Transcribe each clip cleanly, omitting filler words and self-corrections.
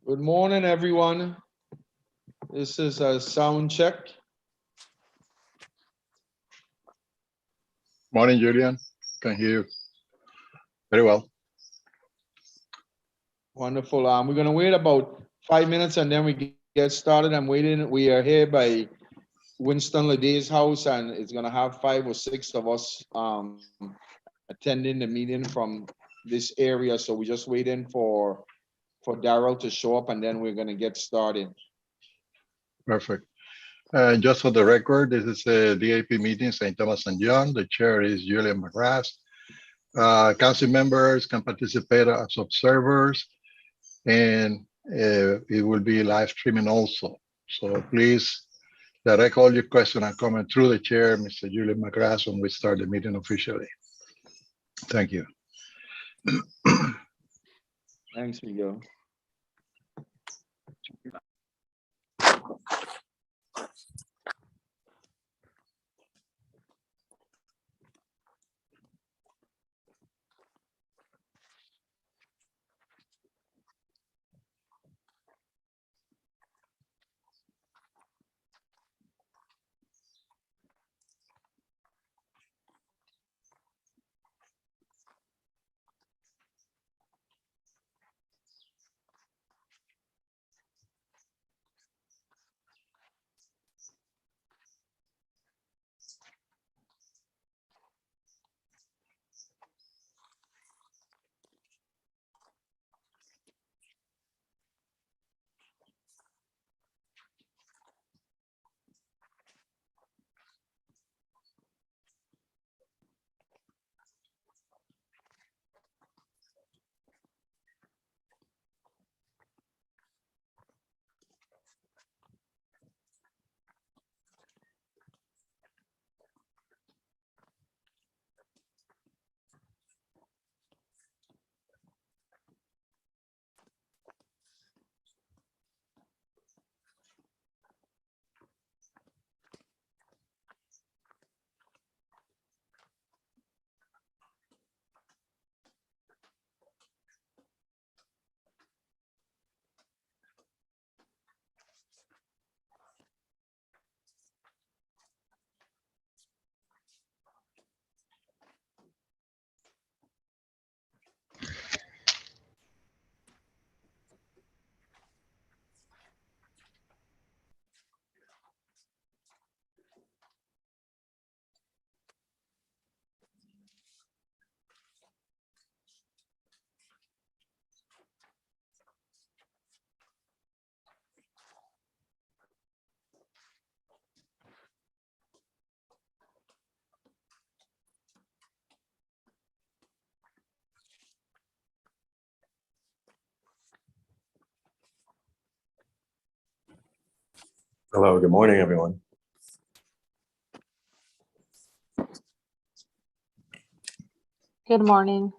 Good morning, everyone. This is a sound check. Morning, Julian. Can hear you very well. Wonderful. We're gonna wait about 5 minutes and then we get started. I'm waiting. We are here by Winston Leday's house, and it's gonna have 5 or 6 of us attending the meeting from this area. So we're just waiting for Daryl to show up, and then we're gonna get started. Perfect. Just for the record, this is a DAP meeting, St. Thomas and John. The chair is Julian McGrath. Council members can participate as observers, and it will be live streaming also. So please direct all your questions and comment through the chair, Mr. Julian McGrath, when we start the meeting officially. Thank you. Thanks, Miguel. Hello, good morning, everyone. Good morning.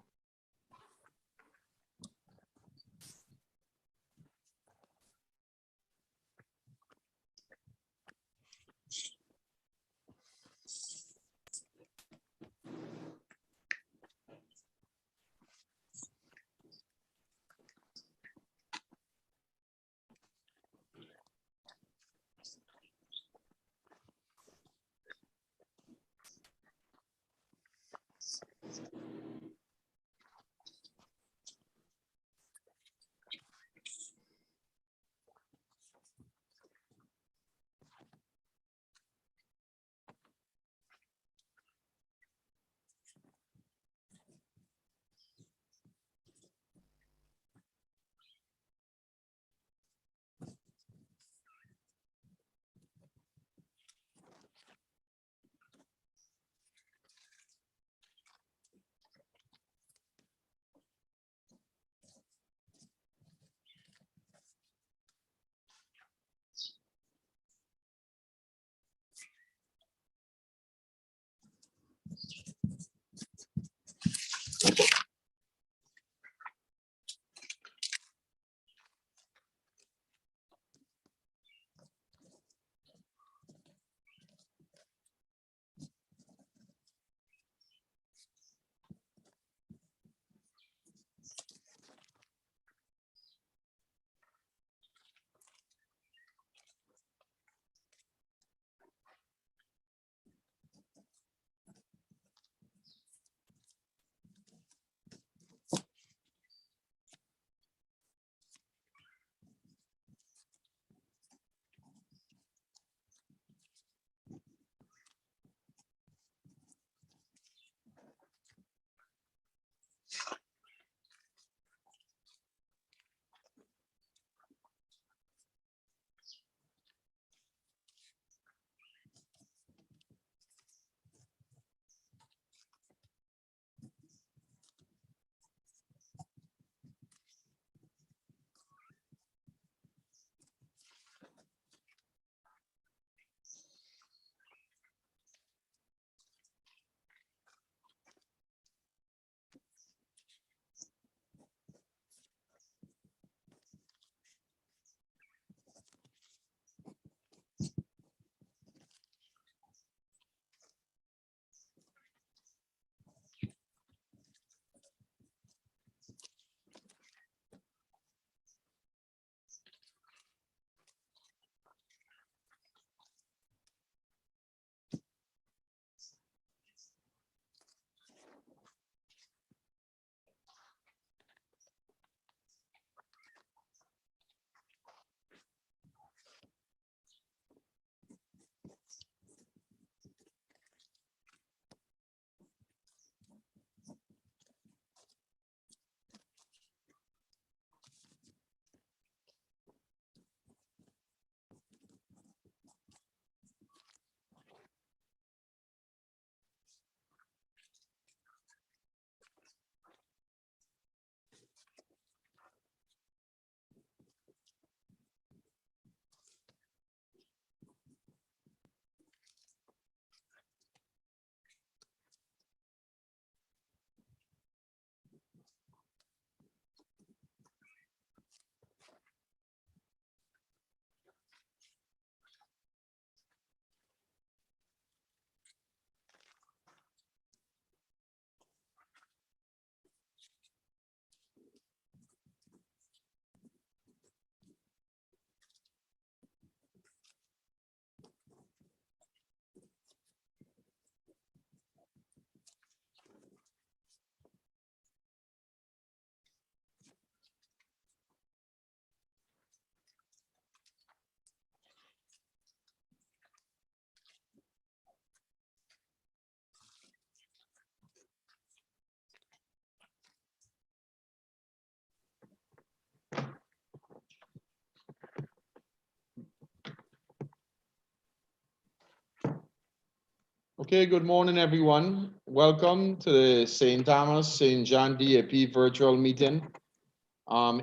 Okay, good morning, everyone. Welcome to the St. Thomas St. John DAP virtual meeting.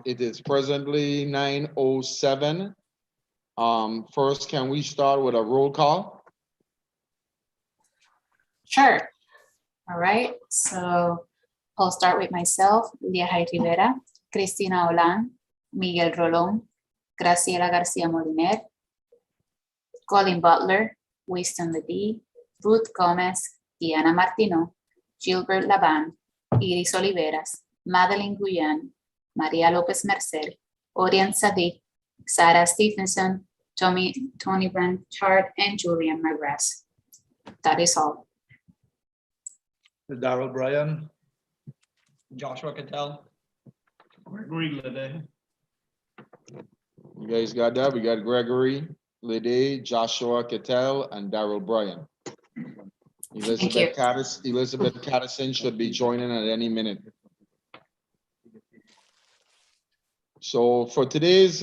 It is presently 9:07. First, can we start with a roll call? Sure. All right, so I'll start with myself, Lidia Jai Rivera, Cristina Olan, Miguel Rolón, Graciela Garcia Moliner, Colin Butler, Winston Ledee, Ruth Gomez, Diana Martino, Gilbert Laban, Iris Oliveras, Madeline Guyan, Maria Lopez Merced, Orion Sadiq, Sarah Stephenson, Tony Blanchard, and Julian McGrath. That is all. Darrell Bryan, Joshua Cattell, Gregory Lede. You guys got that? We got Gregory Lede, Joshua Cattell, and Darrell Bryan. Elizabeth Caddison should be joining at any minute. So for today's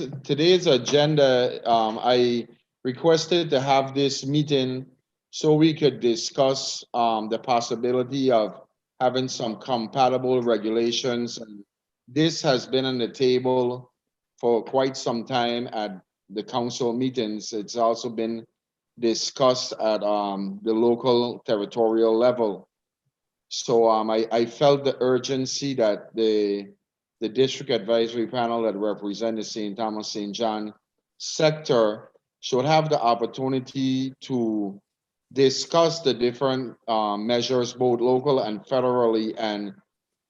agenda, I requested to have this meeting so we could discuss the possibility of having some compatible regulations. And this has been on the table for quite some time at the council meetings. It's also been discussed at the local territorial level. So I felt the urgency that the district advisory panel that represents the St. Thomas St. John sector should have the opportunity to discuss the different measures, both local and federally, and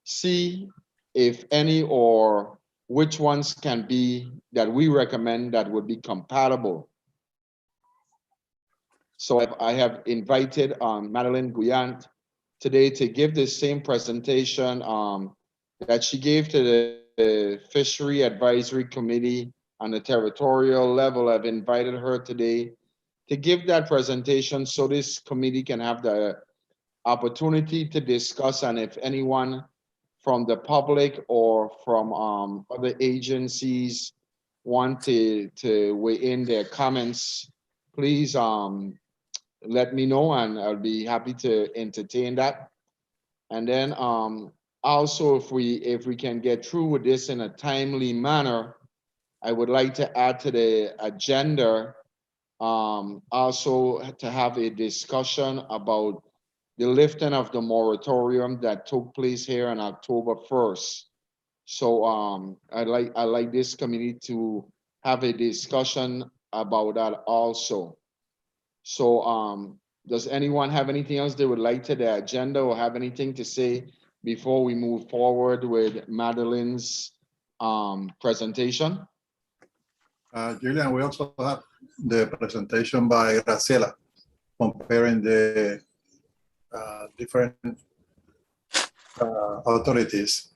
see if any or which ones can be that we recommend that would be compatible. So I have invited Madeline Guyan today to give the same presentation that she gave to the Fishery Advisory Committee on the territorial level. I've invited her today to give that presentation so this committee can have the opportunity to discuss, and if anyone from the public or from other agencies want to weigh in their comments, please let me know and I'll be happy to entertain that. And then also if we can get through with this in a timely manner, I would like to add to the agenda also to have a discussion about the lifting of the moratorium that took place here on October 1st. So I'd like this committee to have a discussion about that also. So does anyone have anything else they would like to the agenda or have anything to say before we move forward with Madeline's presentation? Julian, we also have the presentation by Graciela comparing the different authorities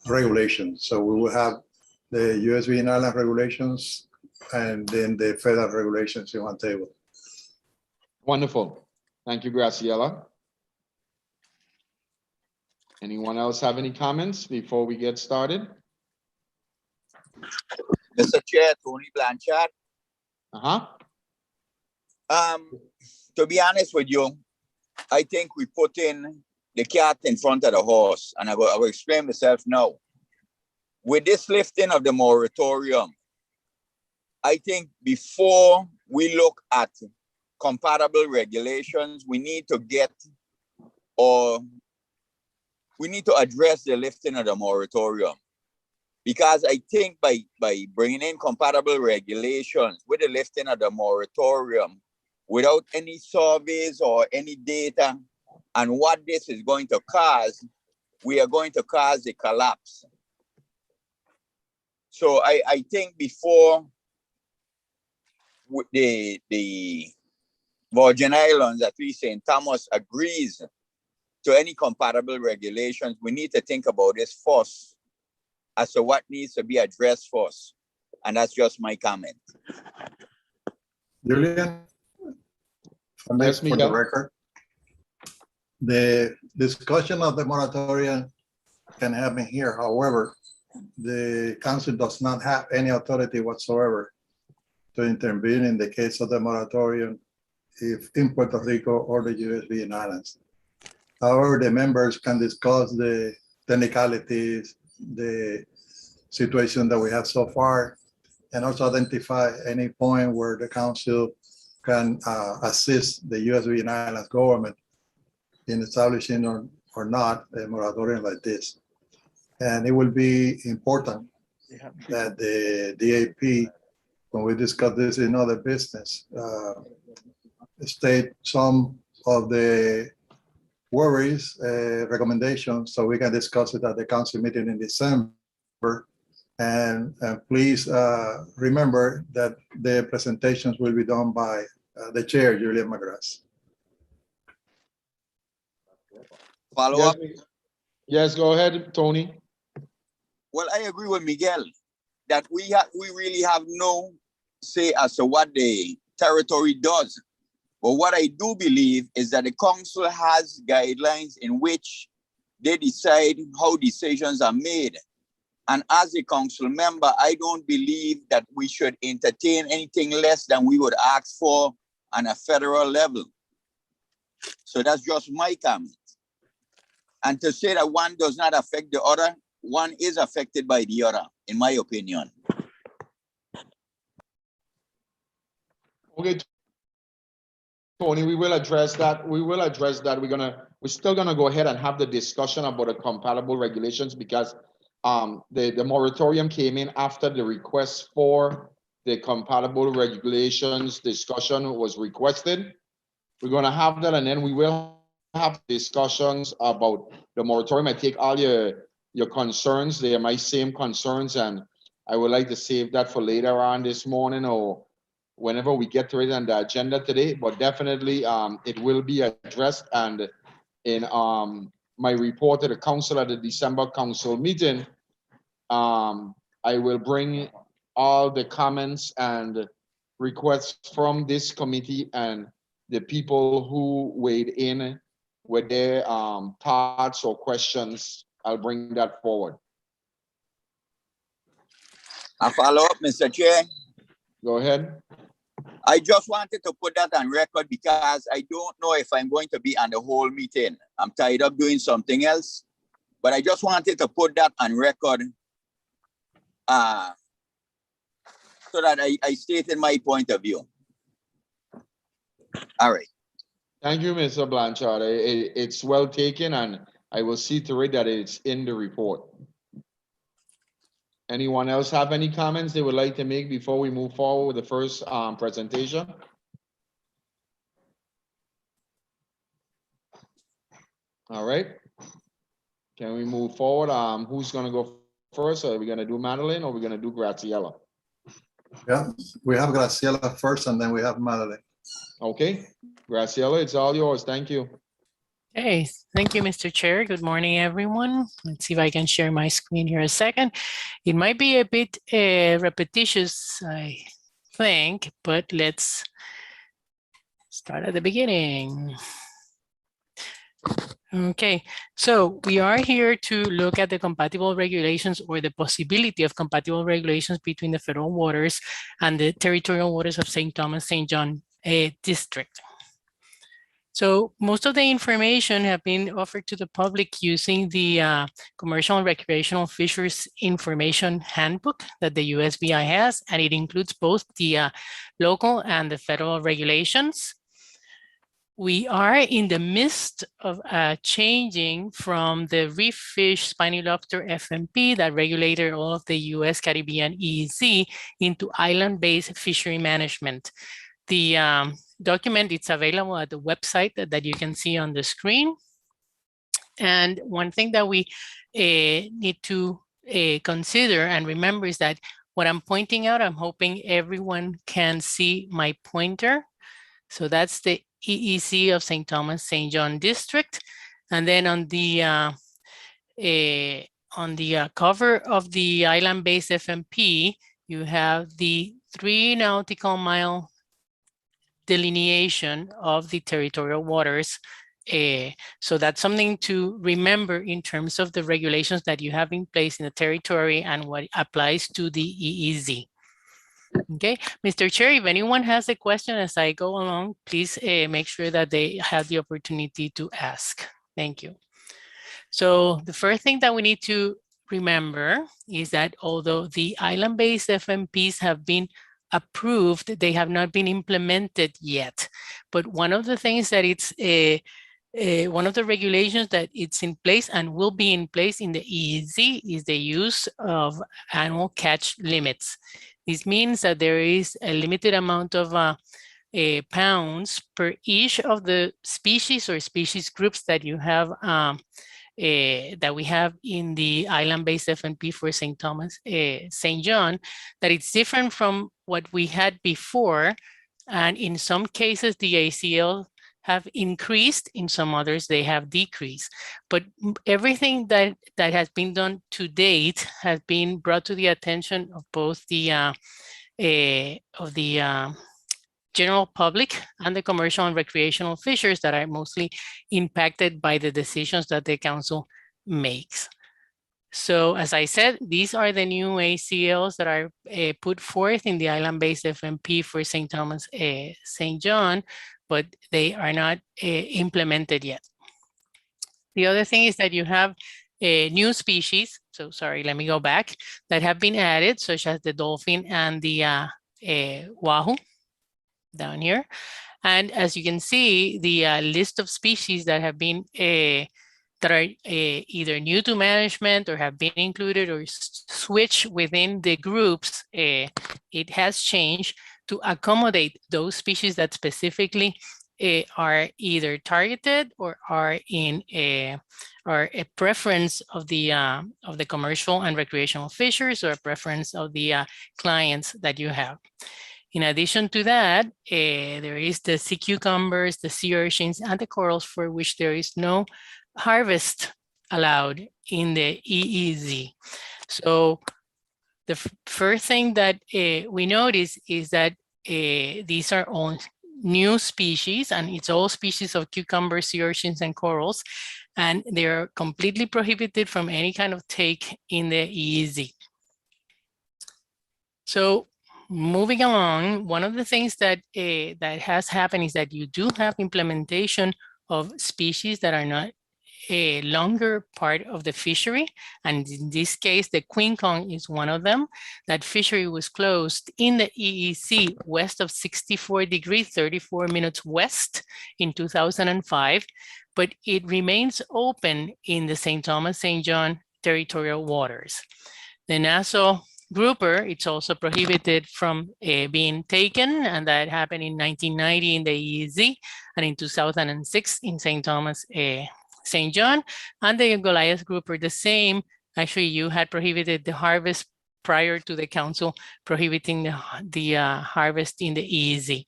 regulations. So we will have the USB and Ireland regulations and then the federal regulations in one table. Wonderful. Thank you, Graciela. Anyone else have any comments before we get started? Mr. Chair, Tony Blanchard. To be honest with you, I think we put in the cat in front of the horse, and I will explain myself now. With this lifting of the moratorium, I think before we look at compatible regulations, we need to address the lifting of the moratorium. Because I think by bringing in compatible regulations with the lifting of the moratorium, without any surveys or any data on what this is going to cause, we are going to cause a collapse. So I think before the Virgin Islands, at least St. Thomas, agrees to any compatible regulations, we need to think about this first as to what needs to be addressed first. And that's just my comment. Julian, for the record, the discussion of the moratorium can happen here. However, the council does not have any authority whatsoever to intervene in the case of the moratorium if in Puerto Rico or the US Virgin Islands. However, the members can discuss the technicalities, the situation that we have so far, and also identify any point where the council can assist the US Virgin Islands government in establishing or not a moratorium like this. And it will be important that the DAP, when we discuss this in other business, state some of the worries, recommendations, so we can discuss it at the council meeting in December. And please remember that the presentations will be done by the chair, Julian McGrath. Follow Yes, up. yes, go ahead, Tony. Well, I agree with Miguel that we really have no say as to what the territory does. But what I do believe is that the council has guidelines in which they decide how decisions are made. And as a council member, I don't believe that we should entertain anything less than we would ask for on a federal level. So that's just my comment. And to say that one does not affect the other, one is affected by the other, in my opinion. Okay, Tony, we will address that. We're still gonna go ahead and have the discussion about the compatible regulations because the moratorium came in after the request for the compatible regulations discussion was requested. We're gonna have that, and then we will have discussions about the moratorium. I take all your concerns. They are my same concerns, and I would like to save that for later on this morning or whenever we get to it on the agenda today. But definitely, it will be addressed, and in my report to the council at the December council meeting, I will bring all the comments and requests from this committee and the people who weighed in with their thoughts or questions. I'll bring that forward. A follow up, Mr. Chair. Go ahead. I just wanted to put that on record because I don't know if I'm going to be on the whole meeting. I'm tied up doing something else, but I just wanted to put that on record so that I stated my point of view. All right. Thank you, Mr. Blanchard. It's well taken, and I will see to it that it's in the report. Anyone else have any comments they would like to make before we move forward with the first presentation? All right. Can we move forward? Who's gonna go first? Are we gonna do Madeline or are we gonna do Graciela? Yeah, we have Graciela first and then we have Madeline. Okay, Graciela, it's all yours. Thank you. Hey, thank you, Mr. Chair. Good morning, everyone. Let's see if I can share my screen here a second. It might be a bit repetitious, I think, but let's start at the beginning. Okay, so we are here to look at the compatible regulations or the possibility of compatible regulations between the federal waters and the territorial waters of St. Thomas, St. John district. So most of the information have been offered to the public using the Commercial and Recreational Fisheries Information Handbook that the USVI has, and it includes both the local and the federal regulations. We are in the midst of changing from the Reef Fish Spiny Lobster FMP that regulated all of the US Caribbean EEZ into island-based fishery management. The document, it's available at the website that you can see on the screen. And one thing that we need to consider and remember is that what I'm pointing out, I'm hoping everyone can see my pointer. So that's the EEZ of St. Thomas, St. John district. And then on the cover of the island-based FMP, you have the 3 nautical mile delineation of the territorial waters. So that's something to remember in terms of the regulations that you have in place in the territory and what applies to the EEZ. Okay, Mr. Chair, if anyone has a question as I go along, please make sure that they have the opportunity to ask. Thank you. So the first thing that we need to remember is that although the island-based FMPs have been approved, they have not been implemented yet. But one of the things that it's one of the regulations that it's in place and will be in place in the EEZ is the use of annual catch limits. This means that there is a limited amount of pounds per each of the species or species groups that you have that we have in the island-based FNP for St. Thomas, St. John, that it's different from what we had before. And in some cases, the ACL have increased, in some others they have decreased. But everything that has been done to date has been brought to the attention of both the general public and the commercial and recreational fishers that are mostly impacted by the decisions that the council makes. So as I said, these are the new ACLs that are put forth in the island-based FMP for St. Thomas, St. John, but they are not implemented yet. The other thing is that you have new species, so sorry, let me go back, that have been added, such as the dolphin and the wahoo down here. And as you can see, the list of species that have been that are either new to management or have been included or switched within the groups, it has changed to accommodate those species that specifically are either targeted or are in a preference of the commercial and recreational fishers, or a preference of the clients that you have. In addition to that, there is the sea cucumbers, the sea urchins, and the corals for which there is no harvest allowed in the EEZ. So the first thing that we notice is that these are all new species, and it's all species of cucumbers, sea urchins, and corals, and they're completely prohibited from any kind of take in the EEZ. So moving along, one of the things that that has happened is that you do have implementation of species that are not a longer part of the fishery. And in this case, the King Kong is one of them. That fishery was closed in the EEZ west of 64 degrees, 34 minutes west in 2005, but it remains open in the St. Thomas, St. John territorial waters. The Nassau grouper, it's also prohibited from being taken, and that happened in 1990 in the EEZ and in 2006 in St. Thomas, St. John, and the Goliath grouper the same. Actually, you had prohibited the harvest prior to the council prohibiting the harvest in the EEZ.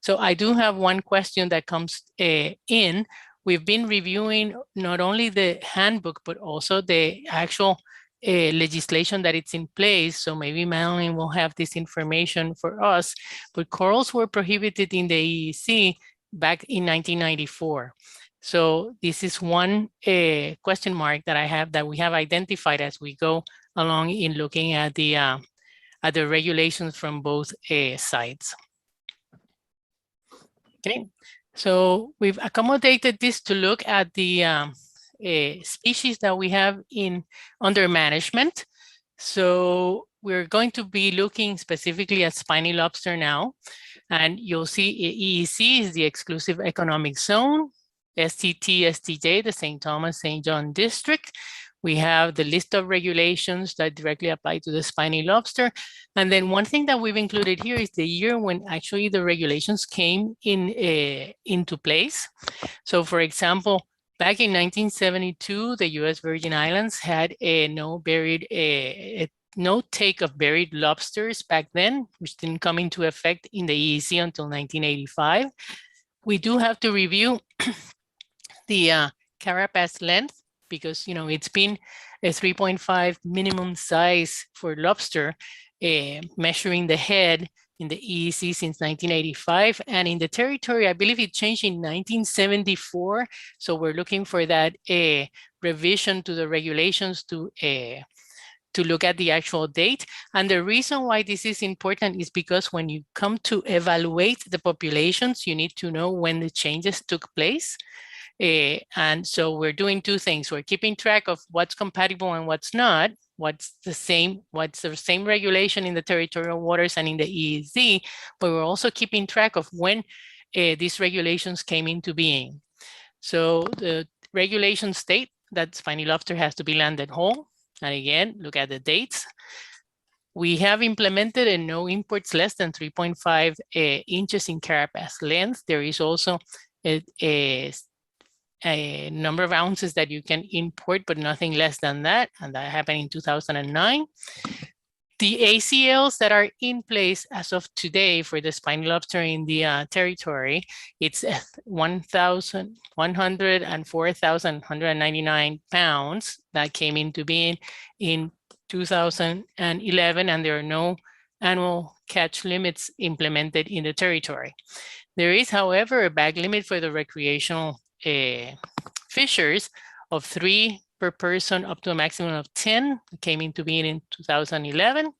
So I do have one question that comes in. We've been reviewing not only the handbook, but also the actual legislation that it's in place. So maybe Madeline will have this information for us, but corals were prohibited in the EEZ back in 1994. So this is one question mark that I have, that we have identified as we go along in looking at the regulations from both sides. Okay, so we've accommodated this to look at the species that we have under management. So we're going to be looking specifically at spiny lobster now, and you'll see EEZ is the exclusive economic zone. STT, STJ, the St. Thomas, St. John district. We have the list of regulations that directly apply to the spiny lobster. And then one thing that we've included here is the year when actually the regulations came into place. So for example, back in 1972, the US Virgin Islands had no take of buried lobsters back then, which didn't come into effect in the EEZ until 1985. We do have to review the carapace length, because it's been a 3.5 minimum size for lobster, measuring the head in the EEZ since 1985, and in the territory, I believe it changed in 1974. So we're looking for that revision to the regulations to to look at the actual date. And the reason why this is important is because when you come to evaluate the populations, you need to know when the changes took place. And so we're doing two things. We're keeping track of what's compatible and what's not, what's the same regulation in the territorial waters and in the EEZ, but we're also keeping track of when these regulations came into being. So the regulations state that spiny lobster has to be landed whole. And again, look at the dates. We have implemented a no imports less than 3.5 inches in carapace length. There is also a number of ounces that you can import, but nothing less than that. And that happened in 2009. The ACLs that are in place as of today for the spiny lobster in the territory, it's 104,199 pounds that came into being in 2011, and there are no annual catch limits implemented in the territory. There is, however, a bag limit for the recreational fishers of 3 per person up to a maximum of 10, came into being in 2011.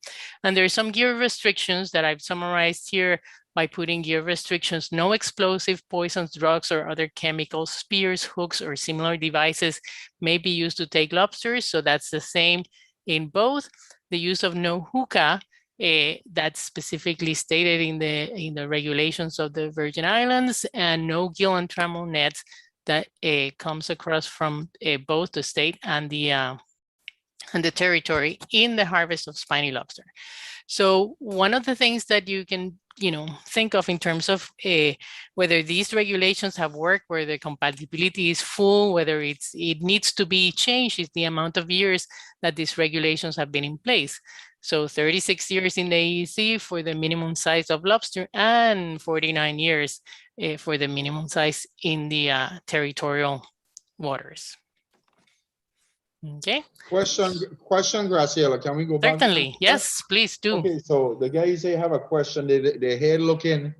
And there are some gear restrictions that I've summarized here by putting gear restrictions: no explosive, poisons, drugs, or other chemicals, spears, hooks, or similar devices may be used to take lobsters. So that's the same in both. The use of no hookah, that's specifically stated in the regulations of the Virgin Islands, and no gill and trammel nets that comes across from both the state and the territory in the harvest of spiny lobster. So one of the things that you can think of in terms of whether these regulations have worked, where the compatibility is full, whether it needs to be changed, is the amount of years that these regulations have been in place. So 36 years in the EEZ for the minimum size of lobster, and 49 years for the minimum size in the territorial waters. Okay. Question, Graciela, can we go back? Certainly, yes, please do. Okay, so the guys, they have a question, they're here looking,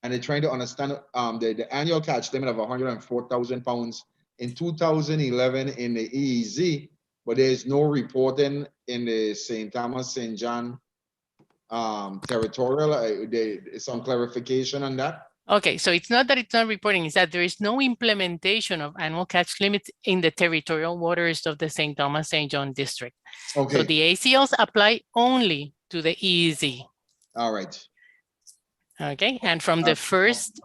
and they're trying to understand the annual catch limit of 104,000 pounds in 2011 in the EEZ, but there's no reporting in the St. Thomas, St. John territorial. Some clarification on that. Okay, so it's not that it's not reporting, it's that there is no implementation of annual catch limits in the territorial waters of the St. Thomas, St. John district. Okay. So the ACLs apply only to the EEZ. All right. Okay, and from the first,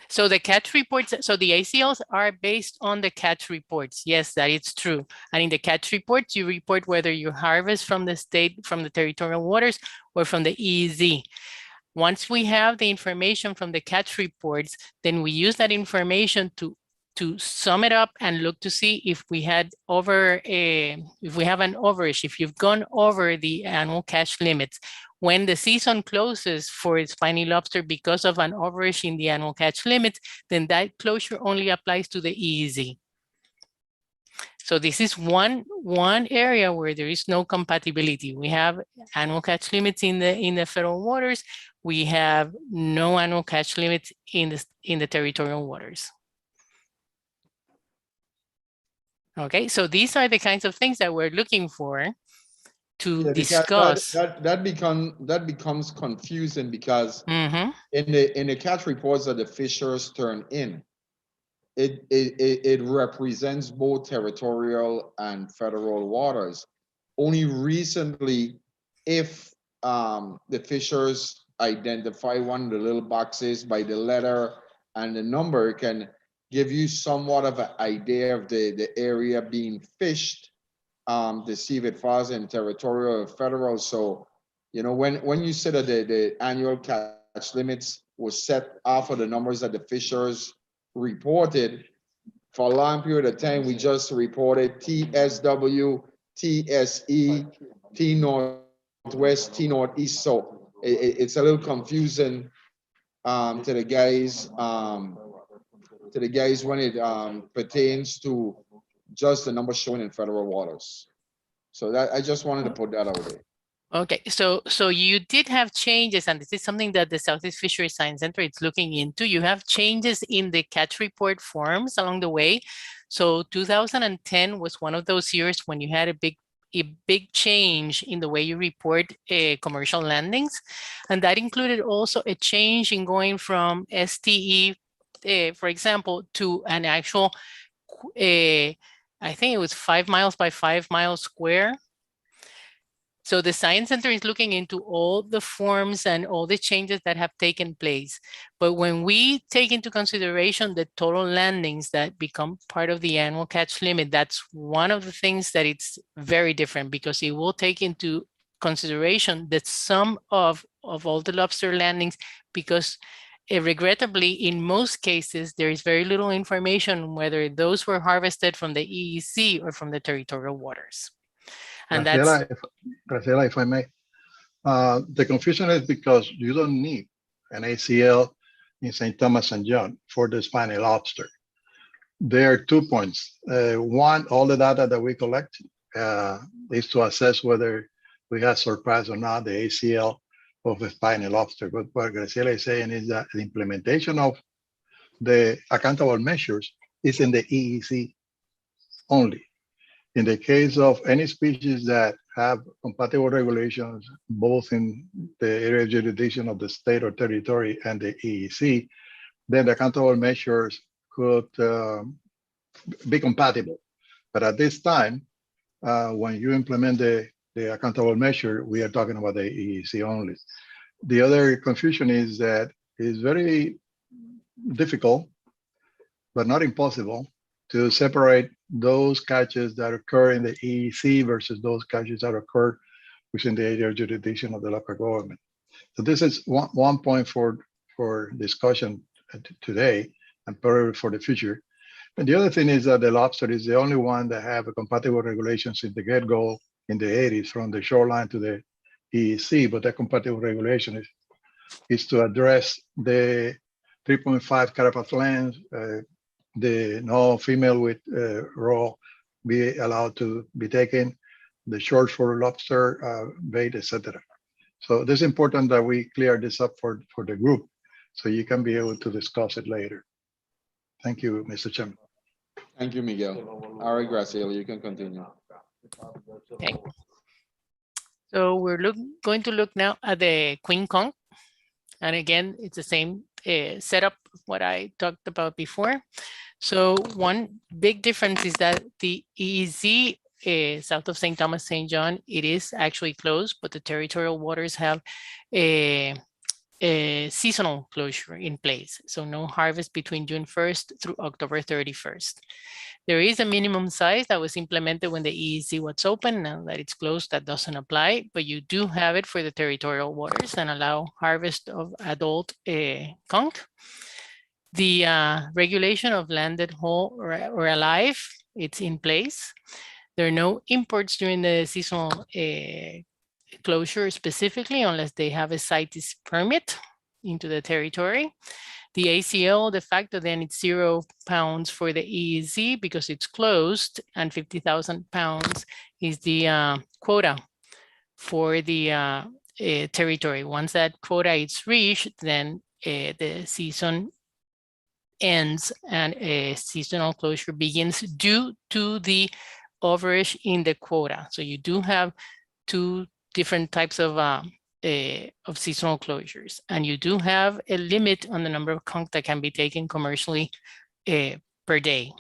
so the catch reports, so the ACLs are based on the catch reports. Yes, that is true. And in the catch reports, you report whether you harvest from the state, from the territorial waters, or from the EEZ. Once we have the information from the catch reports, then we use that information to sum it up and look to see if we had if we have an overage, if you've gone over the annual catch limits. When the season closes for spiny lobster because of an overage in the annual catch limits, then that closure only applies to the EEZ. So this is one area where there is no compatibility. We have annual catch limits in the federal waters. We have no annual catch limits in the territorial waters. Okay, so these are the kinds of things that we're looking for to discuss. That becomes confusing because in the catch reports that the fishers turn in, it represents both territorial and federal waters. Only recently, if the fishers identify one of the little boxes by the letter and the number, can give you somewhat of an idea of the area being fished, to see if it falls in territorial or federal. So, when you said that the annual catch limits was set off of the numbers that the fishers reported, for a long period of time, we just reported TSW, TSE, T Northwest, T Northeast. So it's a little confusing to the guys when it pertains to just the number shown in federal waters. So that I just wanted to put that out there. Okay, so you did have changes, and this is something that the Southeast Fisheries Science Center is looking into. You have changes in the catch report forms along the way. So 2010 was one of those years when you had a big change in the way you report commercial landings. And that included also a change in going from STE, for example, to an actual, I think it was 5 miles by 5 miles square. So the Science Center is looking into all the forms and all the changes that have taken place. But when we take into consideration the total landings that become part of the annual catch limit, that's one of the things that it's very different, because it will take into consideration the sum of all the lobster landings, because regrettably, in most cases, there is very little information whether those were harvested from the EEZ or from the territorial waters. And that's Graciela, if I may, the confusion is because you don't need an ACL in St. Thomas and John for the spiny lobster. There are 2 points. One, all the data that we collect is to assess whether we have surpassed or not the ACL of the spiny lobster. But what Graciela is saying is that the implementation of the accountable measures is in the EEZ only. In the case of any species that have compatible regulations, both in the area of jurisdiction of the state or territory and the EEZ, then the accountable measures could be compatible. But at this time, when you implement the accountable measure, we are talking about the EEZ only. The other confusion is that it's very difficult, but not impossible, to separate those catches that occur in the EEZ versus those catches that occur within the area of jurisdiction of the local government. So this is one point for discussion today and probably for the future. And the other thing is that the lobster is the only one that have a compatible regulations in the get-go in the 80s from the shoreline to the EEZ, but that compatible regulation is to address the 3.5 carapace length, the no female with raw be allowed to be taken, the short for lobster bait, etc. So this is important that we clear this up for the group, so you can be able to discuss it later. Thank you, Mr. Chairman. Thank you, Miguel. All right, Graciela, you can continue. okay. So we're going to look now at the Queen Conch. And again, it's the same setup of what I talked about before. So one big difference is that the EEZ south of St. Thomas, St. John, it is actually closed, but the territorial waters have a seasonal closure in place. So no harvest between June 1st through October 31st. There is a minimum size that was implemented when the EEZ was open. Now that it's closed, that doesn't apply, but you do have it for the territorial waters and allow harvest of adult conch. The regulation of landed whole or alive, it's in place. There are no imports during the seasonal closure specifically, unless they have a CITES permit into the territory. The ACL, de facto, then it's 0 pounds for the EEZ because it's closed, and 50,000 pounds is the quota for the territory. Once that quota is reached, then the season ends and a seasonal closure begins due to the overage in the quota. So you do have two different types of seasonal closures, and you do have a limit on the number of conch that can be taken commercially per day.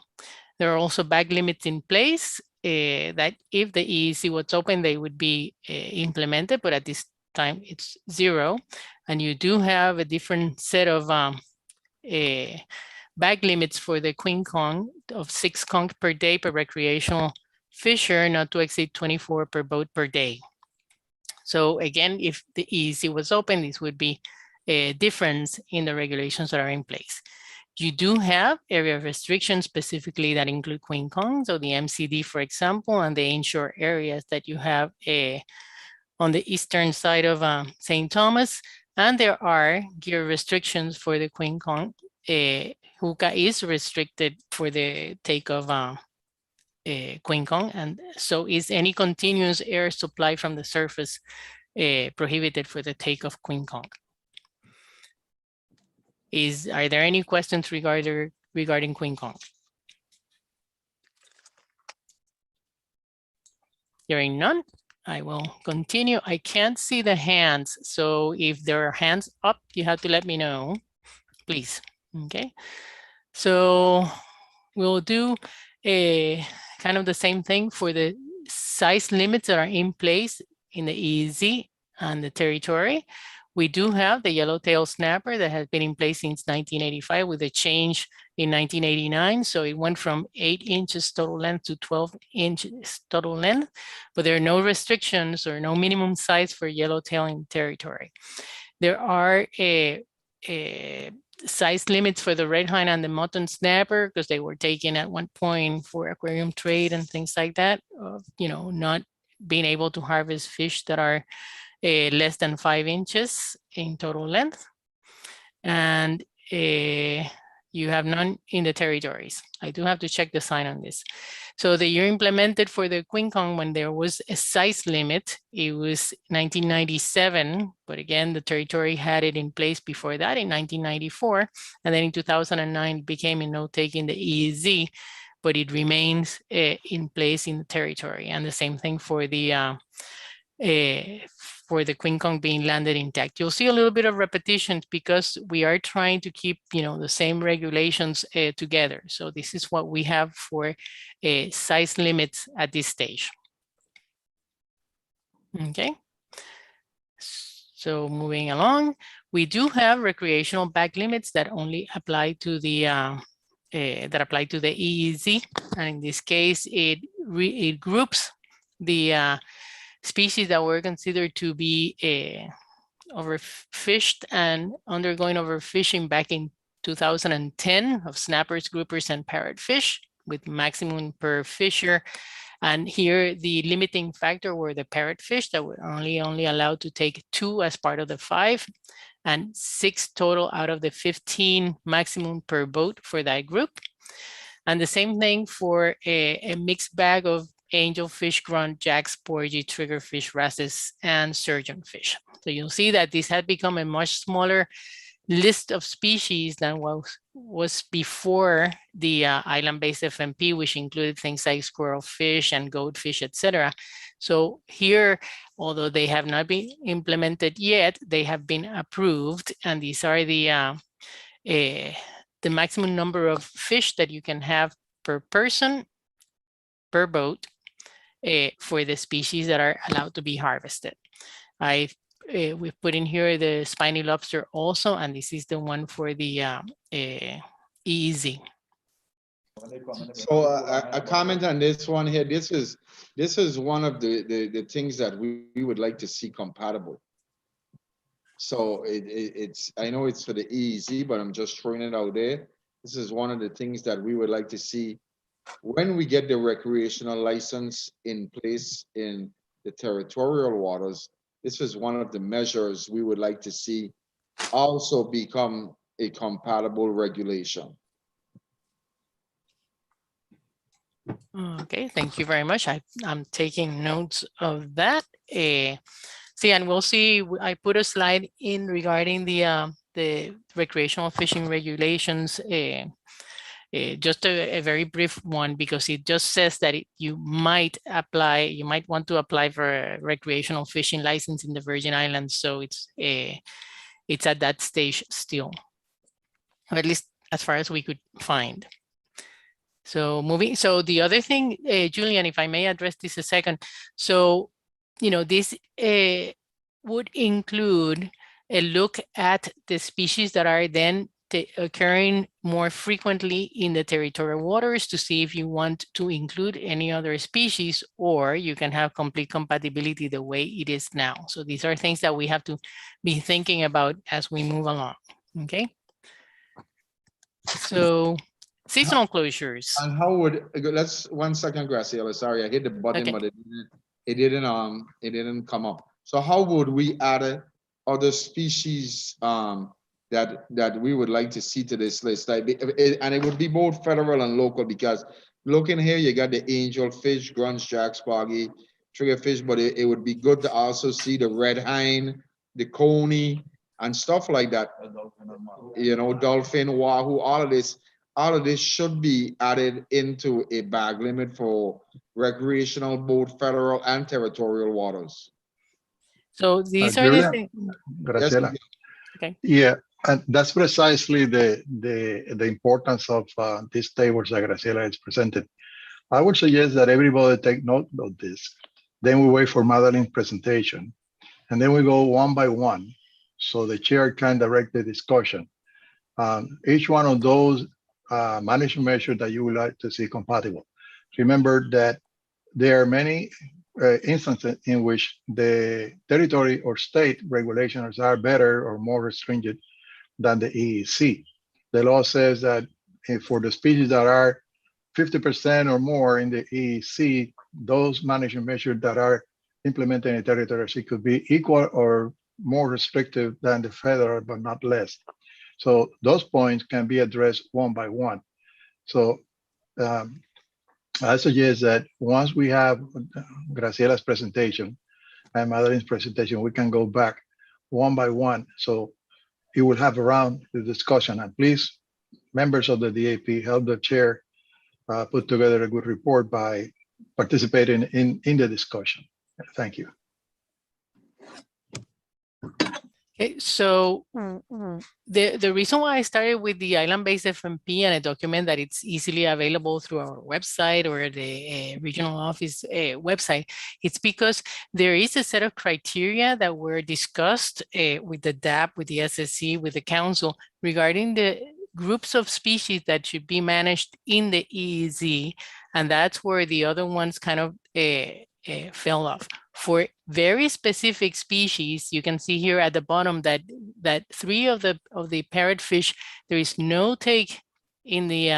There are also bag limits in place that if the EEZ was open, they would be implemented, but at this time it's 0. And you do have a different set of bag limits for the Queen Conch of 6 conch per day per recreational fisher, not to exceed 24 per boat per day. So again, if the EEZ was open, this would be a difference in the regulations that are in place. You do have area restrictions specifically that include Queen Conch, so the MCD, for example, and the inshore areas that you have on the eastern side of St. Thomas. And there are gear restrictions for the Queen Conch. Hookah is restricted for the take of Queen Conch, and so is any continuous air supply from the surface prohibited for the take of Queen Conch. Are there any questions regarding Queen Conch? Hearing none, I will continue. I can't see the hands, so if there are hands up, you have to let me know, please. Okay, so we'll do a kind of the same thing for the size limits that are in place in the EEZ and the territory. We do have the yellowtail snapper that has been in place since 1985 with a change in 1989. So it went from 8 inches total length to 12 inches total length, but there are no restrictions or no minimum size for yellowtail in territory. There are a size limits for the red hind and the mutton snapper because they were taken at one point for aquarium trade and things like that, you know, not being able to harvest fish that are less than 5 inches in total length. And you have none in the territories. I do have to check the sign on this. So the year implemented for the King Kong when there was a size limit, it was 1997, but again, the territory had it in place before that in 1994. And then in 2009, it became a no-take in the EEZ, but it remains in place in the territory. And the same thing for the King Kong being landed intact. You'll see a little bit of repetitions because we are trying to keep, you know, the same regulations together. So this is what we have for size limits at this stage. Okay. So moving along, we do have recreational bag limits that only apply to the EEZ, and in this case, it groups the species that were considered to be overfished and undergoing overfishing back in 2010 of snappers, groupers, and parrotfish with maximum per fisher. And here the limiting factor were the parrotfish that were only allowed to take 2 as part of the 5 and 6 total out of the 15 maximum per boat for that group. And the same thing for a mixed bag of angelfish, grunt, jacks, porgy, triggerfish, wrasses, and surgeonfish. So you'll see that this had become a much smaller list of species than was before the island-based FMP, which included things like squirrelfish and goatfish, etc. So here, although they have not been implemented yet, they have been approved, and these are the maximum number of fish that you can have per person, per boat, for the species that are allowed to be harvested. We've put in here the spiny lobster also, and this is the one for the EEZ. So a comment on this one here. This is one of the things that we would like to see compatible. So it's I know it's for the EEZ, but I'm just throwing it out there. This is one of the things that we would like to see when we get the recreational license in place in the territorial waters. This is one of the measures we would like to see also become a compatible regulation. Okay, thank you very much. I'm taking notes of that. See, and we'll see, I put a slide in regarding the recreational fishing regulations, just a very brief one, because it just says that you might want to apply for a recreational fishing license in the Virgin Islands. So it's at that stage still, or at least as far as we could find. So so the other thing, Julian, if I may address this a second. So, you know, this would include a look at the species that are then occurring more frequently in the territorial waters to see if you want to include any other species, or you can have complete compatibility the way it is now. So these are things that we have to be thinking about as we move along. Okay. So seasonal closures. And how would, let's 1 second, Graciela, sorry, I hit the button, Okay. but it didn't come up. So how would we add other species that we would like to see to this list? And it would be both federal and local, because looking here, you got the angelfish, grunts, jacks, boggy, triggerfish, but it would be good to also see the red hind, the coney, and stuff like that. You know, dolphin, wahoo, all of this. all of this should be added into a bag limit for recreational, both federal and territorial waters. So these are the Julia, things. Yes, Graciela. Okay. Yeah, and that's precisely the importance of these tables that Graciela is presented. I would suggest that everybody take note of this. Then we wait for Madeline's presentation, and then we go one by one, so the chair can direct the discussion. Each one of those management measures that you would like to see compatible. Remember that there are many instances in which the territory or state regulations are better or more stringent than the EEC. The law says that for the species that are 50% or more in the EEC, those management measures that are implemented in the territory could be equal or more restrictive than the federal, but not less. So those points can be addressed one by one. So I suggest that once we have Graciela's presentation and Madeline's presentation, we can go back one by one. So you will have around the discussion. And please, members of the DAP, help the chair put together a good report by participating in the discussion. Thank you. Okay, so the reason why I started with the island-based FMP and a document that it's easily available through our website or the regional office website, it's because there is a set of criteria that were discussed with the DAP, with the SSC, with the council regarding the groups of species that should be managed in the EEZ, and that's where the other ones kind of fell off. For very specific species, you can see here at the bottom that 3 of the parrotfish, there is no take in the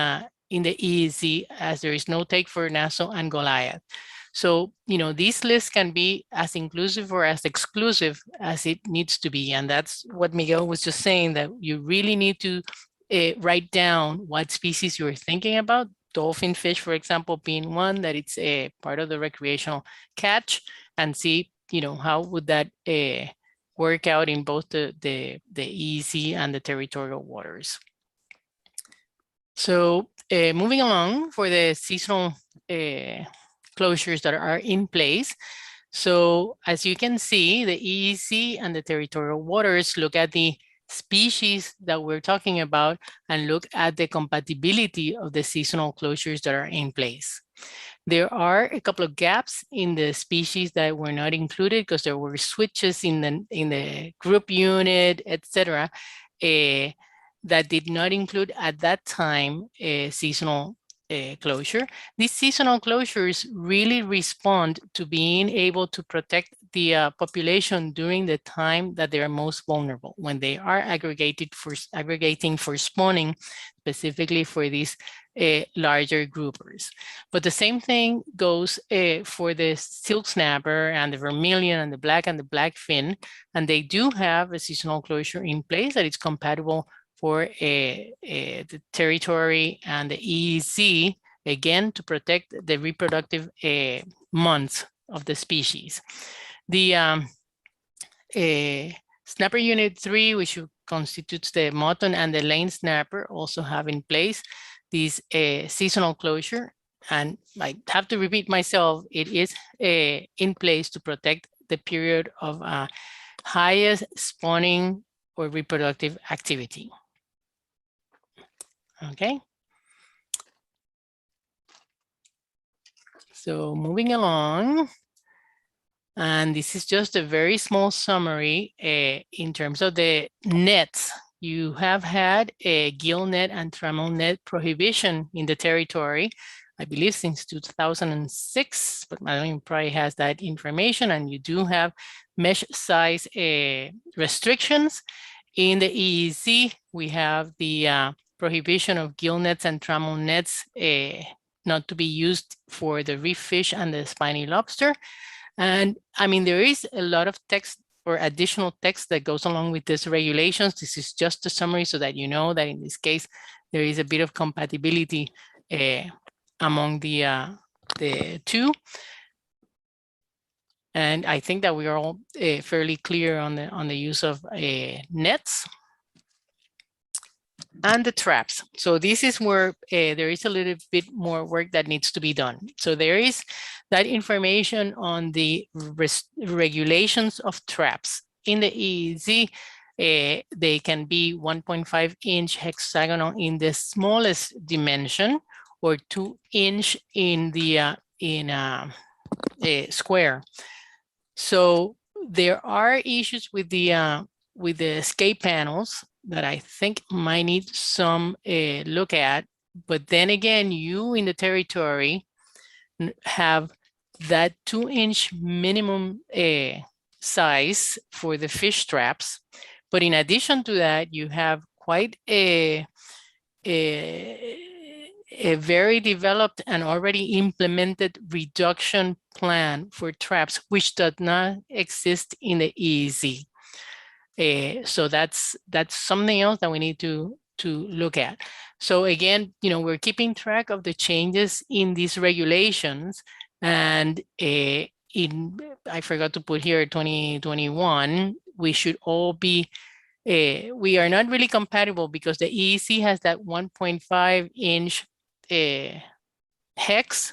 EEZ, as there is no take for Nassau and Goliath. So, you know, these lists can be as inclusive or as exclusive as it needs to be. And that's what Miguel was just saying, that you really need to write down what species you're thinking about. Dolphin fish, for example, being one that it's a part of the recreational catch, and see, you know, how would that work out in both the EEZ and the territorial waters. So moving along for the seasonal closures that are in place. So as you can see, the EEZ and the territorial waters look at the species that we're talking about and look at the compatibility of the seasonal closures that are in place. There are a couple of gaps in the species that were not included because there were switches in the group unit, etc., that did not include at that time a seasonal closure. These seasonal closures really respond to being able to protect the population during the time that they are most vulnerable, when they are aggregating for spawning, specifically for these larger groupers. But the same thing goes for the silk snapper and the vermilion and the blackfin, and they do have a seasonal closure in place that is compatible for the territory and the EEZ, again, to protect the reproductive months of the species. The snapper unit 3, which constitutes the mutton and the lane snapper, also have in place this seasonal closure. And I have to repeat myself, it is in place to protect the period of highest spawning or reproductive activity. Okay. So moving along, and this is just a very small summary in terms of the nets. You have had a gill net and trammel net prohibition in the territory, I believe since 2006, but Madeline probably has that information, and you do have mesh size restrictions. In the EEZ, we have the prohibition of gill nets and trammel nets not to be used for the reef fish and the spiny lobster. And I mean, there is a lot of text or additional text that goes along with these regulations. This is just a summary so that you know that in this case, there is a bit of compatibility among the two. And I think that we are all fairly clear on the use of nets. and the traps. So this is where there is a little bit more work that needs to be done. So there is that information on the regulations of traps. In the EEZ, they can be 1.5 inch hexagonal in the smallest dimension, or 2 inch in the square. So there are issues with the escape panels that I think might need some look at. But then again, you in the territory have that 2 inch minimum size for the fish traps. But in addition to that, you have quite a very developed and already implemented reduction plan for traps, which does not exist in the EEZ. So that's something else that we need to look at. So again, we're keeping track of the changes in these regulations, and I forgot to put here 2021, we should all be, we are not really compatible because the EEC has that 1.5 inch hex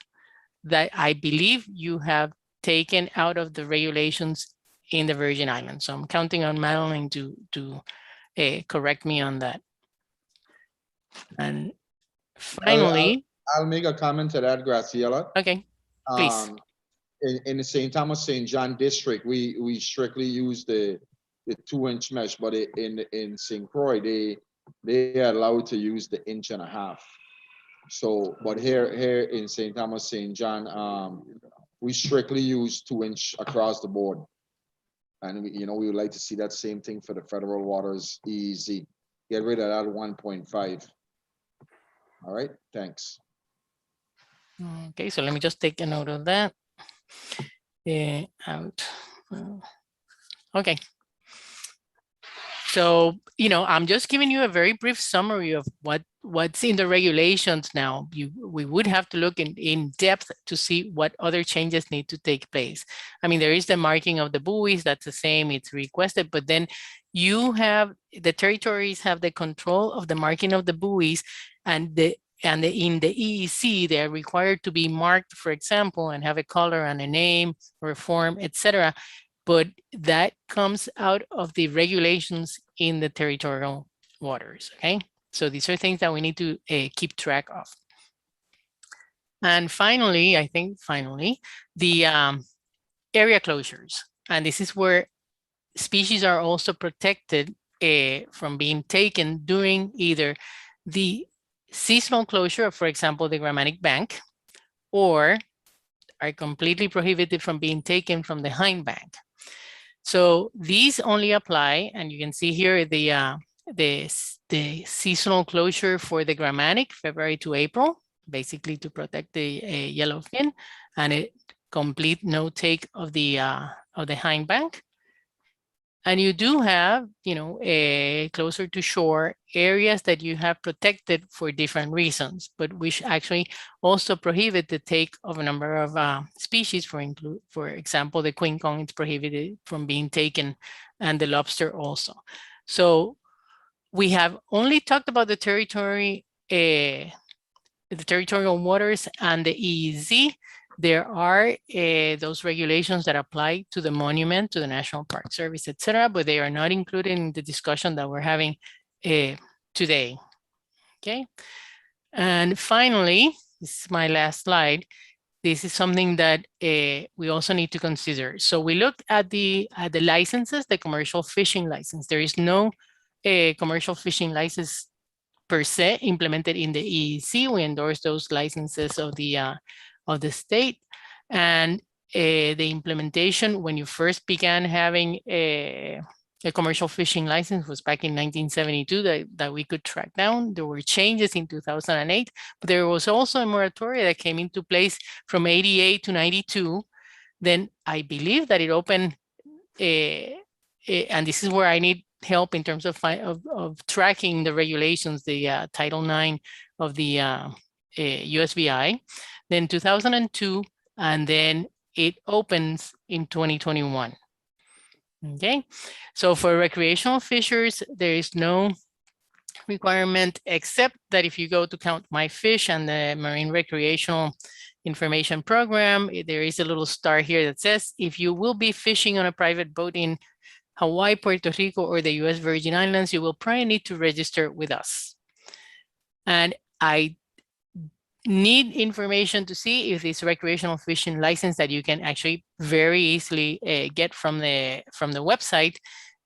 that I believe you have taken out of the regulations in the Virgin Islands. So I'm counting on Madeline to correct me on that. And finally, I'll make a comment to that, Graciela. okay, please. In the St. Thomas, St. John district, we strictly use the 2 inch mesh, but in St. Croix, they are allowed to use the 1.5 inch. So, but here in St. Thomas, St. John, we strictly use 2 inch across the board. And we would like to see that same thing for the federal waters EEZ. Get rid of that 1.5. All right, thanks. Okay, so let me just take a note of that. Okay. So, I'm just giving you a very brief summary of what's in the regulations now. We would have to look in depth to see what other changes need to take place. I mean, there is the marking of the buoys, that's the same, it's requested, but then the territories have the control of the marking of the buoys, and in the EEC, they're required to be marked, for example, and have a color and a name or a form, etc. But that comes out of the regulations in the territorial waters, okay? So these are things that we need to keep track of. And finally, the area closures. And this is where species are also protected from being taken during either the seasonal closure of, for example, the Gramatic Bank, or are completely prohibited from being taken from the Hind Bank. So these only apply, and you can see here the seasonal closure for the Gramatic, February to April, basically to protect the yellowfin, and a complete no take of the Hind Bank. And you do have, closer to shore areas that you have protected for different reasons, but which actually also prohibit the take of a number of species. For example, the king kong is prohibited from being taken, and the lobster also. So we have only talked about the territory, the territorial waters and the EEZ. There are those regulations that apply to the monument, to the National Park Service, etc., but they are not included in the discussion that we're having today. Okay. And finally, this is my last slide. This is something that we also need to consider. So we looked at the licenses, the commercial fishing license. There is no commercial fishing license per se implemented in the EEZ. We endorse those licenses of the state, and the implementation when you first began having a commercial fishing license was back in 1972 that we could track down. There were changes in 2008, but there was also a moratorium that came into place from 88 to 92. Then I believe that it opened, and this is where I need help in terms of tracking the regulations, the Title IX of the USVI. Then 2002, and then it opens in 2021. Okay, so for recreational fishers, there is no requirement, except that if you go to Count My Fish and the Marine Recreational Information Program, there is a little star here that says, if you will be fishing on a private boat in Hawaii, Puerto Rico, or the US Virgin Islands, you will probably need to register with us. And I need information to see if this recreational fishing license that you can actually very easily get from the website,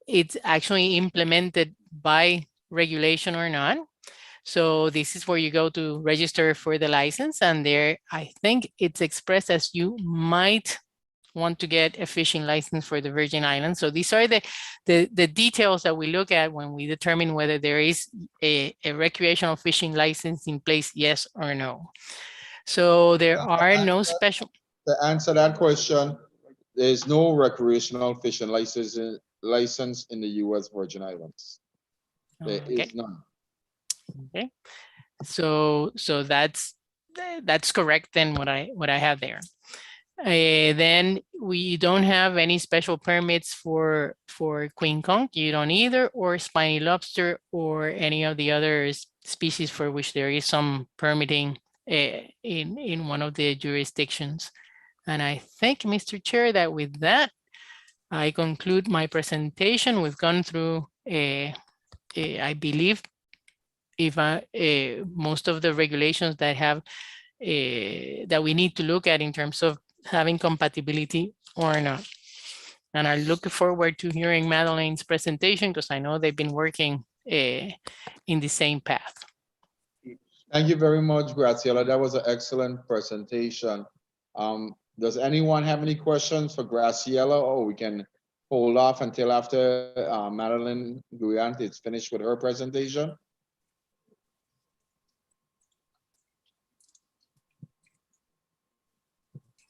it's actually implemented by regulation or not. So this is where you go to register for the license, and there I think it's expressed as you might want to get a fishing license for the Virgin Islands. So these are the details that we look at when we determine whether there is a recreational fishing license in place, yes or no. So there are no special. To answer that question, there's no recreational fishing license in the US Virgin Islands. There Okay. is none. Okay, so that's correct then what I have there. Then we don't have any special permits for queen conch. You don't either, or spiny lobster, or any of the other species for which there is some permitting in one of the jurisdictions. And I think, Mr. Chair, that with that, I conclude my presentation. We've gone through, I believe, if most of the regulations that have that we need to look at in terms of having compatibility or not. And I look forward to hearing Madeleine's presentation, because I know they've been working in the same path. Thank you very much, Graciela. That was an excellent presentation. Does anyone have any questions for Graciela, or we can hold off until after Madeleine Guyant is finished with her presentation?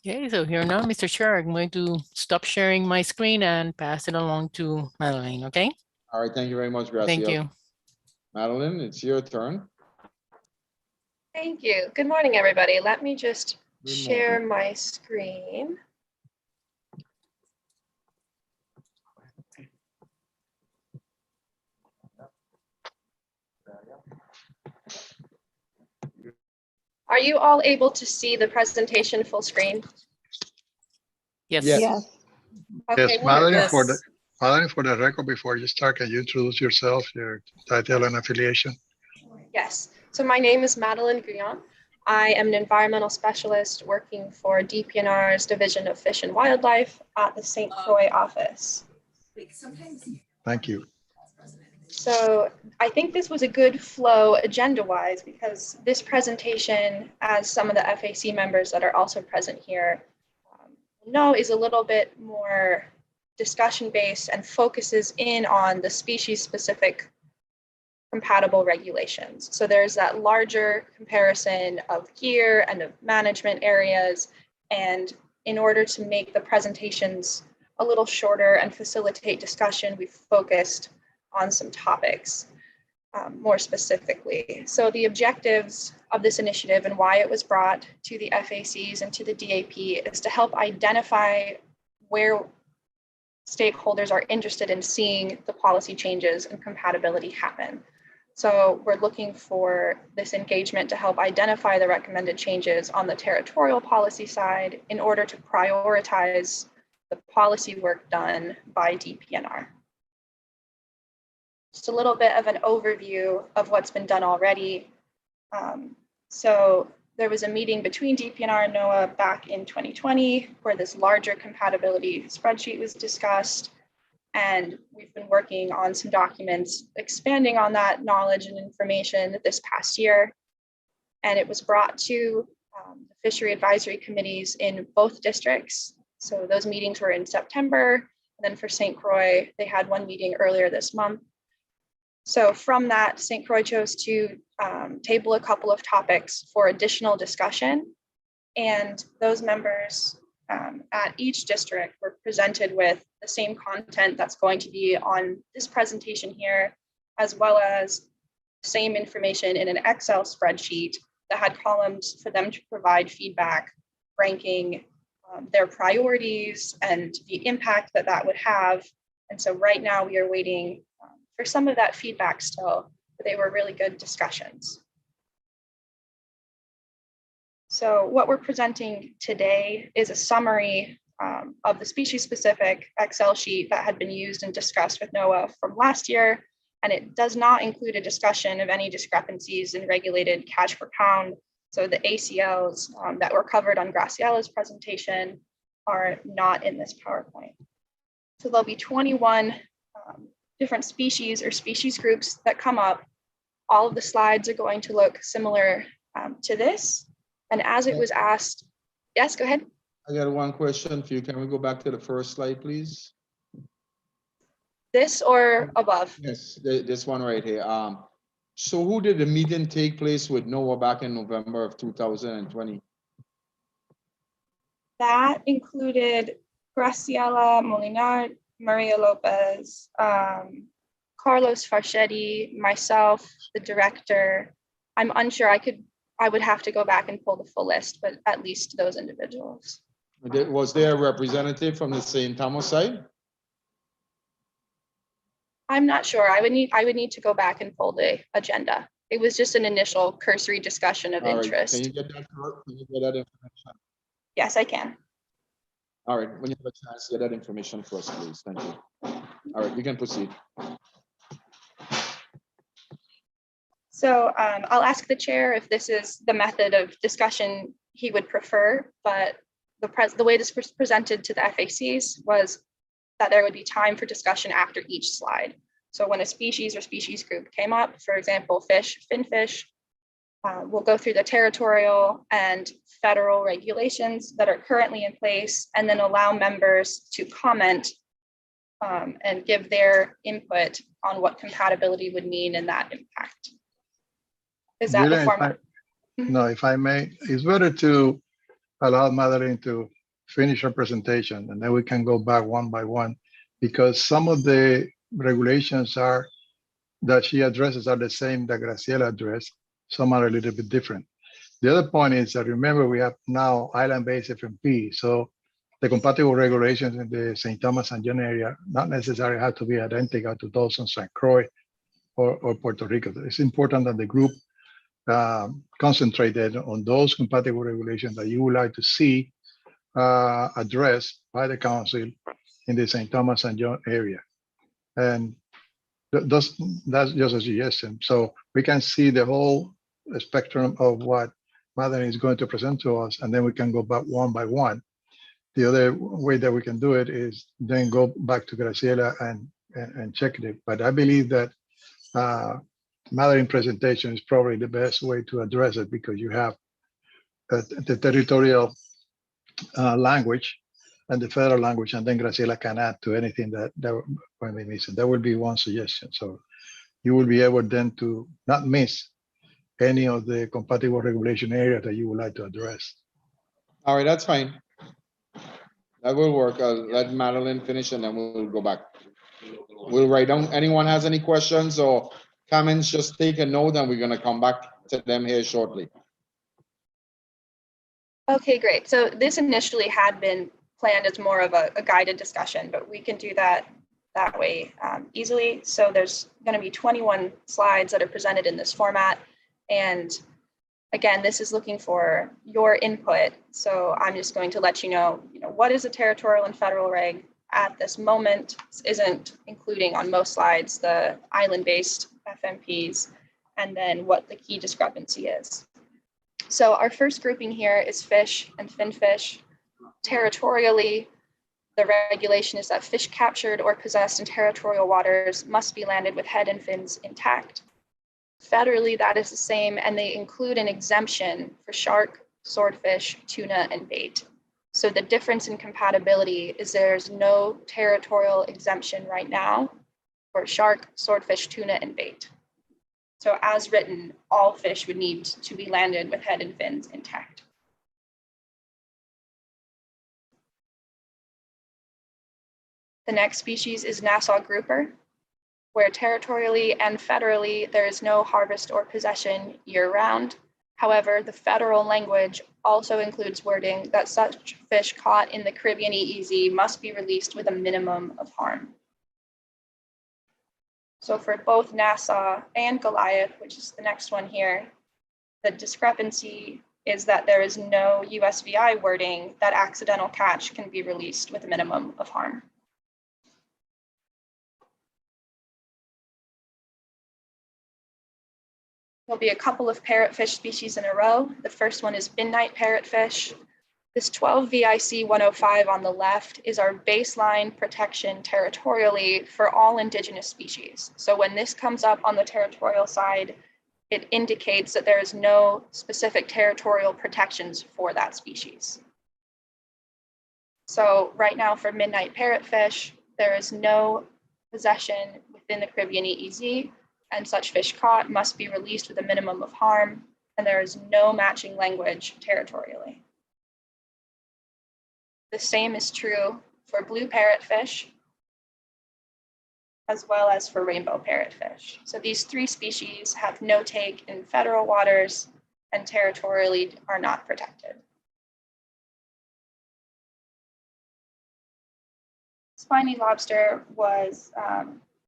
Okay, so here now, Mr. Chair, I'm going to stop sharing my screen and pass it along to Madeleine, okay? All right, thank you very much, Graciela. Thank you. Madeleine, it's your turn. Thank you. Good morning, everybody. Let me just Good share my screen. Are you all able to see the presentation full screen? Yes. Yes. Okay, Yes, Madeline, wonderful. for the record, before you start, can you introduce yourself, your title and affiliation? Yes. So my name is Madeleine Guyant. I am an environmental specialist working for DPNR's Division of Fish and Wildlife at the St. Croix office. Thank you. So I think this was a good flow agenda-wise, because this presentation, as some of the FAC members that are also present here know, is a little bit more discussion-based and focuses in on the species-specific compatible regulations. So there's that larger comparison of gear and of management areas. And in order to make the presentations a little shorter and facilitate discussion, we've focused on some topics more specifically. So the objectives of this initiative and why it was brought to the FACs and to the DAP is to help identify where stakeholders are interested in seeing the policy changes and compatibility happen. So we're looking for this engagement to help identify the recommended changes on the territorial policy side in order to prioritize the policy work done by DPNR. Just a little bit of an overview of what's been done already. So there was a meeting between DPNR and NOAA back in 2020 where this larger compatibility spreadsheet was discussed. And we've been working on some documents expanding on that knowledge and information this past year. And it was brought to the fishery advisory committees in both districts. So those meetings were in September. And then for St. Croix, they had one meeting earlier this month. So from that, St. Croix chose to table a couple of topics for additional discussion. And those members at each district were presented with the same content that's going to be on this presentation here, as well as same information in an Excel spreadsheet that had columns for them to provide feedback, ranking their priorities and the impact that that would have. And so right now we are waiting for some of that feedback still, They were really good discussions. So what we're presenting today is a summary of the species-specific Excel sheet that had been used and discussed with NOAA from last year, and it does not include a discussion of any discrepancies in regulated catch per pound. So the ACLs that were covered on Graciela's presentation are not in this PowerPoint. So there'll be 21 different species or species groups that come up. All of the slides are going to look similar to this. And as it was asked, yes, go ahead. I got one question for you. Can we go back to the first slide, please? This or above? Yes, this one right here. So who did the meeting take place with NOAA back in November of 2020? That included Graciela Molinar, Maria Lopez, Carlos Farchetti, myself, the director. I'm unsure. I would have to go back and pull the full list, but at least those individuals. Was there a representative from the St. Thomas side? I'm not sure. I would need to go back and pull the agenda. It was just an initial cursory discussion of All right, interest. can you get that? Can you get that information? Yes, I can. All right, when you have a chance, get that information for us, please. Thank you. All right, you can proceed. So I'll ask the chair if this is the method of discussion he would prefer, but the way this was presented to the FACs was that there would be time for discussion after each slide. So when a species or species group came up, for example, fish, finfish, we'll go through the territorial and federal regulations that are currently in place, and then allow members to comment and give their input on what compatibility would mean and that impact. Is that the Julia, format? No, if I may, it's better to allow Madeline to finish her presentation, and then we can go back one by one, because some of the regulations that she addresses are the same that Graciela addressed. Some are a little bit different. The other point is that, remember, we have now island-based FMP, so the compatible regulations in the St. Thomas and John area not necessarily have to be identical to those on St. Croix or Puerto Rico. It's important that the group concentrated on those compatible regulations that you would like to see addressed by the council in the St. Thomas and John area. And that's just a suggestion. So we can see the whole spectrum of what Madeline is going to present to us, and then we can go back one by one. The other way that we can do it is then go back to Graciela and check it. But I believe that Madeline presentation is probably the best way to address it, because you have the territorial language and the federal language, and then Graciela can add to anything that might be missing. That would be one suggestion. So you will be able then to not miss any of the compatible regulation area that you would like to address. All right, that's fine. That will work. I'll let Madeline finish and then we'll go back. We'll write down, anyone has any questions or comments, just take a note and we're gonna come back to them here shortly. Okay, great. So this initially had been planned as more of a guided discussion, but we can do that way easily. So there's going to be 21 slides that are presented in this format. And again, this is looking for your input. So I'm just going to let you know, what is a territorial and federal reg at this moment. This isn't including on most slides the island-based FMPs, and then what the key discrepancy is. So our first grouping here is fish and finfish. Territorially, the regulation is that fish captured or possessed in territorial waters must be landed with head and fins intact. Federally, that is the same, and they include an exemption for shark, swordfish, tuna, and bait. So the difference in compatibility is there's no territorial exemption right now for shark, swordfish, tuna, and bait. So as written, all fish would need to be landed with head and fins intact. The next species is Nassau grouper, where territorially and federally there is no harvest or possession year-round. However, the federal language also includes wording that such fish caught in the Caribbean EEZ must be released with a minimum of harm. So for both Nassau and Goliath, which is the next one here, the discrepancy is that there is no USVI wording that accidental catch can be released with a minimum of harm. There'll be a couple of parrotfish species in a row. The first one is midnight parrotfish. This 12 VIC 105 on the left is our baseline protection territorially for all indigenous species. So when this comes up on the territorial side, it indicates that there is no specific territorial protections for that species. So right now for midnight parrotfish, there is no possession within the Caribbean EEZ, and such fish caught must be released with a minimum of harm, and there is no matching language territorially. The same is true for blue parrotfish, as well as for rainbow parrotfish. So these three species have no take in federal waters and territorially are not protected. Spiny lobster was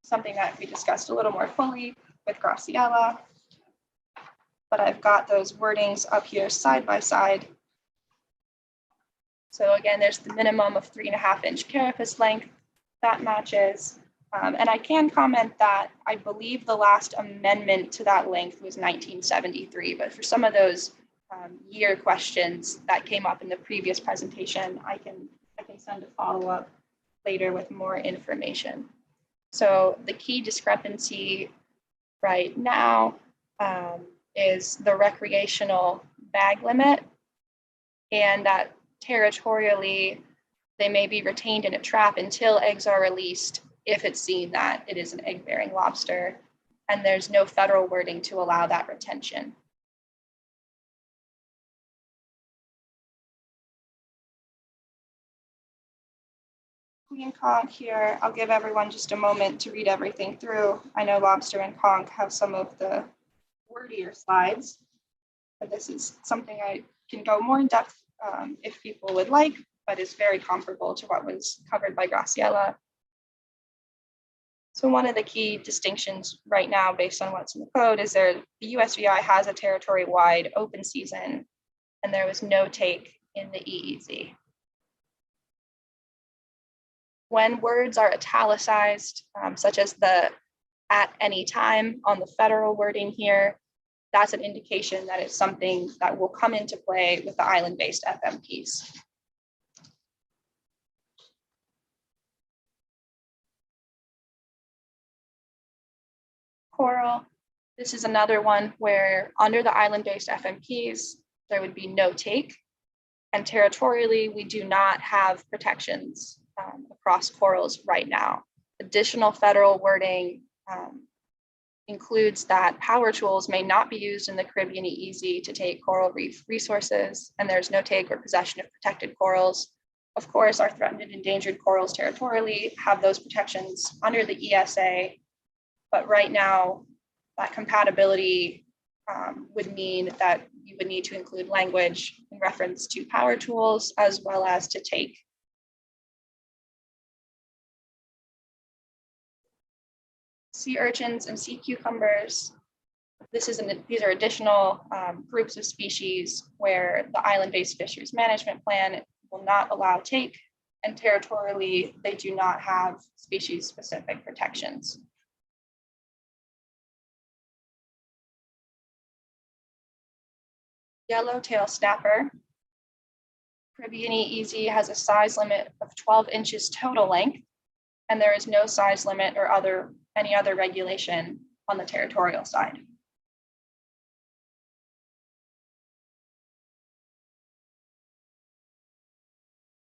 something that we discussed a little more fully with Graciela, but I've got those wordings up here side by side. So again, there's the minimum of 3.5-inch carapace length that matches. And I can comment that I believe the last amendment to that length was 1973, but for some of those year questions that came up in the previous presentation, I can send a follow-up later with more information. So the key discrepancy right now is the recreational bag limit, and that territorially, they may be retained in a trap until eggs are released if it's seen that it is an egg-bearing lobster, and there's no federal wording to allow that retention. Queen conch here, I'll give everyone just a moment to read everything through. I know lobster and conch have some of the wordier slides, but this is something I can go more in depth if people would like, but is very comparable to what was covered by Graciela. So one of the key distinctions right now, based on what's in the code, is the USVI has a territory-wide open season, and there was no take in the EEZ. When words are italicized, such as the "at any time" on the federal wording here, that's an indication that it's something that will come into play with the island-based FMPs. Coral, this is another one where under the island-based FMPs, there would be no take. And territorially, we do not have protections across corals right now. Additional federal wording includes that power tools may not be used in the Caribbean EEZ to take coral reef resources, and there's no take or possession of protected corals. Of course, our threatened and endangered corals territorially have those protections under the ESA, but right now, that compatibility would mean that you would need to include language in reference to power tools as well as to take. Sea urchins and sea cucumbers. These are additional groups of species where the island-based fisheries management plan will not allow take, and territorially, they do not have species-specific protections. Yellowtail snapper. Caribbean EEZ has a size limit of 12 inches total length, and there is no size limit or any other regulation on the territorial side.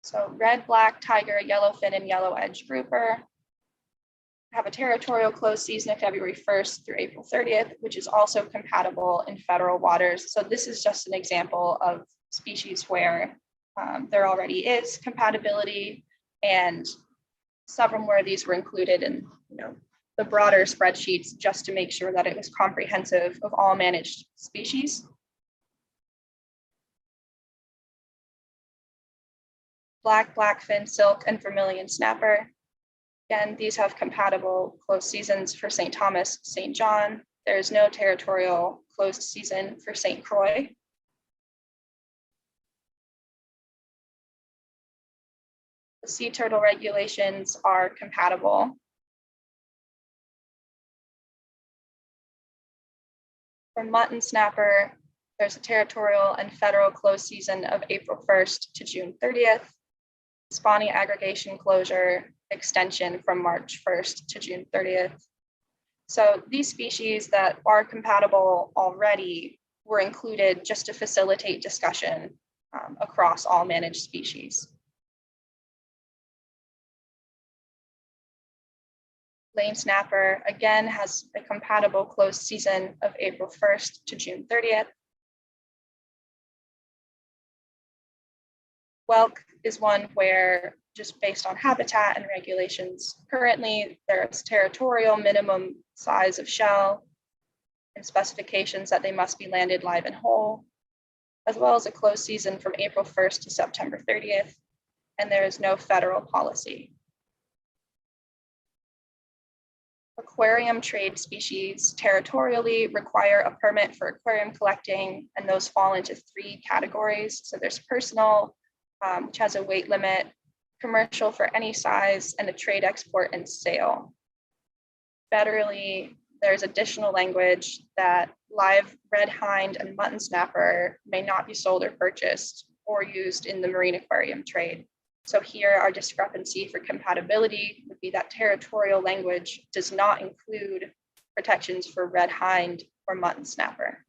So red, black, tiger, yellowfin, and yellow edge grouper have a territorial closed season of February 1st through April 30th, which is also compatible in federal waters. So this is just an example of species where there already is compatibility, and several more of these were included in the broader spreadsheets just to make sure that it was comprehensive of all managed species. Black, blackfin, silk, and vermilion snapper. Again, these have compatible closed seasons for St. Thomas, St. John. There is no territorial closed season for St. Croix. The sea turtle regulations are compatible. For mutton snapper, there's a territorial and federal closed season of April 1st to June 30th. Spawning aggregation closure extension from March 1st to June 30th. So these species that are compatible already were included just to facilitate discussion across all managed species. Lane snapper, again, has a compatible closed season of April 1st to June 30th. Whelk is one where, just based on habitat and regulations, currently there's territorial minimum size of shell and specifications that they must be landed live and whole, as well as a closed season from April 1st to September 30th, and there is no federal policy. Aquarium trade species territorially require a permit for aquarium collecting, and those fall into 3 categories. So there's personal, which has a weight limit, commercial for any size, and a trade, export, and sale. Federally, there's additional language that live red hind and mutton snapper may not be sold or purchased or used in the marine aquarium trade. So here our discrepancy for compatibility would be that territorial language does not include protections for red hind or mutton snapper.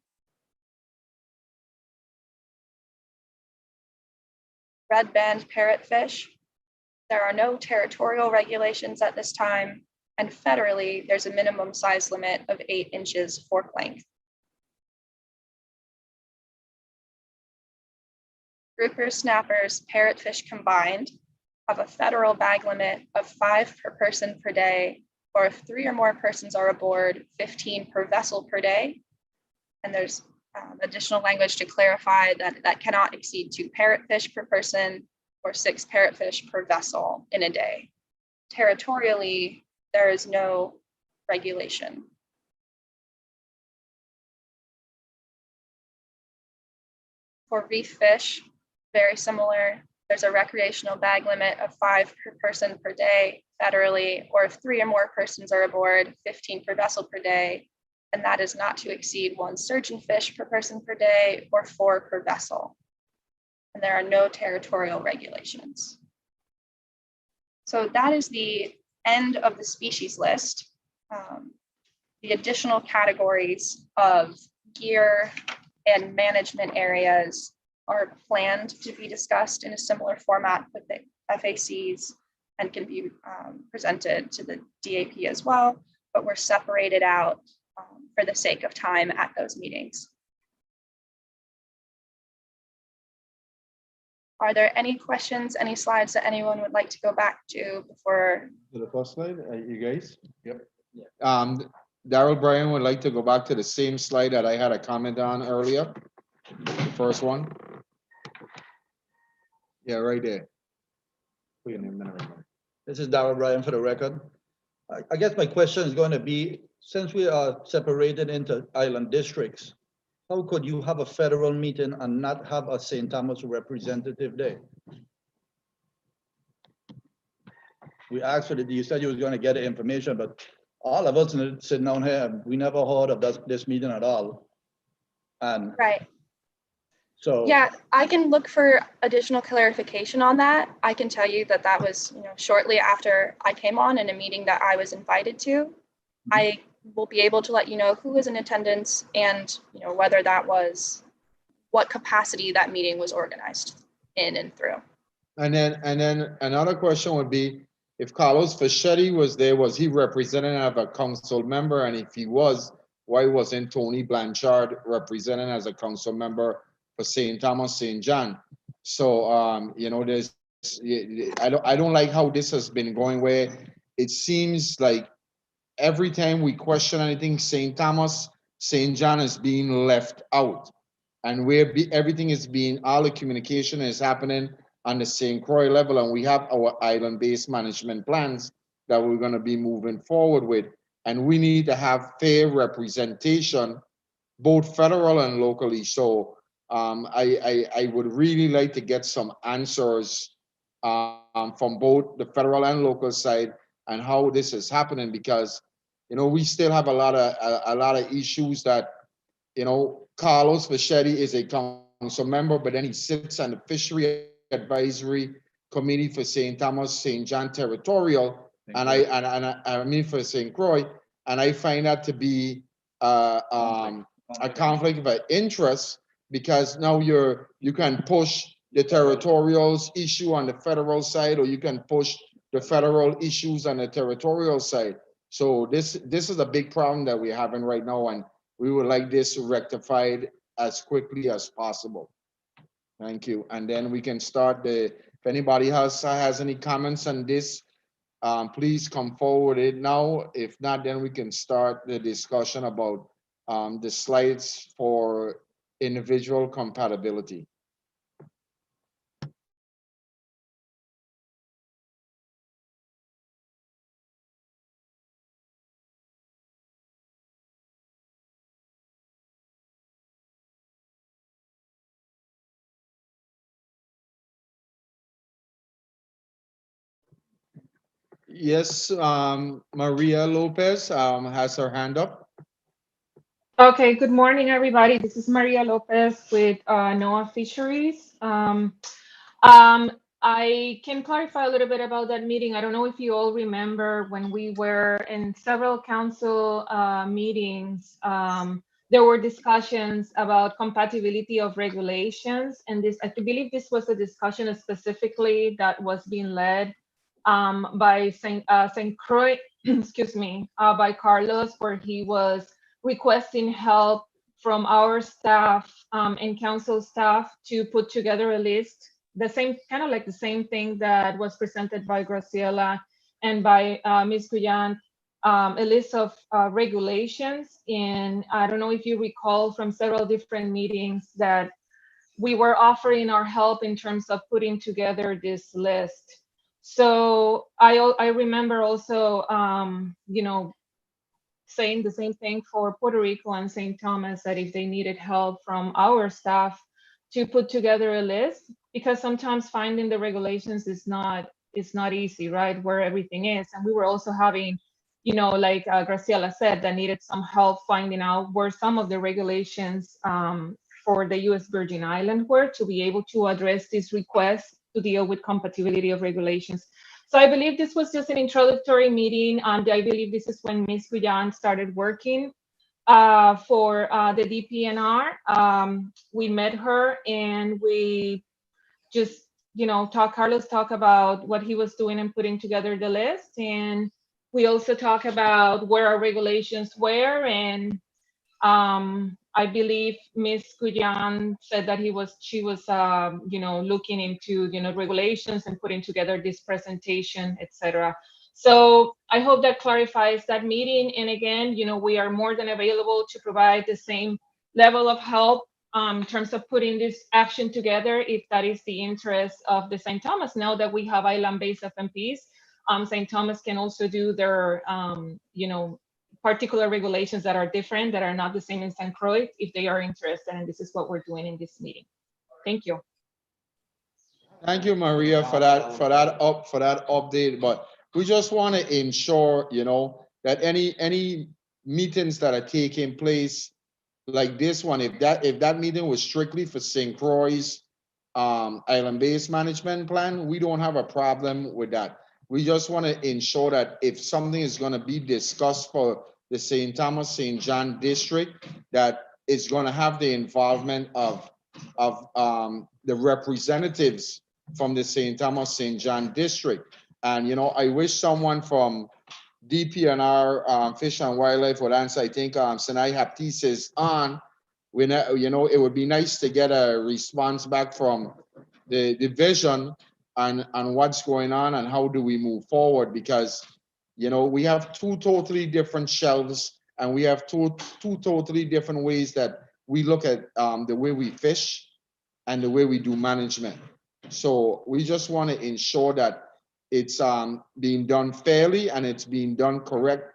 Red band parrotfish, there are no territorial regulations at this time, and federally there's a minimum size limit of 8 inches fork length. Grouper snappers, parrotfish combined, have a federal bag limit of 5 per person per day, or if 3 or more persons are aboard, 15 per vessel per day. And there's additional language to clarify that that cannot exceed 2 parrotfish per person or 6 parrotfish per vessel in a day. Territorially, there is no regulation. For reef fish, very similar. There's a recreational bag limit of 5 per person per day federally, or if 3 or more persons are aboard, 15 per vessel per day. And that is not to exceed 1 surgeonfish per person per day or 4 per vessel. And there are no territorial regulations. So that is the end of the species list. The additional categories of gear and management areas are planned to be discussed in a similar format with the FACs and can be presented to the DAP as well, but we're separated out for the sake of time at those meetings. Are there any questions, any slides that anyone would like to go back to before? To the first slide, you guys? Yep. Daryl Bryan would like to go back to the same slide that I had a comment on earlier. The first one. Yeah, right there. Wait a minute. This is Darrell Bryan for the record. I guess my question is going to be, since we are separated into island districts, how could you have a federal meeting and not have a St. Thomas representative there? We actually, you said you was going to get the information, but all of us sitting down here, we never heard of this meeting at all. And Right. so Yeah, I can look for additional clarification on that. I can tell you that that was, shortly after I came on in a meeting that I was invited to. I will be able to let you know who was in attendance and, whether that was, what capacity that meeting was organized in and through. And then another question would be, if Carlos Fischetti was there, was he representing as a council member? And if he was, why wasn't Tony Blanchard representing as a council member for St. Thomas, St. John? So, there's, I don't like how this has been going, where it seems like every time we question anything, St. Thomas, St. John is being left out. And where everything is being, all the communication is happening on the St. Croix level, and we have our island-based management plans that we're gonna be moving forward with. And we need to have fair representation, both federal and locally. So I would really like to get some answers from both the federal and local side and how this is happening, because we still have a lot of issues that Carlos Fischetti is a council member, but then he sits on the Fishery Advisory Committee for St. Thomas, St. John Territorial, and I mean for St. Croix, and I find that to be a conflict of interest, because now you can push the territorials issue on the federal side, or you can push the federal issues on the territorial side. So this is a big problem that we're having right now, and we would like this rectified as quickly as possible. Thank you. And then we can start if anybody has any comments on this, please come forward it now. If not, then we can start the discussion about the slides for individual compatibility. Yes, Maria Lopez has her hand up. Okay, good morning, everybody. This is Maria Lopez with NOAA Fisheries. I can clarify a little bit about that meeting. I don't know if you all remember when we were in several council meetings, there were discussions about compatibility of regulations. And I believe this was a discussion specifically that was being led by St. Croix, excuse me, by Carlos, where he was requesting help from our staff and council staff to put together a list, the same thing that was presented by Graciela and by Ms. Guyan, a list of regulations. And I don't know if you recall from several different meetings that we were offering our help in terms of putting together this list. So I remember also, saying the same thing for Puerto Rico and St. Thomas, that if they needed help from our staff to put together a list, because sometimes finding the regulations is not easy, right, where everything is. And we were also having, like Graciela said, that needed some help finding out where some of the regulations for the U.S. Virgin Islands were, to be able to address this request to deal with compatibility of regulations. So I believe this was just an introductory meeting. I believe this is when Ms. Guyan started working for the DPNR. We met her and we just, Carlos talked about what he was doing and putting together the list. And we also talk about where our regulations were. And I believe Ms. Guyan said that she was looking into, regulations and putting together this presentation, etc. So I hope that clarifies that meeting. And again, we are more than available to provide the same level of help in terms of putting this action together, if that is the interest of the St. Thomas. Now that we have island-based FMPs, St. Thomas can also do their, particular regulations that are different, that are not the same in St. Croix, if they are interested. And this is what we're doing in this meeting. Thank you. Thank you, Maria, for that update. But we just want to ensure, that any meetings that are taking place like this one, if that meeting was strictly for St. Croix's island-based management plan, we don't have a problem with that. We just want to ensure that if something is going to be discussed for the St. Thomas, St. John district, that it's going to have the involvement of the representatives from the St. Thomas, St. John district. And, I wish someone from DPNR, Fish and Wildlife would answer. I think Sinai Haptis is on. It would be nice to get a response back from the division on what's going on and how do we move forward, because we have two totally different shelves, and we have two totally different ways that we look at the way we fish and the way we do management. So we just want to ensure that it's being done fairly and it's being done correct,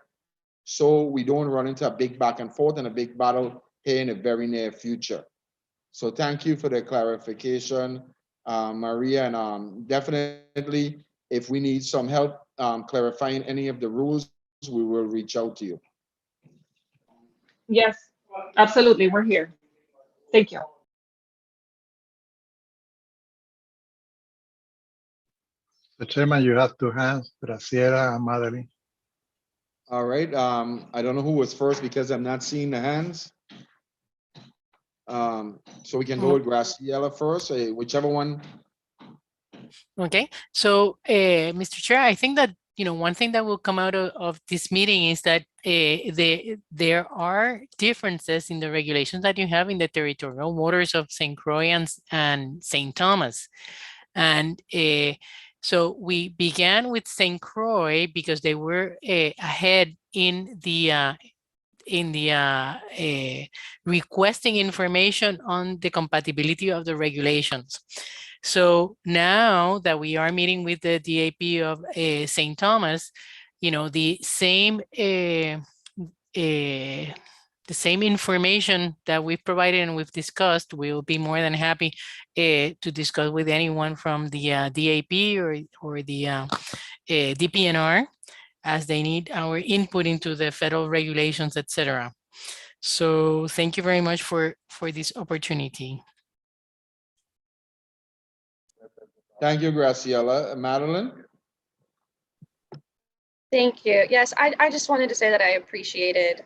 so we don't run into a big back and forth and a big battle here in the very near future. So thank you for the clarification, Maria, and definitely if we need some help clarifying any of the rules, we will reach out to you. Yes, absolutely. We're here. Thank you. The chairman, you have two hands, Graciela and Madeline. All right, I don't know who was first because I'm not seeing the hands. So we can go with Graciela first, whichever one. Okay, so Mr. Chair, I think that one thing that will come out of this meeting is that there are differences in the regulations that you have in the territorial waters of St. Croix and St. Thomas. And so we began with St. Croix because they were ahead in the requesting information on the compatibility of the regulations. So now that we are meeting with the DAP of St. Thomas, the same information that we've provided and we've discussed, we'll be more than happy to discuss with anyone from the DAP or the DPNR as they need our input into the federal regulations, etc. So thank you very much for this opportunity. Thank you, Graciela. Madeline? Thank you. Yes, I just wanted to say that I appreciated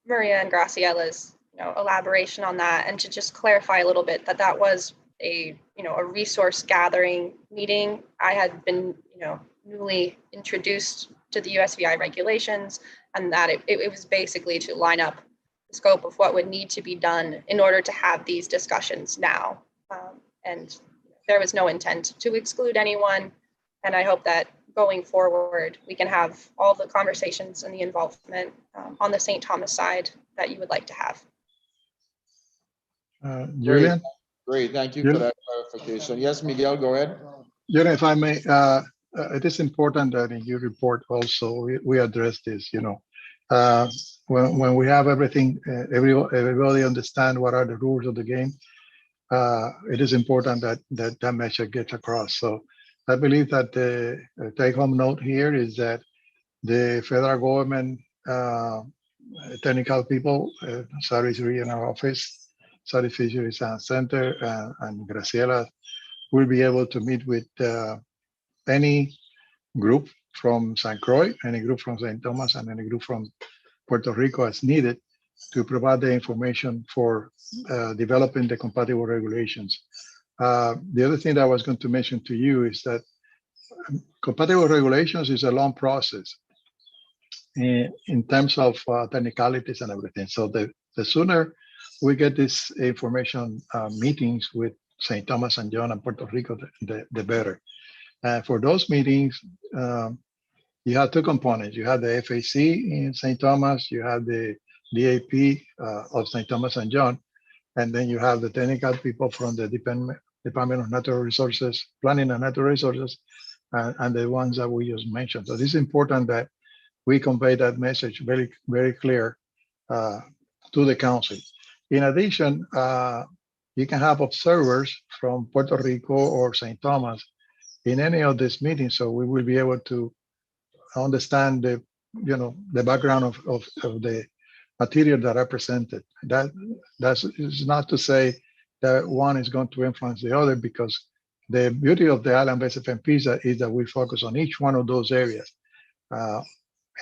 Maria and Graciela's elaboration on that, and to just clarify a little bit that was a resource gathering meeting. I had been newly introduced to the USVI regulations, and that it was basically to line up the scope of what would need to be done in order to have these discussions now. And there was no intent to exclude anyone. And I hope that going forward, we can have all the conversations and the involvement on the St. Thomas side that you would like to have. Julian? Great, thank you for that clarification. Yes, Miguel, go ahead. Julian, if I may, it is important that in your report also we address this. When we have everything, everybody understand what are the rules of the game. It is important that message gets across. So I believe that the take-home note here is that the federal government technical people, Southeast Regional Office, Southeast Fisheries Center, and Graciela will be able to meet with any group from St. Croix, any group from St. Thomas, and any group from Puerto Rico as needed to provide the information for developing the compatible regulations. The other thing that I was going to mention to you is that compatible regulations is a long process in terms of technicalities and everything. So the sooner we get this information meetings with St. Thomas and John and Puerto Rico, the better. For those meetings, you have two components. You have the FAC in St. Thomas, you have the DAP of St. Thomas and John, and then you have the technical people from the Department of Natural Resources, Planning and Natural Resources, and the ones that we just mentioned. So it is important that we convey that message very, very clear to the council. In addition, you can have observers from Puerto Rico or St. Thomas in any of these meetings, so we will be able to understand the background of the material that are presented. That's not to say that one is going to influence the other, because the beauty of the island-based FMPs is that we focus on each one of those areas.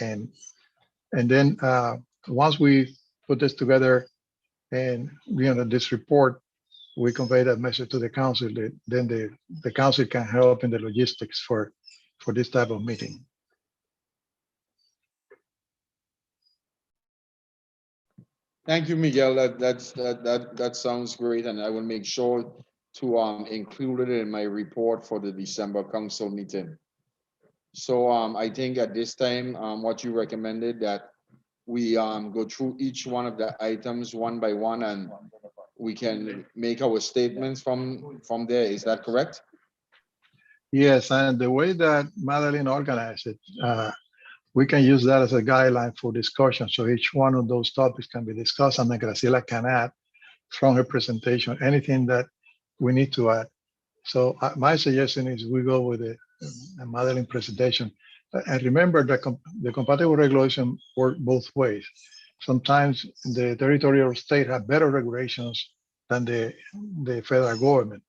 And then once we put this together and this report, we convey that message to the council. Then the council can help in the logistics for this type of meeting. Thank you, Miguel. That sounds great, and I will make sure to include it in my report for the December council meeting. So I think at this time, what you recommended, that we go through each one of the items one by one, and we can make our statements from there. Is that correct? Yes, and the way that Madeline organized it, we can use that as a guideline for discussion. So each one of those topics can be discussed, and then Graciela can add from her presentation anything that we need to add. So my suggestion is we go with a Madeline presentation. And remember that the compatible regulation work both ways. Sometimes the territorial state have better regulations than the federal government.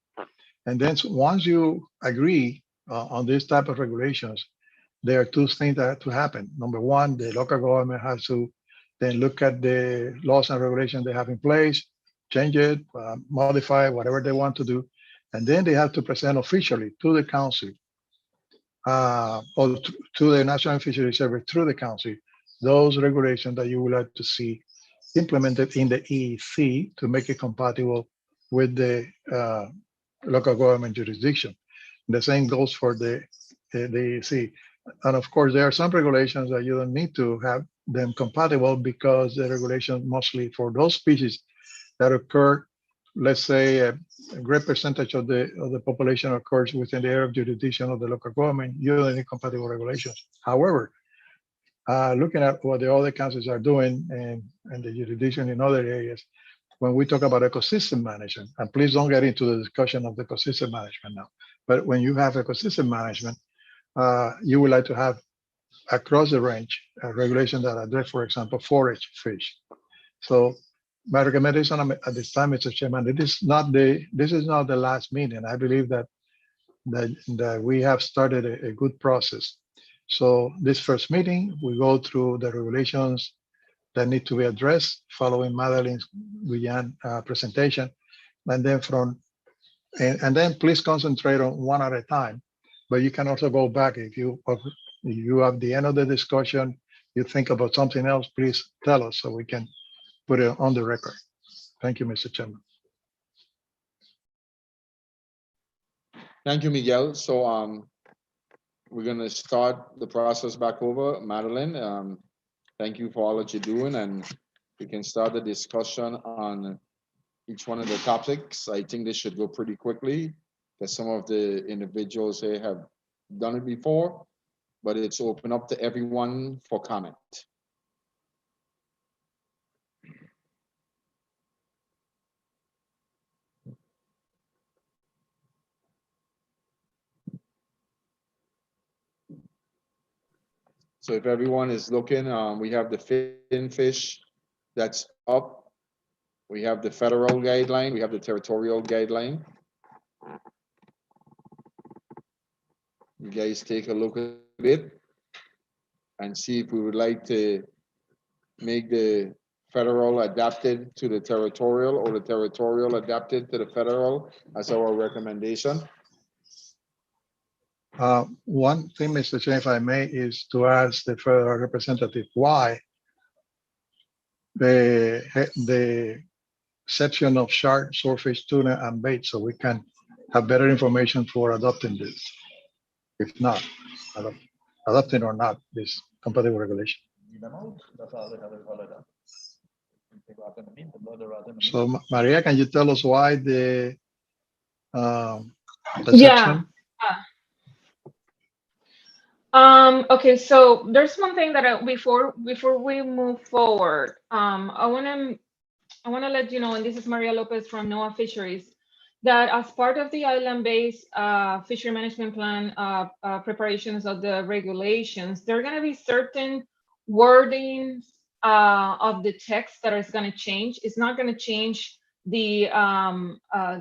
And then once you agree on this type of regulations, there are two things that have to happen. Number one, the local government has to then look at the laws and regulations they have in place, change it, modify whatever they want to do. And then they have to present officially to the council or to the National Fishery Service through the council, those regulations that you would like to see implemented in the EEC to make it compatible with the local government jurisdiction. The same goes for the EEC. And of course, there are some regulations that you don't need to have them compatible because the regulations mostly for those species that occur, let's say a great percentage of the population occurs within the area of jurisdiction of the local government, you don't need compatible regulations. However, looking at what the other councils are doing and the jurisdiction in other areas, when we talk about ecosystem management, and please don't get into the discussion of the ecosystem management now, but when you have ecosystem management, you would like to have across the range a regulation that address, for example, forage fish. So my recommendation at this time, Mr. Chairman, this is not the last meeting. I believe that we have started a good process. So this first meeting, we go through the regulations that need to be addressed following Madeline's Guyane presentation, and then and then please concentrate on one at a time. But you can also go back if you at the end of the discussion you think about something else, please tell us so we can put it on the record. Thank you, Mr. Chairman. Thank you, Miguel. So we're gonna start the process back over. Madeline, thank you for all that you're doing, and we can start the discussion on each one of the topics. I think this should go pretty quickly because some of the individuals here have done it before, but it's open up to everyone for comment. So if everyone is looking, we have the finfish that's up. We have the federal guideline, we have the territorial guideline. You guys take a look at it and see if we would like to make the federal adapted to the territorial or the territorial adapted to the federal as our recommendation. One thing, Mr. Chair, if I may, is to ask the federal representative why the section of shark, swordfish, tuna, and bait, so we can have better information for adopting this. If not, adopting or not this compatible regulation. So Maria, can you tell us why the section? Okay, so there's one thing that before we move forward, I want to let you know, and this is Maria Lopez from NOAA Fisheries, that as part of the island-based fishery management plan preparations of the regulations, there are going to be certain wordings of the text that is going to change. It's not going to change the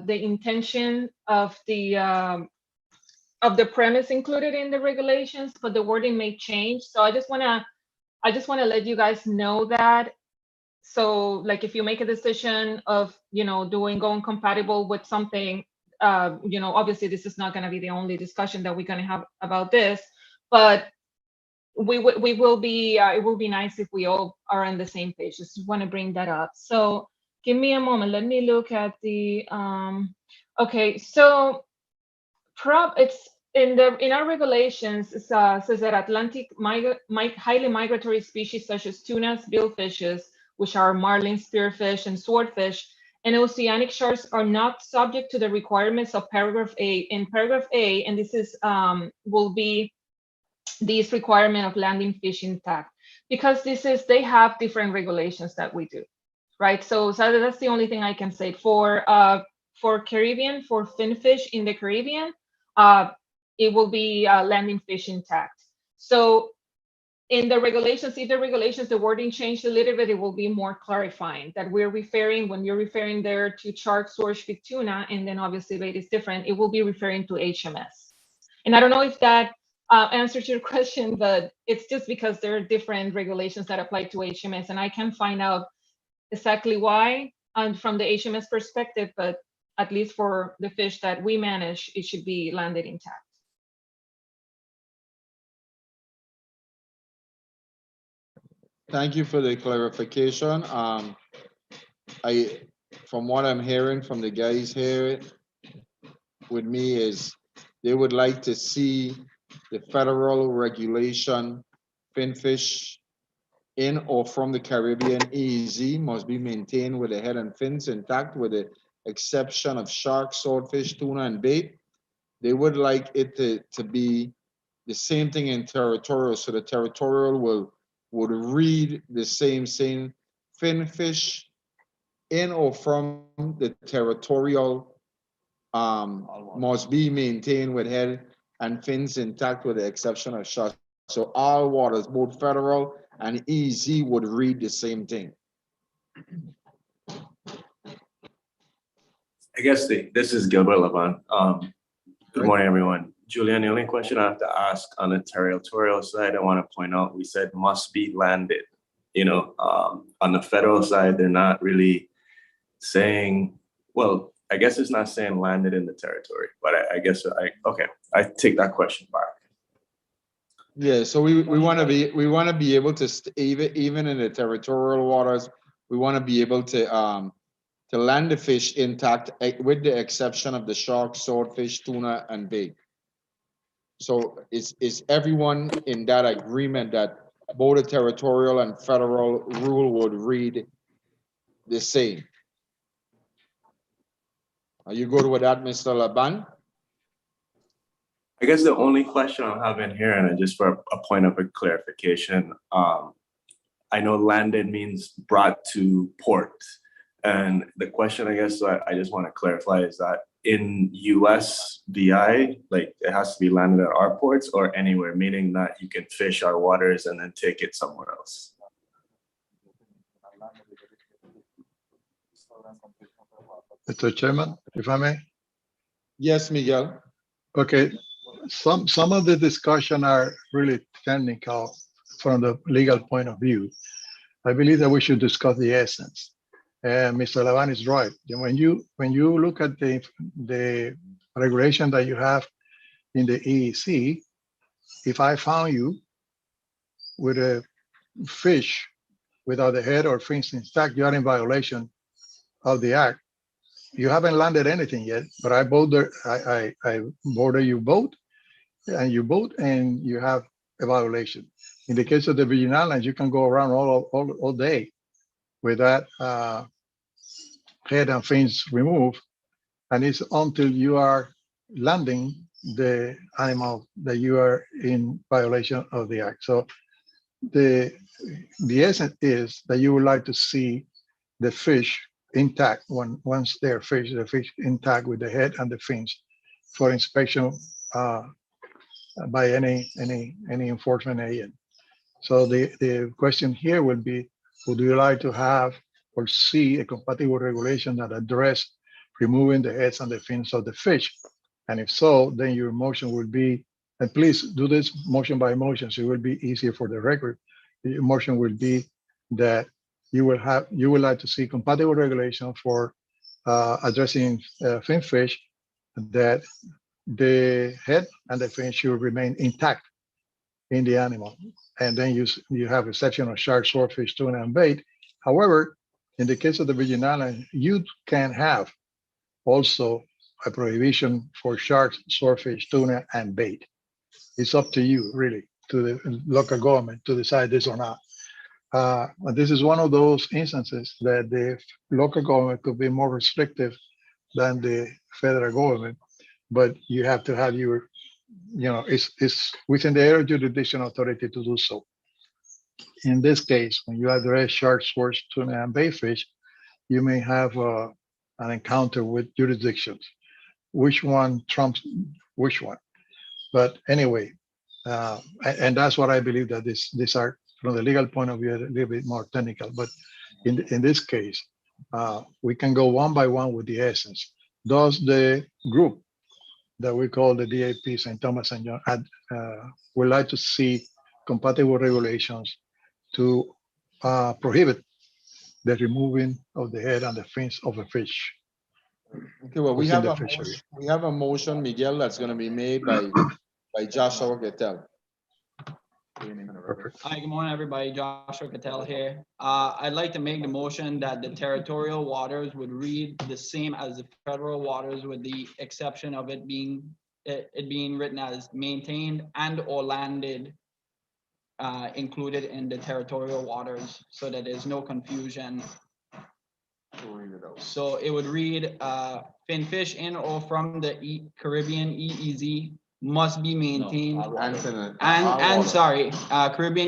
intention of the premise included in the regulations, but the wording may change. So I just want to let you guys know that. So like if you make a decision of, going compatible with something, obviously this is not going to be the only discussion that we're going to have about this, but we will be, it will be nice if we all are on the same page. Just want to bring that up. So give me a moment. Let me look at the, okay. So it's in our regulations, it says that Atlantic highly migratory species such as tunas, billfishes, which are marlin, spearfish, and swordfish, and oceanic sharks are not subject to the requirements of paragraph A. In paragraph A, and this is will be this requirement of landing fish intact, because they have different regulations that we do, right? So that's the only thing I can say for Caribbean, for finfish in the Caribbean. It will be landing fish intact. So in the regulations, if the regulations, the wording changed a little bit, it will be more clarifying that we're referring, when you're referring there to shark, swordfish, tuna, and then obviously bait is different, it will be referring to HMS. And I don't know if that answers your question, but it's just because there are different regulations that apply to HMS, and I can find out exactly why from the HMS perspective, but at least for the fish that we manage, it should be landed intact. Thank you for the clarification. From what I'm hearing from the guys here with me is they would like to see the federal regulation finfish in or from the Caribbean EEZ must be maintained with the head and fins intact with the exception of shark, swordfish, tuna, and bait. They would like it to be the same thing in territorial, so the territorial would read the same saying finfish in or from the territorial must be maintained with head and fins intact with the exception of sharks. So all waters, both federal and EEZ, would read the same thing. I guess this is Gilbert Levant. Good morning, everyone. Julian, the only question I have to ask on the territorial side, I want to point out, we said must be landed. You know, on the federal side, they're not really saying, well, I guess it's not saying landed in the territory, but I guess I take that question back. Yeah, so we want to be able to even in the territorial waters, we want to be able to land the fish intact with the exception of the shark, swordfish, tuna, and bait. So is everyone in that agreement that both the territorial and federal rule would read the same? Are you good with that, Mr. Laban? I guess the only question I'm having here, and just for a point of clarification, I know landed means brought to port. And the question, I guess, I just want to clarify is that in US VI, like it has to be landed at our ports or anywhere, meaning that you can fish our waters and then take it somewhere else. Mr. Chairman, if I may. Yes, Miguel. Okay, some of the discussion are really technical from the legal point of view. I believe that we should discuss the essence. And Mr. Lavan is right. When you look at the regulation that you have in the EEC, if I found you with a fish without the head or fins intact, you are in violation of the act. You haven't landed anything yet, but I border you boat, and you have a violation. In the case of the Virgin Islands, you can go around all day with that head and fins removed, and it's until you are landing the animal that you are in violation of the act. So the essence is that you would like to see the fish intact once they're fished, the fish intact with the head and the fins for inspection by any enforcement agent. So the question here would be, would you like to have or see a compatible regulation that address removing the heads and the fins of the fish? And if so, then your motion would be, and please do this motion by motion, so it will be easier for the record. Your motion will be that you would like to see compatible regulation for addressing finfish, that the head and the fin should remain intact in the animal. And then you have a section of shark, swordfish, tuna, and bait. However, in the case of the Virgin Islands, you can have also a prohibition for sharks, swordfish, tuna, and bait. It's up to you, really, to the local government to decide this or not. this is one of those instances that the local government could be more restrictive than the federal government, but you have to have your, it's within the area of jurisdiction authority to do so. In this case, when you address shark, swords, tuna, and bayfish, you may have an encounter with jurisdictions. Which one trumps which one? But anyway, and that's what I believe that these are, from the legal point of view, a little bit more technical. But in this case, we can go one by one with the essence. Does the group that we call the DAP St. Thomas and John would like to see compatible regulations to prohibit the removing of the head and the fins of a fish? Okay, well, we within have the a fishery. motion, Miguel, that's gonna be made by Joshua Gatel. Perfect. Hi, good morning, everybody. Joshua Cattell here. I'd like to make the motion that the territorial waters would read the same as the federal waters, with the exception of it being written as maintained and or landed, included in the territorial waters, so that there's no confusion. So it would read, fin fish in or from the Caribbean EEZ must be maintained. Caribbean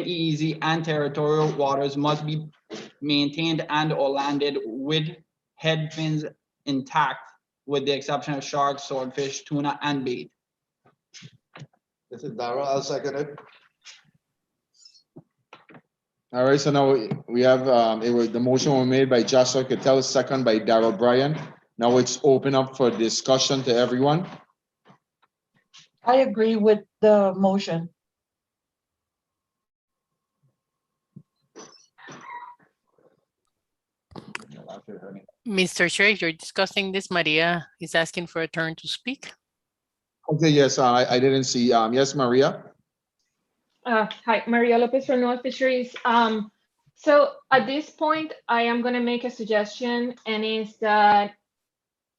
EEZ and territorial waters must be maintained and or landed with head fins intact, with the exception of sharks, swordfish, tuna, and bait. This is Darrell, I'll second it. All right, so now we have, the motion was made by Joshua Cattell, second by Darrell Bryan. Now it's open up for discussion to everyone. I agree with the motion. Mr. Chair, you're discussing this. Maria is asking for a turn to speak. Okay, yes, I didn't see, yes, Maria? Hi, Maria Lopez from North Fisheries. So at this point, I am going to make a suggestion, and is that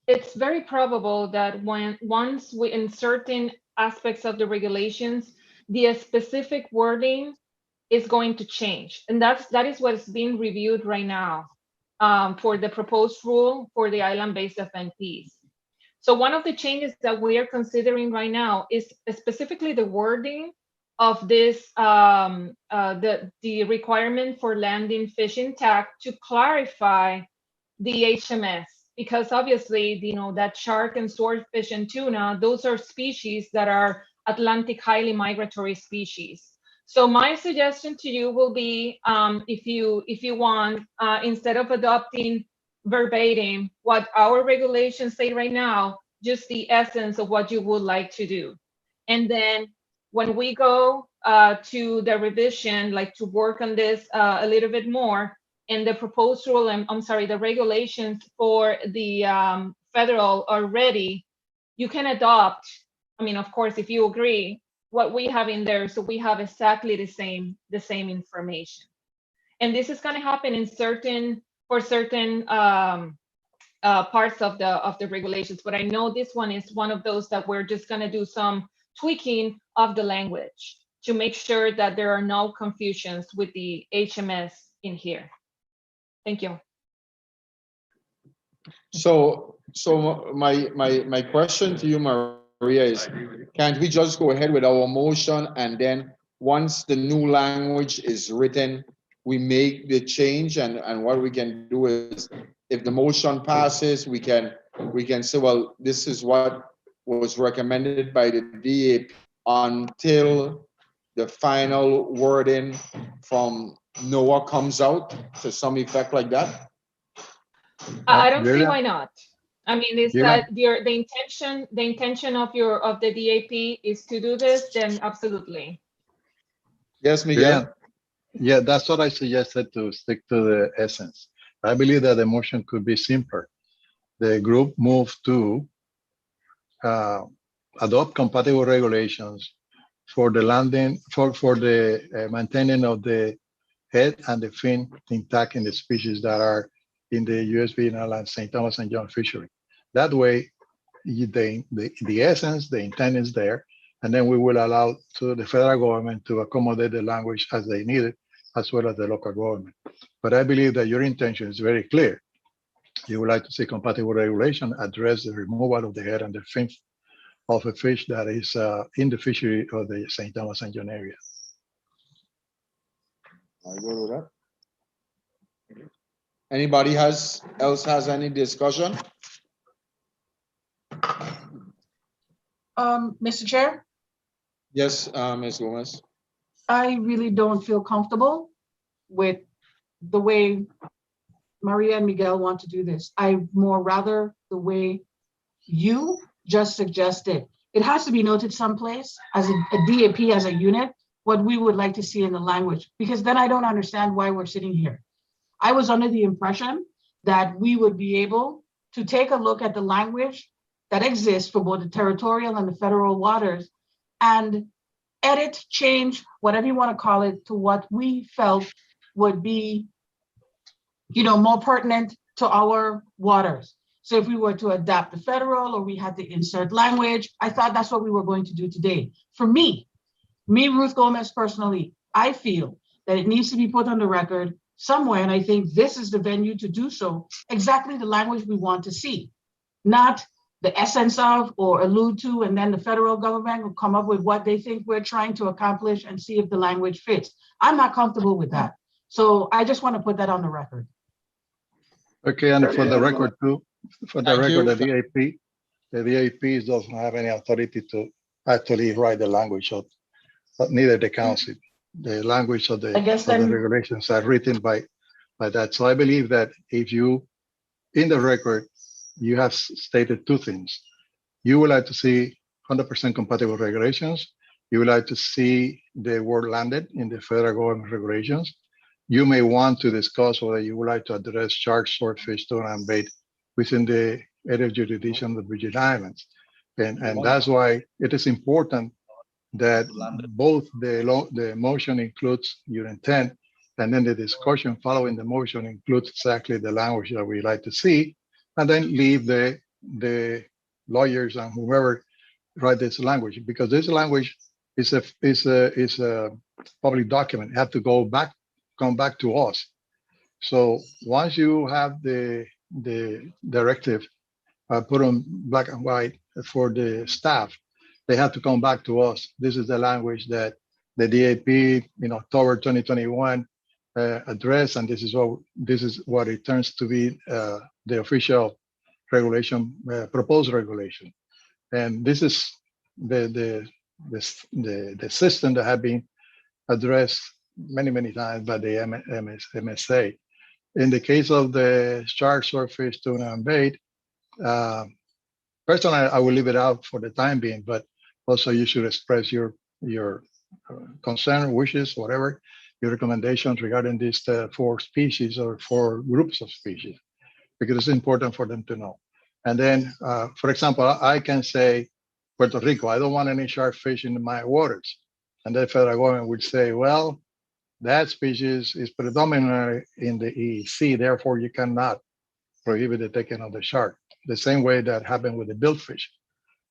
it's very probable that once we in certain aspects of the regulations, the specific wording is going to change, and that is what is being reviewed right now for the proposed rule for the island-based FNPs. So one of the changes that we are considering right now is specifically the wording of this, the requirement for landing fish intact, to clarify the HMS, because obviously, that shark and swordfish and tuna, those are species that are Atlantic highly migratory species. So my suggestion to you will be, if you want, instead of adopting verbatim what our regulations say right now, just the essence of what you would like to do. And then when we go to the revision, like to work on this a little bit more, and the proposed rule, the regulations for the federal are ready, you can adopt, of course, if you agree, what we have in there, so we have exactly the same information. And this is going to happen in certain parts of the regulations, but I know this one is one of those that we're just going to do some tweaking of the language to make sure that there are no confusions with the HMS in here. Thank you. So my question to you, Maria, is can't we just go ahead with our motion, and then once the new language is written, we make the change, and what we can do is, if the motion passes, we can say, well, this is what was recommended by the DAP until the final wording from NOAA comes out, to some effect like that? I don't see Julia? why not. Is Julia? that the intention of the DAP is to do this, then absolutely. Yes, Miguel? Yeah, that's what I suggested, to stick to the essence. I believe that the motion could be simpler. The group moved to adopt compatible regulations for the landing, for the maintaining of the head and the fin intact in the species that are in the U.S. Virgin Islands, St. Thomas and John fishery. That way, the essence, the intent is there, and then we will allow to the federal government to accommodate the language as they need it, as well as the local government. But I believe that your intention is very clear. You would like to see compatible regulation address the removal of the head and the fin of a fish that is in the fishery of the St. Thomas and John area. I go with that. Anybody else has any discussion? Mr. Chair, Yes, Ms. Gomez. I really don't feel comfortable with the way Maria and Miguel want to do this. I more rather the way you just suggested. It has to be noted someplace as a DAP, as a unit, what we would like to see in the language, because then I don't understand why we're sitting here. I was under the impression that we would be able to take a look at the language that exists for both the territorial and the federal waters and edit, change, whatever you want to call it, to what we felt would be, more pertinent to our waters. So if we were to adapt the federal or we had to insert language, I thought that's what we were going to do today. For me, Ruth Gomez personally, I feel that it needs to be put on the record somewhere, and I think this is the venue to do so, exactly the language we want to see, not the essence of or allude to, and then the federal government will come up with what they think we're trying to accomplish and see if the language fits. I'm not comfortable with that. So I just want to put that on the record. Okay, and for the record too, Thank you. the DAP doesn't have any authority to actually write the language of, but neither the council. The language of the regulations are written by that. So I believe that if you, in the record, you have stated two things. You would like to see 100% compatible regulations. You would like to see the word landed in the federal government regulations. You may want to discuss whether you would like to address shark, swordfish, tuna, and bait within the area of jurisdiction of the Virgin Islands. And that's why it is important that both the motion includes your intent, and then the discussion following the motion includes exactly the language that we like to see, and then leave the lawyers and whoever write this language, because this language is a public document. It have to come back to us. So once you have the directive put on black and white for the staff, they have to come back to us. This is the language that the DAP in October 2021 addressed, and this is what it turns to be the official regulation, proposed regulation. And this is the system that have been addressed many times by the MSA. In the case of the shark, swordfish, tuna, and bait, personally, I will leave it out for the time being, but also you should express your concern, wishes, whatever, your recommendations regarding these 4 species or 4 groups of species, because it's important for them to know. And then, for example, I can say, Puerto Rico, I don't want any shark fish in my waters. And the federal government would say, well, that species is predominantly in the EEZ, therefore you cannot prohibit the taking of the shark, the same way that happened with the billfish.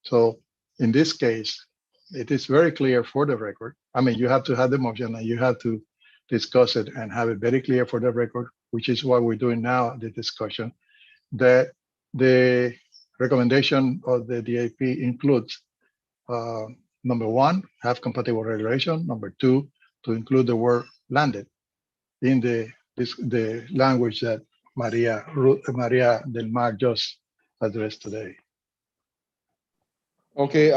So in this case, it is very clear for the record. I mean, you have to have the motion and you have to discuss it and have it very clear for the record, which is what we're doing now, the discussion, that the recommendation of the DAP includes, number 1, have compatible regulation. Number 2, to include the word landed in the language that Maria del Mar just addressed today. Okay,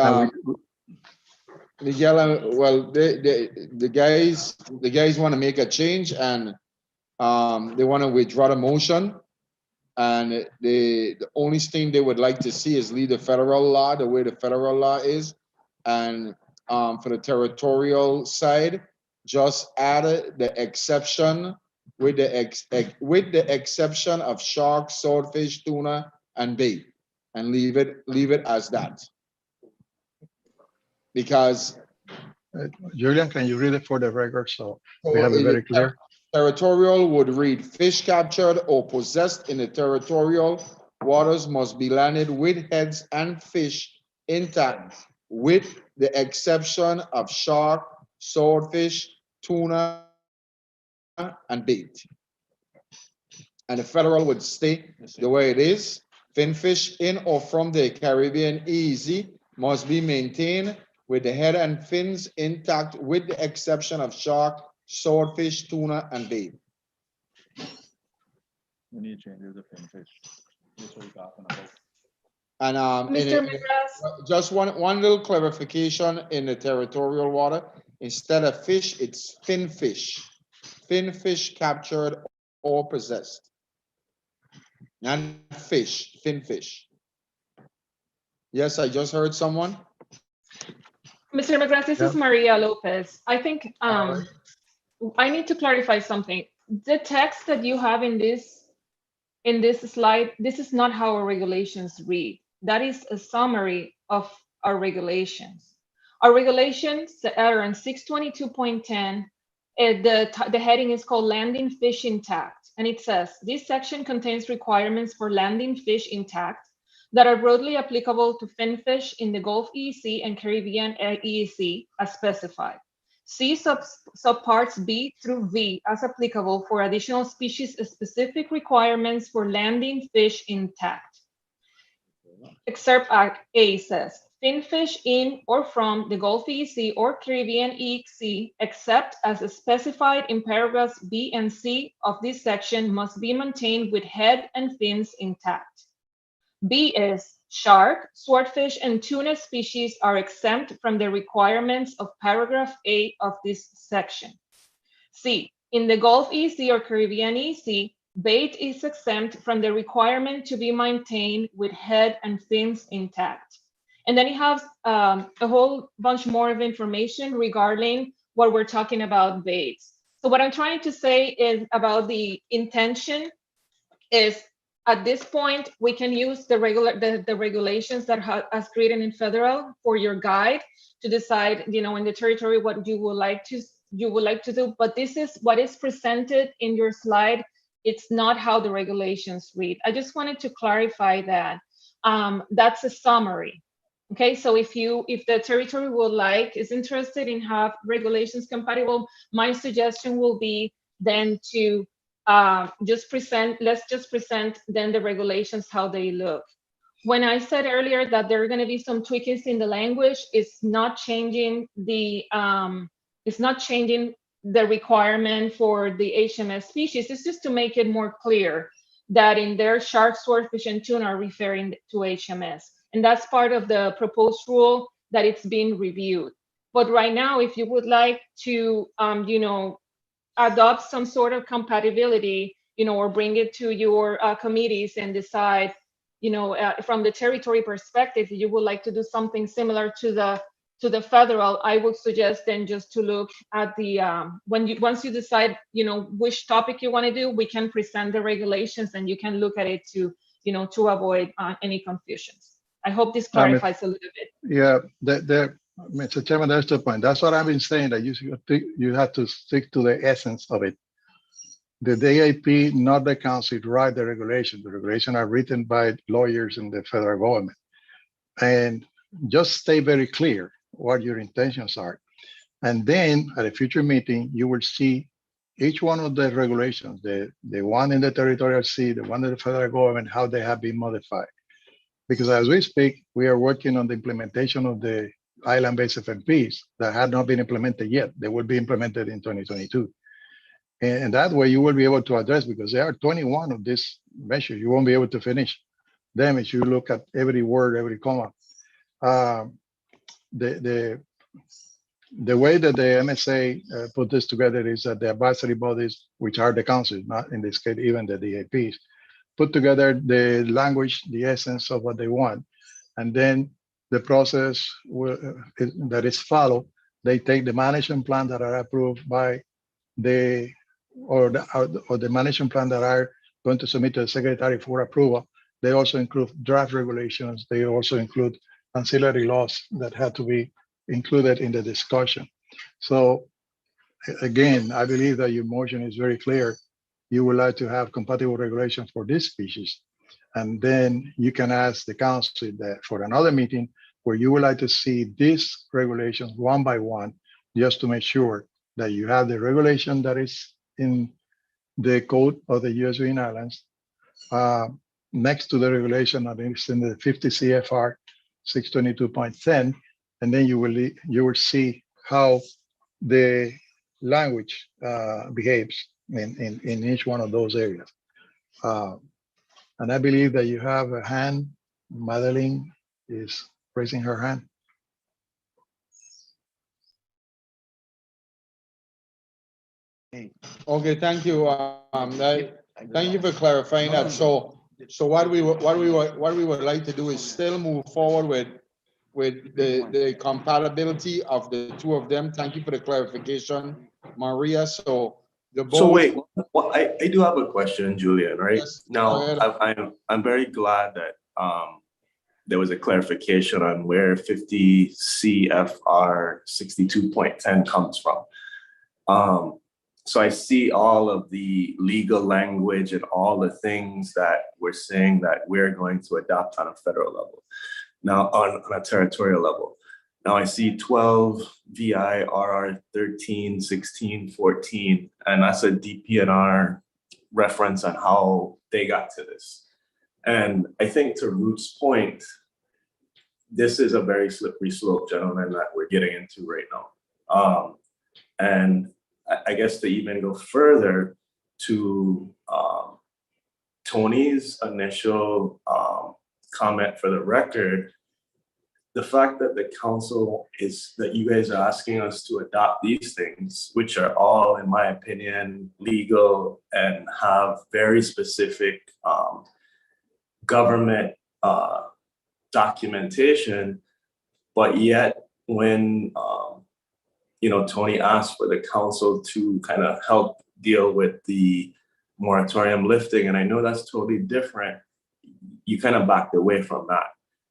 Miguel, well, the guys want to make a change, and they want to withdraw the motion, and the only thing they would like to see is leave the federal law the way the federal law is, and for the territorial side, just add the exception with the exception of shark, swordfish, tuna, and bait, and leave it as that. Because Julian, can you read it for the record so we have it very clear? Territorial would read, fish captured or possessed in the territorial waters must be landed with heads and fish intact, with the exception of shark, swordfish, tuna, and bait. And the federal would stay the way it is. Finfish in or from the Caribbean EEZ must be maintained with the head and fins intact with the exception of shark, swordfish, tuna, and bait. We need changes of finfish. That's what we're talking about. And Mr. McGrath, just one little clarification in the territorial water. Instead of fish, it's finfish. Finfish captured or possessed. Not fish, finfish. Yes, I just heard someone. Mr. McGrath, this is Maria Lopez. I think I need to clarify something. The text that you have in this slide, this is not how our regulations read. That is a summary of our regulations. Our regulations are on 622.10. The heading is called Landing Fish Intact. And it says, this section contains requirements for landing fish intact that are broadly applicable to finfish in the Gulf EEZ and Caribbean EEZ as specified. See subparts B through V as applicable for additional species-specific requirements for landing fish intact. Excerpt A says, finfish in or from the Gulf EEZ or Caribbean EEZ, except as specified in paragraphs B and C of this section, must be maintained with head and fins intact. B is shark, swordfish, and tuna species are exempt from the requirements of paragraph A of this section. C, in the Gulf EEZ or Caribbean EEZ, bait is exempt from the requirement to be maintained with head and fins intact. And then it has a whole bunch more of information regarding what we're talking about baits. So what I'm trying to say is about the intention is at this point, we can use the regulations that as created in federal for your guide to decide, you know, in the territory what you would like to do. But this is what is presented in your slide. It's not how the regulations read. I just wanted to clarify that. That's a summary. Okay, so if the territory is interested in have regulations compatible, my suggestion will be then to let's just present then the regulations how they look. When I said earlier that there are going to be some tweaks in the language, it's not changing the requirement for the HMS species. It's just to make it more clear that in their shark, swordfish, and tuna are referring to HMS. And that's part of the proposed rule that it's being reviewed. But right now, if you would like to, adopt some sort of compatibility, or bring it to your committees and decide, from the territory perspective, you would like to do something similar to the federal, I would suggest then just to look at the, once you decide, which topic you want to do, we can present the regulations and you can look at it to avoid any confusions. I hope this clarifies a little bit. Yeah, Mr. Chairman, that's the point. That's what I've been saying, that you have to stick to the essence of it. The DAP, not the council, write the regulation. The regulations are written by lawyers in the federal government. And just stay very clear what your intentions are. And then at a future meeting, you will see each one of the regulations, the one in the territorial sea, the one in the federal government, how they have been modified. Because as we speak, we are working on the implementation of the island-based FMPs that had not been implemented yet. They will be implemented in 2022. And that way you will be able to address, because there are 21 of these measures. You won't be able to finish them if you look at every word, every comma. The way that the MSA put this together is that the advisory bodies, which are the councils, not in this case, even the DAPs, put together the language, the essence of what they want. And then the process that is followed, they take the management plan that are approved by the management plan that are going to submit to the secretary for approval. They also include draft regulations. They also include ancillary laws that have to be included in the discussion. So again, I believe that your motion is very clear. You would like to have compatible regulations for this species. And then you can ask the council that for another meeting where you would like to see these regulations one by one, just to make sure that you have the regulation that is in the code of the U.S. Virgin Islands, next to the regulation that is in the 50 CFR 622.10, and then you will see how the language behaves in each one of those areas. And I believe that you have a hand. Madeline is raising her hand. Okay, thank you. Thank you for clarifying that. So what we would like to do is still move forward with the compatibility of the two of them. Thank you for the clarification, Maria. So the both. So wait, well, I do have a question, Julian, right? Yes, Now, go ahead. I'm very glad that there was a clarification on where 50 CFR 62.10 comes from. So I see all of the legal language and all the things that we're saying that we're going to adopt on a federal level. Now on a territorial level. Now I see 12 VI, RR 13, 16, 14, and that's a DPNR reference on how they got to this. And I think to Ruth's point, this is a very slippery slope, gentlemen, that we're getting into right now. And I guess to even go further to Tony's initial comment for the record, the fact that the council that you guys are asking us to adopt these things, which are all, in my opinion, legal and have very specific government documentation, but yet when Tony asked for the council to kind of help deal with the moratorium lifting, and I know that's totally different, you kind of backed away from that.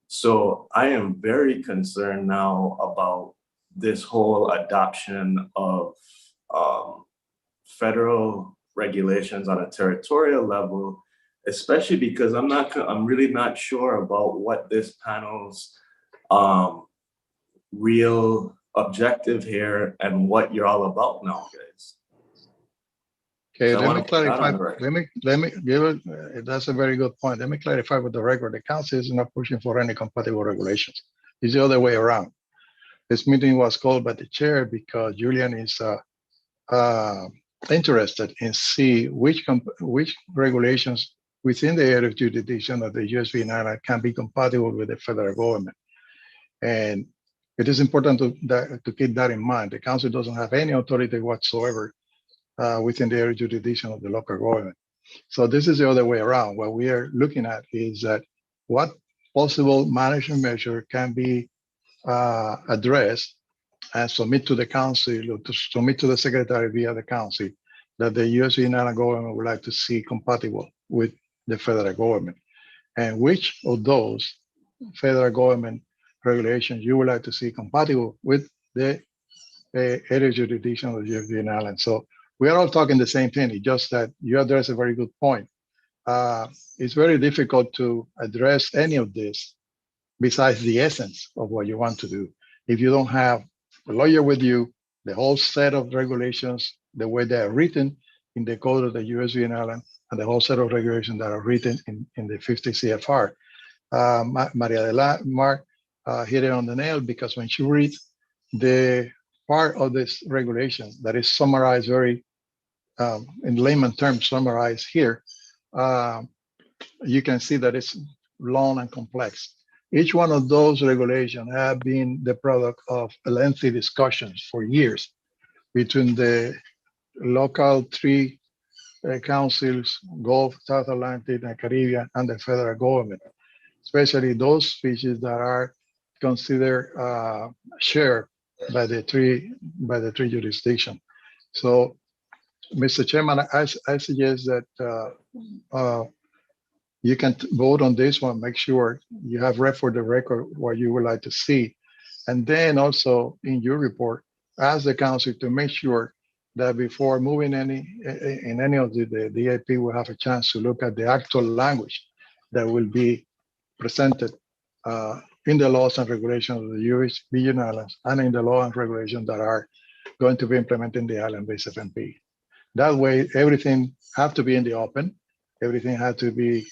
So I am very concerned now about this whole adoption of federal regulations on a territorial level, especially because I'm really not sure about what this panel's real objective here and what you're all about now, guys. Okay, So let me clarify. Let me give it. That's a very good point. Let me clarify with the record. The council is not pushing for any compatible regulations. It's the other way around. This meeting was called by the chair because Julian is interested in see which regulations within the area of jurisdiction of the U.S. Virgin Islands can be compatible with the federal government. And it is important to keep that in mind. The council doesn't have any authority whatsoever within the area of jurisdiction of the local government. So this is the other way around. What we are looking at is that what possible management measure can be addressed and submit to the council, or to submit to the secretary via the council, that the U.S. Virgin Islands government would like to see compatible with the federal government. And which of those federal government regulations you would like to see compatible with the area jurisdiction of the U.S. Virgin Islands. So we are all talking the same thing. It's just that you address a very good point. It's very difficult to address any of this besides the essence of what you want to do. If you don't have a lawyer with you, the whole set of regulations, the way they are written in the code of the U.S. Virgin Islands, and the whole set of regulations that are written in the 50 CFR. Maria de la Mar hit it on the nail, because when she reads the part of this regulation that is summarized very in layman terms, summarized here, you can see that it's long and complex. Each one of those regulations have been the product of lengthy discussions for years between the local three councils, Gulf, South Atlantic, and Caribbean, and the federal government, especially those species that are considered shared by the three jurisdictions. So, Mr. Chairman, I suggest that you can vote on this one. Make sure you have read for the record what you would like to see, and then also in your report, ask the council to make sure that before moving in any of the DAP, will have a chance to look at the actual language that will be presented in the laws and regulations of the U.S. Virgin Islands, and in the law and regulations that are going to be implemented in the island-based FMP. That way, everything have to be in the open. Everything had to be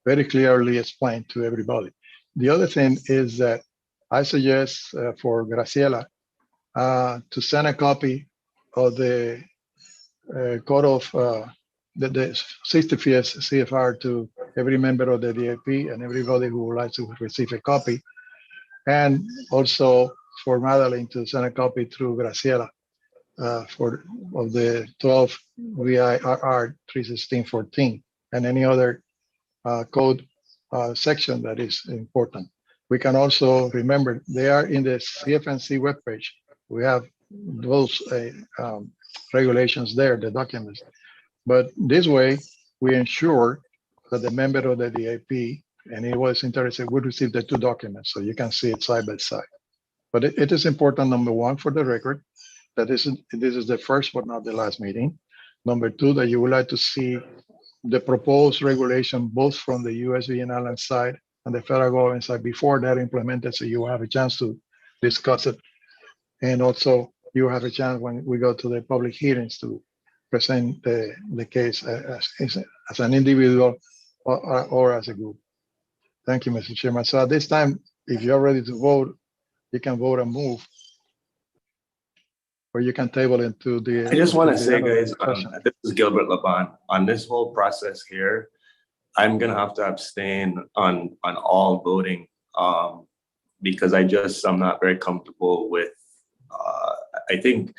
very clearly explained to everybody. The other thing is that I suggest for Graciela to send a copy of the code of the 65th CFR to every member of the DAP and everybody who would like to receive a copy. And also for Madeline to send a copy through Graciela of the 12 VIRR 31614 and any other code section that is important. We can also remember they are in the CFNC webpage. We have those regulations there, the documents. But this way, we ensure that the member of the DAP and he was interested would receive the two documents, so you can see it side by side. But it is important, number one, for the record, that this is the first but not the last meeting. Number two, that you would like to see the proposed regulation both from the US Virgin Islands side and the federal government side before they're implemented, so you have a chance to discuss it. And also you have a chance when we go to the public hearings to present the case as an individual or as a group. Thank you, Mr. Chairman. So at this time, if you're ready to vote, you can vote and move. Or you can table into the. I just want to say, end of the guys, discussion. this is Gilbert Laban. On this whole process here, I'm gonna have to abstain on all voting because I'm not very comfortable with. I think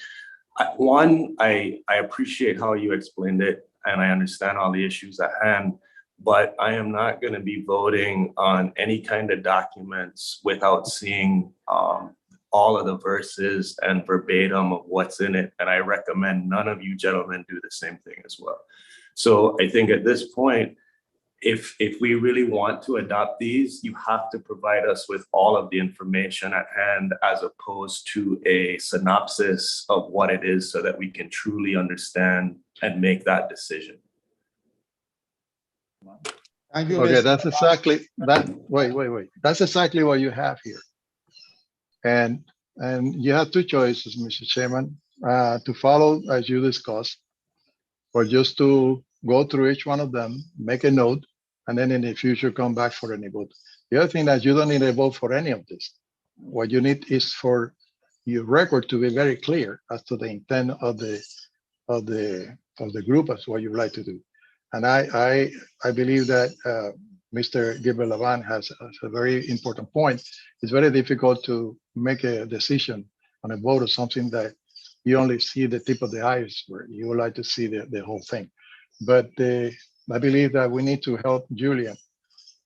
I appreciate how you explained it, and I understand all the issues at hand. But I am not going to be voting on any kind of documents without seeing all of the verses and verbatim of what's in it. And I recommend none of you gentlemen do the same thing as well. So I think at this point, if we really want to adopt these, you have to provide us with all of the information at hand as opposed to a synopsis of what it is so that we can truly understand and make that decision. Thank you. Okay, Mr. that's exactly that. Wait. That's exactly what you have here. And you have two choices, Mr. Chairman, to follow as you discussed, or just to go through each one of them, make a note, and then in the future come back for any vote. The other thing that you don't need a vote for any of this. What you need is for your record to be very clear as to the intent of the group as what you'd like to do. And I believe that Mr. Gilbert Laban has a very important point. It's very difficult to make a decision on a vote of something that you only see the tip of the iceberg. You would like to see the whole thing. But I believe that we need to help Julian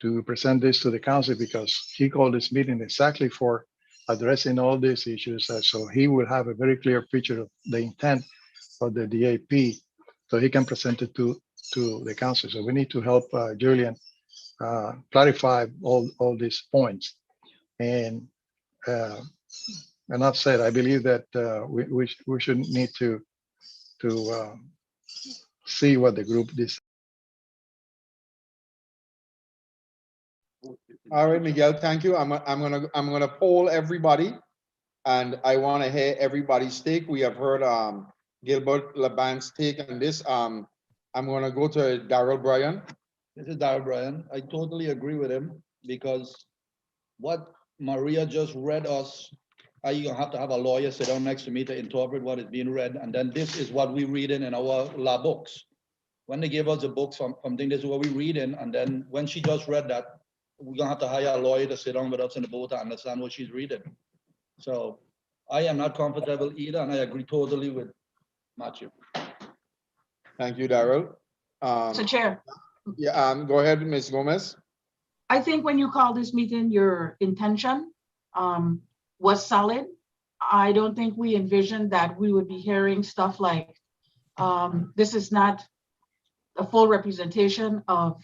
to present this to the council because he called this meeting exactly for addressing all these issues. So he will have a very clear picture of the intent of the DAP so he can present it to the council. So we need to help Julian clarify all these points. And enough said, I believe that we should need to see what the group decides. All right, Miguel, thank you. I'm gonna poll everybody, and I want to hear everybody's take. We have heard Gilbert Laban's take on this. I'm gonna go to Darrell Bryan. This is Darrell Bryan. I totally agree with him because what Maria just read us, you have to have a lawyer sit down next to me to interpret what is being read. And then this is what we read in our law books. When they give us the books from something, this is what we read in. And then when she just read that, we're gonna have to hire a lawyer to sit down with us in the boat to understand what she's reading. So I am not comfortable either, and I agree totally with Matthew. Thank you, Darrell. So Chair, Yeah, go ahead, Ms. Gomez. I think when you called this meeting, your intention was solid. I don't think we envisioned that we would be hearing stuff like, this is not a full representation of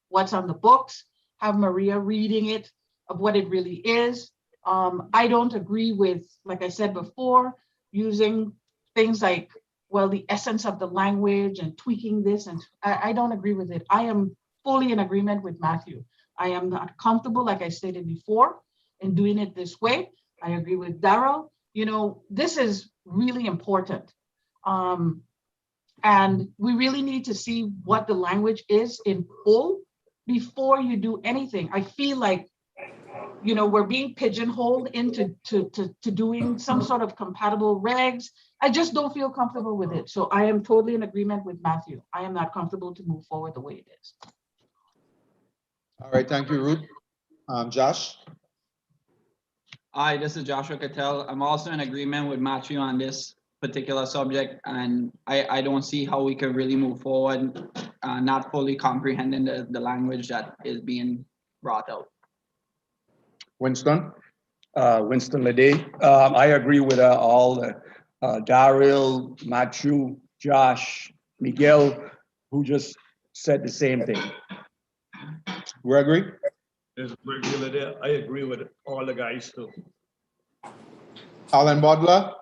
what's on the books. Have Maria reading it of what it really is. I don't agree with, like I said before, using things like, well, the essence of the language and tweaking this, and I don't agree with it. I am fully in agreement with Matthew. I am not comfortable, like I stated before, in doing it this way. I agree with Darrell. You know, this is really important. And we really need to see what the language is in full before you do anything. I feel like, you know, we're being pigeonholed into to doing some sort of compatible regs. I just don't feel comfortable with it. So I am totally in agreement with Matthew. I am not comfortable to move forward the way it is. All right, thank you, Ruth. Josh? Hi, this is Joshua Cattell. I'm also in agreement with Matthew on this particular subject, and I don't see how we can really move forward, not fully comprehending the language that is being brought out. Winston? Winston Lede. I agree with all Daryl, Matthew, Josh, Miguel, who just said the same thing. Gregory? There's Gregory there. I agree with all the guys too. Alan Butler?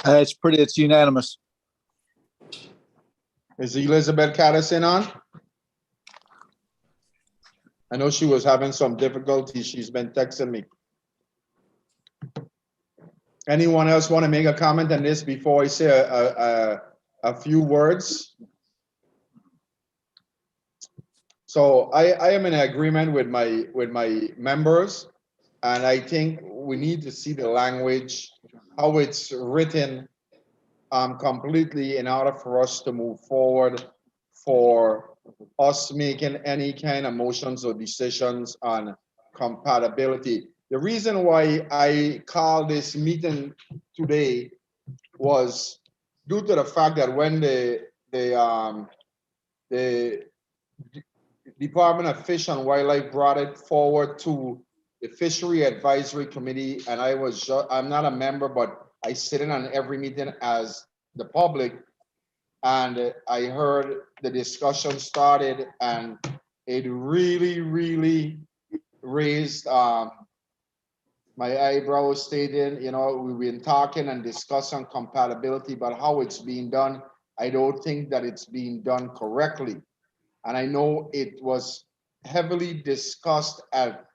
It's unanimous. Is Elizabeth Caddison on? I know she was having some difficulty. She's been texting me. Anyone else want to make a comment on this before I say a few words? So I am in agreement with my members, and I think we need to see the language, how it's written completely in order for us to move forward, for us making any kind of motions or decisions on compatibility. The reason why I called this meeting today was due to the fact that when the Department of Fish and Wildlife brought it forward to the Fishery Advisory Committee, and I'm not a member, but I sit in on every meeting as the public, and I heard the discussion started, and it really raised my eyebrows, stating, you know, we've been talking and discussing compatibility, but how it's being done, I don't think that it's being done correctly. And I know it was heavily discussed at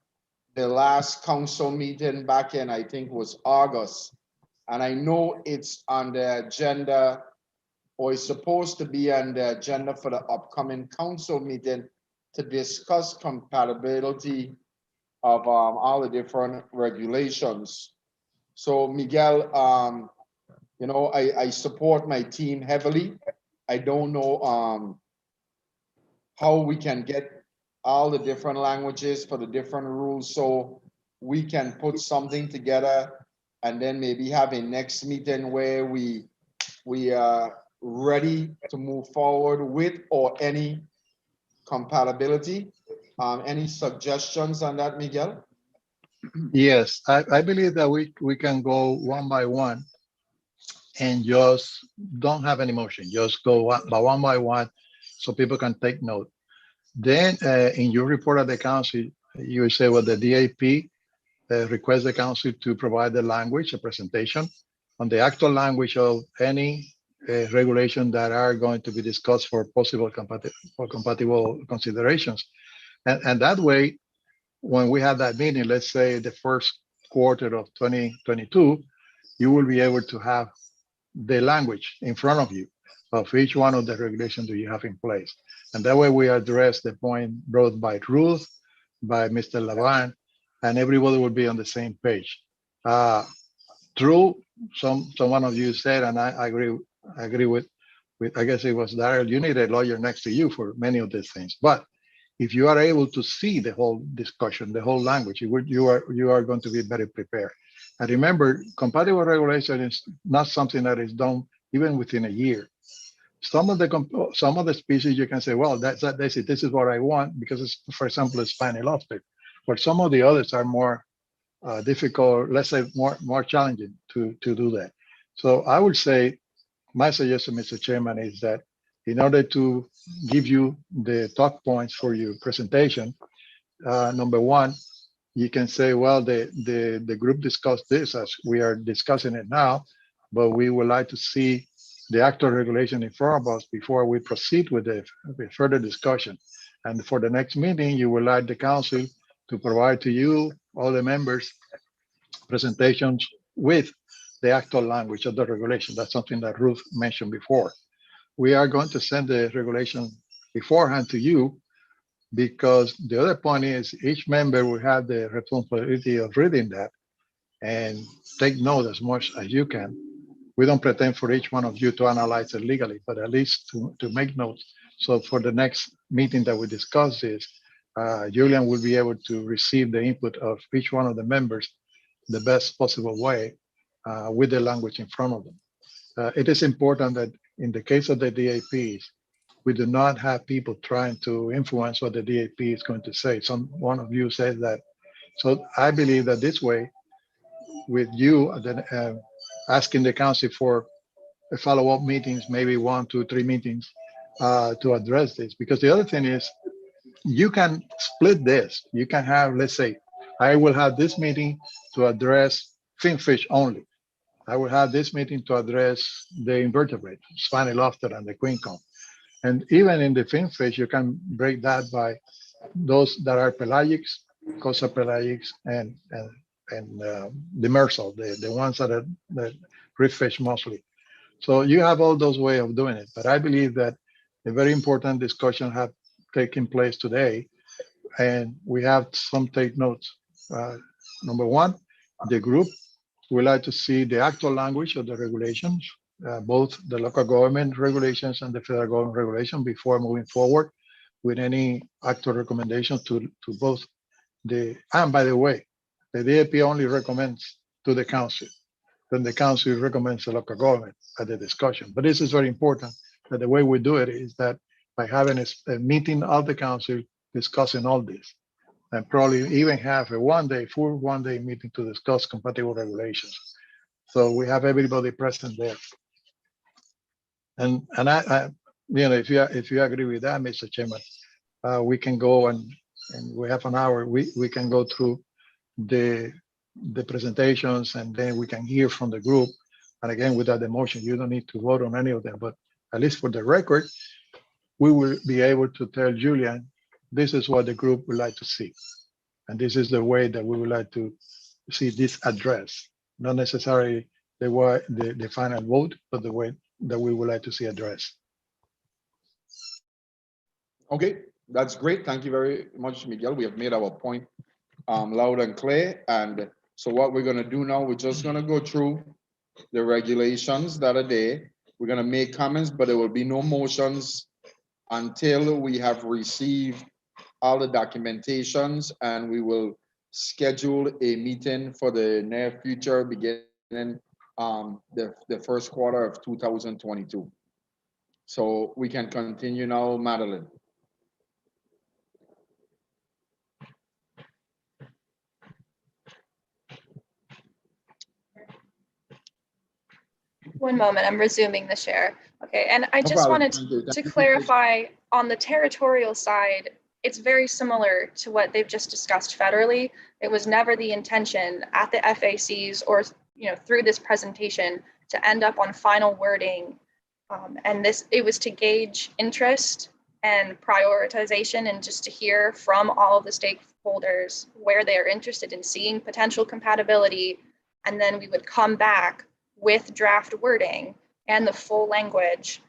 the last council meeting back in, I think was August. And I know it's on the agenda, or is supposed to be on the agenda for the upcoming council meeting to discuss compatibility of all the different regulations. So Miguel, you know, I support my team heavily. I don't know how we can get all the different languages for the different rules so we can put something together and then maybe have a next meeting where we are ready to move forward with or any compatibility. Any suggestions on that, Miguel? Yes, I believe that we can go one by one and just don't have any motion. Just go one by one so people can take note. Then in your report at the council, you say, well, the DAP request the council to provide the language, a presentation on the actual language of any regulation that are going to be discussed for possible compatible considerations. And that way, when we have that meeting, let's say the first quarter of 2022, you will be able to have the language in front of you of each one of the regulations that you have in place. And that way we address the point brought by Ruth, by Mr. Lavan, and everybody will be on the same page. True, someone of you said, and I agree with I guess it was Daryl, you need a lawyer next to you for many of these things. But if you are able to see the whole discussion, the whole language, you are going to be better prepared. And remember, compatible regulation is not something that is done even within a year. Some of the species you can say, well, that's it. This is what I want because it's, for example, a spiny lobster. But some of the others are more difficult, let's say more challenging to do that. So I would say my suggestion, Mr. Chairman, is that in order to give you the talk points for your presentation, number one, you can say, well, the group discussed this as we are discussing it now, but we would like to see the actual regulation in front of us before we proceed with the further discussion. And for the next meeting, you would like the council to provide to you, all the members, presentations with the actual language of the regulation. That's something that Ruth mentioned before. We are going to send the regulation beforehand to you, because the other point is each member will have the responsibility of reading that and take note as much as you can. We don't pretend for each one of you to analyze it legally, but at least to make notes. So for the next meeting that we discuss this, Julian will be able to receive the input of each one of the members the best possible way with the language in front of them. It is important that in the case of the DAPs, we do not have people trying to influence what the DAP is going to say. One of you said that. So I believe that this way, with you asking the council for follow-up meetings, maybe 1, 2, 3 meetings to address this. Because the other thing is, you can split this. You can have, let's say, I will have this meeting to address finfish only. I will have this meeting to address the invertebrates, spiny lobster and the queen comb. And even in the finfish, you can break that by those that are pelagics, coastal pelagics, and demersal, the ones that are reef fish mostly. So you have all those ways of doing it. But I believe that a very important discussion have taken place today, and we have some take notes. Number one, the group would like to see the actual language of the regulations, both the local government regulations and the federal government regulation, before moving forward with any actual recommendations to both and by the way, the DAP only recommends to the council. Then the council recommends the local government at the discussion. But this is very important, that the way we do it is that by having a meeting of the council discussing all this, and probably even have a full one-day meeting to discuss compatible regulations. So we have everybody present there. And I if you agree with that, Mr. Chairman, we can go and we have an hour. We can go through the presentations, and then we can hear from the group. And again, without the motion, you don't need to vote on any of them. But at least for the record, we will be able to tell Julian, this is what the group would like to see. And this is the way that we would like to see this addressed. Not necessarily the final vote, but the way that we would like to see addressed. Okay, that's great. Thank you very much, Miguel. We have made our point loud and clear. And so what we're gonna do now, we're just gonna go through the regulations that are there. We're gonna make comments, but there will be no motions until we have received all the documentations, and we will schedule a meeting for the near future, beginning the first quarter of 2022. So we can continue now, Madeline. One moment, I'm resuming the share. Okay, and I No just problem. wanted to clarify on the territorial side, it's very similar to what they've just discussed federally. It was never the intention at the FACs or through this presentation to end up on final wording. And it was to gauge interest and prioritization, and just to hear from all of the stakeholders where they are interested in seeing potential compatibility. And then we would come back with draft wording and the full language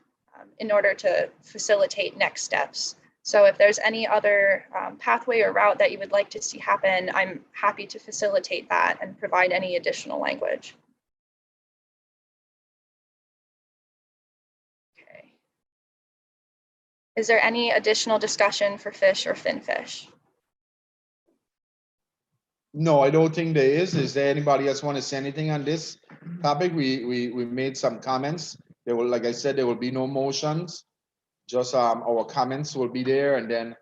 in order to facilitate next steps. So if there's any other pathway or route that you would like to see happen, I'm happy to facilitate that and provide any additional language. Okay. Is there any additional discussion for fish or finfish? No, I don't think there is. Is there anybody else want to say anything on this topic? We made some comments. There will, like I said, there will be no motions. Just our comments will be there, and then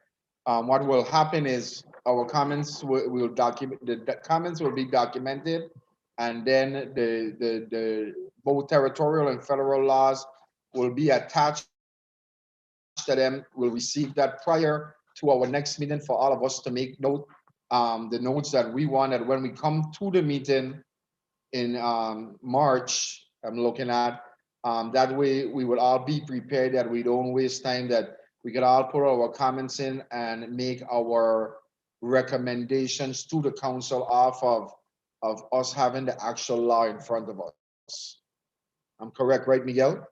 what will happen is our comments will document. The comments will be documented, and then the both territorial and federal laws will be attached to them. We'll receive that prior to our next meeting for all of us to make note. The notes that we wanted when we come to the meeting in March, I'm looking at, that way we will all be prepared, that we don't waste time, that we could all put our comments in and make our recommendations to the council off of us having the actual law in front of us. I'm correct, right, Miguel?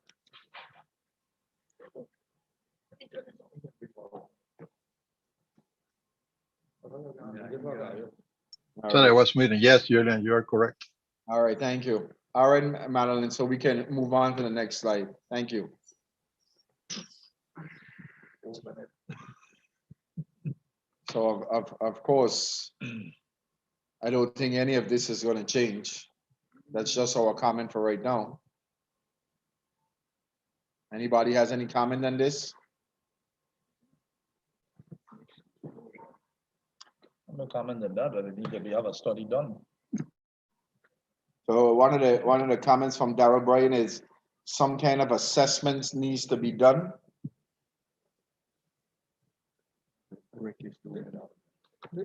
All So I right. was meeting. Yes, Julian, you are correct. All right, thank you. All right, Madeline, so we can move on to the next slide. Thank you. So of course, I don't think any of this is gonna change. That's just our comment for right now. Anybody has any comment on this? No comment on that, but I think that we have a study done. So one of the comments from Darrell Bryan is some kind of assessments needs to be done.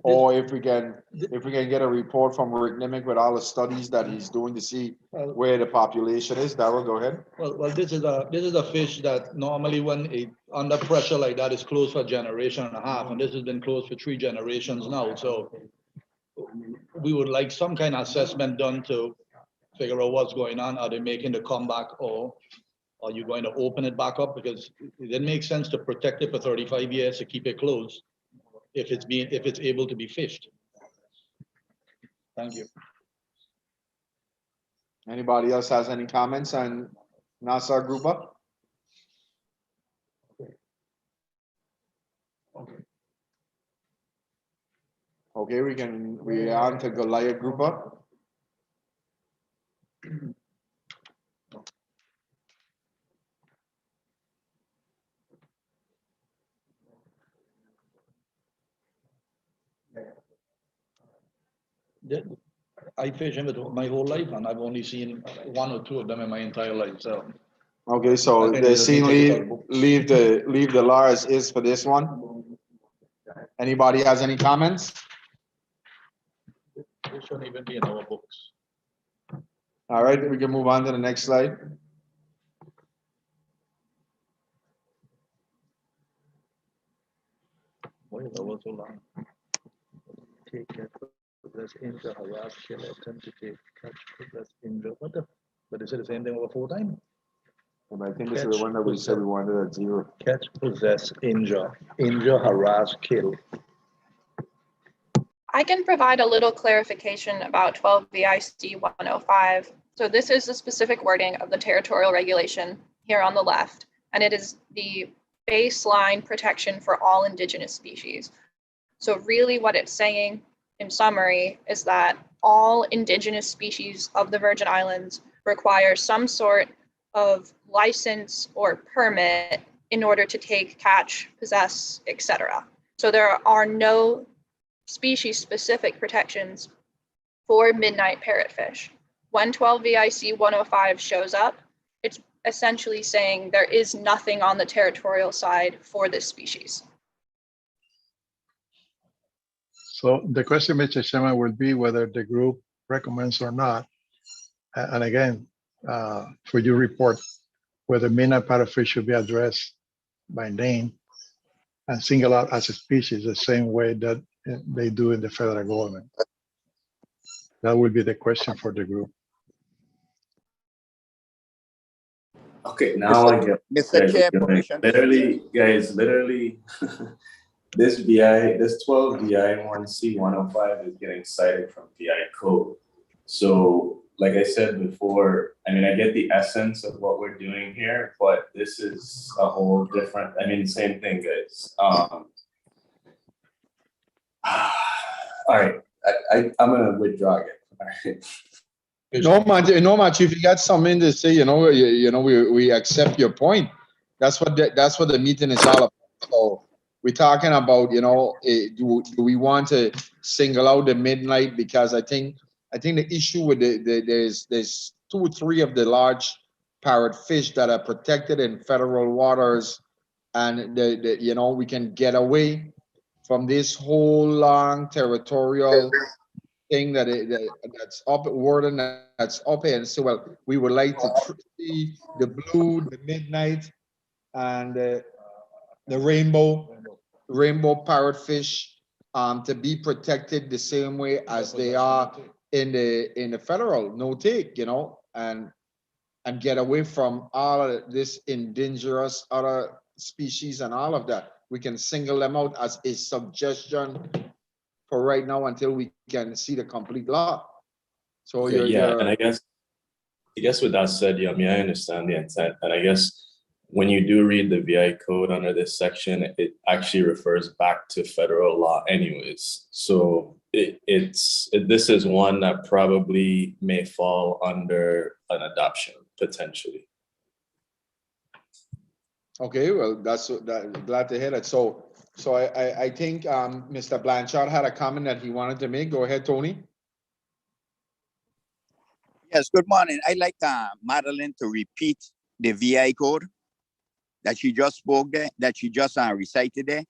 Or if we can get a report from Rick Nimick with all the studies that he's doing to see where the population is. Darrell, go ahead. Well, this is a fish that normally when it under pressure like that is closed for a generation and a half, and this has been closed for 3 generations now. So we would like some kind of assessment done to figure out what's going on. Are they making the comeback, or are you going to open it back up? Because it didn't make sense to protect it for 35 years to keep it closed if it's able to be fished. Thank you. Anybody else has any comments on Nassau Grouper? Okay, we are on to Goliath Grouper. I fish them my whole life, and I've only seen 1 or 2 of them in my entire life. So Okay, so they seem leave the law as is for this one. Anybody has any comments? it shouldn't even be in our books. All right, we can move on to the next slide. Why is that one so long? Take care, progress, injure, harass, kill, attempt to take, catch, progress, injure. What the? But is it the same thing over 4 times? And I think this is the one that we said we wanted at 0. Catch, possess, injure, harass, kill. I can provide a little clarification about 12 VIC 105. So this is the specific wording of the territorial regulation here on the left, and it is the baseline protection for all indigenous species. So really what it's saying in summary is that all indigenous species of the Virgin Islands require some sort of license or permit in order to take, catch, possess, etc. So there are no species-specific protections for midnight parrotfish. When 12 VIC 105 shows up, it's essentially saying there is nothing on the territorial side for this species. So the question, Mr. Chairman, will be whether the group recommends or not. And again, for your report, whether midnight parrotfish should be addressed by name and single out as a species the same way that they do in the federal government. That will be the question for the group. Okay, now I get Mr. Chair, permission. literally, guys, literally, this 12 VI 1C 105 is getting cited from VI code. So, like I said before, I mean, I get the essence of what we're doing here, but this is a whole different. I mean, same thing, guys. All right, I'm gonna withdraw it. All right. No, man, Chief, you got something to say, we accept your point. That's what the meeting is all about. So we're talking about, do we want to single out the midnight? Because I think the issue with there's 2 or 3 of the large parrotfish that are protected in federal waters, and we can get away from this whole long territorial thing that's upward and that's up here. And so, well, we would like to see the blue, the midnight, and the rainbow parrotfish to be protected the same way as they are in the federal no take, and and get away from all of this endangerous other species and all of that. We can single them out as a suggestion for right now until we can see the complete law. So Okay, and I guess with that said, I understand the intent, and I guess when you do read the VI code under this section, it actually refers back to federal law anyways. So this is one that probably may fall under an adoption potentially. Okay, well, glad to hear that. So I think Mr. Blanchard had a comment that he wanted to make. Go ahead, Tony. Yes, good morning. I'd like Madeline to repeat the VI code that she just spoke there, that she just recited there.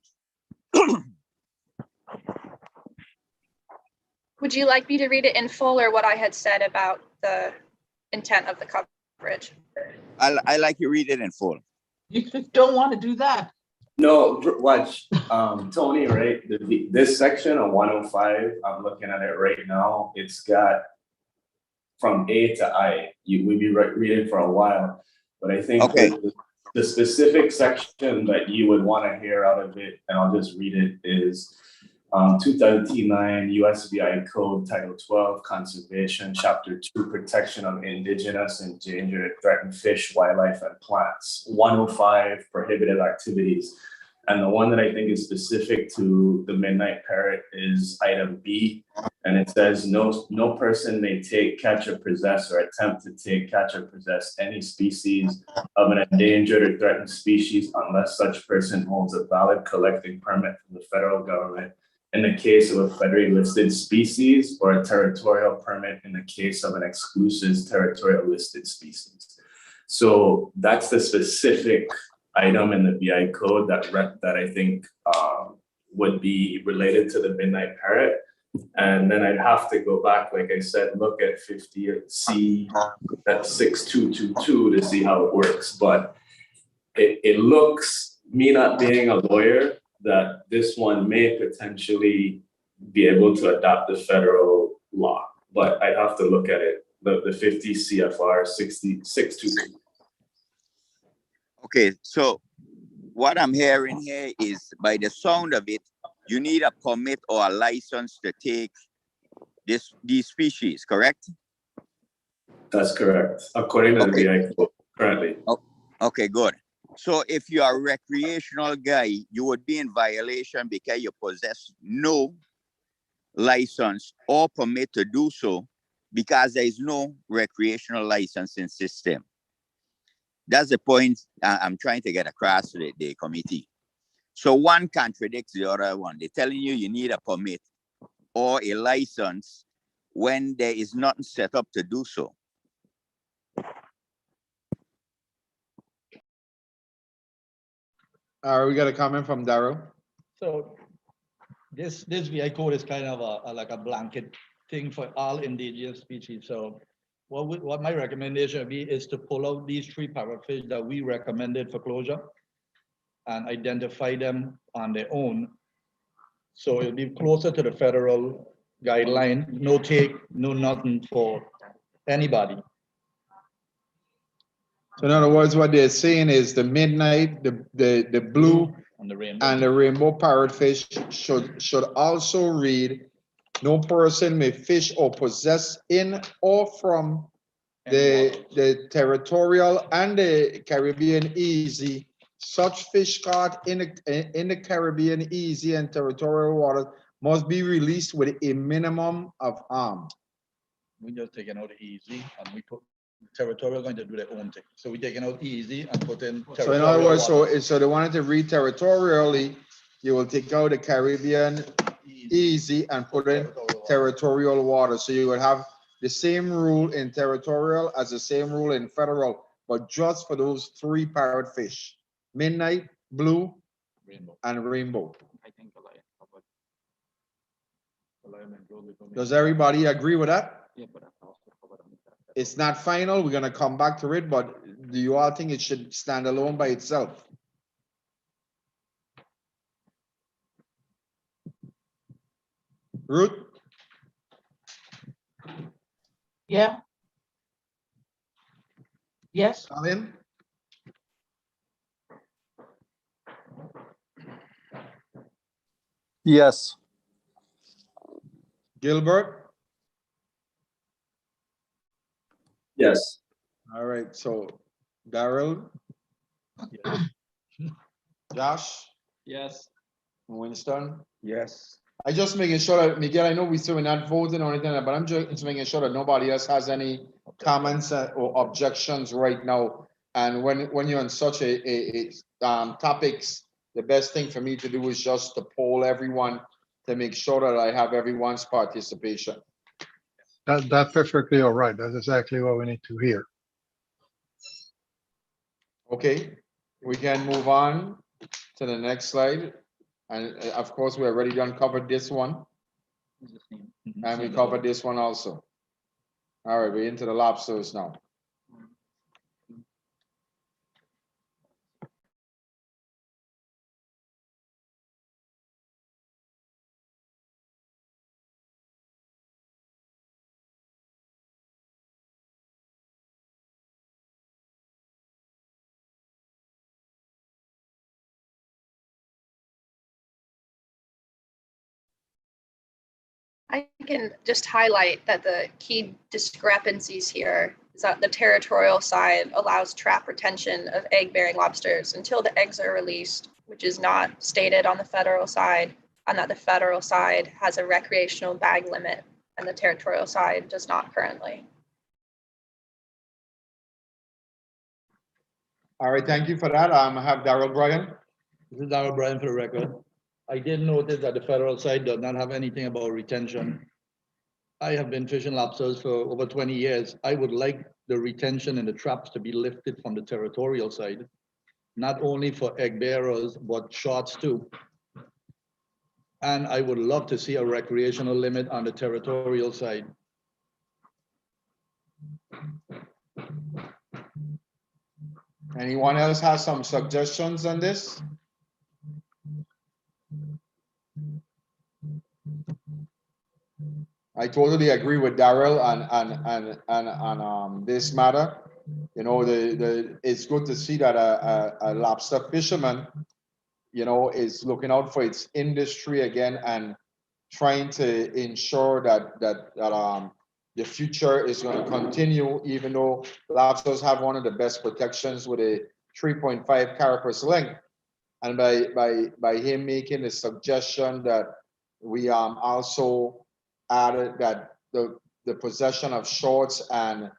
Would you like me to read it in full or what I had said about the intent of the coverage? I like you read it in full. You don't want to do that. No, watch, Tony, right? This section of 105, I'm looking at it right now. It's got from A to I. We'd be reading for a while, but I think the specific section that you would want to hear out of it, and I'll just read it, is 2009 USVI Code Title 12 Conservation, Chapter 2 Protection of Indigenous, Endangered, Threatened Fish, Wildlife, and Plants. 105 Prohibited Activities. And the one that I think is specific to the midnight parrot is item B. And it says, no person may take, catch, or possess, or attempt to take, catch, or possess any species of an endangered or threatened species unless such person holds a valid collecting permit from the federal government in the case of a federally listed species, or a territorial permit in the case of an exclusive territorial listed species. So that's the specific item in the VI code that I think would be related to the midnight parrot. And then I'd have to go back, like I said, look at 50C, that's 6222 to see how it works. But it looks, me not being a lawyer, that this one may potentially be able to adopt the federal law, but I'd have to look at it, the 50 CFR 622. Okay, so what I'm hearing here is, by the sound of it, you need a permit or a license to take these species, correct? That's correct, according to the VI code currently. Okay, good. So if you are a recreational guy, you would be in violation because you possess no license or permit to do so, because there is no recreational licensing system. That's the point I'm trying to get across to the committee. So one contradicts the other one. They're telling you need a permit or a license when there is nothing set up to do so. We got a comment from Darryl. So this VI code is kind of like a blanket thing for all endangered species. So what my recommendation would be is to pull out these 3 parrotfish that we recommended for closure and identify them on their own. So it'll be closer to the federal guideline, no take, no nothing for anybody. So in other words, what they're saying is the midnight, the blue and the rainbow parrotfish should also read, no person may fish or possess in or from the territorial and the Caribbean easy. Such fish caught in the Caribbean easy and territorial waters must be released with a minimum of harm. We just taking out easy and we put territorial going to do their own thing. So we're taking out easy and put in. So in other words, so they wanted to read territorially, you will take out the Caribbean easy and put in territorial water. So you would have the same rule in territorial as the same rule in federal, but just for those 3 parrotfish: midnight, blue, and rainbow. Does everybody agree with that? It's not final. We're gonna come back to it, but do you all think it should stand alone by itself? Ruth? Yeah. Yes. Stallion, Yes. Gilbert. Yes. All right, so Daryl, Josh, Yes. Winston. Yes. I just making sure that, Miguel, I know we still not voting or anything, but I'm just making sure that nobody else has any comments or objections right now. And when you're on such topics, the best thing for me to do is just to poll everyone to make sure that I have everyone's participation. That's perfectly all right. That's exactly what we need to hear. Okay, we can move on to the next slide. And of course, we already done covered this one. And we covered this one also. All right, we're into the lobsters now. I can just highlight that the key discrepancies here is that the territorial side allows trap retention of egg-bearing lobsters until the eggs are released, which is not stated on the federal side, and that the federal side has a recreational bag limit and the territorial side does not currently. All right, thank you for that. I have Daryl Bryan. This is Darrell Bryan for the record. I did notice that the federal side does not have anything about retention. I have been fishing lobsters for over 20 years. I would like the retention and the traps to be lifted from the territorial side, not only for egg bearers, but shorts too. And I would love to see a recreational limit on the territorial side. Anyone else has some suggestions on this? I totally agree with Daryl on this matter. You know, it's good to see that a lobster fisherman, you know, is looking out for its industry again and trying to ensure that the future is going to continue, even though lobsters have one of the best protections with a 3.5 carapace length. And by him making the suggestion that we also added that the possession of shorts and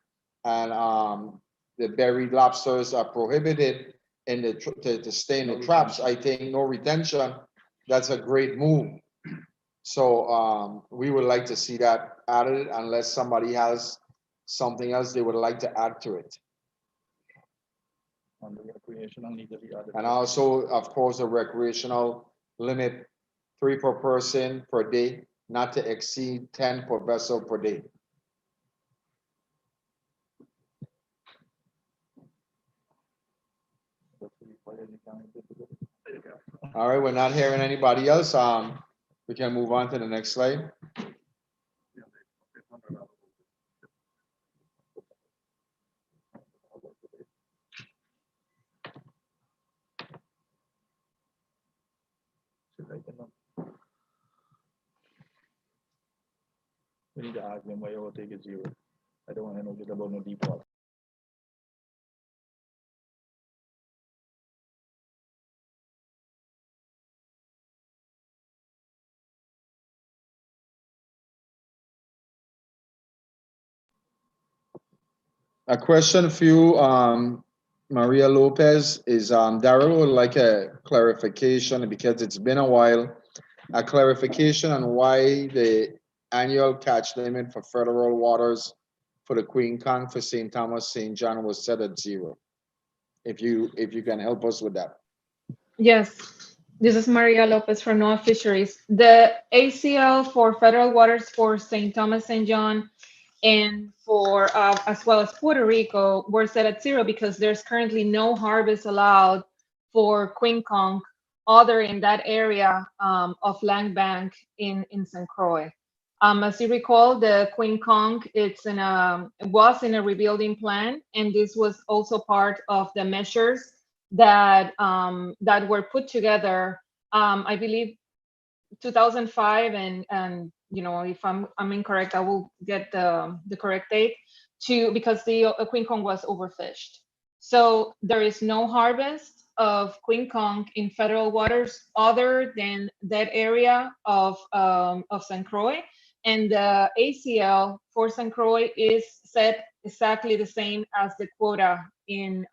the buried lobsters are prohibited in to stay in the traps. I think no retention. That's a great move. So we would like to see that added unless somebody has something else they would like to add to it. On the recreational need to be added. And also, of course, a recreational limit, 3 per person per day, not to exceed 10 per vessel per day. All right, we're not hearing anybody else. We can move on to the next slide. We need to ask them why I will take it 0. I don't want to know just about no default. A question for you, Maria Lopez, is Daryl would like a clarification because it's been a while. A clarification on why the annual catch limit for federal waters for the Queen Kong for St. Thomas, St. John was set at 0. If you can help us with that. Yes, this is Maria Lopez from NOAA Fisheries. The ACL for federal waters for St. Thomas, St. John, and for as well as Puerto Rico were set at 0 because there's currently no harvest allowed for Queen Kong other in that area of Land Bank in St. Croix. As you recall, the Queen Kong, was in a rebuilding plan, and this was also part of the measures that that were put together. I believe 2005, and if I'm incorrect, I will get the correct date, because the Queen Kong was overfished. So there is no harvest of Queen Kong in federal waters other than that area of St. Croix. And the ACL for St. Croix is set exactly the same as the quota in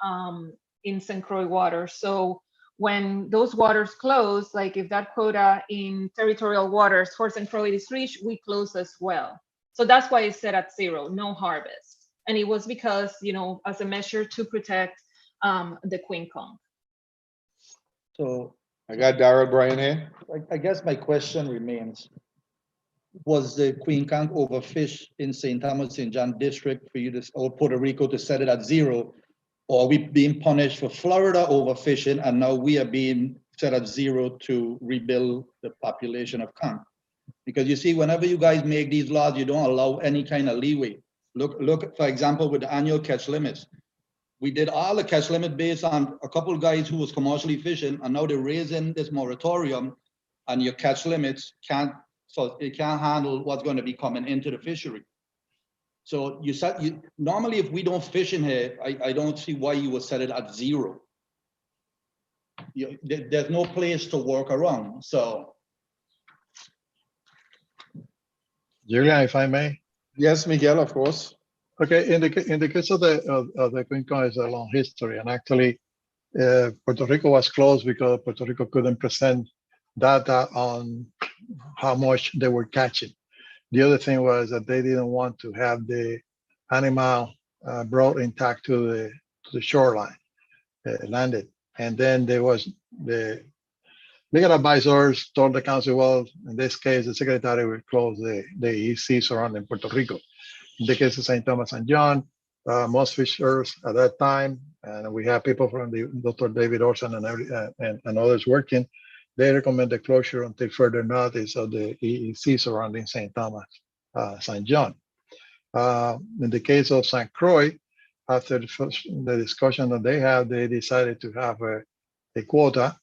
St. Croix waters. So when those waters close, like if that quota in territorial waters for St. Croix is reached, we close as well. So that's why it's set at 0, no harvest. And it was because, as a measure to protect the Queen Kong. So I got Daryl Bryan here. I guess my question remains, was the Queen Kong overfished in St. Thomas, St. John district for you to, or Puerto Rico to set it at 0? Or are we being punished for Florida overfishing and now we are being set at 0 to rebuild the population of Kong? Because you see, whenever you guys make these laws, you don't allow any kind of leeway. Look, for example, with the annual catch limits. We did all the catch limit based on a couple of guys who was commercially fishing, and now they're raising this moratorium, and your catch limits can't handle what's going to be coming into the fishery. So normally if we don't fish in here, I don't see why you would set it at 0. There's no place to work around. So, Julian, if I may. Yes, Miguel, of course. Okay, in the case of the Queen Kong, is a long history, and actually, Puerto Rico was closed because Puerto Rico couldn't present data on how much they were catching. The other thing was that they didn't want to have the animal brought intact to the shoreline, landed, and then there was the legal advisors told the council, well, in this case, the secretary will close the EC surrounding Puerto Rico. In the case of St. Thomas and John, most fishers at that time, and we have people from the Dr. David Olson and others working, they recommend the closure until further notice of the EEC surrounding St. Thomas, St. John. In the case of St. Croix, after the discussion that they had, they decided to have a quota,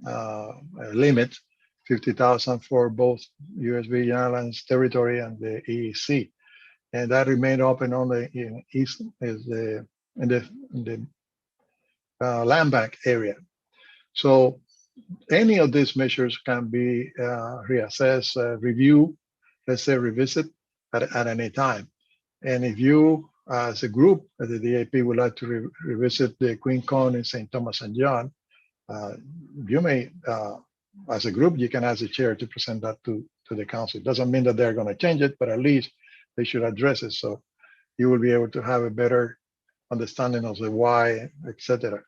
a limit, 50,000 for both US Virgin Islands territory and the EEC. And that remained open only in east, in the land bank area. So any of these measures can be reassessed, review, let's say revisit at any time. And if you, as a group, as the DAP, would like to revisit the Queen Kong in St. Thomas and John, you may, as a group, you can ask the chair to present that to the council. It doesn't mean that they're going to change it, but at least they should address it, so you will be able to have a better understanding of the why, etc.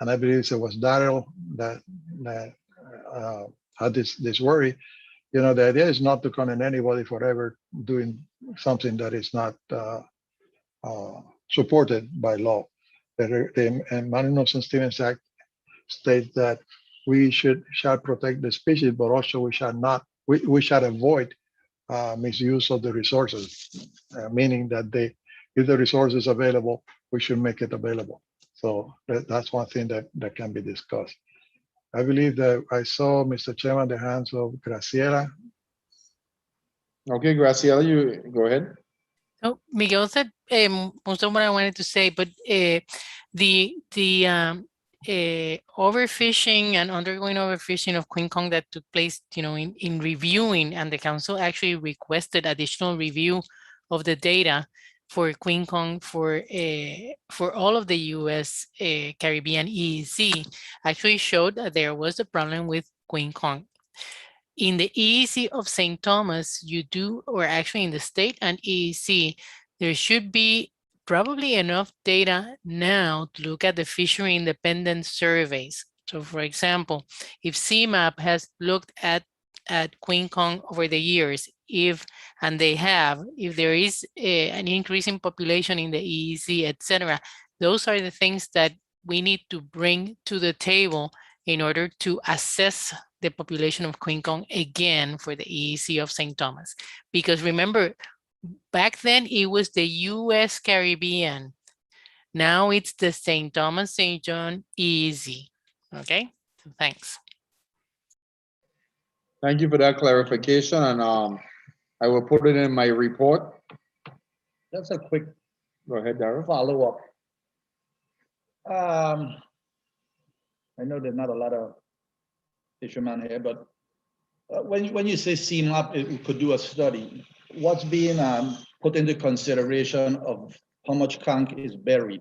And I believe it was Daryl that had this worry. The idea is not to condemn anybody for ever doing something that is not supported by law. The Mariners and Stevens Act states that we shall protect the species, but also we shall avoid misuse of the resources, meaning that if the resource is available, we should make it available. So that's one thing that can be discussed. I believe that I saw, Mr. Chairman, the hands of Graciela. Okay, Graciela, you go ahead. So Miguel said most of what I wanted to say, but the overfishing and undergoing overfishing of Queen Kong that took place, in reviewing, and the council actually requested additional review of the data for Queen Kong for all of the U.S. Caribbean EEC, actually showed that there was a problem with Queen Kong. In the EEC of St. Thomas, or actually in the state and EEC, there should be probably enough data now to look at the fishery independent surveys. So for example, if CMAP has looked at Queen Kong over the years, if there is an increase in population in the EEC, etc., those are the things that we need to bring to the table in order to assess the population of Queen Kong again for the EEC of St. Thomas. Because remember, back then it was the US Caribbean. Now it's the St. Thomas, St. John EEZ. Okay, so thanks. Thank you for that clarification, and I will put it in my report. Just a quick Go ahead, Darrell. follow-up. I know there's not a lot of fishermen here, but when you say CMAP, it could do a study, what's being put into consideration of how much conch is buried?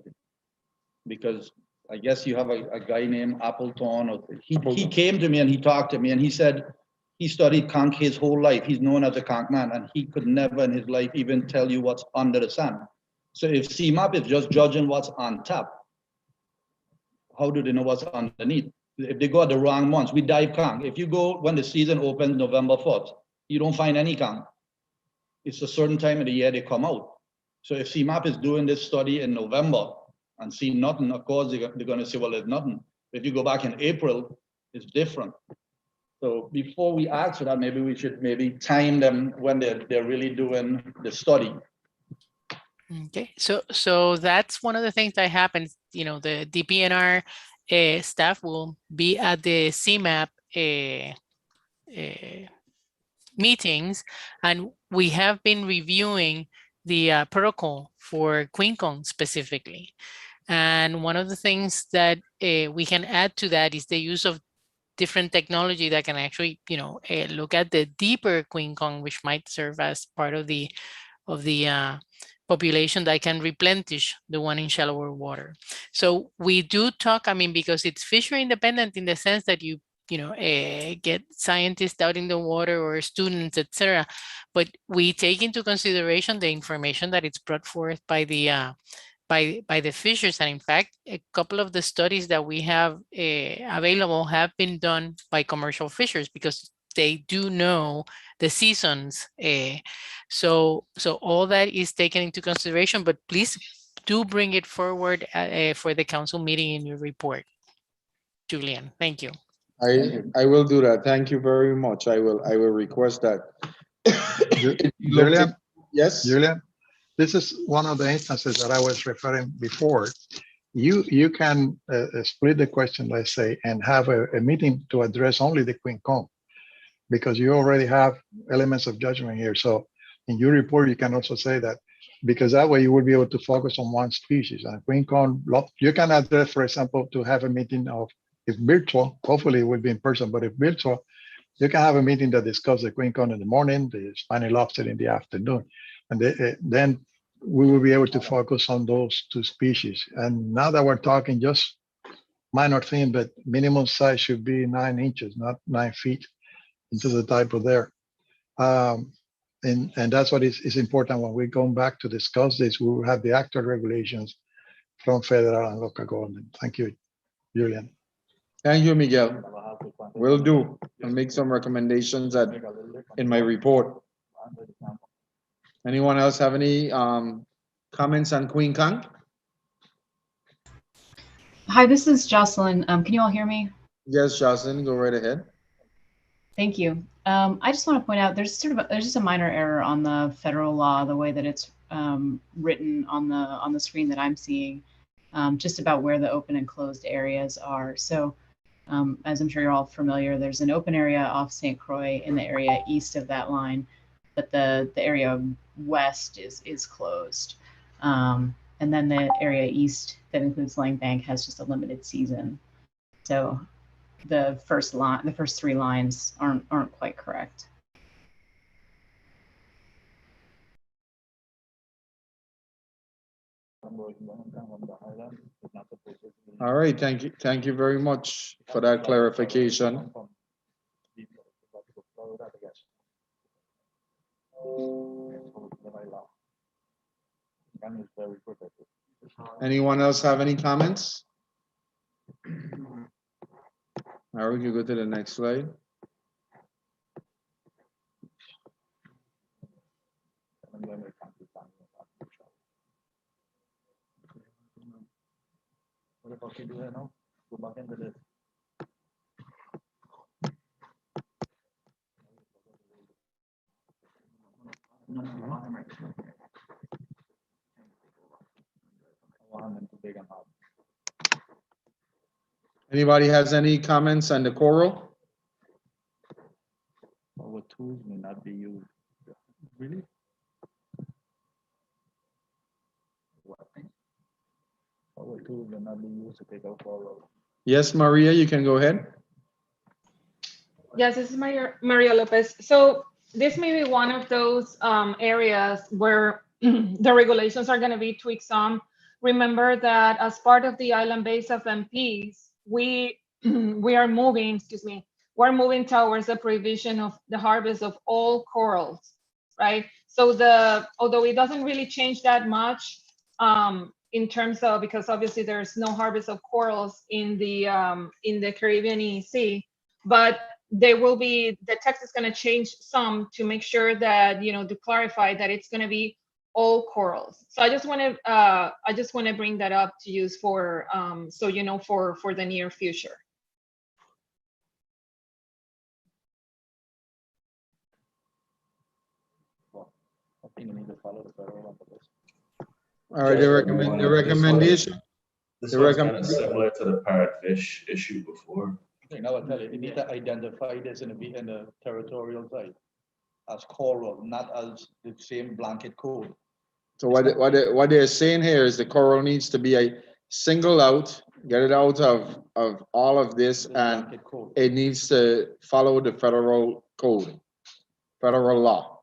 Because I guess you have a guy named Appleton, or he came to me and he talked to me and he said he studied conch his whole life. He's known as a conch man, and he could never in his life even tell you what's under the sand. So if CMAP is just judging what's on top, how do they know what's underneath? If they go at the wrong months, we dive conch. If you go when the season opens November 4th, you don't find any conch. It's a certain time of the year they come out. So if CMAP is doing this study in November and see nothing, of course, they're going to say, well, there's nothing. If you go back in April, it's different. So before we ask for that, maybe we should time them when they're really doing the study. Okay, so that's one of the things that happens. You know, the DPNR staff will be at the CMAP meetings, and we have been reviewing the protocol for Queen Kong specifically. And one of the things that we can add to that is the use of different technology that can actually, you know, look at the deeper Queen Kong, which might serve as part of the population that can replenish the one in shallower water. So we do talk, I mean, because it's fishery independent in the sense that you know, get scientists out in the water or students, etc. But we take into consideration the information that it's brought forth by the fishers. And in fact, a couple of the studies that we have available have been done by commercial fishers because they do know the seasons. So all that is taken into consideration, but please do bring it forward for the council meeting in your report. Julian, thank you. I will do that. Thank you very much. I will request that. Julian? Yes? Julian, this is one of the instances that I was referring before. You can split the question, let's say, and have a meeting to address only the Queen Kong, because you already have elements of judgment here. So in your report, you can also say that, because that way you will be able to focus on one species. And Queen Kong, you can address, for example, to have a meeting of, if virtual, hopefully it will be in person, but if virtual, you can have a meeting that discuss the Queen Kong in the morning, the Spiny lobster in the afternoon. And then we will be able to focus on those two species. And now that we're talking just minor thing, but minimum size should be 9 inches, not 9 feet into the type of there. And that's what is important when we go back to discuss this. We will have the actual regulations from federal and local government. Thank you, Julian. Thank you, Miguel. Will do. I'll make some recommendations in my report. Anyone else have any comments on Queen Kong? Hi, this is Jocelyn. Can you all hear me? Yes, Jocelyn, go right ahead. Thank you. I just want to point out there's just a minor error on the federal law, the way that it's written on the screen that I'm seeing, just about where the open and closed areas are. So as I'm sure you're all familiar, there's an open area off St. Croix in the area east of that line, but the area west is closed. And then the area east that includes Lang Bank has just a limited season. So the first 3 lines aren't quite correct. All right, thank you very much for that clarification. Anyone else have any comments? All right, we can go to the next slide. they can have. Anybody has any comments on the coral? Our tools may not be used. Really? Our tools may not be used to take out coral. Yes, Maria, you can go ahead. Yes, this is Maria Lopez. So this may be one of those areas where the regulations are going to be tweaked some. Remember that as part of the island-based FMPs, we are moving, we're moving towards the prohibition of the harvest of all corals, right? So although it doesn't really change that much in terms of, because obviously there's no harvest of corals in the Caribbean Sea, but there will be, the text is going to change some to make sure that, to clarify that it's going to be all corals. So I just want to bring that up to use for so for the near future. I think we need to follow the federal law for this. All right, the recommendation. This The one's kind of recommendation. similar to the parrotfish issue before. Okay, now I tell you, you need to identify this in the territorial side as coral, not as the same blanket code. So what they're saying here is the coral needs to be a single out, get it out of all of this, and Blanket code. it needs to follow the federal code, federal law.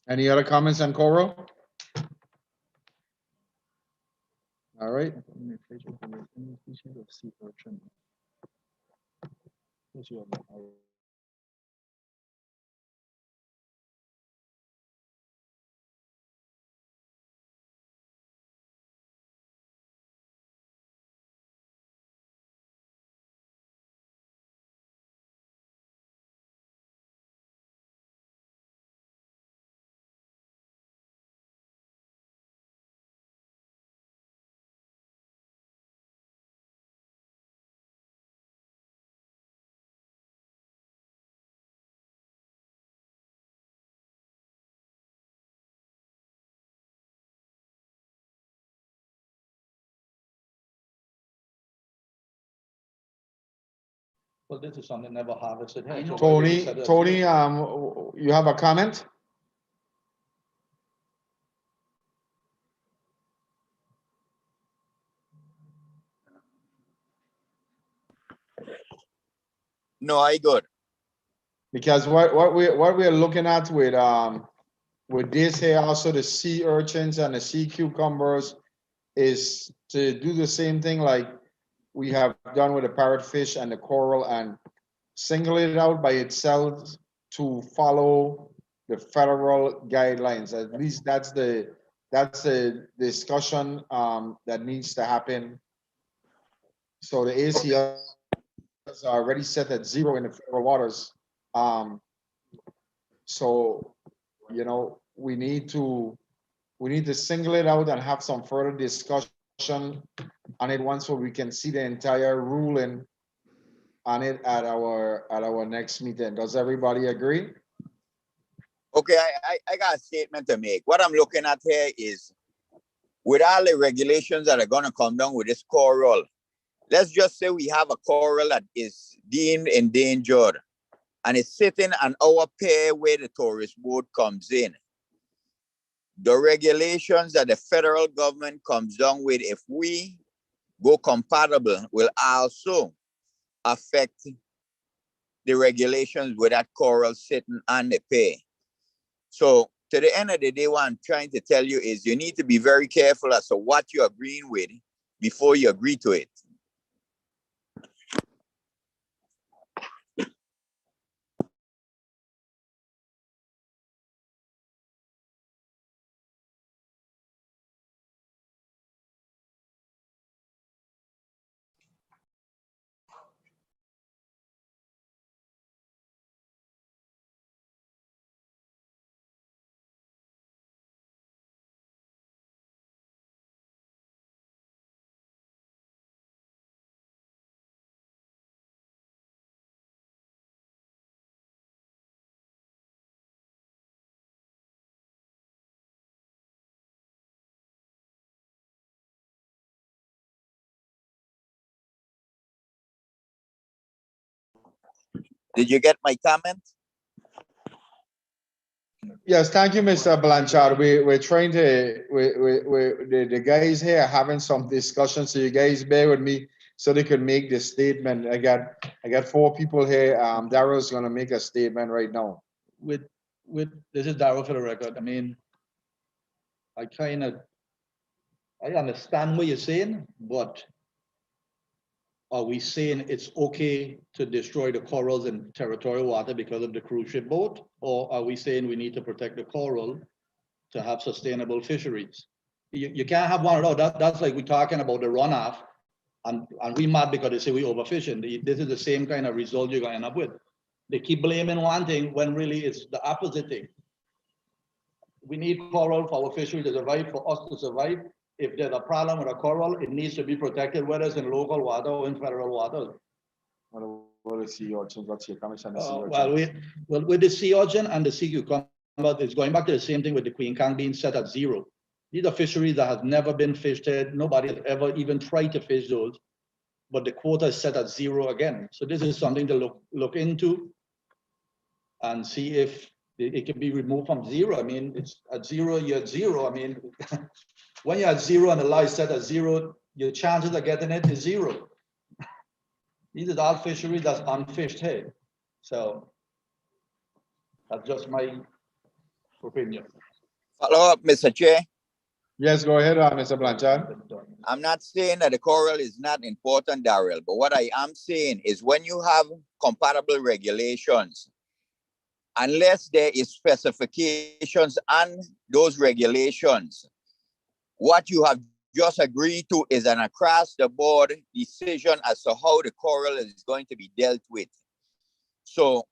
Any other comments on coral? All right. Well, this is something never harvested. here, so why Tony, they said that- Tony, you have a comment? No, I good. Because what we're looking at with this here, also the sea urchins and the sea cucumbers, is to do the same thing like we have done with the parrotfish and the coral, and single it out by itself to follow the federal guidelines. At least that's the discussion that needs to happen. So the ACL is already set at 0 in the federal waters. So, we need to single it out and have some further discussion on it once, so we can see the entire ruling on it at our next meeting. Does everybody agree? Okay, I got a statement to make. What I'm looking at here is, with all the regulations that are going to come down with this coral, let's just say we have a coral that is deemed endangered and it's sitting on our pier where the tourist boat comes in. The regulations that the federal government comes down with, if we go compatible, will also affect the regulations with that coral sitting on the pier. So to the end of the day, what I'm trying to tell you is you need to be very careful as to what you're agreeing with before you agree to it. Did you get my comment? Yes, thank you, Mr. Blanchard. We're trying to, the guys here are having some discussion, so you guys bear with me so they can make the statement. I got 4 people here. Darrell's gonna make a statement right now. With this is Darrell for the record. I mean, I understand what you're saying, but are we saying it's okay to destroy the corals in territorial water because of the cruise ship boat? Or are we saying we need to protect the coral to have sustainable fisheries? You can't have one of those. That's like we're talking about the runoff and we mad because they say we overfishing. This is the same kind of result you're gonna end up with. They keep blaming one thing when really it's the opposite thing. We need coral for our fishery to survive, for us to survive. If there's a problem with a coral, it needs to be protected, whether it's in local water or in federal water. What is sea urchin? What's your comment on the sea urchin? Well, with the sea urchin and the sea cucumber, it's going back to the same thing with the queen kang being set at 0. These are fisheries that have never been fished. Nobody has ever even tried to fish those, but the quota is set at 0 again. So this is something to look into and see if it can be removed from 0. I mean, it's at 0, you're at 0. I mean, when you're at 0 and the law is set at 0, your chances of getting it is 0. These are all fisheries that's unfished here. So that's just my opinion. Follow up, Mr. Chair. Yes, go ahead, Mr. Blanchard. I'm not saying that the coral is not important, Darrell, but what I am saying is when you have compatible regulations, unless there is specifications on those regulations, what you have just agreed to is an across-the-board decision as to how the coral is going to be dealt with. So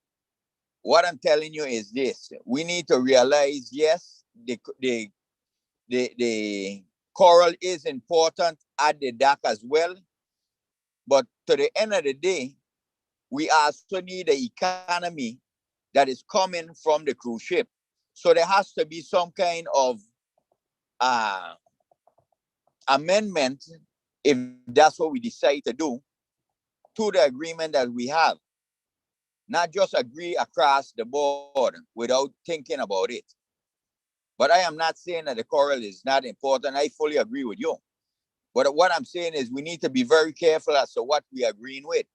what I'm telling you is this: we need to realize, yes, the coral is important at the dock as well, but to the end of the day, we also need the economy that is coming from the cruise ship. So there has to be some kind of amendment, if that's what we decide to do, to the agreement that we have. Not just agree across the board without thinking about it. But I am not saying that the coral is not important. I fully agree with you. But what I'm saying is we need to be very careful as to what we are agreeing with.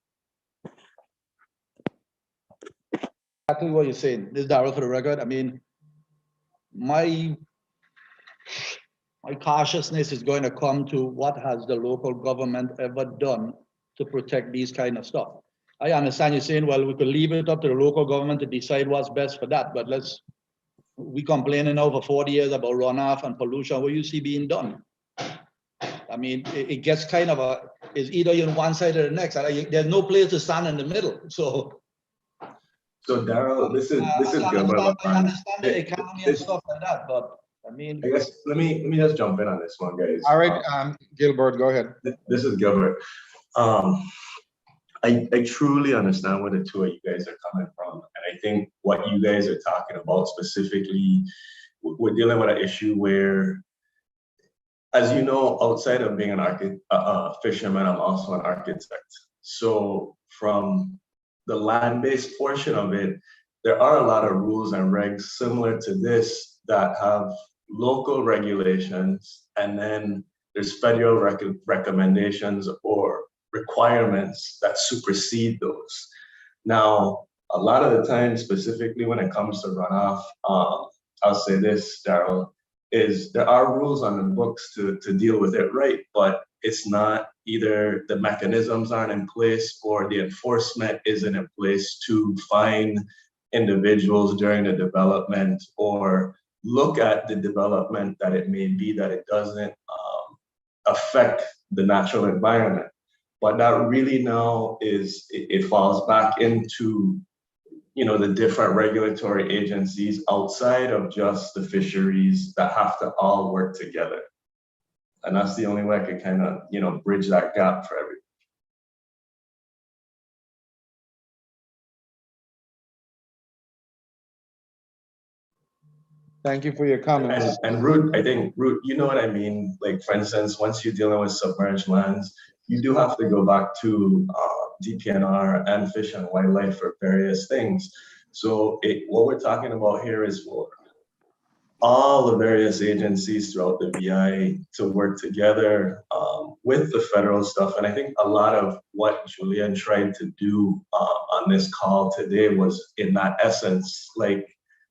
Exactly what you're saying. This is Darrell for the record. I mean, my cautiousness is going to come to what has the local government ever done to protect these kind of stuff. I understand you're saying, well, we could leave it up to the local government to decide what's best for that, but we complaining now for 40 years about runoff and pollution. What you see being done? I mean, it gets kind of it's either you're on one side or the next. There's no place to stand in the middle. So Darrell, this is Gilbert. I understand the economy and stuff like that, but I mean, I guess let me just jump in on this one, guys. All right, Gilbert, go ahead. This is Gilbert. I truly understand where the two of you guys are coming from, and I think what you guys are talking about specifically, we're dealing with an issue where, as you know, outside of being a fisherman, I'm also an architect. So from the land-based portion of it, there are a lot of rules and regs similar to this that have local regulations, and then there's federal recommendations or requirements that supersede those. Now, a lot of the time, specifically when it comes to runoff, I'll say this, Darrell, is there are rules on the books to deal with it, right? But it's not either the mechanisms aren't in place or the enforcement isn't in place to find individuals during the development or look at the development that it may be that it doesn't affect the natural environment. But that really now it falls back into, you know, the different regulatory agencies outside of just the fisheries that have to all work together. And that's the only way I could kind of, you know, bridge that gap for everyone. Thank you for your comments. And Ruth, I think, Ruth, you know what I mean? Like, for instance, once you're dealing with submerged lands, you do have to go back to DPNR and Fish and Wildlife for various things. So what we're talking about here is for all the various agencies throughout the VI to work together with the federal stuff. And I think a lot of what Julian tried to do on this call today was in that essence, like,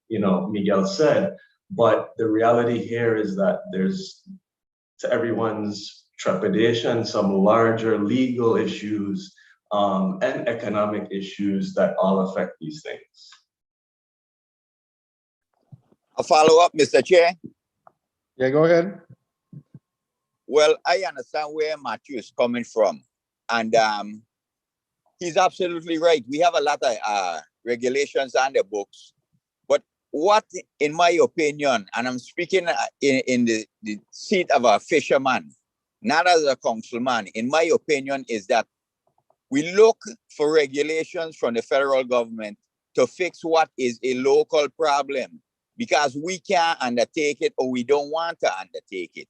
you know, Miguel said, but the reality here is that there's, to everyone's trepidation, some larger legal issues and economic issues that all affect these things. A follow up, Mr. Chair. Yeah, go ahead. Well, I understand where Matthew is coming from, and he's absolutely right. We have a lot of regulations on the books, but what, in my opinion, and I'm speaking in the seat of a fisherman, not as a councilman, in my opinion, is that we look for regulations from the federal government to fix what is a local problem, because we can't undertake it or we don't want to undertake it.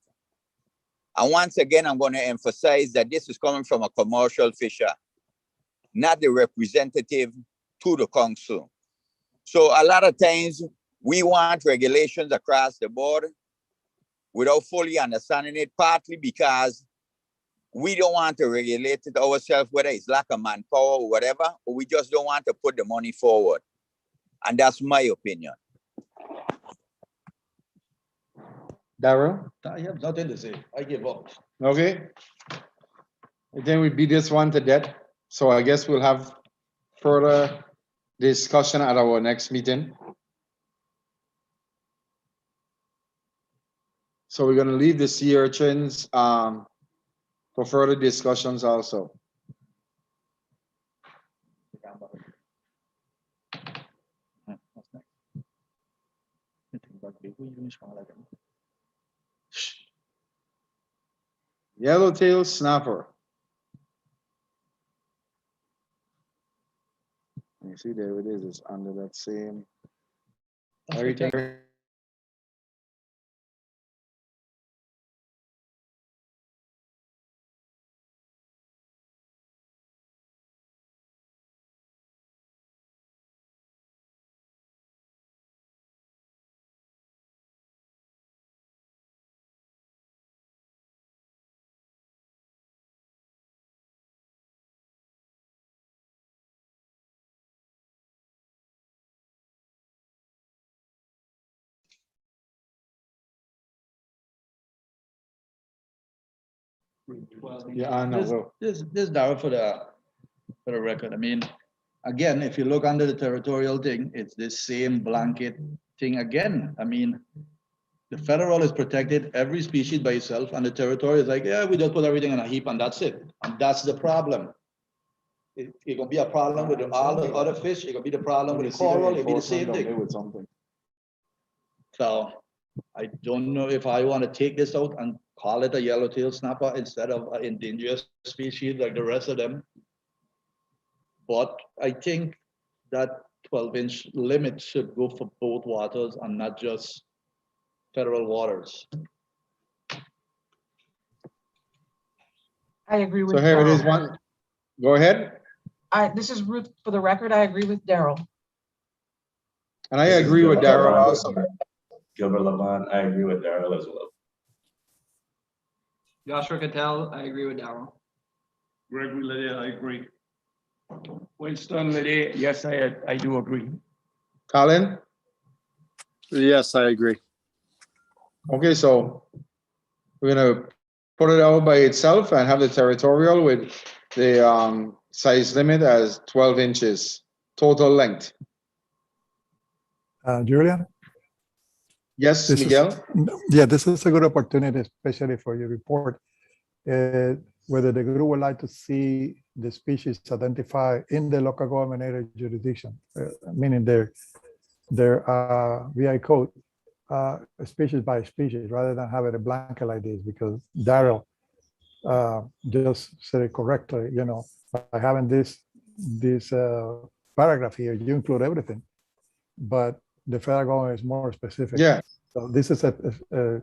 And once again, I'm going to emphasize that this is coming from a commercial fisher, not the representative to the council. So a lot of times we want regulations across the board without fully understanding it, partly because we don't want to regulate it ourselves, whether it's lack of manpower or whatever, or we just don't want to put the money forward. And that's my opinion. Darrell? I have nothing to say. I give up. Okay. Then we beat this one to death. So I guess we'll have further discussion at our next meeting. So we're gonna leave the sea urchins for further discussions also. Yellowtail snapper. You see, there it is. It's under that same. Everything. Yeah, I know. This Darrell for the record. I mean, again, if you look under the territorial thing, it's the same blanket thing again. I mean, the federal is protected every species by itself, and the territorial is like, yeah, we just put everything in a heap and that's it. And that's the problem. It gonna be a problem with all the other fish. It gonna be the problem with the coral. It'll be the same thing. With something. So I don't know if I want to take this out and call it a yellowtail snapper instead of an endangered species like the rest of them. But I think that 12-inch limit should go for both waters and not just federal waters. I agree with. So here it is one. Go ahead. This is Ruth for the record. I agree with Darrell. And I agree with Darrell also. Gilbert Laban, I agree with Darrell as well. Joshua Cattell, I agree with Darrell. Gregory Lydia, I agree. Winston Liddy, yes, I do agree. Colin? Yes, I agree. Okay, so we're gonna put it out by itself and have the territorial with the size limit as 12 inches total length. Julian? Yes, This Miguel? This is a good opportunity, especially for your report. Whether the group would like to see the species identified in the local government area jurisdiction, meaning their VI code, species by species, rather than having a blanket like this, because Darrell just said it correctly, you know, by having this paragraph here, you include everything, but the federal government is more specific. Yeah. So this is a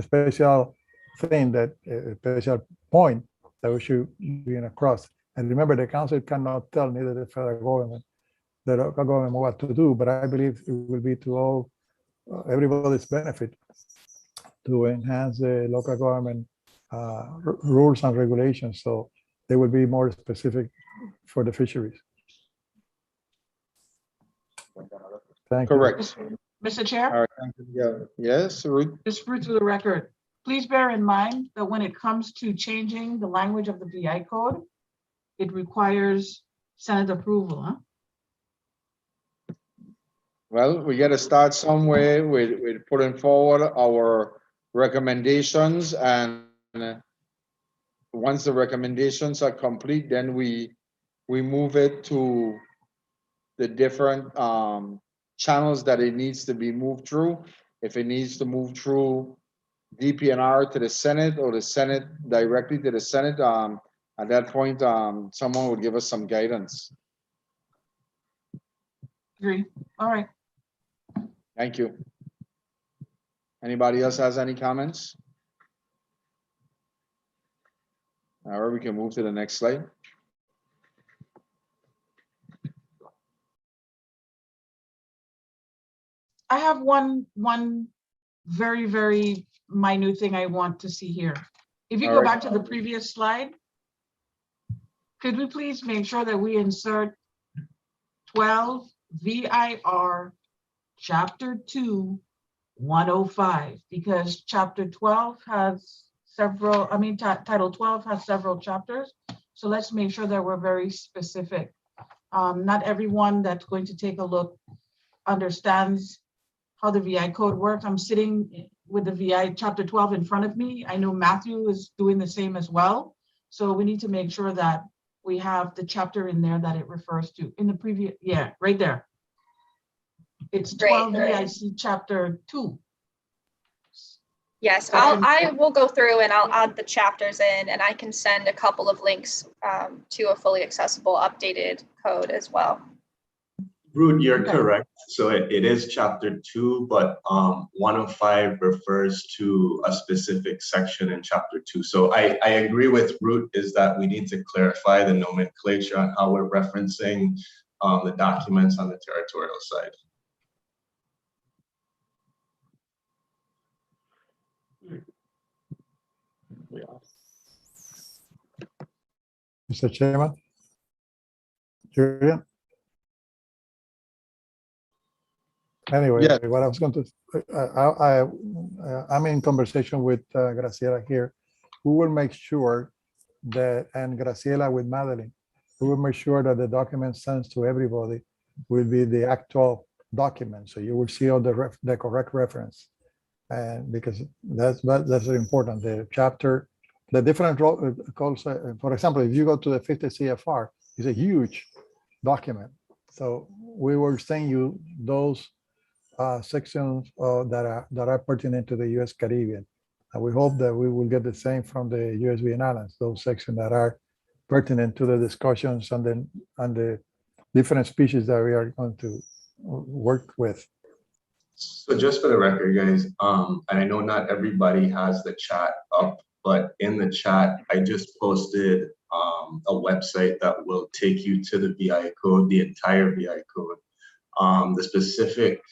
special thing, that a special point that we should be in across. And remember, the council cannot tell neither the federal government, the local government what to do, but I believe it will be to all, everybody's benefit to enhance the local government rules and regulations, so they will be more specific for the fisheries. Thank you. Correct. Mr. Chair? All right, thank you, Miguel. Yes, Ruth? Just for the record, please bear in mind that when it comes to changing the language of the VI code, it requires Senate approval, huh? Well, we gotta start somewhere with putting forward our recommendations, and once the recommendations are complete, then we move it to the different channels that it needs to be moved through. If it needs to move through DPNR to the Senate, or the Senate directly to the Senate, at that point, someone would give us some guidance. Agree. All right. Thank you. Anybody else has any comments? All right, we can move to the next slide. I have one very, very minute thing I want to see here. If you All go right. back to the previous slide, could we please make sure that we insert 12 VIR Chapter 2, 105, because Chapter 12 has several, Title 12 has several chapters. So let's make sure that we're very specific. Not everyone that's going to take a look understands how the VI code works. I'm sitting with the VI Chapter 12 in front of me. I know Matthew is doing the same as well. So we need to make sure that we have the chapter in there that it refers to. In the previous, yeah, right there. It's 12 VIC Chapter 2. Yes, I will go through and I'll add the chapters in, and I can send a couple of links to a fully accessible updated code as well. Ruth, you're correct. So it is Chapter 2, but 105 refers to a specific section in Chapter 2. So I agree with Ruth, is that we need to clarify the nomenclature on how we're referencing the documents on the territorial side. Mr. Chairman? Julian? Anyway, Yeah. what I was going to, I'm in conversation with Graciela here. We will make sure that, and Graciela with Madeline, we will make sure that the document sent to everybody will be the actual document. So you will see all the correct reference. And because that's very important. The chapter, the different calls, for example, if you go to the 50 CFR, it's a huge document. So we will send you those sections that are pertinent to the U.S. Caribbean. And we hope that we will get the same from the U.S. Virgin Islands, those sections that are pertinent to the discussions and the different species that we are going to work with. So just for the record, guys, and I know not everybody has the chat up, but in the chat, I just posted a website that will take you to the VI code, the entire VI code. The specific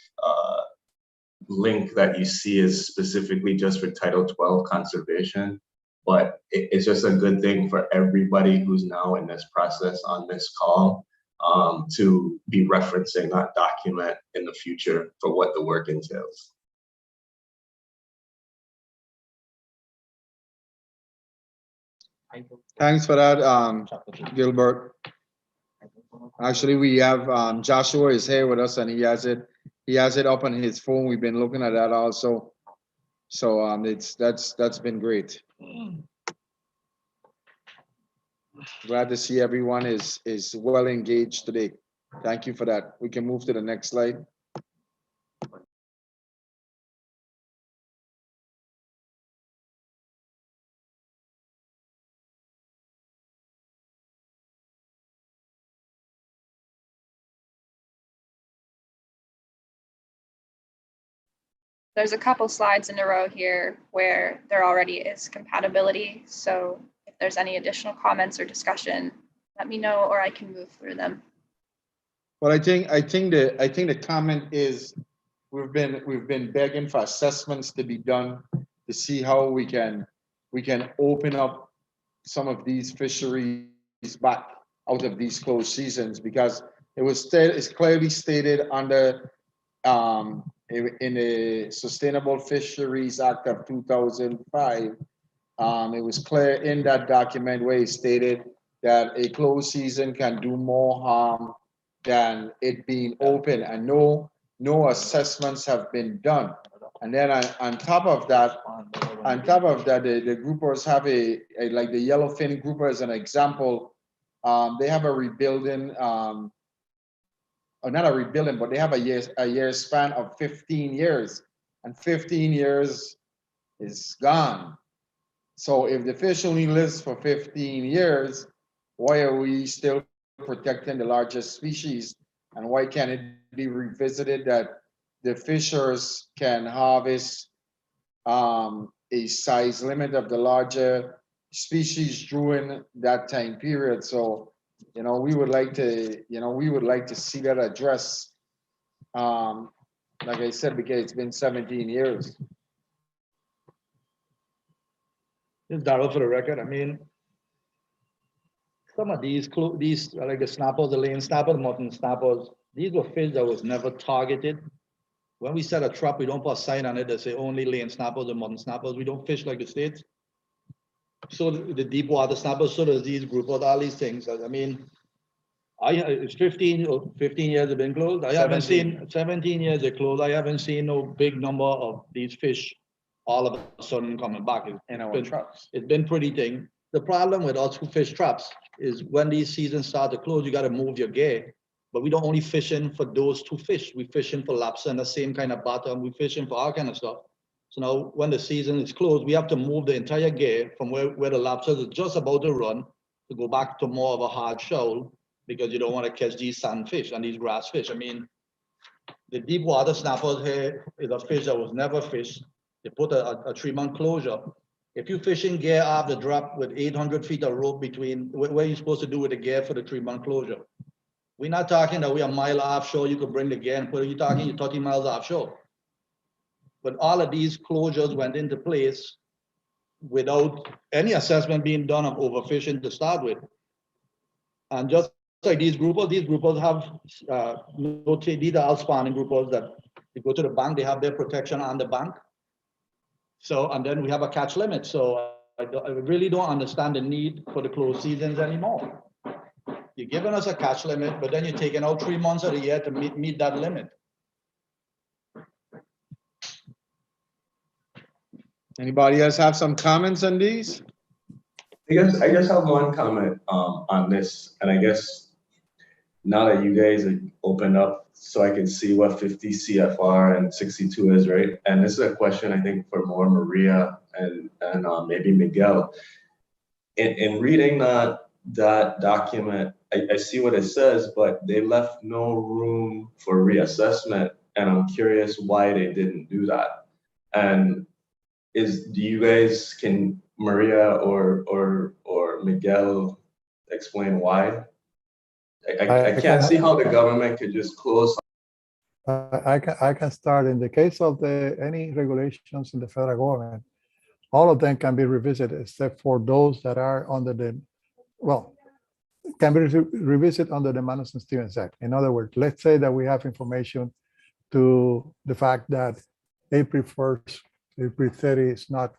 link that you see is specifically just for Title 12 conservation, but it's just a good thing for everybody who's now in this process on this call to be referencing that document in the future for what the work entails. Thanks for that, Gilbert. Actually, we have Joshua is here with us, and he has it up on his phone. We've been looking at that also. So that's been great. Glad to see everyone is well engaged today. Thank you for that. We can move to the next slide. There's a couple slides in a row here where there already is compatibility. So if there's any additional comments or discussion, let me know, or I can move through them. Well, I think the comment is we've been begging for assessments to be done to see how we can open up some of these fisheries back out of these closed seasons, because it's clearly stated under in the Sustainable Fisheries Act of 2005. It was clear in that document where it stated that a closed season can do more harm than it being open, and no assessments have been done. And then on top of that, the groupers have like the yellowfin grouper as an example. They have a rebuilding, or not a rebuilding, but they have a year span of 15 years, and 15 years is gone. So if the fish only lives for 15 years, why are we still protecting the largest species? And why can't it be revisited that the fishers can harvest a size limit of the larger species during that time period? So, we would like to see that addressed. Like I said, because it's been 17 years. Just Darrell for the record, I mean, some of these like the snappers, the lane snappers, mutton snappers, these were fish that was never targeted. When we set a trap, we don't put a sign on it that say only lane snappers and mutton snappers. We don't fish like the States. So the deep water snappers, so does these group of all these things. I mean, it's 15 years have been closed. I haven't seen 17 years they closed. I haven't seen no big number of these fish all of a sudden coming back. It's been pretty thing. The problem with us who fish traps is when these seasons start to close, you got to move your gear. But we don't only fishing for those two fish. We fishing for lobster and the same kind of bottom. We fishing for all kind of stuff. So now when the season is closed, we have to move the entire gear from where the lobsters are just about to run to go back to more of a hard shoal, because you don't want to catch these sandfish and these grass fish. I mean, the deep water snappers here is a fish that was never fished. They put a 3-month closure. If you fishing gear off the drop with 800 feet of rope between, what are you supposed to do with the gear for the 3-month closure? We're not talking that we're a mile offshore, you could bring the gear and put it, you're talking you're 30 miles offshore. But all of these closures went into place without any assessment being done of overfishing to start with. And just like these groupers have these are all spawning groupers that they go to the bank, they have their protection on the bank. So, and then we have a catch limit. So I really don't understand the need for the closed seasons anymore. You're giving us a catch limit, but then you're taking out 3 months of the year to meet that limit. Anybody else have some comments on these? I guess I have one comment on this, and I guess now that you guys are opened up so I can see what 50 CFR and 62 is, right? And this is a question I think for more Maria and maybe Miguel. In reading that document, I see what it says, but they left no room for reassessment, and I'm curious why they didn't do that. And do you guys, can Maria or Miguel explain why? I can't see how the government could just close. I can start. In the case of any regulations in the federal government, all of them can be revisited except for those that are under can be revisited under the Madison-Stevens Act. In other words, let's say that we have information to the fact that April 1st, April 30 is not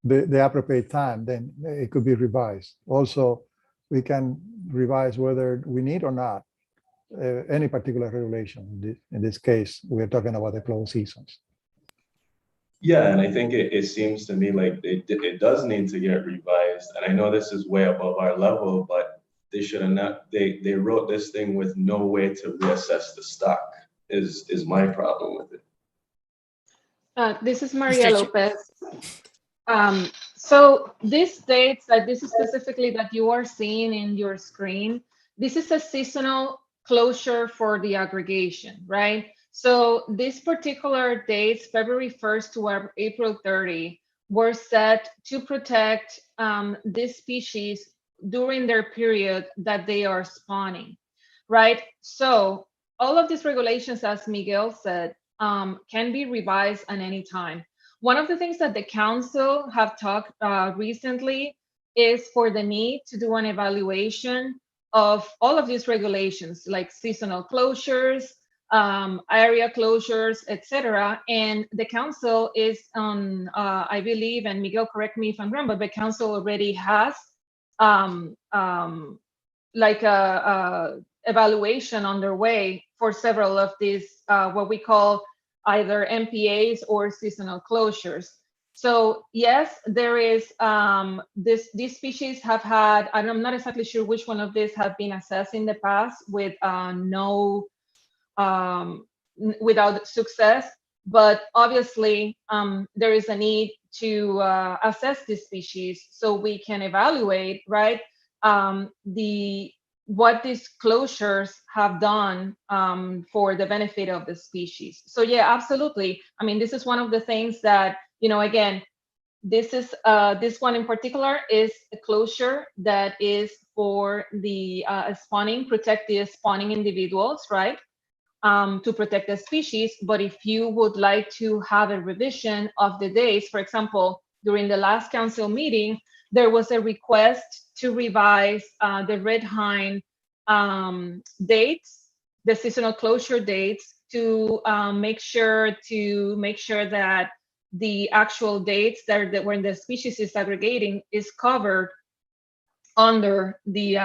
the appropriate time, then it could be revised. Also, we can revise whether we need or not any particular regulation. In this case, we're talking about the closed seasons. Yeah, and I think it seems to me like it does need to get revised. And I know this is way above our level, but they should have not, they wrote this thing with no way to reassess the stock is my problem with it. This is Maria Lopez. So this states that this is specifically that you are seeing in your screen. This is a seasonal closure for the aggregation, right? So this particular dates, February 1st to April 30, were set to protect this species during their period that they are spawning, right? So all of these regulations, as Miguel said, can be revised at any time. One of the things that the council have talked recently is for the need to do an evaluation of all of these regulations, like seasonal closures, area closures, etc. And the council is on, I believe, and Miguel, correct me if I'm wrong, but the council already has like a evaluation underway for several of these, what we call either MPAs or seasonal closures. So yes, there is, these species have had, and I'm not exactly sure which one of these have been assessed in the past with without success, but obviously there is a need to assess this species so we can evaluate, right, what these closures have done for the benefit of the species. So yeah, absolutely. I mean, this is one of the things that, you know, again, this is this one in particular is a closure that is for the spawning, protect the spawning individuals, right? To protect the species. But if you would like to have a revision of the days, for example, during the last council meeting, there was a request to revise the red hind dates, the seasonal closure dates, to make sure that the actual dates that when the species is aggregating is covered under the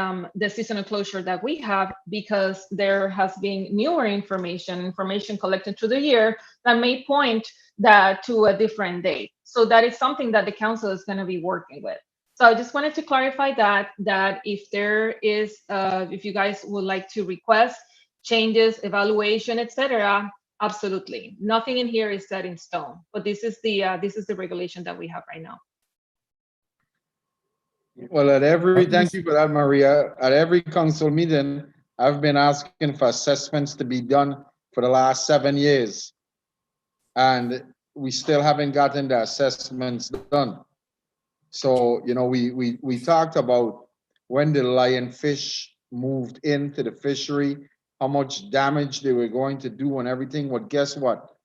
seasonal closure that we have, because there has been newer information collected through the year that may point that to a different date. So that is something that the council is going to be working with. So I just wanted to clarify that if there is, if you guys would like to request changes, evaluation, etc., absolutely. Nothing in here is set in stone, but this is the regulation that we have right now. Well, thank you for that, Maria. At every council meeting, I've been asking for assessments to be done for the last 7 years. And we still haven't gotten the assessments done. So, you know, we talked about when the lionfish moved into the fishery, how much damage they were going to do and everything. Well, guess what?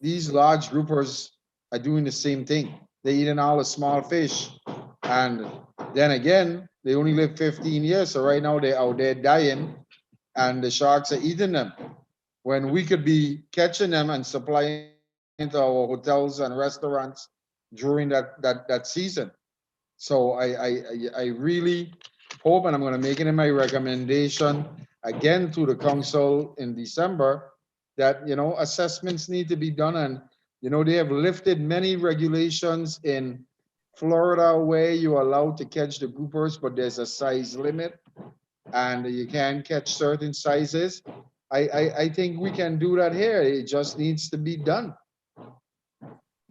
These large groupers are doing the same thing. They're eating all the small fish. And then again, they only live 15 years. So right now they're out there dying and the sharks are eating them. When we could be catching them and supplying into our hotels and restaurants during that season. So I really hope, and I'm going to make it in my recommendation again to the council in December, that, you know, assessments need to be done. And, you know, they have lifted many regulations in Florida where you're allowed to catch the groupers, but there's a size limit and you can't catch certain sizes. I think we can do that here. It just needs to be done.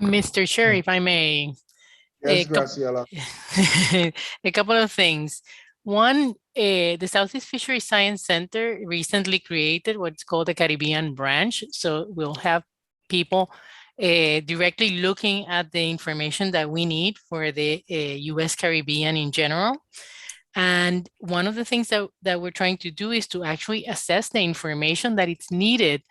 Mr. Chair, if I may. Yes, Graciela. A couple of things. One, the Southeast Fisheries Science Center recently created what's called the Caribbean branch. So we'll have people directly looking at the information that we need for the US Caribbean in general. And one of the things that we're trying to do is to actually assess the information that it's needed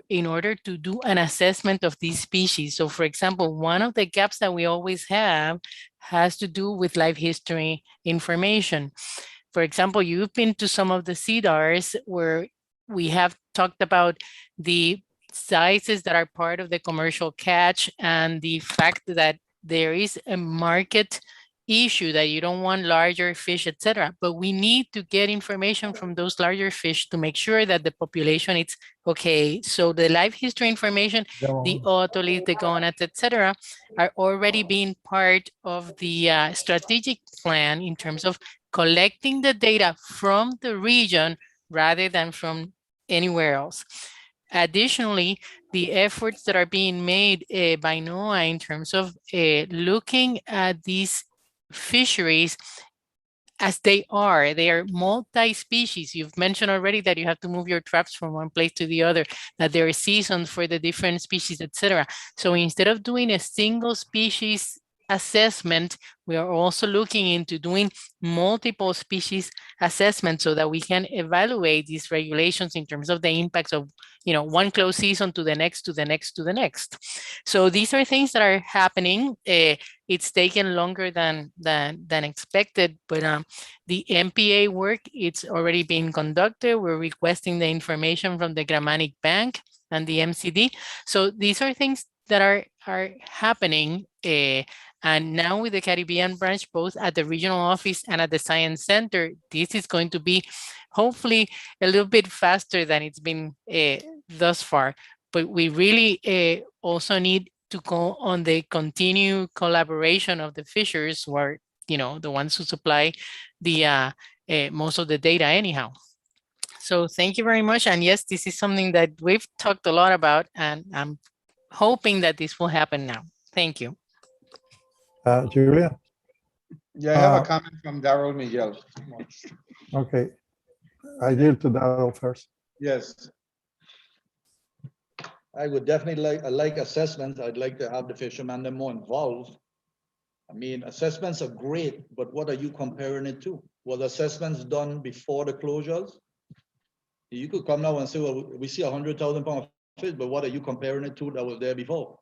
in order to do an assessment of these species. So for example, one of the gaps that we always have has to do with life history information. For example, you've been to some of the CDARs where we have talked about the sizes that are part of the commercial catch and the fact that there is a market issue that you don't want larger fish, etc. But we need to get information from those larger fish to make sure that the population is okay. So the life history information, the otoliths, the gonads, etc., are already being part of the strategic plan in terms of collecting the data from the region rather than from anywhere else. Additionally, the efforts that are being made by NOAA in terms of looking at these fisheries as they are multi-species. You've mentioned already that you have to move your traps from one place to the other, that there are seasons for the different species, etc. So instead of doing a single species assessment, we are also looking into doing multiple species assessment so that we can evaluate these regulations in terms of the impacts of, one close season to the next, to the next, to the next. So these are things that are happening. It's taken longer than expected, but the MPA work, it's already being conducted. We're requesting the information from the Gramanic Bank and the MCD. So these are things that are happening. And now with the Caribbean branch, both at the regional office and at the Science Center, this is going to be hopefully a little bit faster than it's been thus far. But we really also need to go on the continued collaboration of the fishers, who are, the ones who supply the most of the data anyhow. So thank you very much. And yes, this is something that we've talked a lot about, and I'm hoping that this will happen now. Thank you. Julia? Yeah, I have a comment from Daryl Miguel. Okay. I yield to Daryl first. Yes. I would definitely like assessments. I'd like to have the fishermen more involved. I mean, assessments are great, but what are you comparing it to? Was assessments done before the closures? You could come now and say, well, we see 100,000 pounds of fish, but what are you comparing it to that was there before?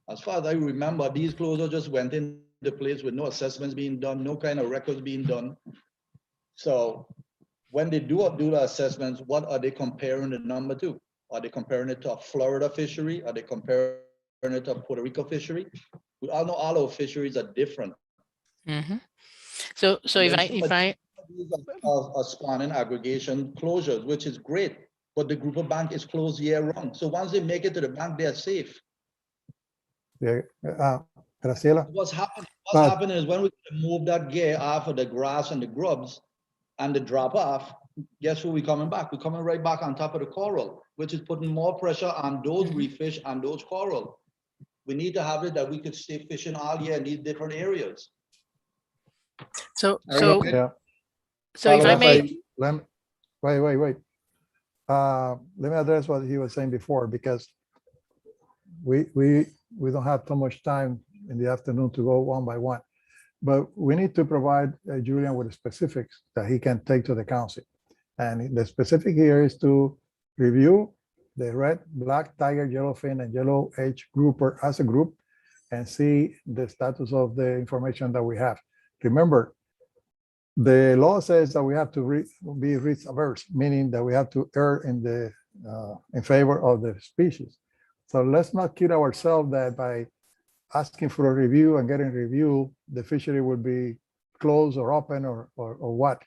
As far as I remember, these closures just went into place with no assessments being done, no kind of records being done. So when they do the assessments, what are they comparing the number to? Are they comparing it to a Florida fishery? Are they comparing it to a Puerto Rico fishery? We all know all our fisheries are different. Mm-hmm. So if I are spawning aggregation closures, which is great, but the grouper bank is closed year round. So once they make it to the bank, they are safe. Yeah, Graciela. What's happening is when we move that gear off of the grass and the grubs and the drop off, guess who we coming back? We're coming right back on top of the coral, which is putting more pressure on those reef fish and those coral. We need to have it that we could stay fishing all year in these different areas. So yeah. So if I may, wait. Let me address what he was saying before, because we don't have too much time in the afternoon to go one by one, but we need to provide Julian with the specifics that he can take to the council. And the specific here is to review the red, black tiger, yellowfin, and yellow edge grouper as a group and see the status of the information that we have. Remember, the law says that we have to be risk averse, meaning that we have to err in favor of the species. So let's not kid ourselves that by asking for a review and getting review, the fishery will be closed or open or what.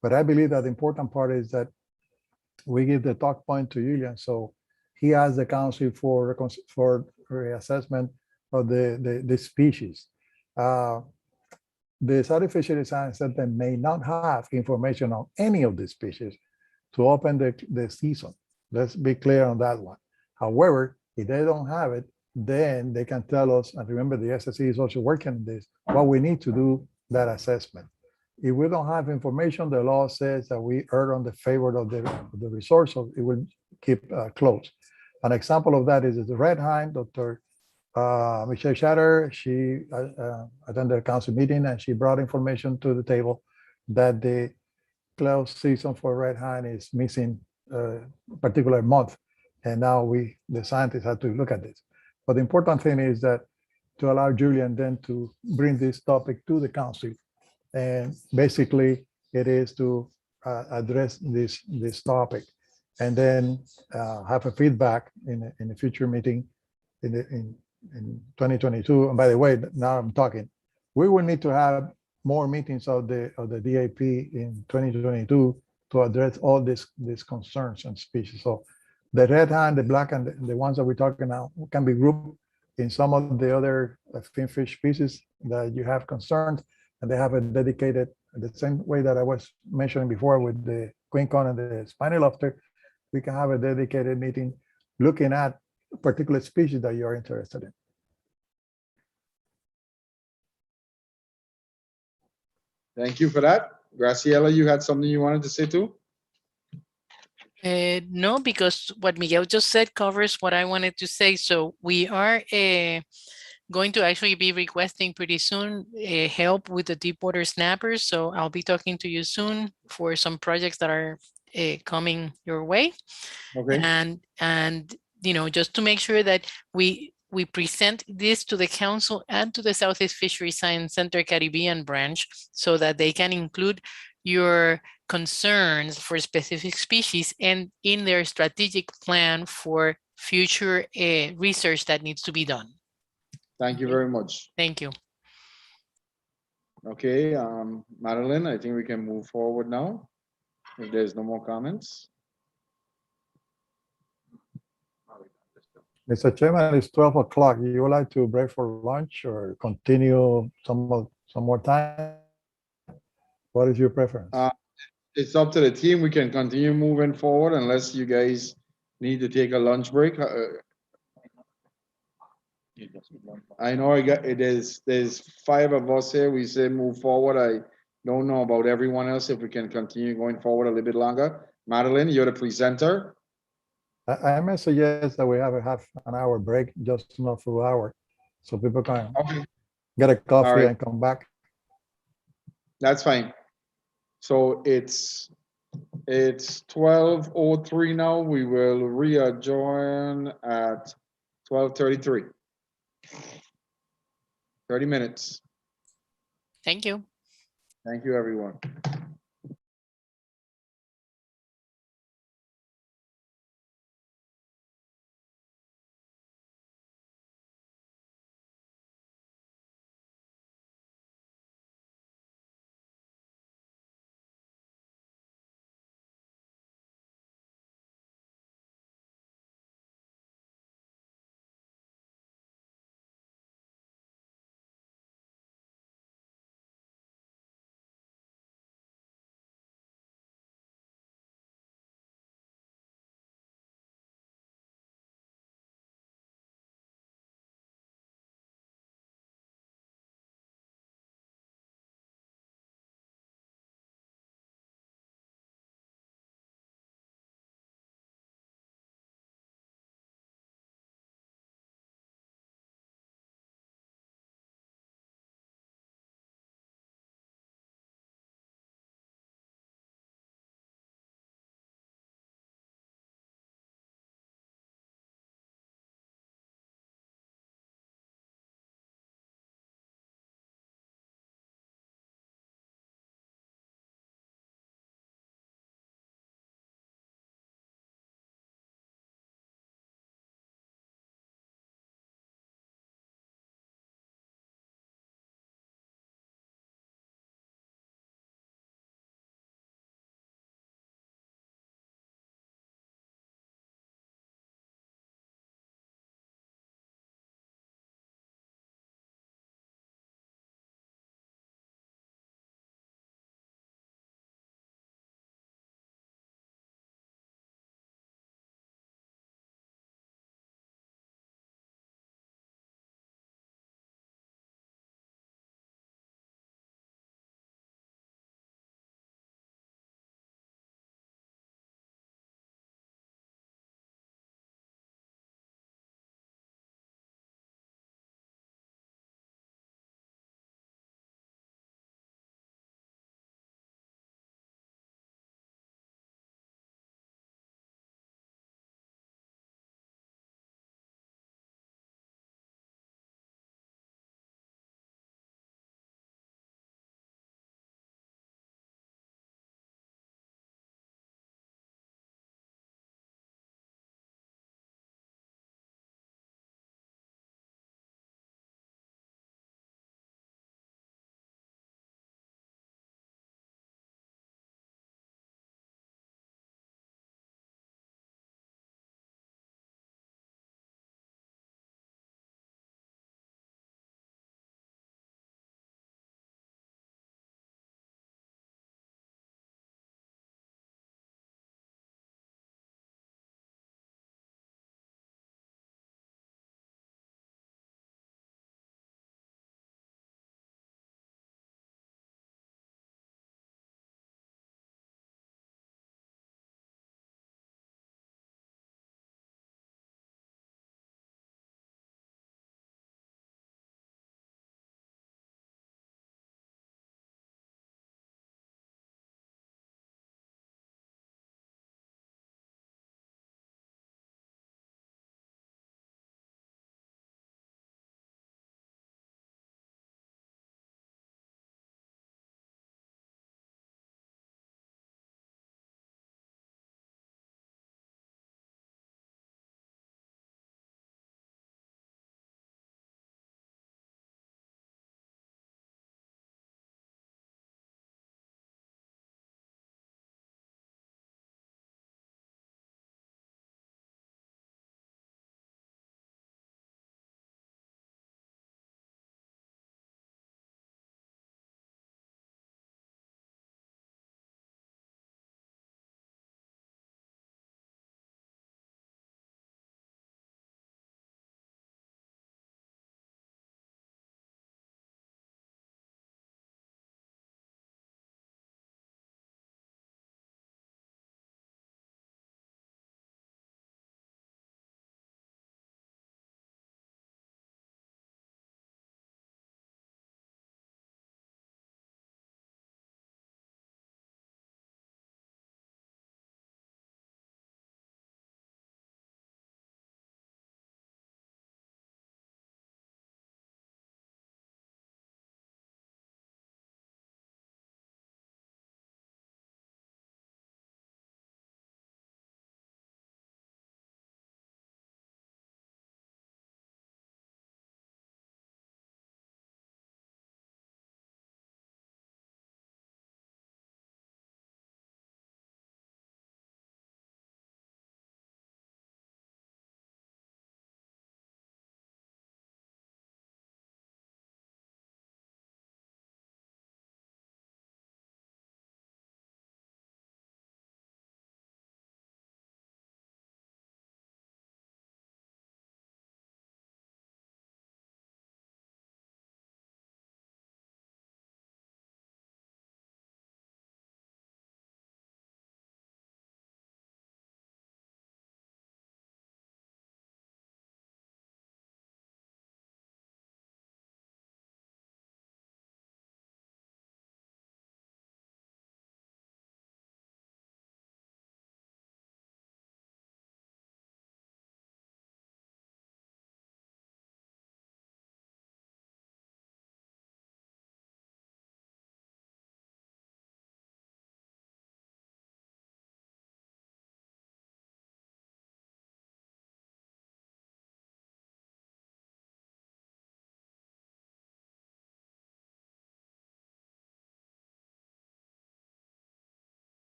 But I believe that the important part is that we give the talk point to Julian, so he asks the council for reassessment of the species. The Saudi Fisheries Science Center may not have information on any of the species to open the season. Let's be clear on that one. However, if they don't have it, then they can tell us, and remember the SSC is also working on this, what we need to do that assessment. If we don't have information, the law says that we err on the favor of the resource, so it will keep closed. An example of that is the red hind. Dr. Michelle Shatter, she attended a council meeting and she brought information to the table that the close season for red hind is missing a particular month. And now the scientists have to look at this. But the important thing is that to allow Julian then to bring this topic to the council. And basically it is to address this topic and then have a feedback in a future meeting in 2022. And by the way, now I'm talking, we will need to have more meetings of the DAP in 2022 to address all these concerns and species. So the red hind, the black, and the ones that we're talking now can be grouped in some of the other finfish species that you have concerns, and they have a dedicated, the same way that I was mentioning before with the quincon and the spiny lobster, we can have a dedicated meeting looking at particular species that you're interested in. Thank you for that. Graciela, you had something you wanted to say too? No, because what Miguel just said covers what I wanted to say. So we are going to actually be requesting pretty soon help with the deep water snappers. So I'll be talking to you soon for some projects that are coming your way. Okay. And you know, just to make sure that we present this to the council and to the Southeast Fisheries Science Center Caribbean branch so that they can include your concerns for specific species and in their strategic plan for future research that needs to be done. Thank you very much. Thank you. Okay, Madeline, I think we can move forward now. If there's no more comments. Mr. Chairman, it's 12 o'clock. You would like to break for lunch or continue some more time? What is your preference? It's up to the team. We can continue moving forward unless you guys need to take a lunch break. I know there's 5 of us here. We say move forward. I don't know about everyone else if we can continue going forward a little bit longer. Madeline, you're the presenter. I may suggest that we have a half an hour break, just not full hour, so people can get a coffee All right. and come back. That's fine. So it's 12:03 now. We will re-adjourn at 12:33. 30 minutes. Thank you. Thank you, everyone.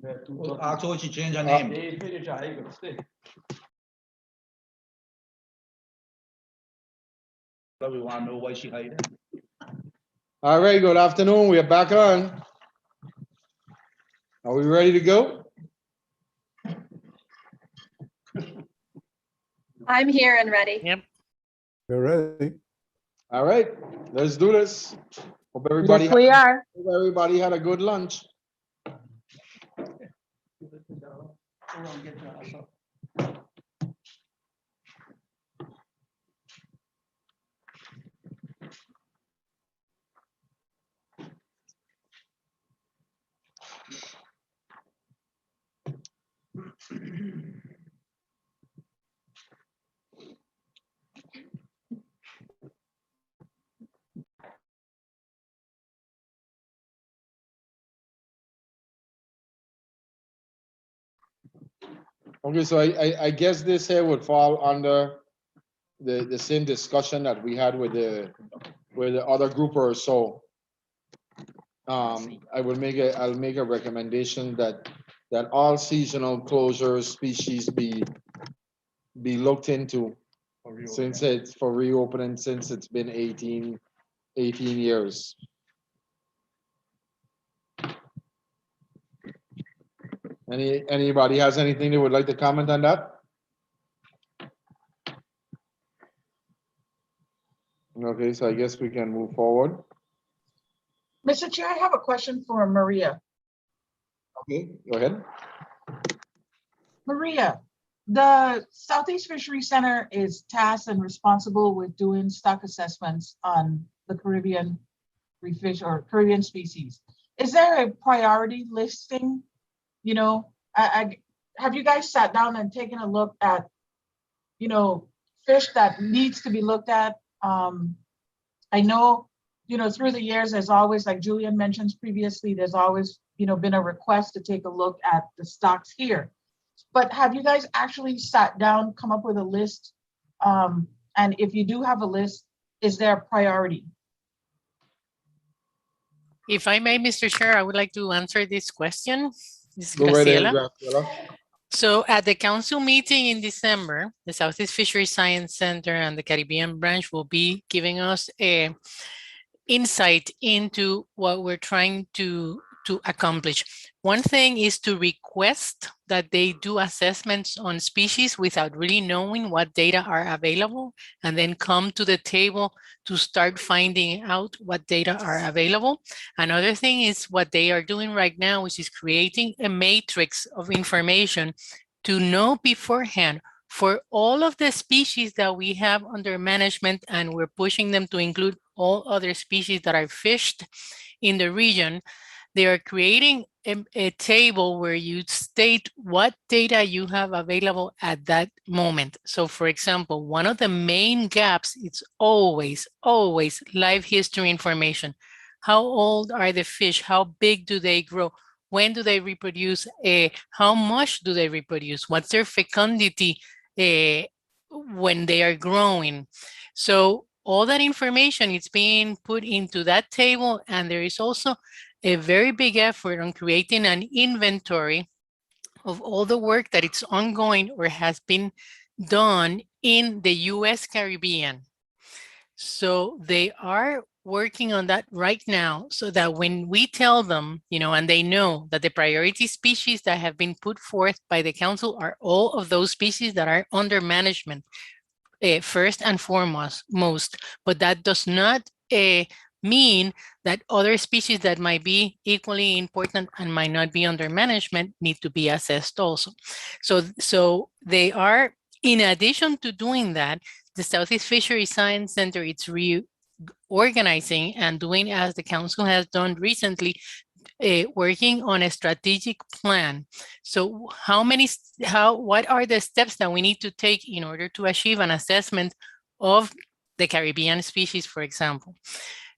Ask her if she changed her name. But we want to know why she hiding. All right, good afternoon. We are back on. Are we ready to go? I'm here and ready. Yep. We're ready. All right, let's do this. Hope everybody, Yes, we are. hope everybody had a good lunch. Okay, so I guess this here would fall under the same discussion that we had with the other group or so. I'll make a recommendation that all seasonal closure species be looked into since it's for reopening, since it's been 18 years. Anybody has anything they would like to comment on that? Okay, so I guess we can move forward. Mr. Chair, I have a question for Maria. Okay, go ahead. Maria, the Southeast Fisheries Center is tasked and responsible with doing stock assessments on the Caribbean reef fish or Caribbean species. Is there a priority listing? You know, have you guys sat down and taken a look at, you know, fish that needs to be looked at? I know, you know, through the years, there's always, like Julian mentions previously, there's always, you know, been a request to take a look at the stocks here. But have you guys actually sat down, come up with a list? And if you do have a list, is there a priority? If I may, Mr. Chair, I would like to answer this question. This is Go right ahead, Graciela. Graciela. So at the council meeting in December, the Southeast Fisheries Science Center and the Caribbean branch will be giving us a insight into what we're trying to accomplish. One thing is to request that they do assessments on species without really knowing what data are available, and then come to the table to start finding out what data are available. Another thing is what they are doing right now, which is creating a matrix of information to know beforehand for all of the species that we have under management, and we're pushing them to include all other species that are fished in the region. They are creating a table where you state what data you have available at that moment. So for example, one of the main gaps is always life history information. How old are the fish? How big do they grow? When do they reproduce? How much do they reproduce? What's their fecundity when they are growing? So all that information is being put into that table, and there is also a very big effort on creating an inventory of all the work that is ongoing or has been done in the US Caribbean. So they are working on that right now, so that when we tell them, you know, and they know that the priority species that have been put forth by the council are all of those species that are under management, first and foremost, but that does not mean that other species that might be equally important and might not be under management need to be assessed also. So they are, in addition to doing that, the Southeast Fisheries Science Center, it's reorganizing and doing as the council has done recently, working on a strategic plan. So what are the steps that we need to take in order to achieve an assessment of the Caribbean species, for example?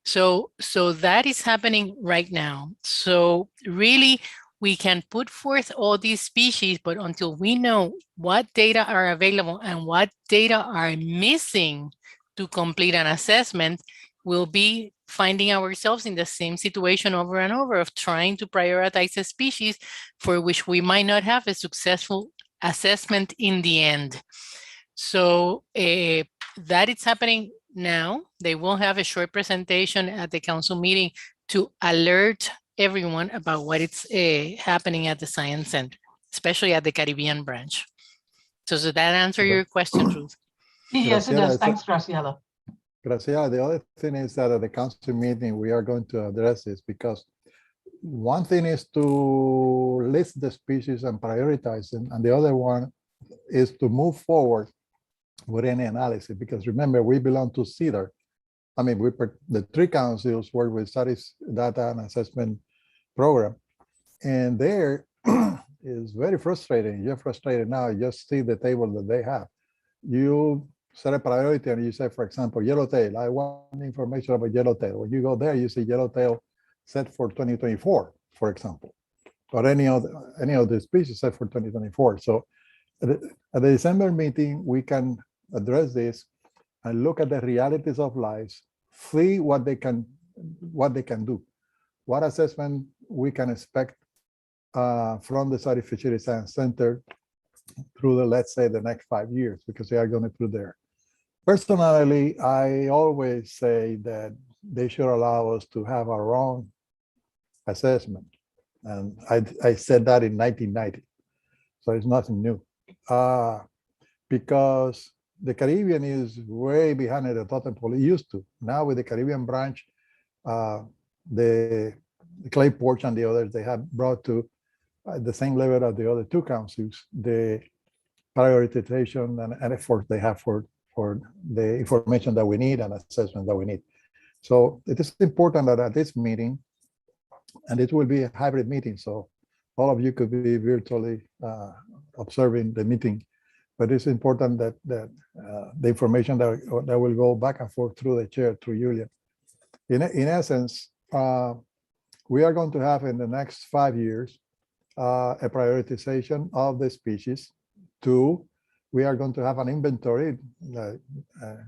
So that is happening right now. So really, we can put forth all these species, but until we know what data are available and what data are missing to complete an assessment, will be finding ourselves in the same situation over and over of trying to prioritize a species for which we might not have a successful assessment in the end. So that is happening now. They will have a short presentation at the council meeting to alert everyone about what is happening at the Science Center, especially at the Caribbean branch. So does that answer your question, Ruth? Yes, it Graciela, does. it's a- Thanks, Graciela. Graciela, the other thing is that at the council meeting, we are going to address this because one thing is to list the species and prioritize them, and the other one is to move forward with any analysis, because remember, we belong to CEDAR. I mean, the three councils work with studies, data, and assessment program, and there is very frustrating. You're frustrated now, you just see the table that they have. You set a priority and you say, for example, yellowtail, I want information about yellowtail. When you go there, you see yellowtail set for 2024, for example, or any of the species set for 2024. So at the December meeting, we can address this and look at the realities of lives, see what they can do, what assessment we can expect from the Study Fishery Science Center through the, let's say, the next 5 years, because they are going through there. Personally, I always say that they should allow us to have our own assessment. And I said that in 1990, so it's nothing new. Because the Caribbean is way behind the totem pole. It used to. Now with the Caribbean branch, the Clay Porch and the others, they have brought to the same level of the other two councils, the prioritization and effort they have for the information that we need and assessment that we need. So it is important that at this meeting, and it will be a hybrid meeting, so all of you could be virtually observing the meeting, but it's important that the information that will go back and forth through the chair, through Julian. In essence, we are going to have in the next 5 years a prioritization of the species. 2, we are going to have an inventory.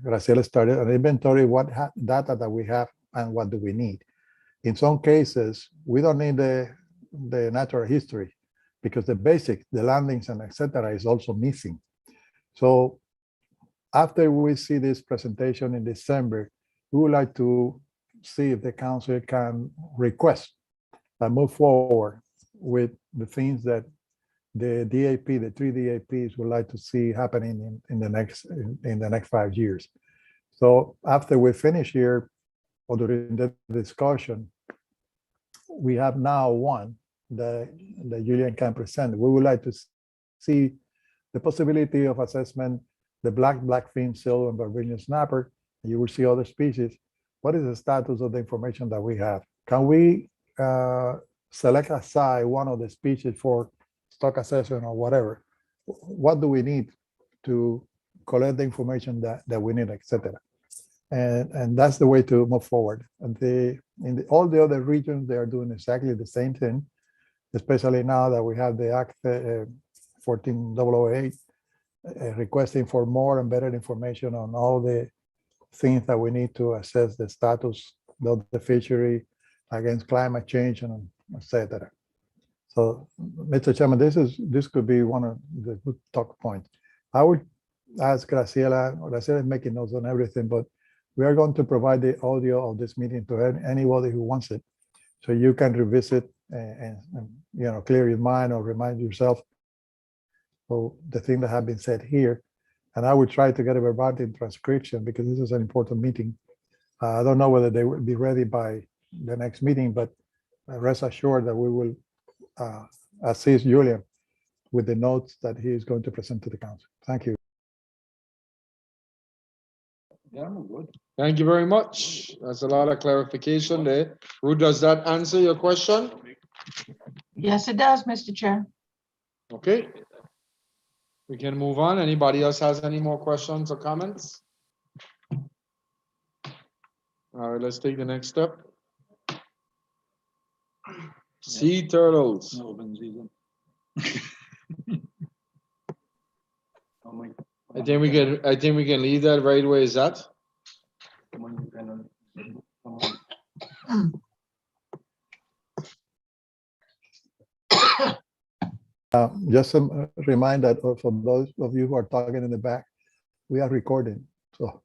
Graciela started an inventory, what data that we have and what do we need. In some cases, we don't need the natural history because the basic, the landings and etc. is also missing. So after we see this presentation in December, we would like to see if the council can request and move forward with the things that the DAP, the 3 DAPs would like to see happening in the next 5 years. So after we finish here, or during the discussion, we have now one that Julian can present. We would like to see the possibility of assessment, the blackfin seal and Barbadian snapper. You will see other species. What is the status of the information that we have? Can we select aside one of the species for stock assessment or whatever? What do we need to collect the information that we need, etc. And that's the way to move forward. And all the other regions, they are doing exactly the same thing, especially now that we have the Act 14008 requesting for more and better information on all the things that we need to assess the status of the fishery against climate change and etc. So, Mr. Chairman, this could be one of the good talk points. I would ask Graciela is making notes on everything, but we are going to provide the audio of this meeting to anybody who wants it, so you can revisit and clear your mind or remind yourself of the thing that have been said here. And I will try to get a verbatim transcription because this is an important meeting. I don't know whether they will be ready by the next meeting, but rest assured that we will assist Julian with the notes that he is going to present to the council. Thank you. Yeah, I'm good. Thank you very much. That's a lot of clarification there. Ruth, does that answer your question? Yes, it does, Mr. Chair. Okay. We can move on. Anybody else has any more questions or comments? All right, let's take the next step. Sea turtles. I think we can leave that right where it's at. Just a reminder for those of you who are talking in the back, we are recording, so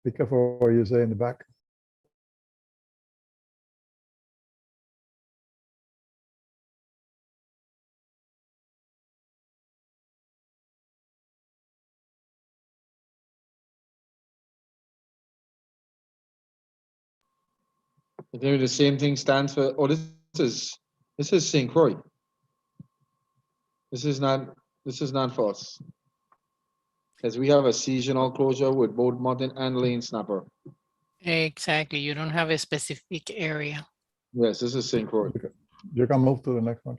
be careful what you say in the back. I think the same thing stands for, oh, this is St. Croix. This is not for us. Because we have a seasonal closure with both Mutton and Lane Snapper. Exactly. You don't have a specific area. Yes, this is St. Croix. You can move to the next one.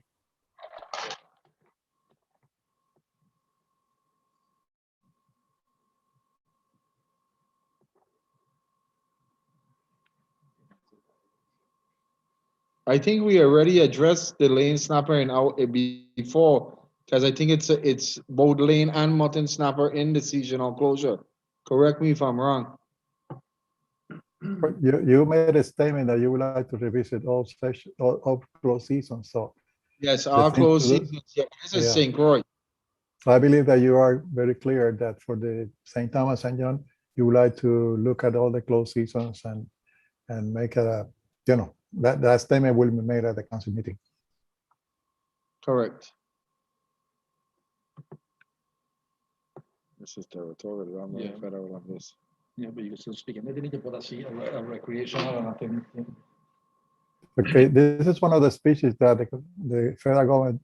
I think we already addressed the Lane Snapper in our before, because I think it's both Lane and Mutton Snapper in the seasonal closure. Correct me if I'm wrong. But you made a statement that you would like to revisit all sessions, all closed seasons, so. Yes, the our thing closed to do- seasons, yeah, this is Yeah. St. Croix. So I believe that you are very clear that for the St. Thomas and John, you would like to look at all the closed seasons and make a, that statement will be made at the council meeting. Correct. This is territorial, I'm Yeah. not federal on this. Yeah, but you can still speak. And maybe need to put a recreational or nothing. Okay, this is one of the species that the federal government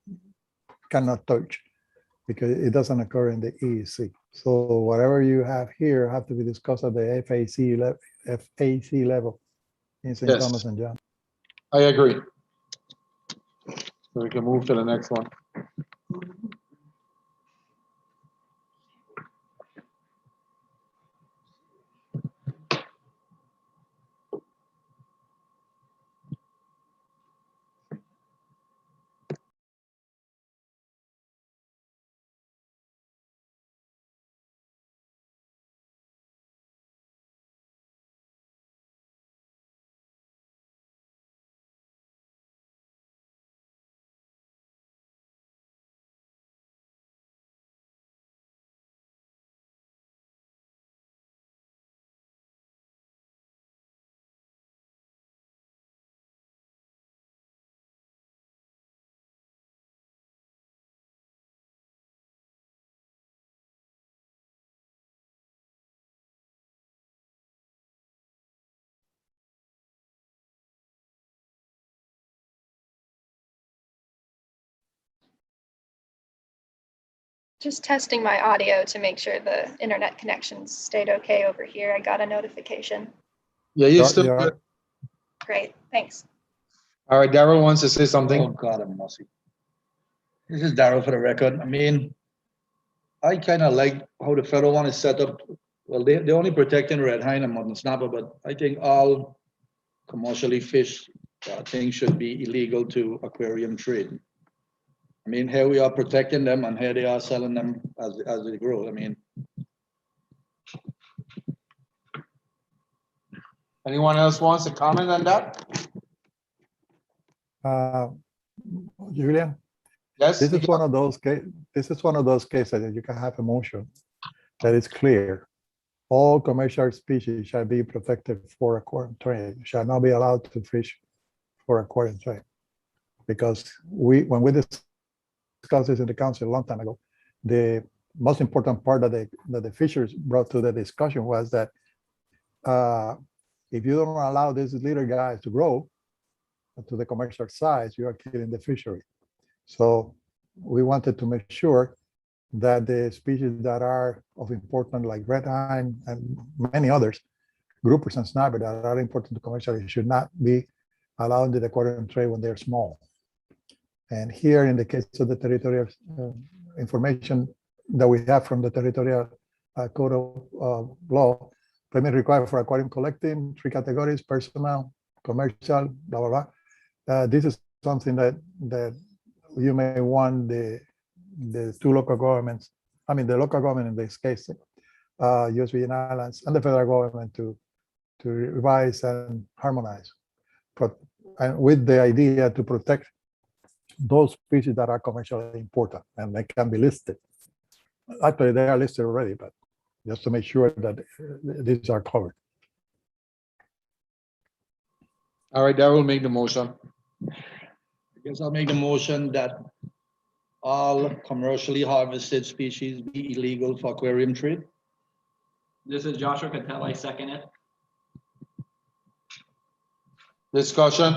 cannot touch because it doesn't occur in the EEC. So whatever you have here have to be discussed at the FAC level in St. Yes. Thomas and John. I agree. So we can move to the next one. Just testing my audio to make sure the internet connections stayed okay over here. I got a notification. Yeah, you You're- still you're- good. Great, thanks. All right, Daryl wants to say Oh, something. God, I'm messy. This is Daryl for the record. I mean, I kind of like how the federal one is set up. Well, they're only protecting red hind and mutton snapper, but I think all commercially fished things should be illegal to aquarium trade. I mean, here we are protecting them and here they are selling them as they grow. I mean, Anyone else wants to comment on that? Julian, Yes. this is one of those cases that you can have a motion that is clear. All commercial species shall be protected for aquarium trade, shall not be allowed to fish for aquarium trade. Because when we discussed this in the council a long time ago, the most important part that the fishers brought to the discussion was that if you don't allow these little guys to grow to the commercial size, you are killing the fishery. So we wanted to make sure that the species that are of importance, like red hind and many others, groupers and snapper that are important to commercial, should not be allowed in the aquarium trade when they're small. And here, in the case of the territorial information that we have from the territorial code of law, permit required for aquarium collecting, 3 categories: personal, commercial, blah, blah, blah. This is something that you may want the 2 local governments, I mean, the local government in this case, US Virgin Islands and the federal government to revise and harmonize and with the idea to protect those species that are commercially important and they can be listed. Actually, they are listed already, but just to make sure that these are covered. All right, that will make the motion. I guess I'll make the motion that all commercially harvested species be illegal for aquarium trade. This is Joshua Cattell, I second it. Discussion?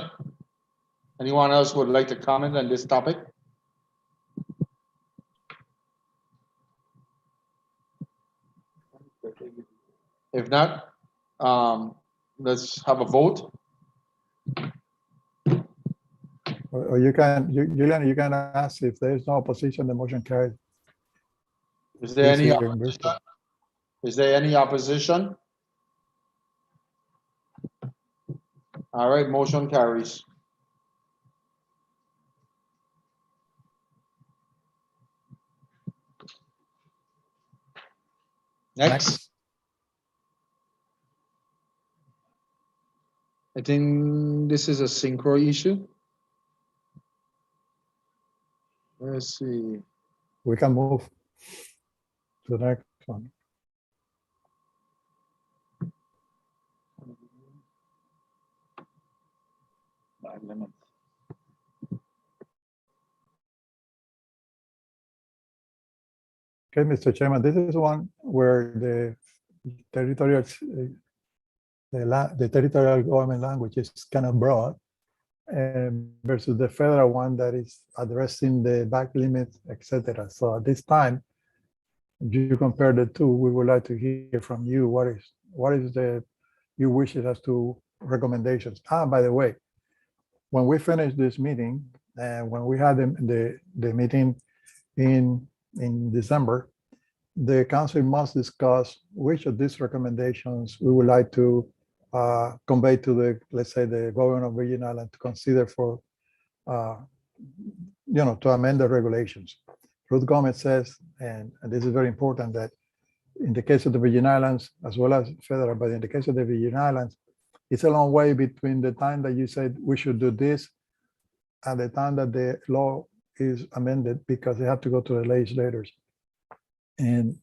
Anyone else would like to comment on this topic? If not, let's have a vote. Or you can, Julian, you can ask if there is no opposition, the motion carries. Is there any Yes, opposition? Is there any opposition? All right, motion carries. Next. I think this is a synchro issue. Let's see. We can move to the next one. Okay, Mr. Chairman, this is one where the territorial, the territorial government language is kind of broad, versus the federal one that is addressing the back limits, etc. So at this time, if you compare the two, we would like to hear from you what is the your wishes as to recommendations. By the way, when we finish this meeting and when we had the meeting in December, the council must discuss which of these recommendations we would like to convey to the, let's say, the governor of Virgin Islands to consider for, to amend the regulations. Ruth Gomez says, and this is very important, that in the case of the Virgin Islands, as well as federal, but in the case of the Virgin Islands, it's a long way between the time that you said we should do this and the time that the law is amended, because they have to go to the legislators. And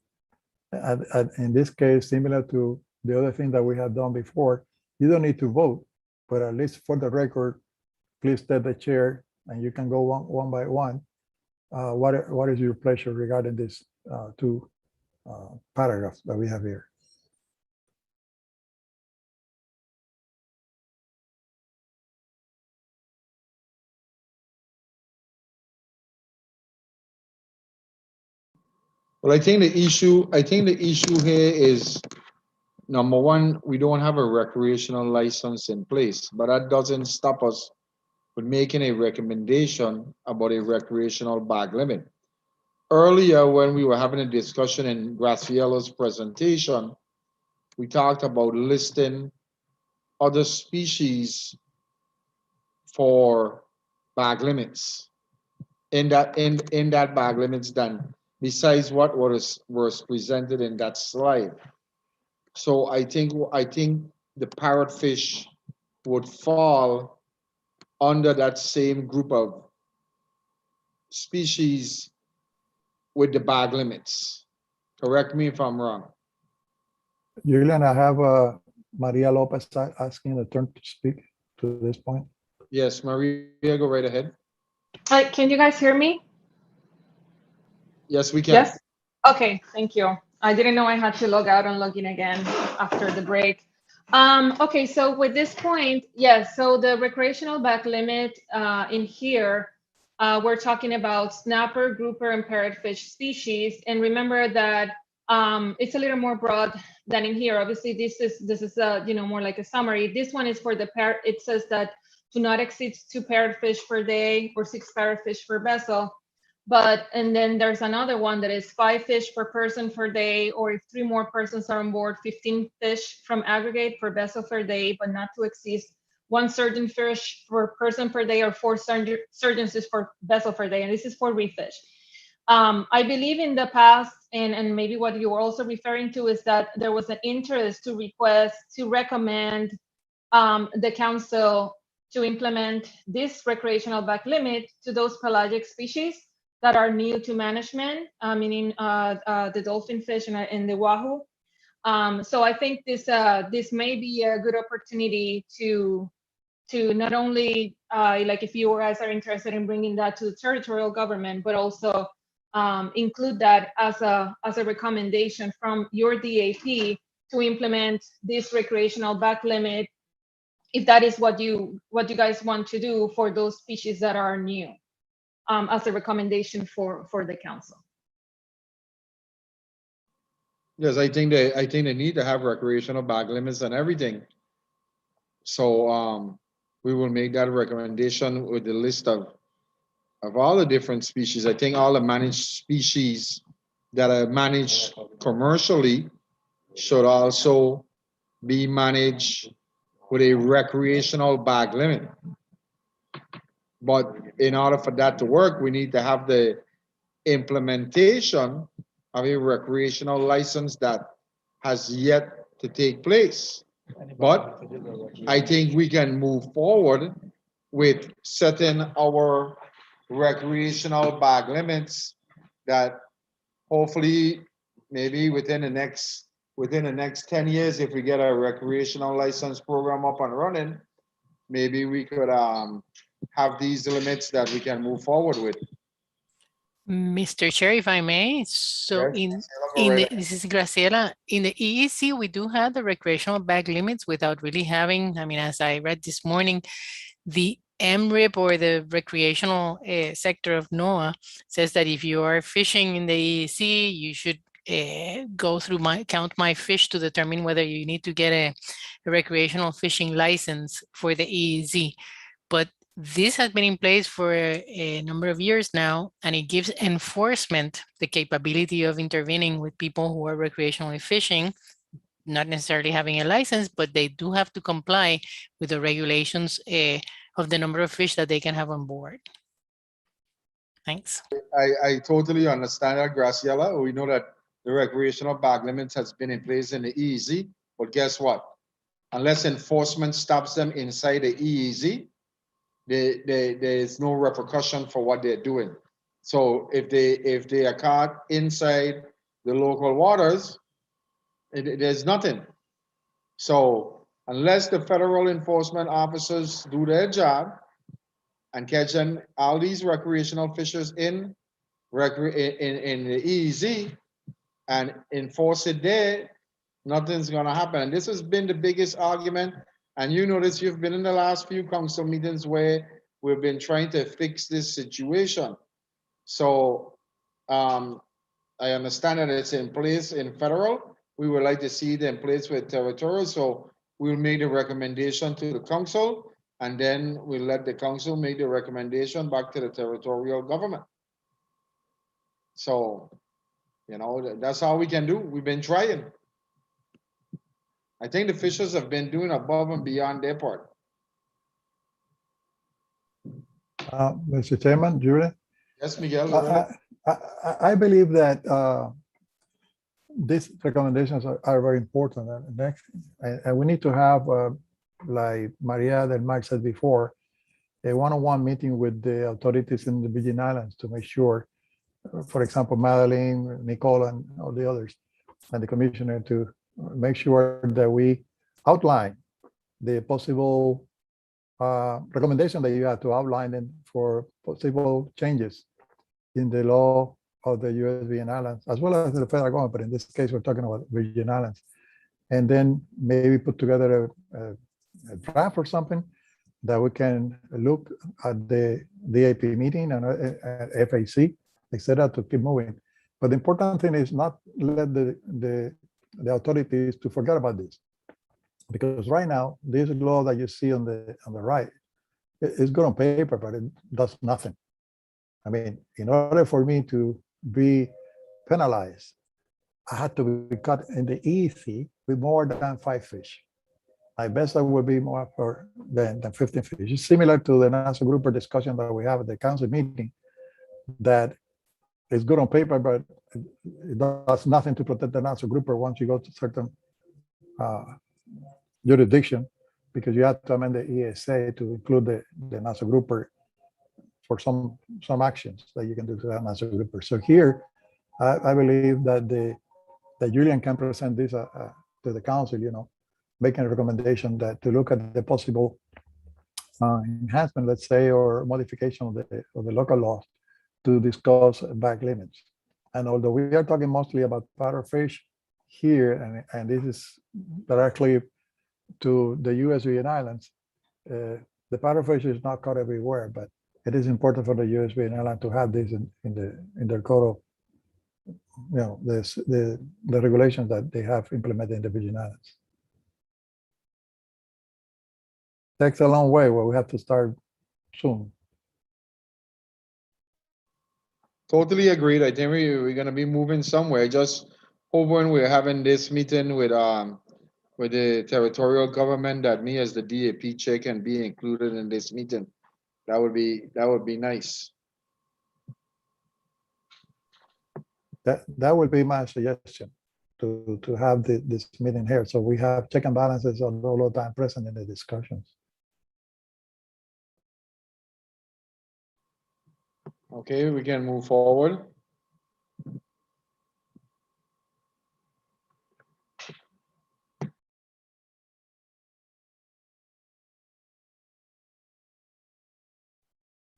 in this case, similar to the other thing that we have done before, you don't need to vote, but at least for the record, please tell the chair, and you can go one by one. What is your pleasure regarding these two paragraphs that we have here? Well, I think the issue here is, number one, we don't have a recreational license in place, but that doesn't stop us from making a recommendation about a recreational bag limit. Earlier, when we were having a discussion in Gracielo's presentation, we talked about listing other species for bag limits in that bag limits done, besides what was presented in that slide. So I think the parrotfish would fall under that same group of species with the bag limits. Correct me if I'm wrong. Julian, I have Maria Lopez asking the turn to speak to this point. Yes, Maria, go right ahead. Can you guys hear me? Yes, we can. Yes. Okay, thank you. I didn't know I had to log out and log in again after the break. Okay, so with this point, yes, so the recreational bag limit in here, we're talking about snapper, grouper, and parrotfish species. And remember that it's a little more broad than in here. Obviously, this is more like a summary. This one is for the parrot. It says that do not exceed 2 parrotfish per day or 6 parrotfish per vessel. And then there's another one that is 5 fish per person per day, or if 3 more persons are on board, 15 fish from aggregate per vessel per day, but not to exceed 1 surgeon fish per person per day or 4 surgeons per vessel per day. And this is for reef fish. I believe in the past, and maybe what you were also referring to, is that there was an interest to recommend the council to implement this recreational back limit to those pelagic species that are new to management, meaning the dolphin fish and the wahoo. So I think this may be a good opportunity to not only like if you guys are interested in bringing that to the territorial government, but also include that as a recommendation from your DAP to implement this recreational back limit, if that is what you guys want to do for those species that are new, as a recommendation for the council. Yes, I think they need to have recreational bag limits and everything. So we will make that recommendation with the list of all the different species. I think all the managed species that are managed commercially should also be managed with a recreational bag limit. But in order for that to work, we need to have the implementation of a recreational license that has yet to take place. But I think we can move forward with setting our recreational bag limits that hopefully maybe within the next 10 years, if we get a recreational license program up and running, maybe we could have these limits that we can move forward with. Mr. Chair, if I may, so Yes, this is Graciela. In the EEC, we do have the recreational bag limits without really having, I mean, as I read this morning, the MRIP or the recreational sector of NOAA says that if you are fishing in the EEC, you should go through count my fish to determine whether you need to get a recreational fishing license for the EEZ. But this has been in place for a number of years now, and it gives enforcement the capability of intervening with people who are recreationally fishing, not necessarily having a license, but they do have to comply with the regulations of the number of fish that they can have on board. Thanks. I totally understand that, Graciela. We know that the recreational bag limits has been in place in the EEZ, but guess what? Unless enforcement stops them inside the EEZ, there is no repercussion for what they're doing. So if they are caught inside the local waters, there's nothing. So unless the federal enforcement officers do their job and catch all these recreational fishers in the EEZ and enforce it there, nothing's gonna happen. And this has been the biggest argument. And you notice you've been in the last few council meetings where we've been trying to fix this situation. So I understand that it's in place in federal. We would like to see it in place with territorial. So we'll make the recommendation to the council, and then we'll let the council make the recommendation back to the territorial government. So, you know, that's all we can do. We've been trying. I think the fishers have been doing above and beyond their part. Mr. Chairman, Julie? Yes, Miguel. I believe that these recommendations are very important. And we need to have, like Maria del Mar said before, a one-on-one meeting with the authorities in the Virgin Islands to make sure, for example, Madeline, Nicole, and all the others, and the commissioner, to make sure that we outline the possible recommendation that you have to outline them for possible changes in the law of the US Virgin Islands, as well as the federal government. But in this case, we're talking about Virgin Islands. And then maybe put together a draft or something that we can look at the DAP meeting and FAC, etc., to keep moving. But the important thing is not let the authorities to forget about this, because right now this law that you see on the right is good on paper, but it does nothing. I mean, in order for me to be penalized, I had to be caught in the EEC with more than 5 fish. My best would be more than 15 fish. It's similar to the national grouper discussion that we have at the council meeting, that is good on paper, but it does nothing to protect the national grouper once you go to certain jurisdiction because you have to amend the ESA to include the Nassau grouper for some actions that you can do to that Nassau grouper. So here, I believe that Julian can present this to the council, making a recommendation that to look at the possible enhancement, let's say, or modification of the local laws to discuss back limits. And although we are talking mostly about parrotfish here, and this is directly to the US Virgin Islands, the parrotfish is not caught everywhere, but it is important for the US Virgin Islands to have this in their code of, the regulations that they have implemented in the Virgin Islands. Takes a long way, where we have to start soon. Totally agreed. I think we're gonna be moving somewhere. Just hoping we're having this meeting with the territorial government, that me as the DAP chair can be included in this meeting. That would be nice. That would be my suggestion, to have this meeting here, so we have check and balances all the time present in the discussions. Okay, we can move forward.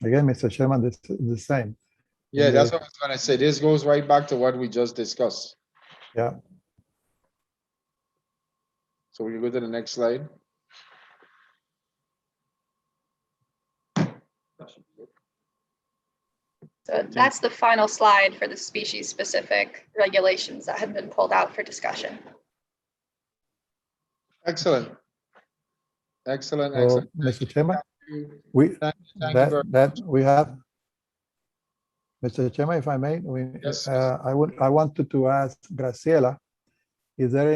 Again, Mr. Chairman, this is the same. Yeah, that's what I was gonna say. This goes right back to what we just discussed. Yeah. So we can go to the next slide. So that's the final slide for the species-specific regulations that have been pulled out for discussion. Excellent. Excellent, So, excellent. Mr. Chairman, Thank we you very that we have. Mr. Chairman, if I may, Yes. I wanted to ask Graciela, is there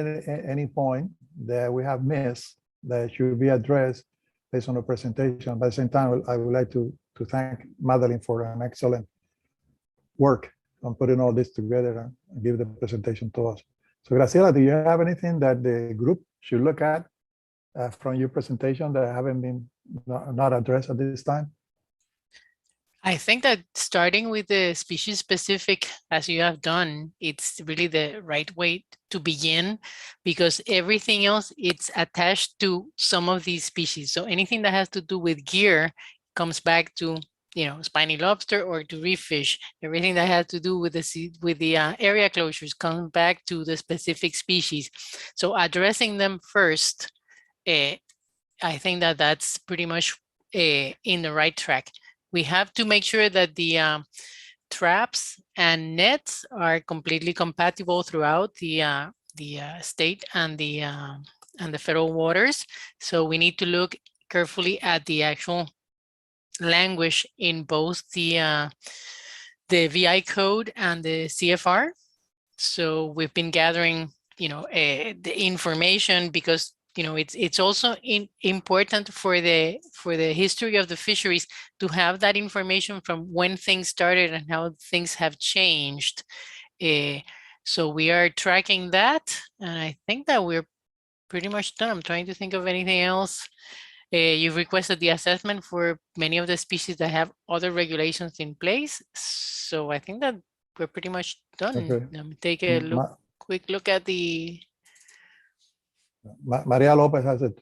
any point that we have missed that should be addressed based on the presentation? But at the same time, I would like to thank Madeline for an excellent work on putting all this together and give the presentation to us. So Graciela, do you have anything that the group should look at from your presentation that haven't been not addressed at this time? I think that starting with the species specific, as you have done, it's really the right way to begin, because everything else, it's attached to some of these species. So anything that has to do with gear comes back to, spiny lobster or to reef fish. Everything that has to do with the area closures comes back to the specific species. So addressing them first, I think that that's pretty much in the right track. We have to make sure that the traps and nets are completely compatible throughout the state and the federal waters. So we need to look carefully at the actual language in both the VI code and the CFR. So we've been gathering, the information, because it's also important for the history of the fisheries to have that information from when things started and how things have changed. So we are tracking that, and I think that we're pretty much done. I'm trying to think of anything else. You've requested the assessment for many of the species that have other regulations in place. So I think that we're pretty much done. Okay. Let me take a quick look at the... Maria Lopez has a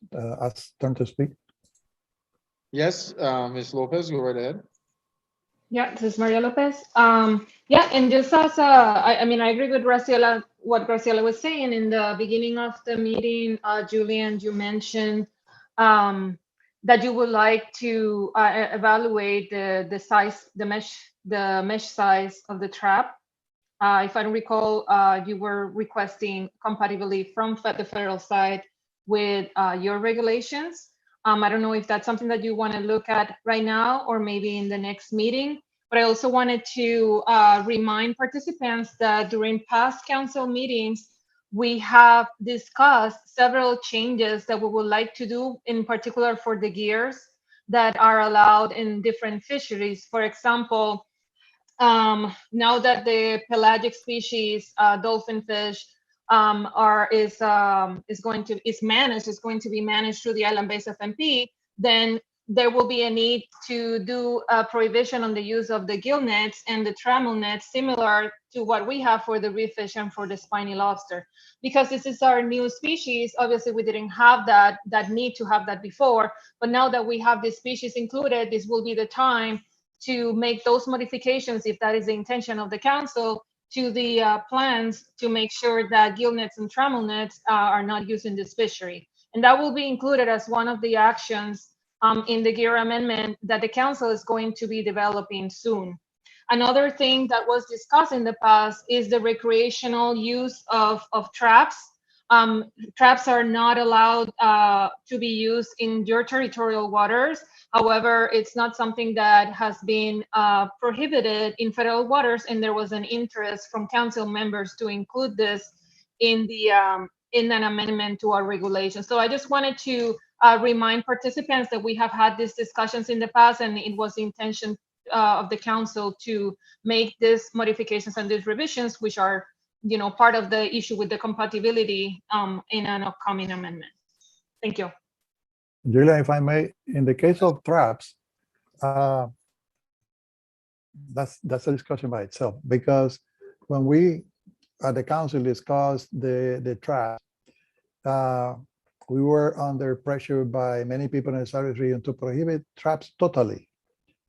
turn to speak. Yes, Ms. Lopez, go right ahead. Yeah, this is Maria Lopez. Yeah, and just as I agree with Graciela, what Graciela was saying in the beginning of the meeting. Julian, you mentioned that you would like to evaluate the size, the mesh size of the trap. If I don't recall, you were requesting compatibility from the federal side with your regulations. I don't know if that's something that you want to look at right now or maybe in the next meeting. But I also wanted to remind participants that during past council meetings, we have discussed several changes that we would like to do, in particular for the gears that are allowed in different fisheries. For example, now that the pelagic species, dolphin fish, is going to be managed through the island-based FMP, then there will be a need to do a prohibition on the use of the gill nets and the trammel nets, similar to what we have for the reef fish and for the spiny lobster. Because this is our new species, obviously we didn't have that need to have that before, but now that we have this species included, this will be the time to make those modifications, if that is the intention of the council, to the plans to make sure that gill nets and trammel nets are not used in this fishery. And that will be included as one of the actions in the GEAR amendment that the council is going to be developing soon. Another thing that was discussed in the past is the recreational use of traps. Traps are not allowed to be used in your territorial waters. However, it's not something that has been prohibited in federal waters, and there was an interest from council members to include this in an amendment to our regulation. So I just wanted to remind participants that we have had these discussions in the past, and it was the intention of the council to make these modifications and these revisions, which are, part of the issue with the compatibility in an upcoming amendment. Thank you. Julia, if I may, in the case of traps, that's a discussion by itself, because when we at the council discussed the trap, we were under pressure by many people in the Southwest region to prohibit traps totally.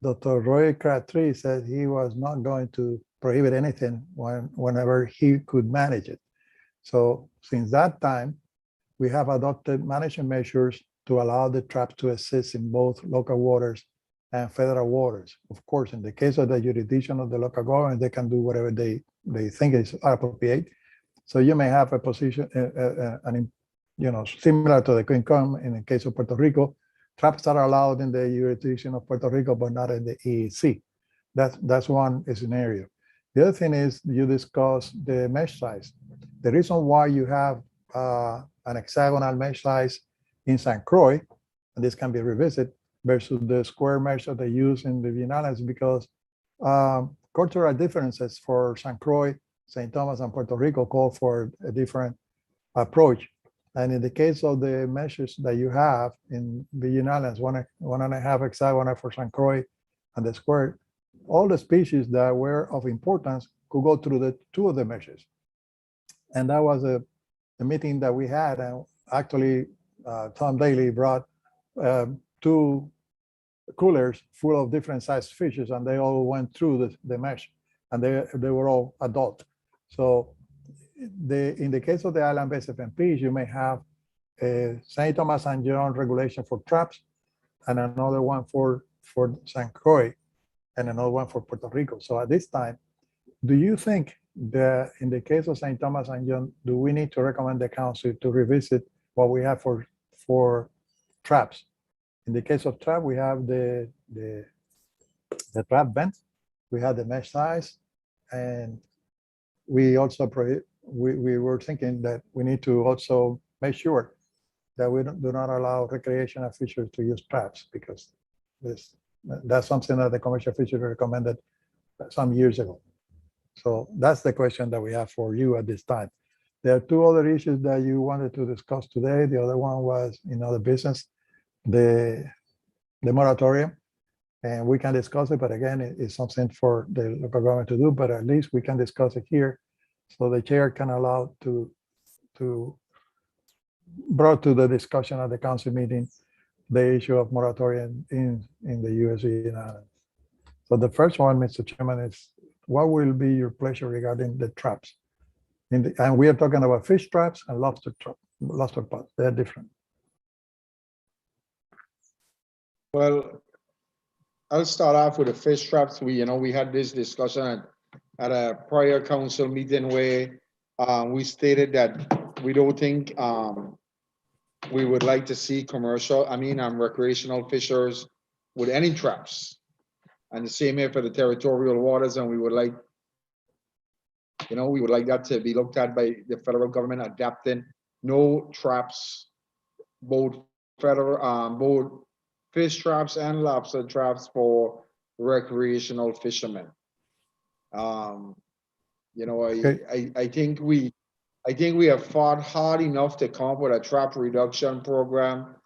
Dr. Roy Crabtree said he was not going to prohibit anything whenever he could manage it. So since that time, we have adopted management measures to allow the traps to exist in both local waters and federal waters. Of course, in the case of the jurisdiction of the local government, they can do whatever they think is appropriate. So you may have a position, similar to the COINCOM in the case of Puerto Rico. Traps are allowed in the jurisdiction of Puerto Rico, but not in the EEC. That's one scenario. The other thing is you discuss the mesh size. The reason why you have an hexagonal mesh size in St. Croix, and this can be revisited, versus the square mesh that they use in the Virgin Islands, because cultural differences for St. Croix, St. Thomas, and Puerto Rico call for a different approach. And in the case of the meshes that you have in the Virgin Islands, 1.5 hexagonal for St. Croix and the square, all the species that were of importance could go through the two of the meshes. And that was a meeting that we had. And actually, Tom Daly brought 2 coolers full of different sized fishes, and they all went through the mesh, and they were all adult. So in the case of the island-based FMPs, you may have a St. Thomas and John regulation for traps, and another one for St. Croix, and another one for Puerto Rico. So at this time, do you think that in the case of St. Thomas and John, do we need to recommend the council to revisit what we have for traps? In the case of trap, we have the trap vent, we have the mesh size, and we also we were thinking that we need to also make sure that we do not allow recreational fishers to use traps, because that's something that the commercial fishery recommended some years ago. So that's the question that we have for you at this time. There are 2 other issues that you wanted to discuss today. The other one was the business, the moratorium, and we can discuss it, but again, it's something for the local government to do, but at least we can discuss it here. So the chair can allow to brought to the discussion at the council meeting the issue of moratorium in the U.S. Virgin Islands. So the first one, Mr. Chairman, is what will be your pleasure regarding the traps? And we are talking about fish traps and lobster pots. They're different. Well, I'll start off with the fish traps. We had this discussion at a prior council meeting where we stated that we don't think we would like to see recreational fishers with any traps. And the same here for the territorial waters, and we would like that to be looked at by the federal government, adapting no traps, both fish traps and lobster traps for recreational fishermen. I think we I think we have fought hard enough to come up with a trap reduction program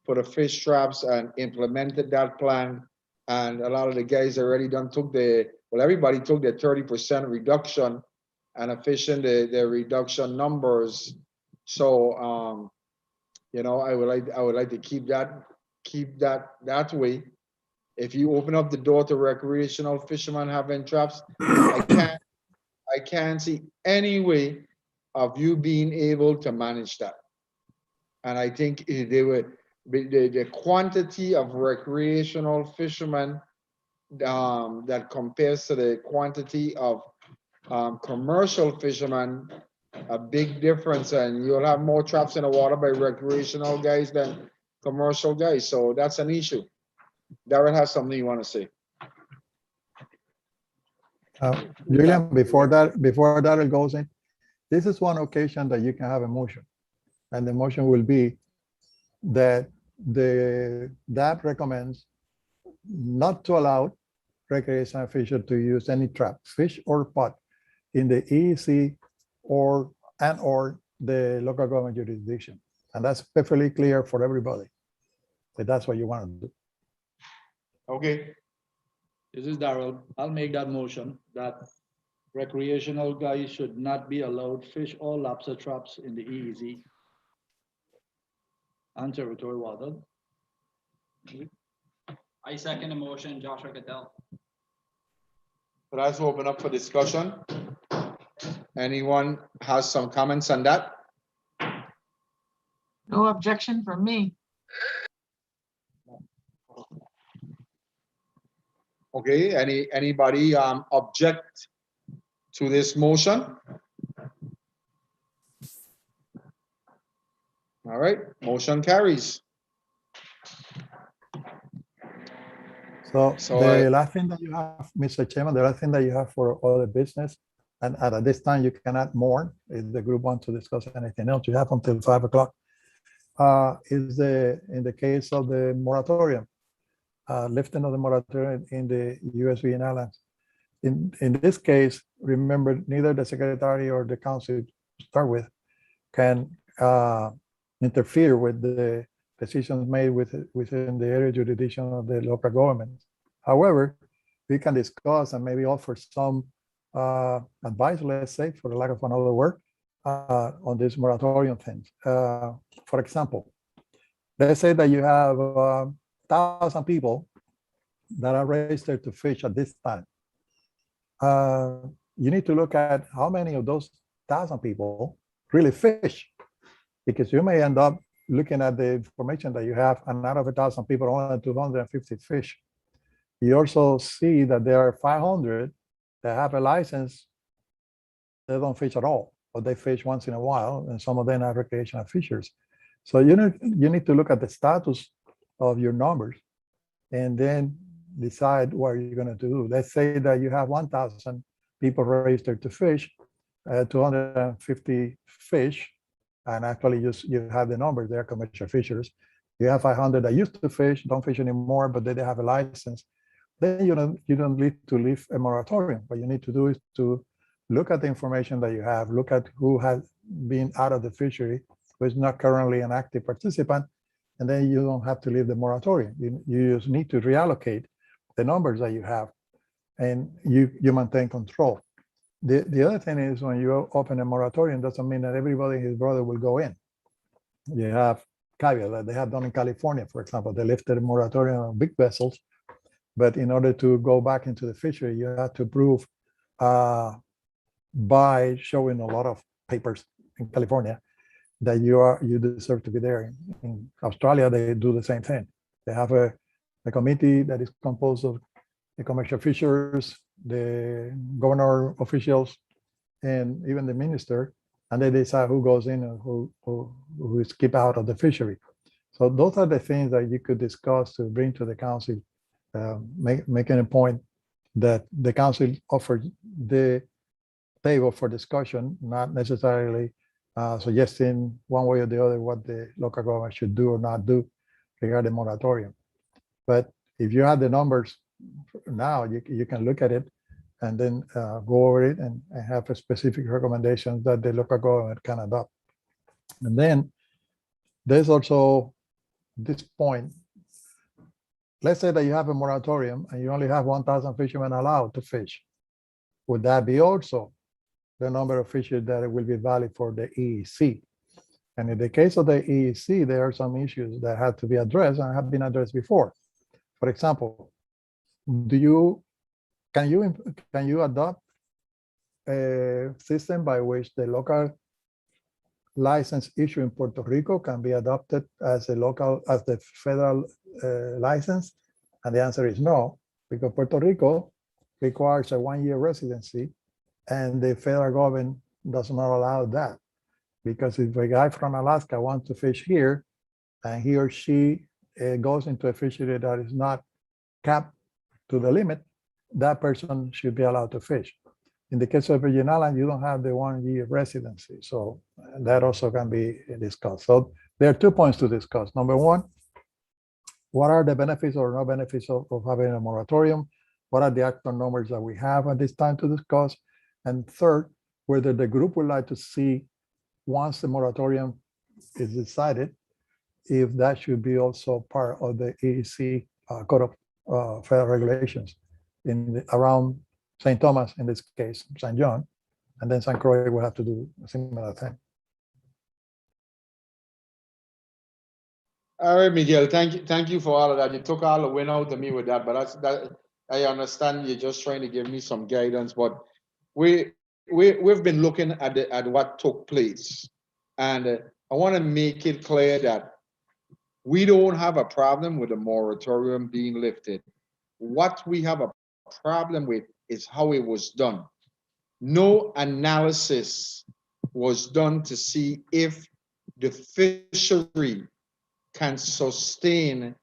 for the fish traps and implemented that plan. And a lot of the guys already done took everybody took the 30% reduction and efficient the reduction numbers. So, you know, I would like to keep that way. If you open up the door to recreational fishermen having traps, I can't see any way of you being able to manage that. And I think the quantity of recreational fishermen that compares to the quantity of commercial fishermen, a big difference, and you'll have more traps in the water by recreational guys than commercial guys. So that's an issue. Darrell has something you want to say. Julian, before that goes in, this is one occasion that you can have a motion, and the motion will be that the DAP recommends not to allow recreational fisher to use any trap, fish or pot, in the EEC or the local government jurisdiction, and that's perfectly clear for everybody. But that's what you want to do. Okay. This is Darrell. I'll make that motion that recreational guys should not be allowed fish or lobster traps in the EEZ and territorial water. I second the motion, Joshua Cattell. So let's open up for discussion. Anyone has some comments on that? No objection from me. Okay, anybody object to this motion? All right, motion carries. So I- the last thing that you have, Mr. Chairman, the last thing that you have for other business, and at this time you can add more if the group wants to discuss anything else. You have until 5 o'clock. Is in the case of the moratorium, lifting of the moratorium in the US Virgin Islands. In this case, remember, neither the secretary or the council to start with can interfere with the decisions made within the area jurisdiction of the local government. However, we can discuss and maybe offer some advice, let's say, for the lack of another word, on this moratorium things. For example, let's say that you have 1,000 people that are registered to fish at this time. You need to look at how many of those 1,000 people really fish, because you may end up looking at the information that you have, and out of 1,000 people, only 250 fish. You also see that there are 500 that have a license, they don't fish at all, or they fish once in a while, and some of them are recreational fishers. So you need to look at the status of your numbers and then decide what you're going to do. Let's say that you have 1,000 people registered to fish, 250 fish, and actually you have the numbers, they're commercial fishers. You have 500 that used to fish, don't fish anymore, but they have a license. Then you don't need to leave a moratorium. What you need to do is to look at the information that you have, look at who has been out of the fishery, who is not currently an active participant, and then you don't have to leave the moratorium. You just need to reallocate the numbers that you have, and you maintain control. The other thing is, when you open a moratorium, doesn't mean that everybody and his brother will go in. You have caveat that they have done in California, for example. They lifted a moratorium on big vessels, but in order to go back into the fishery, you have to prove by showing a lot of papers in California that you deserve to be there. In Australia, they do the same thing. They have a committee that is composed of the commercial fishers, the governor officials, and even the minister, and they decide who goes in and who is kept out of the fishery. So those are the things that you could discuss to bring to the council, making a point that the council offered the table for discussion, not necessarily suggesting one way or the other what the local government should do or not do regarding moratorium. But if you have the numbers now, you can look at it and then go over it and have a specific recommendations that the local government can adopt. And then there's also this point. Let's say that you have a moratorium and you only have 1,000 fishermen allowed to fish. Would that be also the number of fishes that will be valid for the EEC? And in the case of the EEC, there are some issues that have to be addressed and have been addressed before. For example, can you adopt a system by which the local license issue in Puerto Rico can be adopted as the federal license? And the answer is no, because Puerto Rico requires a 1-year residency, and the federal government does not allow that. Because if a guy from Alaska wants to fish here, and he or she goes into a fishery that is not capped to the limit, that person should be allowed to fish. In the case of Virgin Islands, you don't have the 1-year residency, so that also can be discussed. So there are 2 points to discuss. Number one, what are the benefits or no benefits of having a moratorium? What are the actual numbers that we have at this time to discuss? And third, whether the group would like to see, once the moratorium is decided, if that should be also part of the EEC Code of Federal Regulations around St. Thomas, in this case, St. John, and then St. Croix will have to do a similar thing. All right, Miguel, thank you for all of that. You took all the wind out of me with that, but I understand you're just trying to give me some guidance, but we've been looking at what took place. And I want to make it clear that we don't have a problem with the moratorium being lifted. What we have a problem with is how it was done. No analysis was done to see if the fishery can sustain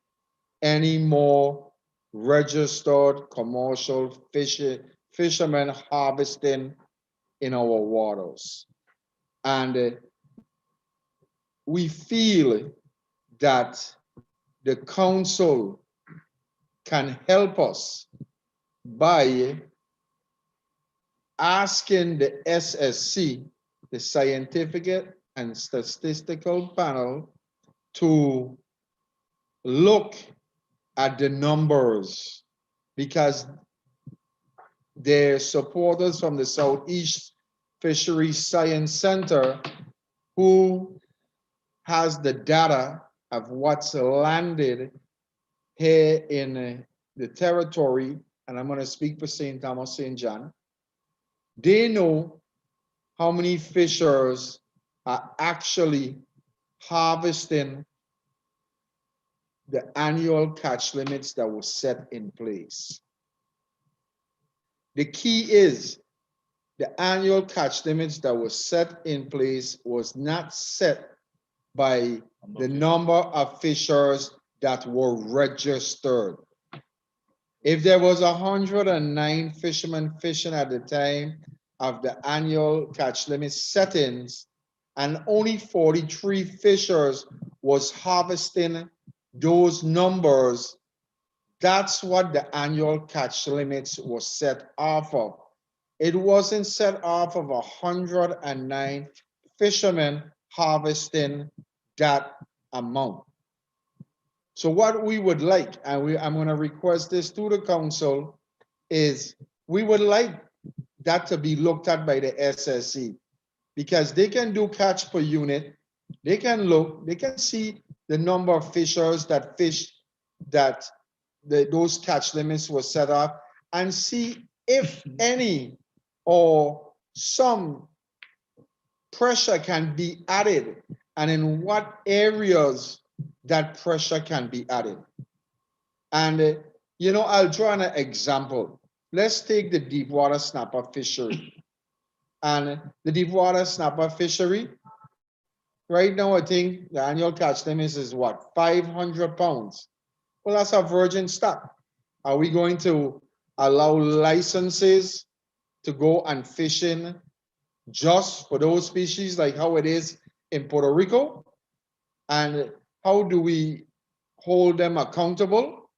any more registered commercial fishermen harvesting in our waters. And we feel that the council can help us by asking the SSC, the Scientific and Statistical Panel, to look at the numbers, because their supporters from the Southeast Fisheries Science Center, who has the data of what's landed here in the territory, and I'm going to speak for St. Thomas, St. John, they know how many fishers are actually harvesting the annual catch limits that were set in place. The key is the annual catch limits that were set in place was not set by the number of fishers that were registered. If there was 109 fishermen fishing at the time of the annual catch limit settings, and only 43 fishers was harvesting those numbers, that's what the annual catch limits was set off of. It wasn't set off of 109 fishermen harvesting that amount. So what we would like, and I'm going to request this to the council, is we would like that to be looked at by the SSC, because they can do catch per unit. They can look, they can see the number of fishers that fish that those catch limits were set up, and see if any or some pressure can be added, and in what areas that pressure can be added. And I'll draw an example. Let's take the deep water snapper fishery. And the deep water snapper fishery, right now, I think the annual catch limit is what, 500 pounds? Well, that's a virgin stock. Are we going to allow licenses to go and fish in just for those species, like how it is in Puerto Rico? And how do we hold them accountable?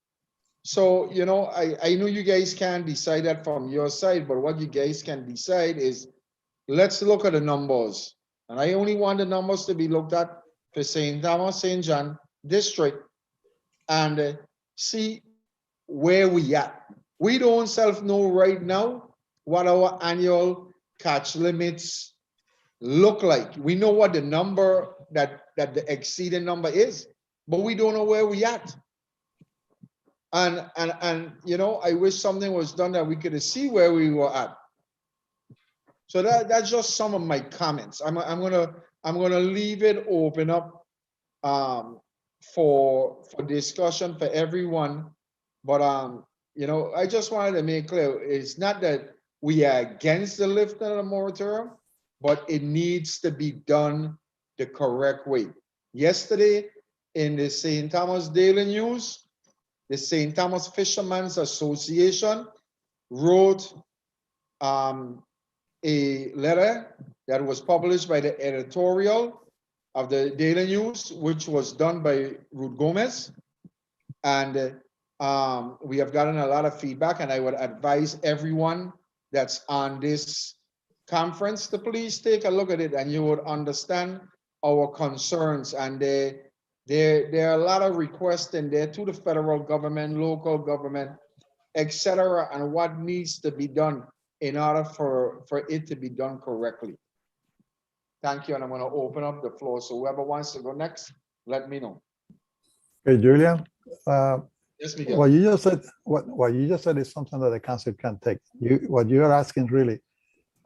So, you know, I know you guys can't decide that from your side, but what you guys can decide is, let's look at the numbers. And I only want the numbers to be looked at for St. Thomas, St. John District, and see where we at. We don't know right now what our annual catch limits look like. We know what the number that the exceeding number is, but we don't know where we at. And you know, I wish something was done that we could see where we were at. So that's just some of my comments. I'm gonna leave it open up for discussion for everyone. But you know, I just wanted to make clear, it's not that we are against the lifting of the moratorium, but it needs to be done the correct way. Yesterday in the St. Thomas Daily News, the St. Thomas Fishermen's Association wrote a letter that was published by the editorial of the Daily News, which was done by Ruth Gomez. And we have gotten a lot of feedback, and I would advise everyone that's on this conference to please take a look at it, and you would understand our concerns. And there are a lot of requests in there to the federal government, local government, etc., and what needs to be done in order for it to be done correctly. Thank you, and I'm going to open up the floor. So whoever wants to go next, let me know. Okay, Julian. Yes, Miguel. What you just said, what you just said is something that the council can take. What you are asking really,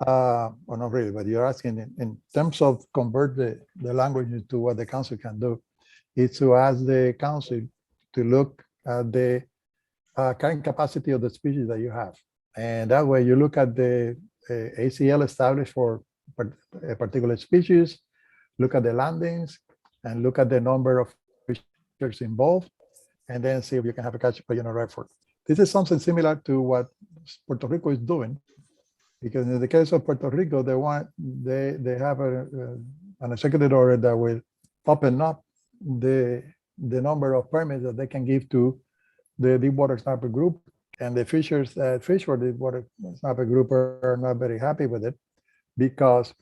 well, not really, but you're asking in terms of convert the language into what the council can do, is to ask the council to look at the current capacity of the species that you have. And that way you look at the ACL established for a particular species, look at the landings, and look at the number of fishers involved, and then see if you can have a catch per unit record. This is something similar to what Puerto Rico is doing, because in the case of Puerto Rico, they have an executive order that will open up the number of permits that they can give to the deepwater snapper group, and the fishers that fish for the deepwater snapper group are not very happy with it, because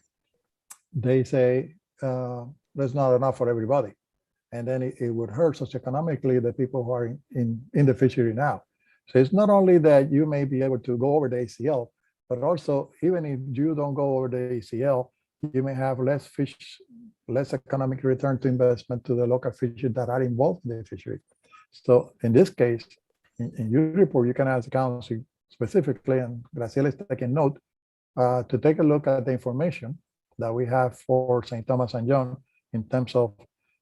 they say there's not enough for everybody. And then it would hurt socioeconomically the people who are in the fishery now. So it's not only that you may be able to go over the ACL, but also even if you don't go over the ACL, you may have less economic return to investment to the local fishers that are involved in the fishery. So in this case, in your report, you can ask the council specifically, and Graciela is taking note, to take a look at the information that we have for St. Thomas and John in terms of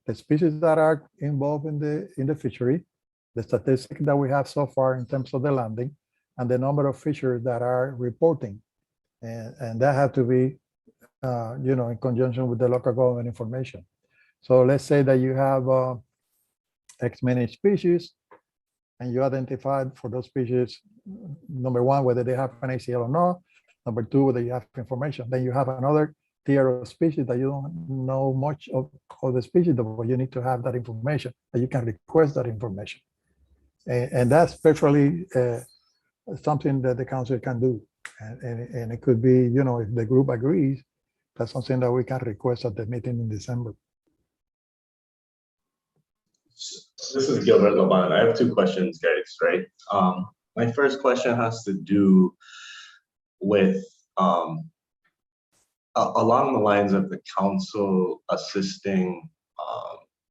the species that are involved in the fishery, the statistics that we have so far in terms of the landing, and the number of fishers that are reporting. And that have to be, you know, in conjunction with the local government information. So let's say that you have X many species, and you identified for those species, number one, whether they have an ACL or not, number two, whether you have information. Then you have another tier of species that you don't know much of the species, but you need to have that information, and you can request that information. And that's perfectly something that the council can do. And it could be, you know, if the group agrees, that's something that we can request at the meeting in December. This is Gilbert Loban. I have two questions, guys, right? My first question has to do with along the lines of the council assisting,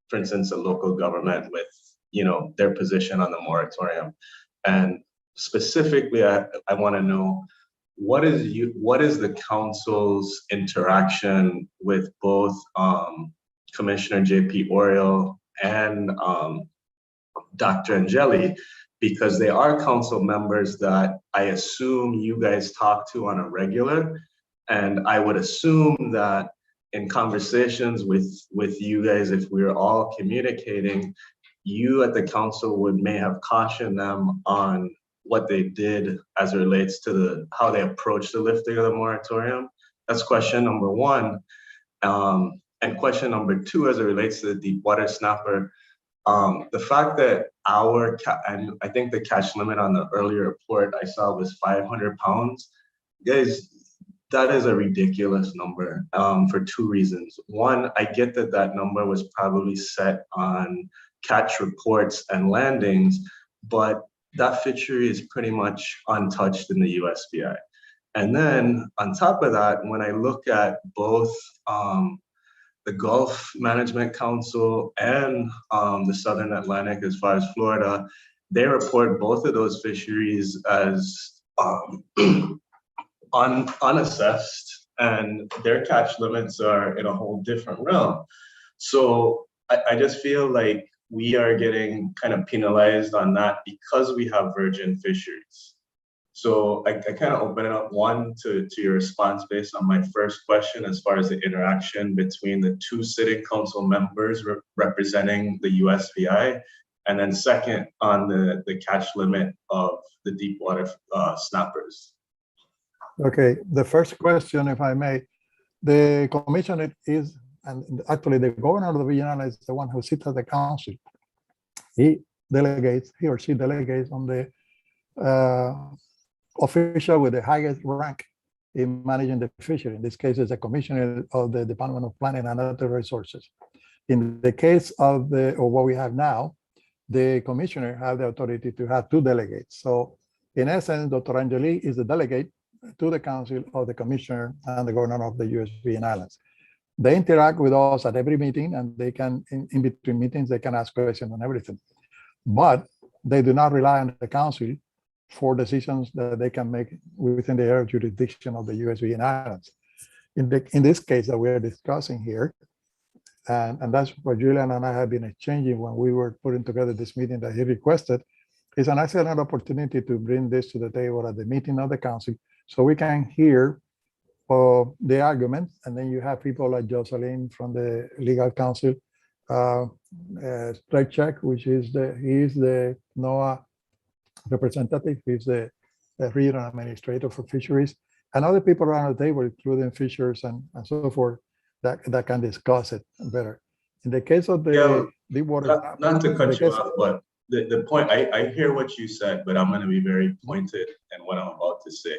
for instance, a local government with, you know, their position on the moratorium. And specifically, I want to know, what is the council's interaction with both Commissioner JP Oriol and Dr. Angeli, because they are council members that I assume you guys talk to on a regular. And I would assume that in conversations with you guys, if we're all communicating, you at the council may have cautioned them on what they did as it relates to how they approach the lifting of the moratorium. That's question number one. And question number two, as it relates to the deepwater snapper, The fact that and I think the catch limit on the earlier report I saw was 500 pounds, guys, that is a ridiculous number for two reasons. One, I get that that number was probably set on catch reports and landings, but that fishery is pretty much untouched in the USVI. And then on top of that, when I look at both the Gulf Management Council and the Southern Atlantic as far as Florida, they report both of those fisheries as unassessed, and their catch limits are in a whole different realm. So I just feel like we are getting kind of penalized on that because we have virgin fisheries. So I kind of open it up, one, to your response based on my first question as far as the interaction between the two sitting council members representing the USVI, and then second on the catch limit of the deep water snappers. Okay, the first question, if I may, the commissioner is, and actually the governor of the Virgin Islands is the one who sits at the council. He or she delegates on the official with the highest rank in managing the fishery. In this case, it's the commissioner of the Department of Planning and Other Resources. In the case of what we have now, the commissioner has the authority to have two delegates. So in essence, Dr. Angeli is the delegate to the council of the commissioner and the governor of the US Virgin Islands. They interact with us at every meeting, and they can, in between meetings, they can ask questions on everything. But they do not rely on the council for decisions that they can make within the area of jurisdiction of the US Virgin Islands. In this case that we are discussing here, and that's what Julian and I have been exchanging when we were putting together this meeting that he requested, is an excellent opportunity to bring this to the table at the meeting of the council so we can hear the arguments, and then you have people like Jocelyn from the legal counsel, Strejček, which is he is the NOAA representative, he's the regional administrator for fisheries, and other people around the table, including fishers and so forth, that can discuss it better. In the case of the deep water, not to cut you off, but the point, I hear what you said, but I'm going to be very pointed in what I'm about to say.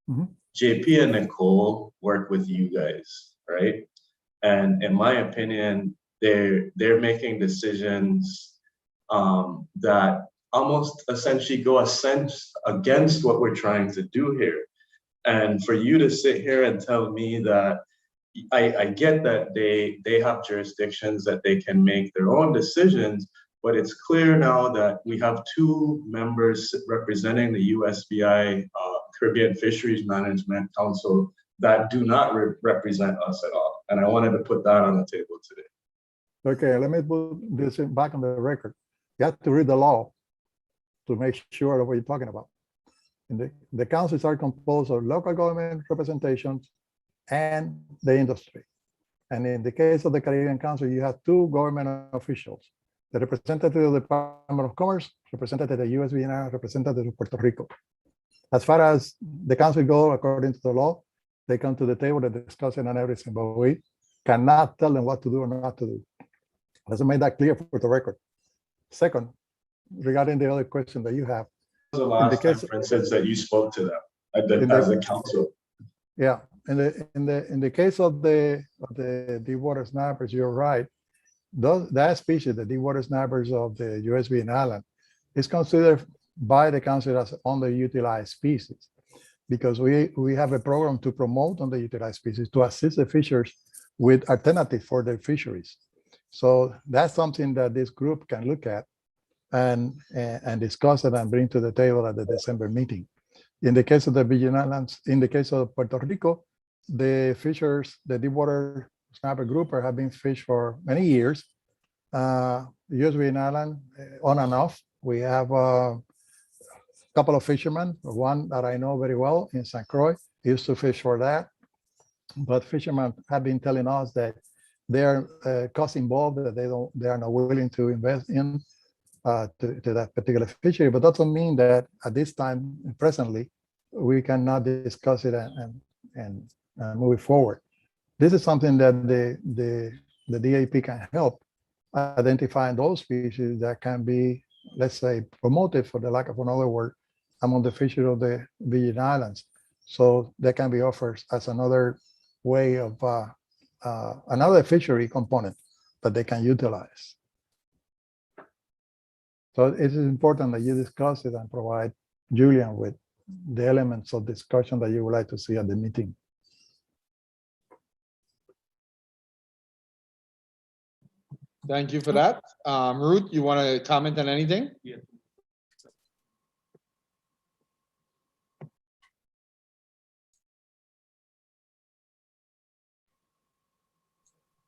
Mm-hmm. JP and Nicole work with you guys, right? And in my opinion, they're making decisions that almost essentially go against what we're trying to do here. And for you to sit here and tell me that, I get that they have jurisdictions that they can make their own decisions, but it's clear now that we have two members representing the USVI Caribbean Fisheries Management Council that do not represent us at all. And I wanted to put that on the table today. Okay, let me put this back on the record. You have to read the law to make sure of what you're talking about. The councils are composed of local government representations and the industry. And in the case of the Caribbean Council, you have two government officials, the representative of the Department of Commerce, representative of the US Virgin Islands, representative of Puerto Rico. As far as the council goes, according to the law, they come to the table to discuss it and everything, but we cannot tell them what to do or not to do. Let's make that clear for the record. Second, regarding the other question that you have. The last time, for instance, that you spoke to them as a council. Yeah, in the case of the deep water snappers, you're right. That species, the deep water snappers of the US Virgin Islands, is considered by the council as underutilized species, because we have a program to promote underutilized species to assist the fishers with alternatives for their fisheries. So that's something that this group can look at and discuss it and bring to the table at the December meeting. In the case of the Virgin Islands, in the case of Puerto Rico, the fishers, the deep water snapper grouper have been fished for many years. The US Virgin Islands, on and off. We have a couple of fishermen, one that I know very well in St. Croix, used to fish for that. But fishermen have been telling us that there are costs involved that they are not willing to invest in to that particular fishery. But that doesn't mean that at this time, presently, we cannot discuss it and move it forward. This is something that the DAP can help identifying those species that can be, let's say, promoted, for the lack of another word, among the fisheries of the Virgin Islands. So they can be offered as another way of another fishery component that they can utilize. So it is important that you discuss it and provide Julian with the elements of discussion that you would like to see at the meeting. Thank you for that. Ruth, you want to comment on anything? Yeah.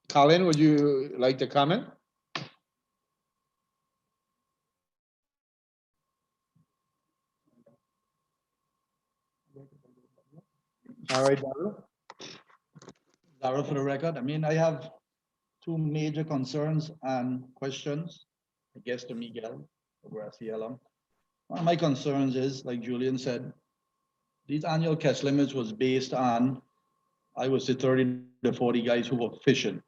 Colin, would you like to comment? All right, Daryl. Daryl, for the record, I mean, I have two major concerns and questions, I guess, to Miguel or Graciela. One of my concerns is, like Julian said, these annual catch limits was based on, I would say, 30 to 40 guys who were fishing.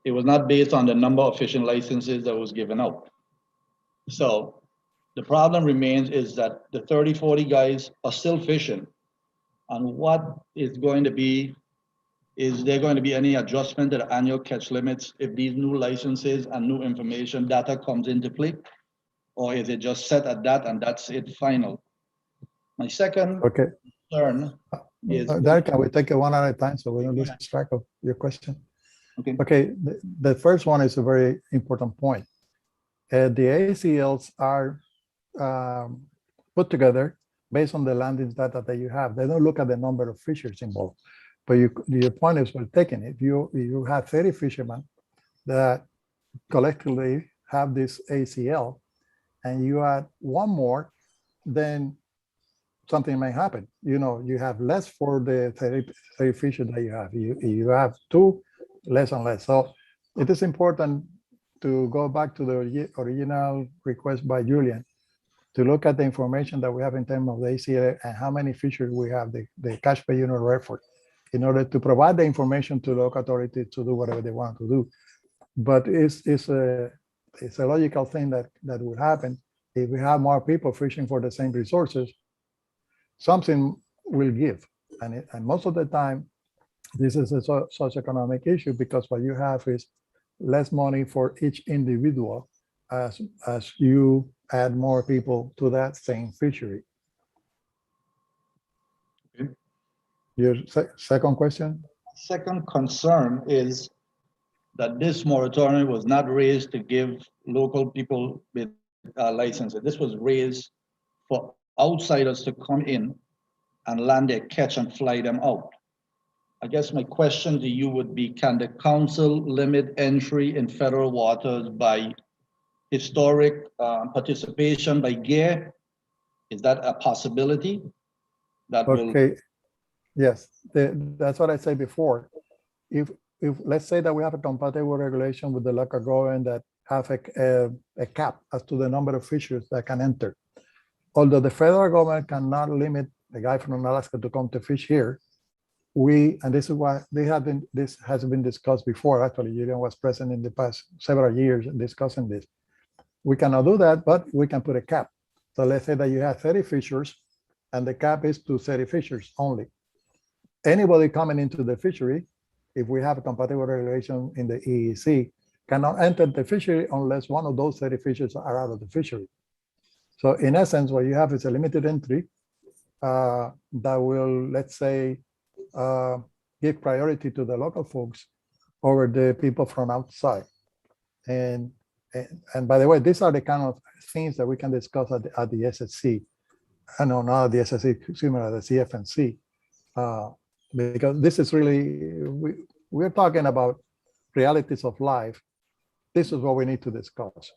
It was not based on the number of fishing licenses that was given out. So the problem remains is that the 30, 40 guys are still fishing. And what is going to be, is there going to be any adjustment to the annual catch limits if these new licenses and new information data comes into play? Or is it just set at that and that's it final? My second concern is— Derek, can we take it one at a time so we don't lose track of your question? Okay. Okay, the first one is a very important point. The ACLs are put together based on the landings data that you have. They don't look at the number of fishers involved. But your point is well taken. If you have 30 fishermen that collectively have this ACL, and you add one more, then something may happen. You know, you have less for the 30 fishers that you have. You have two, less and less. So it is important to go back to the original request by Julian to look at the information that we have in terms of the ACL and how many fishers we have, the catch per unit effort, in order to provide the information to local authorities to do whatever they want to do. But it's a logical thing that will happen if we have more people fishing for the same resources. Something will give, and most of the time, this is a socioeconomic issue because what you have is less money for each individual as you add more people to that same fishery. Okay. Your second question? Second concern is that this moratorium was not raised to give local people with licenses. This was raised for outsiders to come in and land their catch and fly them out. I guess my question to you would be, can the council limit entry in federal waters by historic participation by gear? Is that a possibility? That okay. Yes, that's what I said before. If let's say that we have a compatible regulation with the local government that have a cap as to the number of fishers that can enter. Although the federal government cannot limit the guy from Alaska to come to fish here, and this is why this has been discussed before. Actually, Julian was present in the past several years discussing this. We cannot do that, but we can put a cap. So let's say that you have 30 fishers and the cap is to 30 fishers only. Anybody coming into the fishery, if we have a compatible regulation in the EEC, cannot enter the fishery unless one of those 30 fishers are out of the fishery. So in essence, what you have is a limited entry that will, let's say, give priority to the local folks over the people from outside. And by the way, these are the kind of things that we can discuss at the SSC. I know not the SSC, similar to the CFNC, because this is really, we're talking about realities of life. This is what we need to discuss.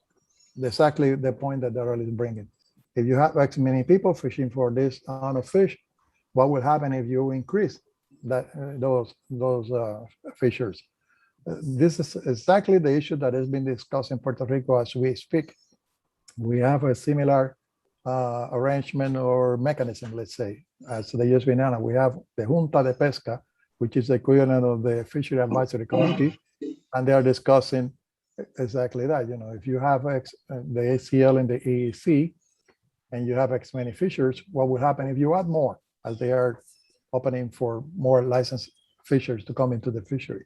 Exactly the point that Daryl is bringing. If you have X many people fishing for this amount of fish, what will happen if you increase that those fishers? This is exactly the issue that has been discussed in Puerto Rico as we speak. We have a similar arrangement or mechanism, let's say, as the U.S. Banana. We have the Junta de Pesca, which is the equivalent of the Fishery Advisory Committee, And they are discussing exactly that. You know, if you have the ACL and the AEC, and you have X many fishers, what will happen if you add more, as they are opening for more licensed fishers to come into the fishery?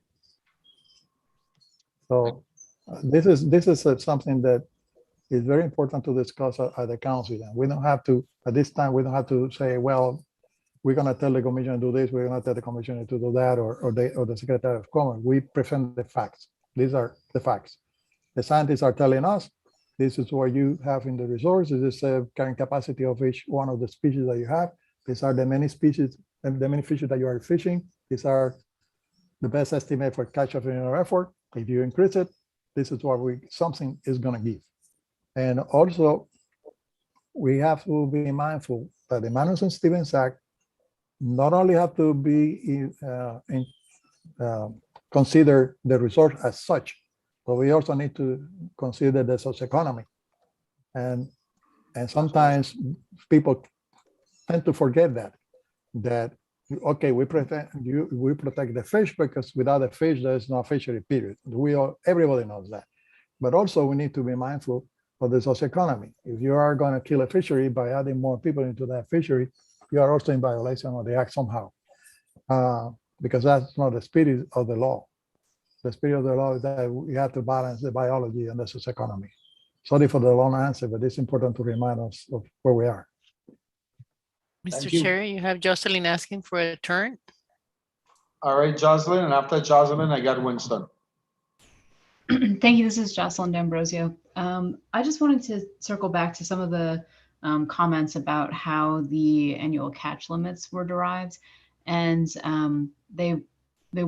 So this is something that is very important to discuss at the council. And we don't have to, at this time, we don't have to say, well, we're going to tell the commission to do this, we're going to tell the commissioner to do that, or the Secretary of Commerce. We present the facts. These are the facts. The scientists are telling us, this is what you have in the resource. This is a carrying capacity of each one of the species that you have. These are the many species and the many fishes that you are fishing. These are the best estimate for catch of your effort. If you increase it, this is what something is going to give. And also, we have to be mindful that the Magnuson-Stevens Act not only have to be consider the resource as such, but we also need to consider the socioeconomy. And sometimes people tend to forget that okay, we protect the fish because without the fish, there's no fishery, period. Everybody knows that. But also we need to be mindful of the socioeconomy. If you are going to kill a fishery by adding more people into that fishery, you are also in violation of the act somehow, because that's not the spirit of the law. The spirit of the law is that we have to balance the biology and the socioeconomy. Sorry for the long answer, but it's important to remind us of where we are. Mr. Chair, you have Jocelyn asking for a turn. All right, Jocelyn, and after Jocelyn, I got Winston. Thank you. This is Jocelyn D'Ambrosio. I just wanted to circle back to some of the comments about how the annual catch limits were derived. And they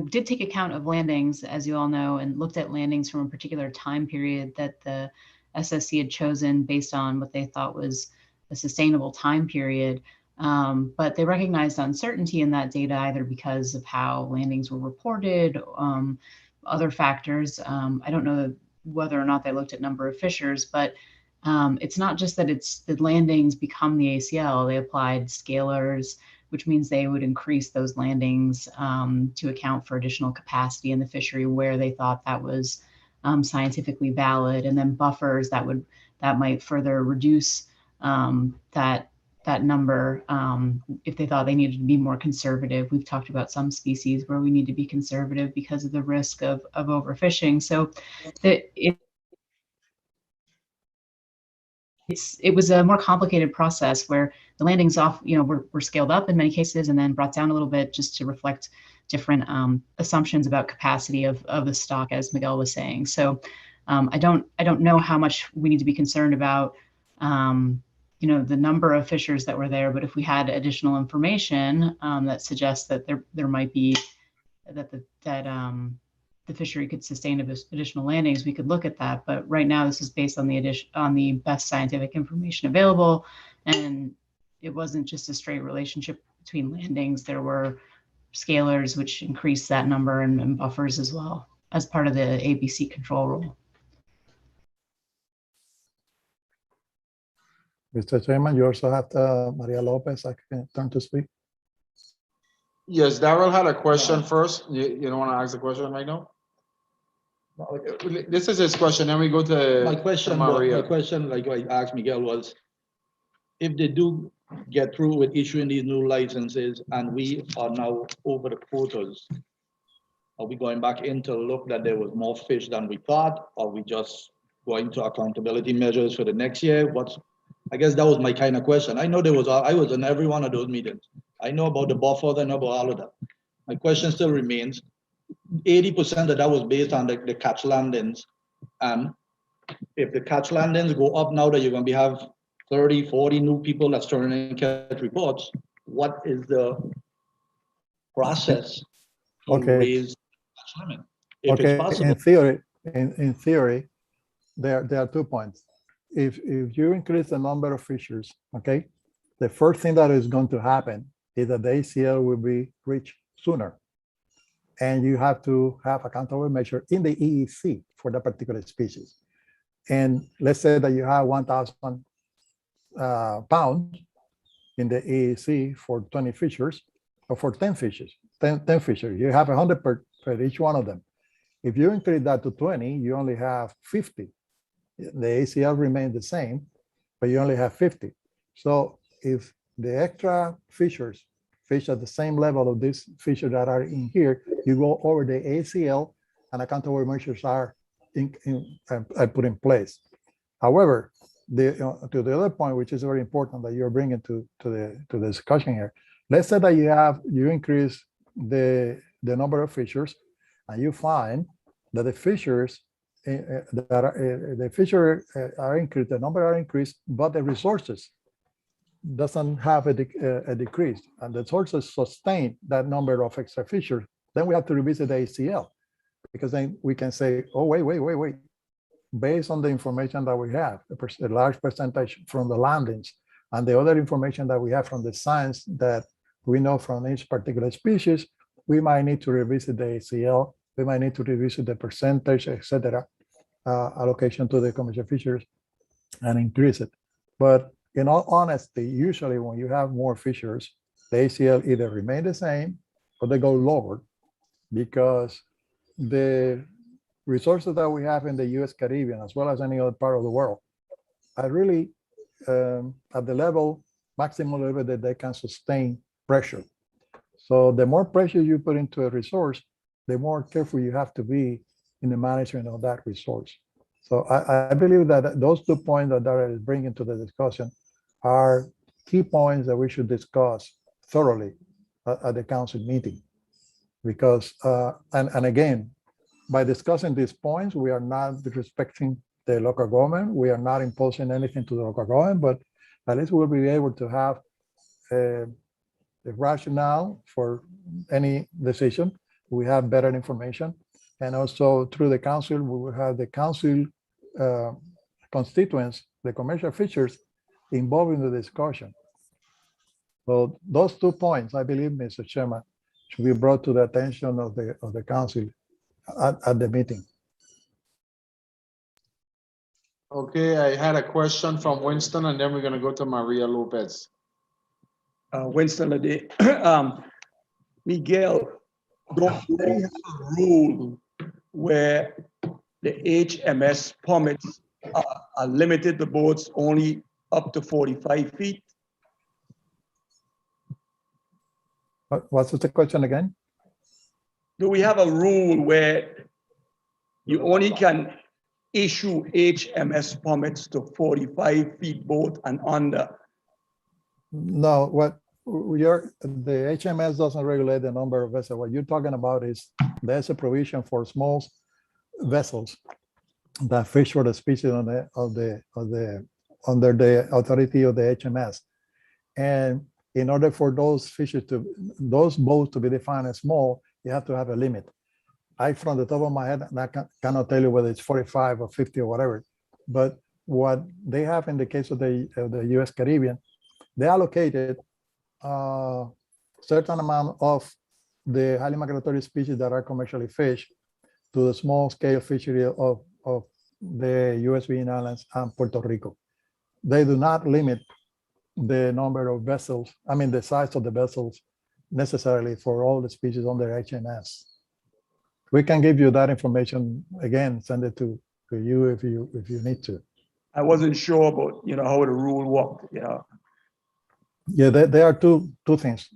did take account of landings, as you all know, and looked at landings from a particular time period that the SSC had chosen based on what they thought was a sustainable time period. But they recognized uncertainty in that data, either because of how landings were reported, other factors. I don't know whether or not they looked at number of fishers, but it's not just that the landings become the ACL. They applied scalars, which means they would increase those landings to account for additional capacity in the fishery where they thought that was scientifically valid, and then buffers that might further reduce that number if they thought they needed to be more conservative. We've talked about some species where we need to be conservative because of the risk of overfishing. So it was a more complicated process where the landings were scaled up in many cases and then brought down a little bit just to reflect different assumptions about capacity of the stock, as Miguel was saying. So I don't know how much we need to be concerned about the number of fishers that were there, but if we had additional information that suggests that there might be that the fishery could sustain additional landings, we could look at that. But right now, this is based on the best scientific information available, and it wasn't just a straight relationship between landings. There were scalars which increased that number and buffers as well as part of the ABC control rule. Mr. Chairman, you also have Maria Lopez, I can turn to speak. Yes, Darrell had a question first. You don't want to ask the question right now? This is his question, then we go to My question, like I asked Miguel, was if they do get through with issuing these new licenses and we are now over the quotas, are we going back in to look that there was more fish than we thought? Or are we just going to accountability measures for the next year? I guess that was my kind of question. I know I was in every one of those meetings. I know about the buffers, I know about all of that. My question still remains, 80% of that was based on the catch landings. And if the catch landings go up now that you're going to have 30, 40 new people that's turning in catch reports, what is the process to raise catch limit? If it's possible. In theory, there are 2 points. If you increase the number of fishers, okay, the first thing that is going to happen is that the ACL will be reached sooner. And you have to have a countable measure in the EEC for that particular species. And let's say that you have 1,000 pounds in the EEC for 20 fishers, or for 10 fishers, 10 fishers. You have 100 per each one of them. If you increase that to 20, you only have 50. The ACL remains the same, but you only have 50. So if the extra fissures fish at the same level of these fissures that are in here, you go over the ACL and accountable measures are put in place. However, to the other point, which is very important that you're bringing to the discussion here, let's say that you increase the number of fissures, and you find that the fissures are increased, the number are increased, but the resources doesn't have a decrease, and the sources sustain that number of extra fissures, then we have to revisit the ACL, because then we can say, oh, wait. Based on the information that we have, a large percentage from the landings, and the other information that we have from the science that we know from each particular species, we might need to revisit the ACL, we might need to revisit the percentage, etc., allocation to the commercial fissures and increase it. But in all honesty, usually when you have more fissures, the ACL either remain the same or they go lower, because the resources that we have in the US Caribbean, as well as any other part of the world, are really at the maximum level that they can sustain pressure. So the more pressure you put into a resource, the more careful you have to be in the management of that resource. So I believe that those 2 points that Daryl is bringing to the discussion are key points that we should discuss thoroughly at the council meeting. Because, and again, by discussing these points, we are not disrespecting the local government. We are not imposing anything to the local government, but at least we'll be able to have the rationale for any decision. We have better information. And also through the council, we will have the council constituents, the commercial fishers, involved in the discussion. So those 2 points, I believe, Mr. Chairman, should be brought to the attention of the council at the meeting. Okay, I had a question from Winston, and then we're gonna go to Maria Lopez. Winston Lede. Miguel, don't we have a rule where the HMS permits are limited to boats only up to 45 feet? What's the question again? Do we have a rule where you only can issue HMS permits to 45 feet boat and under? No, the HMS doesn't regulate the number of vessels. What you're talking about is there's a provision for small vessels that fish for the species under the authority of the HMS. And in order for those boats to be defined as small, you have to have a limit. From the top of my head, I cannot tell you whether it's 45 or 50 or whatever. But what they have in the case of the US Caribbean, they allocated a certain amount of the highly migratory species that are commercially fished to the small scale fishery of the US Virgin Islands and Puerto Rico. They do not limit the number of vessels, the size of the vessels necessarily for all the species on their HMS. We can give you that information again, send it to you if you need to. I wasn't sure about how the rule worked. Yeah, there are two things: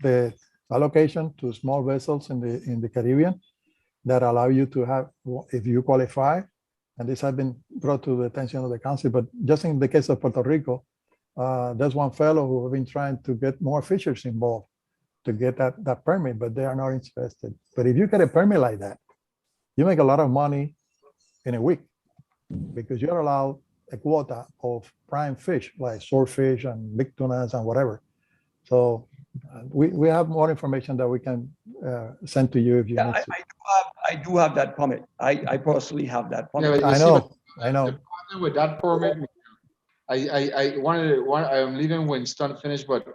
the allocation to small vessels in the Caribbean that allow you to have, if you qualify, and this has been brought to the attention of the council. But just in the case of Puerto Rico, there's one fellow who have been trying to get more fishers involved to get that permit, but they are not interested. But if you get a permit like that, you make a lot of money in a week because you're allowed a quota of prime fish like swordfish and big tunas and whatever. So we have more information that we can send to you if you need to. I do have that permit. I personally have that permit. Yeah, I know. The problem with that permit, I'm leaving Winston finish, but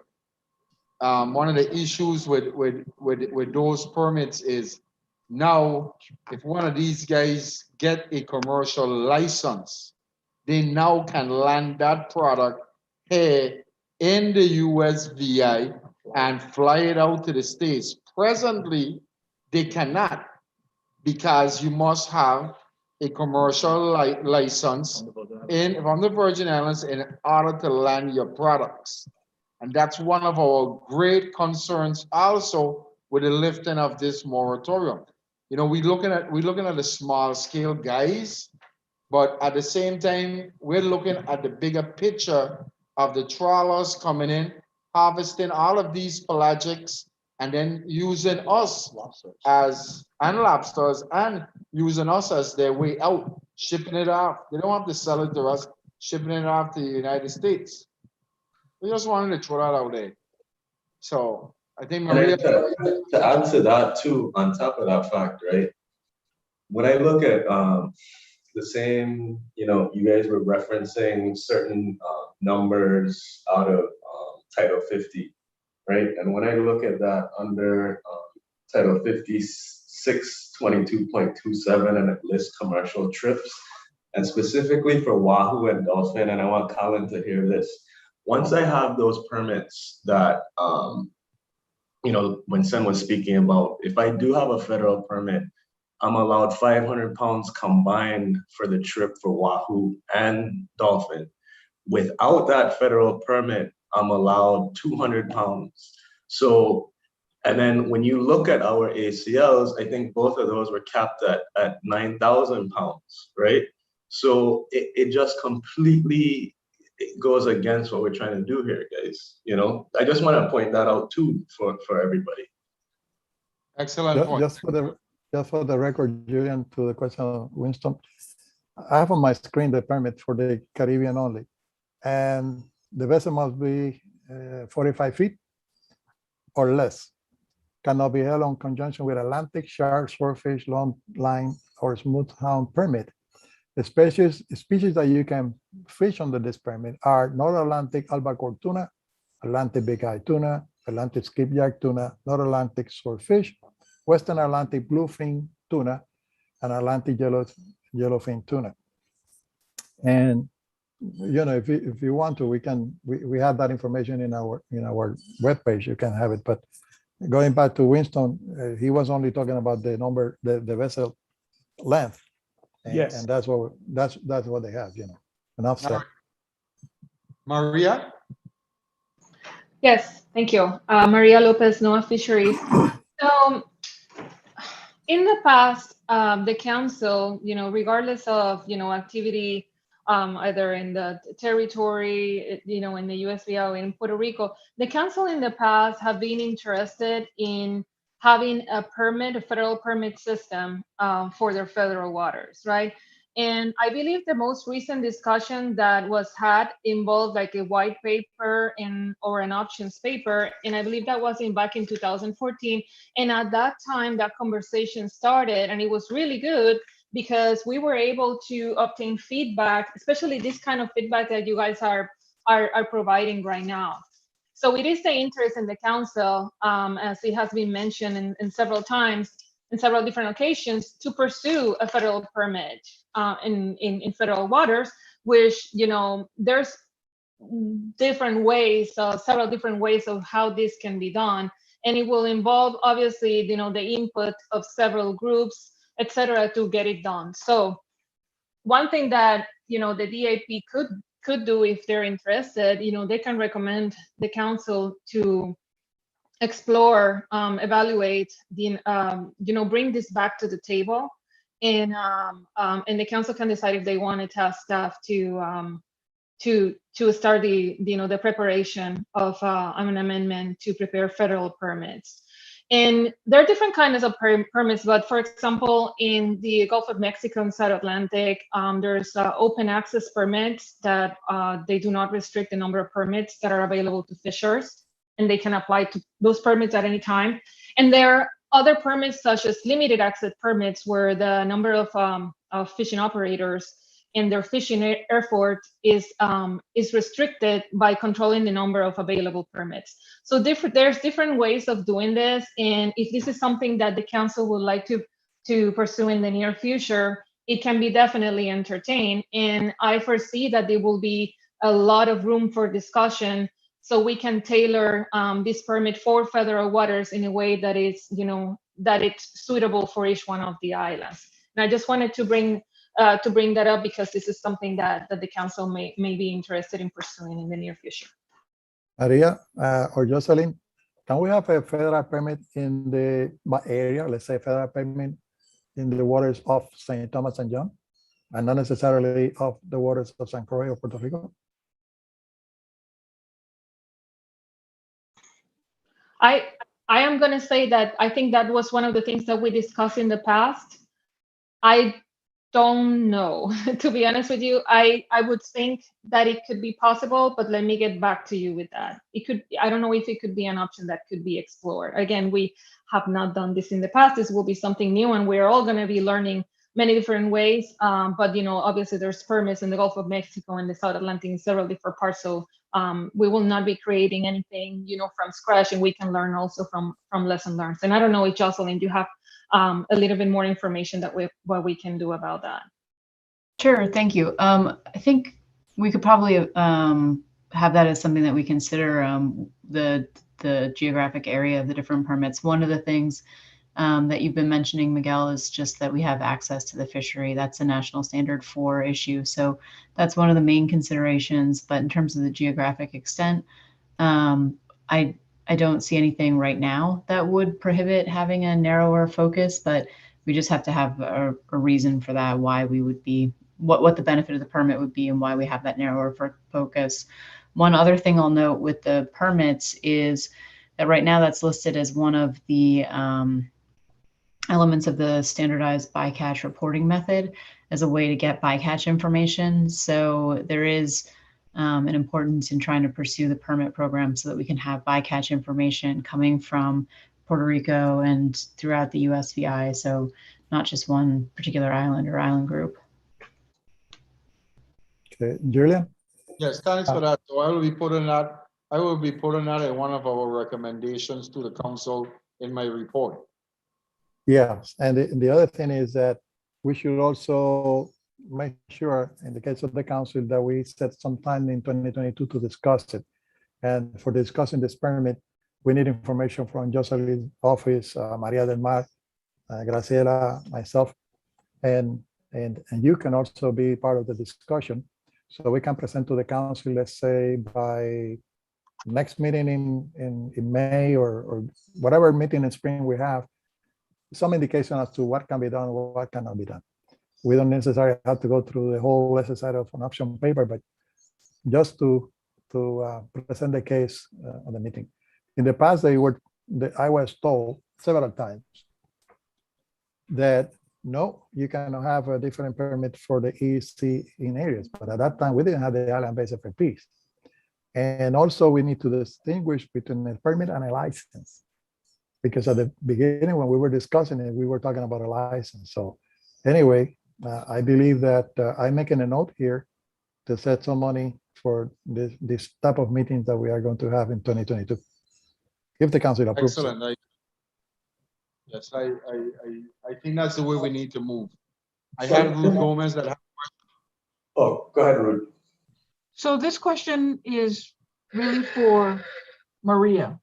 one of the issues with those permits is now if one of these guys get a commercial license, they now can land that product here in the USVI and fly it out to the States. Presently, they cannot because you must have a commercial license from the Virgin Islands in order to land your products. And that's one of our great concerns also with the lifting of this moratorium. You know, we're looking at the small scale guys, but at the same time, we're looking at the bigger picture of the trawlers coming in, harvesting all of these pelagics, and then using us and lobsters, and using us as their way out, shipping it off. They don't have to sell it to us, shipping it off to the United States. We just wanted to throw that out there. So I think And Maria. then to add to that too, on top of that fact, right? When I look at the same, you know, you guys were referencing certain numbers out of Title 50, right? And when I look at that under Title 5622.27, and it lists commercial trips, and specifically for wahoo and dolphin, and I want Colin to hear this. Once I have those permits that, you know, when Sen was speaking about, if I do have a federal permit, I'm allowed 500 pounds combined for the trip for wahoo and dolphin. Without that federal permit, I'm allowed 200 pounds. So, and then when you look at our ACLs, I think both of those were capped at 9,000 pounds, right? So it just completely goes against what we're trying to do here, guys. You know, I just want to point that out too for everybody. Excellent point. Just for the record, Julian, to the question of Winston, I have on my screen the permit for the Caribbean only, and the vessel must be 45 feet or less. Cannot be held in conjunction with Atlantic, shark, swordfish, long line, or smoothhound permit. The species that you can fish under this permit are North Atlantic albacore tuna, Atlantic big eye tuna, Atlantic skipjack tuna, North Atlantic swordfish, Western Atlantic bluefin tuna, and Atlantic yellowfin tuna. And you know, if you want to, we have that information in our webpage. You can have it. But going back to Winston, he was only talking about the number, the vessel length. And, Yes. and that's what they have. You know, enough said. Maria. Yes, thank you. Maria Lopez, NOAA Fisheries. So in the past, the council, you know, regardless of, you know, activity, either in the territory, you know, in the USVI or in Puerto Rico, the council in the past have been interested in having a federal permit system for their federal waters, right? And I believe the most recent discussion that was had involved like a white paper or an options paper. And I believe that was back in 2014. And at that time, that conversation started, and it was really good because we were able to obtain feedback, especially this kind of feedback that you guys are providing right now. So it is the interest in the council, as it has been mentioned in several times, in several different occasions, to pursue a federal permit in federal waters, which, you know, there's different ways, several different ways of how this can be done. And it will involve, obviously, you know, the input of several groups, et cetera, to get it done. So one thing that, you know, the DAP could do if they're interested, you know, they can recommend the council to explore, evaluate, you know, bring this back to the table, and the council can decide if they want to task staff to start the preparation of an amendment to prepare federal permits. And there are different kinds of permits, but for example, in the Gulf of Mexico and South Atlantic, there's open access permits that they do not restrict the number of permits that are available to fishers, and they can apply to those permits at any time. And there are other permits such as limited access permits, where the number of fishing operators and their fishing effort is restricted by controlling the number of available permits. So there's different ways of doing this, and if this is something that the council would like to pursue in the near future, it can be definitely entertained. And I foresee that there will be a lot of room for discussion, so we can tailor this permit for federal waters in a way that is, you know, that it's suitable for each one of the islands. And I just wanted to bring that up because this is something that the council may be interested in pursuing in the near future. Maria or Jocelyn, can we have a federal permit in the area, let's say federal permit in the waters of St. Thomas and John, and not necessarily of the waters of San Croix or Puerto Rico? I am going to say that I think that was one of the things that we discussed in the past. I don't know, to be honest with you. I would think that it could be possible, but let me get back to you with that. It could, I don't know if it could be an option that could be explored. Again, we have not done this in the past. This will be something new, and we're all going to be learning many different ways. But, you know, obviously there's permits in the Gulf of Mexico and the South Atlantic in several different parts. So we will not be creating anything, you know, from scratch, and we can learn also from lesson learned. And I don't know if Jocelyn, you have a little bit more information that what we can do about that. Sure, thank you. I think we could probably have that as something that we consider, the geographic area of the different permits. One of the things that you've been mentioning, Miguel, is just that we have access to the fishery. That's a National Standard 4 issue. So that's one of the main considerations. But in terms of the geographic extent, I don't see anything right now that would prohibit having a narrower focus, but we just have to have a reason for that, why we would be, what the benefit of the permit would be and why we have that narrower focus. One other thing I'll note with the permits is that right now that's listed as one of the elements of the standardized bycatch reporting method as a way to get bycatch information. So there is an importance in trying to pursue the permit program so that we can have bycatch information coming from Puerto Rico and throughout the USVI. So not just one particular island or island group. Okay, Julian? Yes, thanks for that. So I will be putting that in one of our recommendations to the council in my report. Yes, and the other thing is that we should also make sure, in the case of the council, that we set some time in 2022 to discuss it. And for discussing this permit, we need information from Jocelyn's office, Maria del Mar, Graciela, myself, and you can also be part of the discussion. So we can present to the council, let's say by next meeting in May or whatever meeting in spring we have, some indication as to what can be done, what cannot be done. We don't necessarily have to go through the whole exercise of an option paper, but just to present the case on the meeting. In the past, I was told several times that no, you can have a different permit for the EC in areas, but at that time we didn't have the island-based FFPs. And also we need to distinguish between a permit and a license, because at the beginning when we were discussing it, we were talking about a license. So anyway, I believe that I'm making a note here to set some money for this type of meetings that we are going to have in 2022. If the council approves. Excellent. Yes, I think that's the way we need to move. I have Ruth Gomez that have. Oh, go ahead, Ruth. So this question is really for Maria.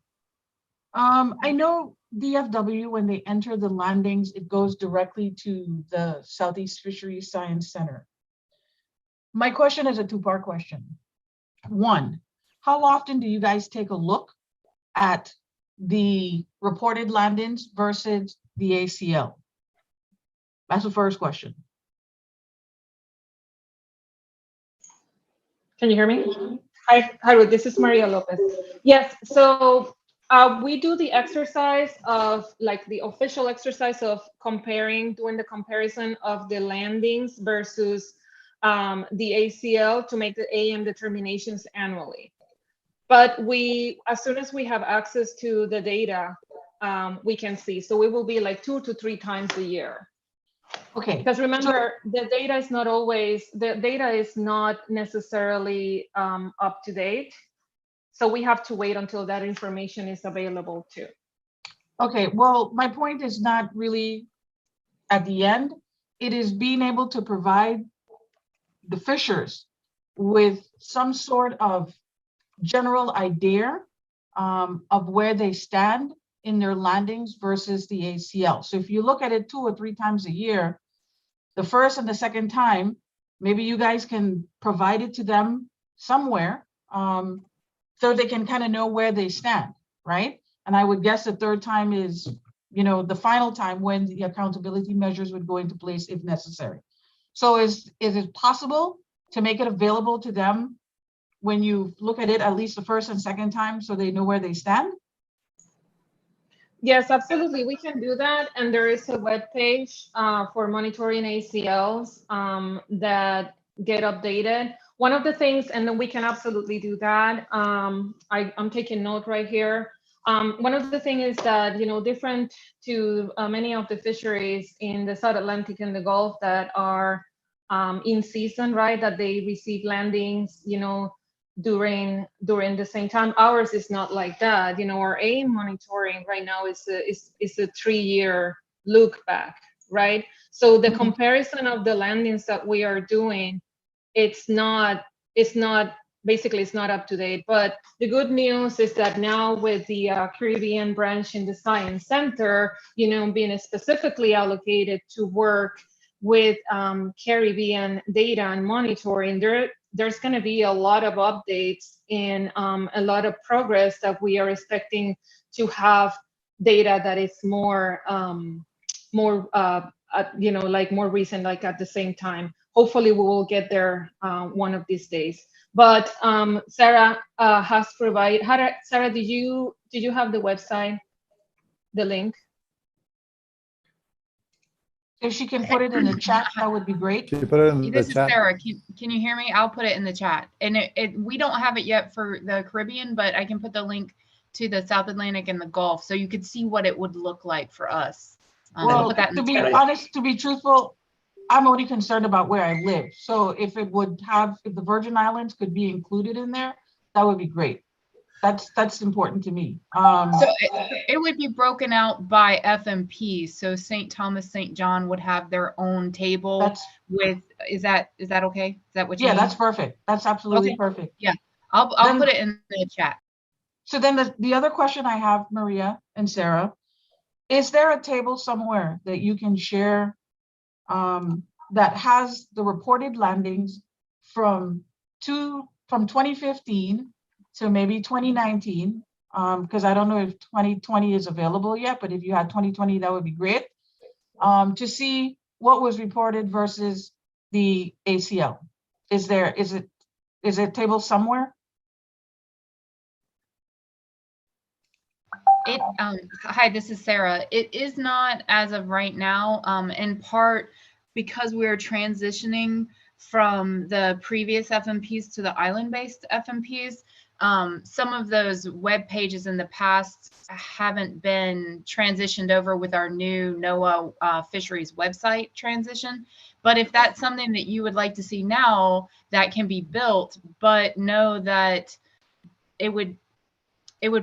I know DFW, when they enter the landings, it goes directly to the Southeast Fisheries Science Center. My question is a two-part question. One, how often do you guys take a look at the reported landings versus the ACL? That's the first question. Can you hear me? Hi, Ruth, this is Maria Lopez. Yes, so we do the exercise of, like, the official exercise of doing the comparison of the landings versus the ACL to make the AM determinations annually. But as soon as we have access to the data, we can see. So we will be like 2 to 3 times a year. Okay. Because remember, the data is not necessarily up to date. So we have to wait until that information is available too. Okay, well, my point is not really at the end. It is being able to provide the fishers with some sort of general idea of where they stand in their landings versus the ACL. So if you look at it 2 or 3 times a year, the first and the second time, maybe you guys can provide it to them somewhere, so they can kind of know where they stand, right? And I would guess the third time is, you know, the final time when the accountability measures would go into place if necessary. So is it possible to make it available to them when you look at it at least the first and second time so they know where they stand? Yes, absolutely. We can do that. And there is a web page for monitoring ACLs that get updated. One of the things, and then we can absolutely do that. I'm taking note right here. One of the things is that, you know, different to many of the fisheries in the South Atlantic and the Gulf that are in season, right? That they receive landings, you know, during the same time. Ours is not like that. You know, our AIM monitoring right now is a 3-year look back, right? So the comparison of the landings that we are doing, it's not basically it's not up to date. But the good news is that now with the Caribbean branch in the Science Center, you know, being specifically allocated to work with Caribbean data and monitoring, there's going to be a lot of updates and a lot of progress that we are expecting to have data that is more you know, like more recent, like at the same time. Hopefully we will get there one of these days. But Sarah has provided. Sarah, did you have the website, the link? If she can put it in the chat, that would be great. She put it in the This is chat. Sarah. Can you hear me? I'll put it in the chat. And we don't have it yet for the Caribbean, but I can put the link to the South Atlantic and the Gulf so you could see what it would look like for us. Well, put that in to the be chat. honest, to be truthful, I'm only concerned about where I live. So if it would have, if the Virgin Islands could be included in there, that would be great. That's important to me. So it would be broken out by FMP. So St. Thomas, St. John would have their own table with, is that okay? Is that what you Yeah, mean? that's perfect. That's absolutely Okay. perfect. Yeah, I'll put it in the chat. So then the other question I have, Maria and Sarah, is there a table somewhere that you can share that has the reported landings from 2015 to maybe 2019? Because I don't know if 2020 is available yet, but if you had 2020, that would be great. To see what was reported versus the ACL. Is it a table somewhere? Hi, this is Sarah. It is not as of right now, in part because we're transitioning from the previous FMPs to the island-based FMPs. Some of those web pages in the past haven't been transitioned over with our new NOAA fisheries website transition. But if that's something that you would like to see now, that can be built, but know that it would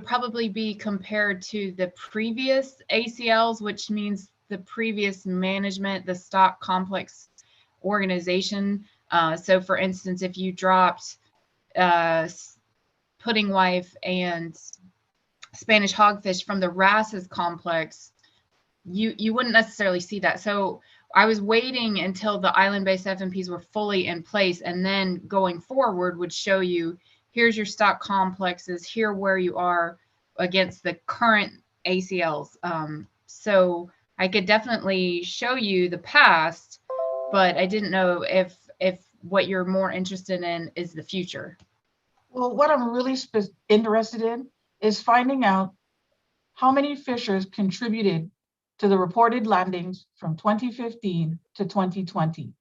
probably be compared to the previous ACLs, which means the previous management, the stock complex organization. So for instance, if you dropped pudding wife and Spanish hogfish from the wrasses complex, you wouldn't necessarily see that. So I was waiting until the island-based FMPs were fully in place, and then going forward would show you, here's your stock complexes, here where you are against the current ACLs. So I could definitely show you the past, but I didn't know if what you're more interested in is the future. Well, what I'm really interested in is finding out how many fishers contributed to the reported landings from 2015 to 2020.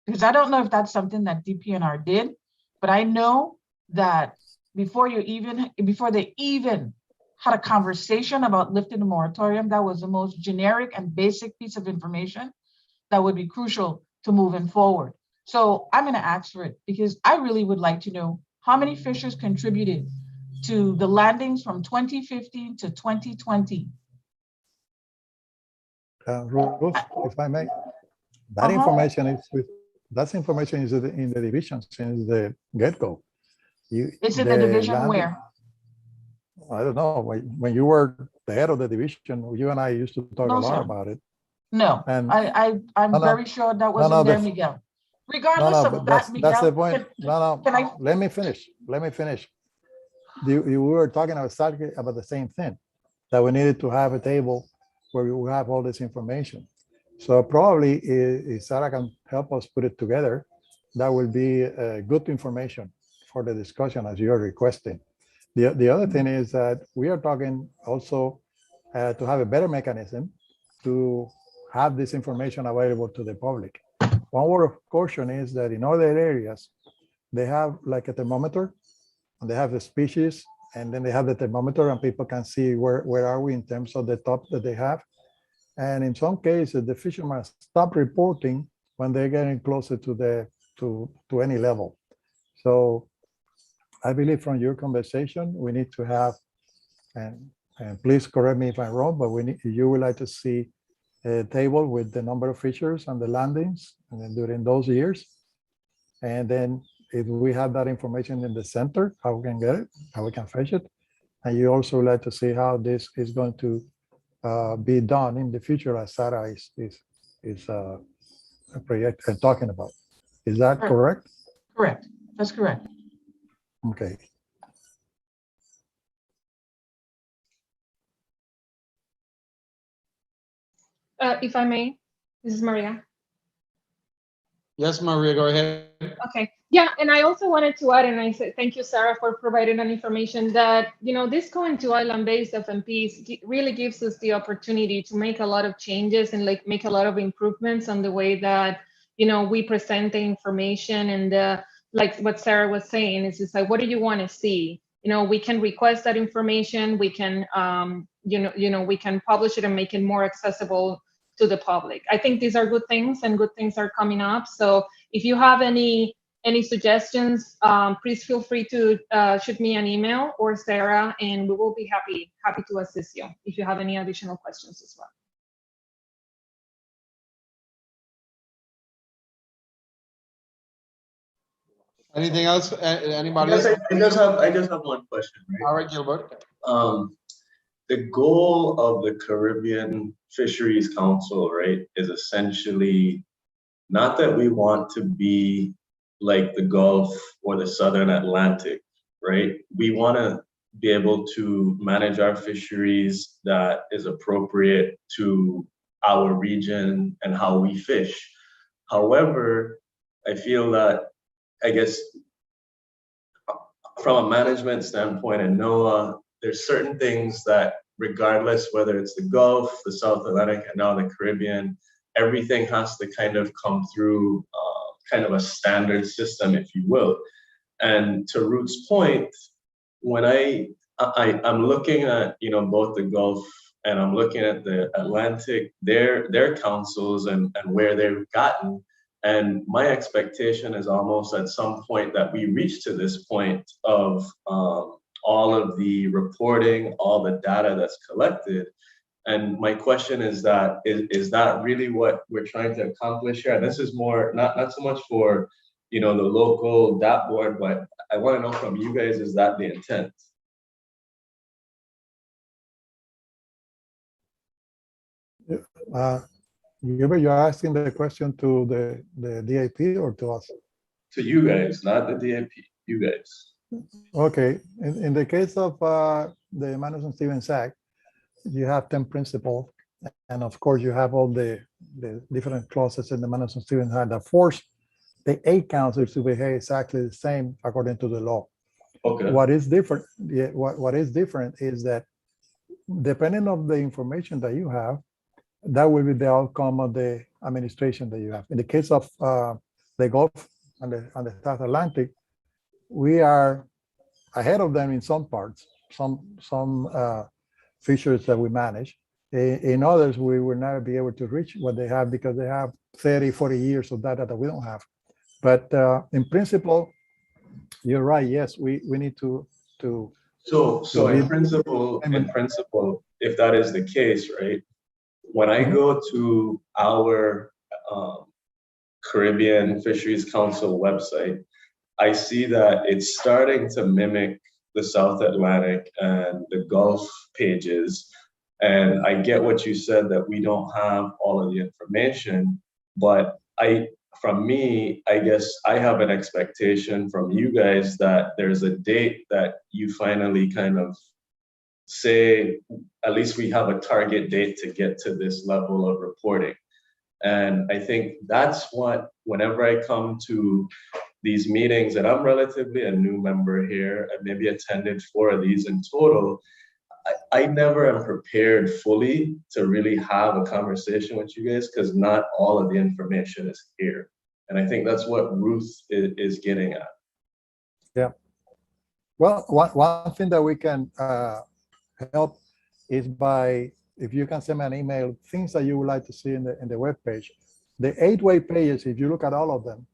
Because I don't know if that's something that DPNR did, but I know that before they even had a conversation about lifting the moratorium, that was the most generic and basic piece of information that would be crucial to moving forward. So I'm going to ask for it because I really would like to know how many fishers contributed to the landings from 2015 to 2020. Ruth, if I may, that information is in the division since the get-go. It's in the division where? I don't know, when you were the head of the division, you and I used to talk a No, lot sir. about it. No, And I'm no, very sure that no, wasn't there, but- Miguel. No, Regardless no, of but that, that's the Miguel, point. No, can I? no, let me finish. Let me finish. You were talking exactly about the same thing, that we needed to have a table where we will have all this information. So probably if Sarah can help us put it together, that will be good information for the discussion as you're requesting. The other thing is that we are talking also to have a better mechanism to have this information available to the public. One word of caution is that in other areas, they have like a thermometer, and they have the species, and then they have the thermometer, and people can see where are we in terms of the top that they have. And in some cases, the fishermen stop reporting when they're getting closer to any level. So I believe from your conversation, we need to have, and please correct me if I'm wrong, but you would like to see a table with the number of fisheries and the landings and then during those years. And then if we have that information in the center, how we can get it, how we can fetch it. And you also would like to see how this is going to be done in the future, as Sarah is talking about. Is that correct? Correct. That's correct. Okay. If I may, this is Maria. Yes, Maria, go ahead. Okay. Yeah, and I also wanted to add, and I said thank you, Sarah, for providing that information. That this going to island-based FMPs really gives us the opportunity to make a lot of changes and make a lot of improvements on the way that we present the information. And like what Sarah was saying, is just like, what do you want to see? We can request that information. We can we can publish it and make it more accessible to the public. I think these are good things, and good things are coming up. So if you have any suggestions, please feel free to shoot me an email or Sarah, and we will be happy to assist you if you have any additional questions as well. Anything else? Anybody? Yes, I just have one question. Right? All right, Gilbert. The goal of the Caribbean Fisheries Council, right, is essentially not that we want to be like the Gulf or the Southern Atlantic, right? We want to be able to manage our fisheries that is appropriate to our region and how we fish. However, I feel that, I guess, from a management standpoint in NOAA, there's certain things that, regardless whether it's the Gulf, the South Atlantic, and now the Caribbean, everything has to kind of come through kind of a standard system, if you will. And to Ruth's point, when I'm looking at both the Gulf and I'm looking at the Atlantic, their councils and where they've gotten. And my expectation is almost at some point that we reach to this point of all of the reporting, all the data that's collected. And my question is that, is that really what we're trying to accomplish here? And this is more, not so much for, the local DAP board, but I want to know from you guys, is that the intent? You're asking the question to the DIP or to us? To you guys, not the DIP, you guys. Okay, in the case of the Manus-Stevens Act, you have 10 principles, and of course you have all the different clauses in the Manus-Stevens Act that force the 8 councils to behave exactly the same according to the law. Okay. What is different? What is different is that depending on the information that you have, that will be the outcome of the administration that you have. In the case of the Gulf and the South Atlantic, we are ahead of them in some parts, some fisheries that we manage. In others, we will never be able to reach what they have because they have 30, 40 years of data that we don't have. But in principle, you're right. Yes, we need to. So in principle, if that is the case, right? When I go to our Caribbean Fisheries Council website, I see that it's starting to mimic the South Atlantic and the Gulf pages. And I get what you said, that we don't have all of the information, but from me, I guess I have an expectation from you guys that there's a date that you finally kind of say, at least we have a target date to get to this level of reporting. And I think that's what, whenever I come to these meetings, and I'm relatively a new member here, I maybe attended 4 of these in total, I never am prepared fully to really have a conversation with you guys because not all of the information is here. And I think that's what Ruth is getting at. Yeah. Well, one thing that we can help is by, if you can send me an email, things that you would like to see in the web page. The 8-way pages, if you look at all of them.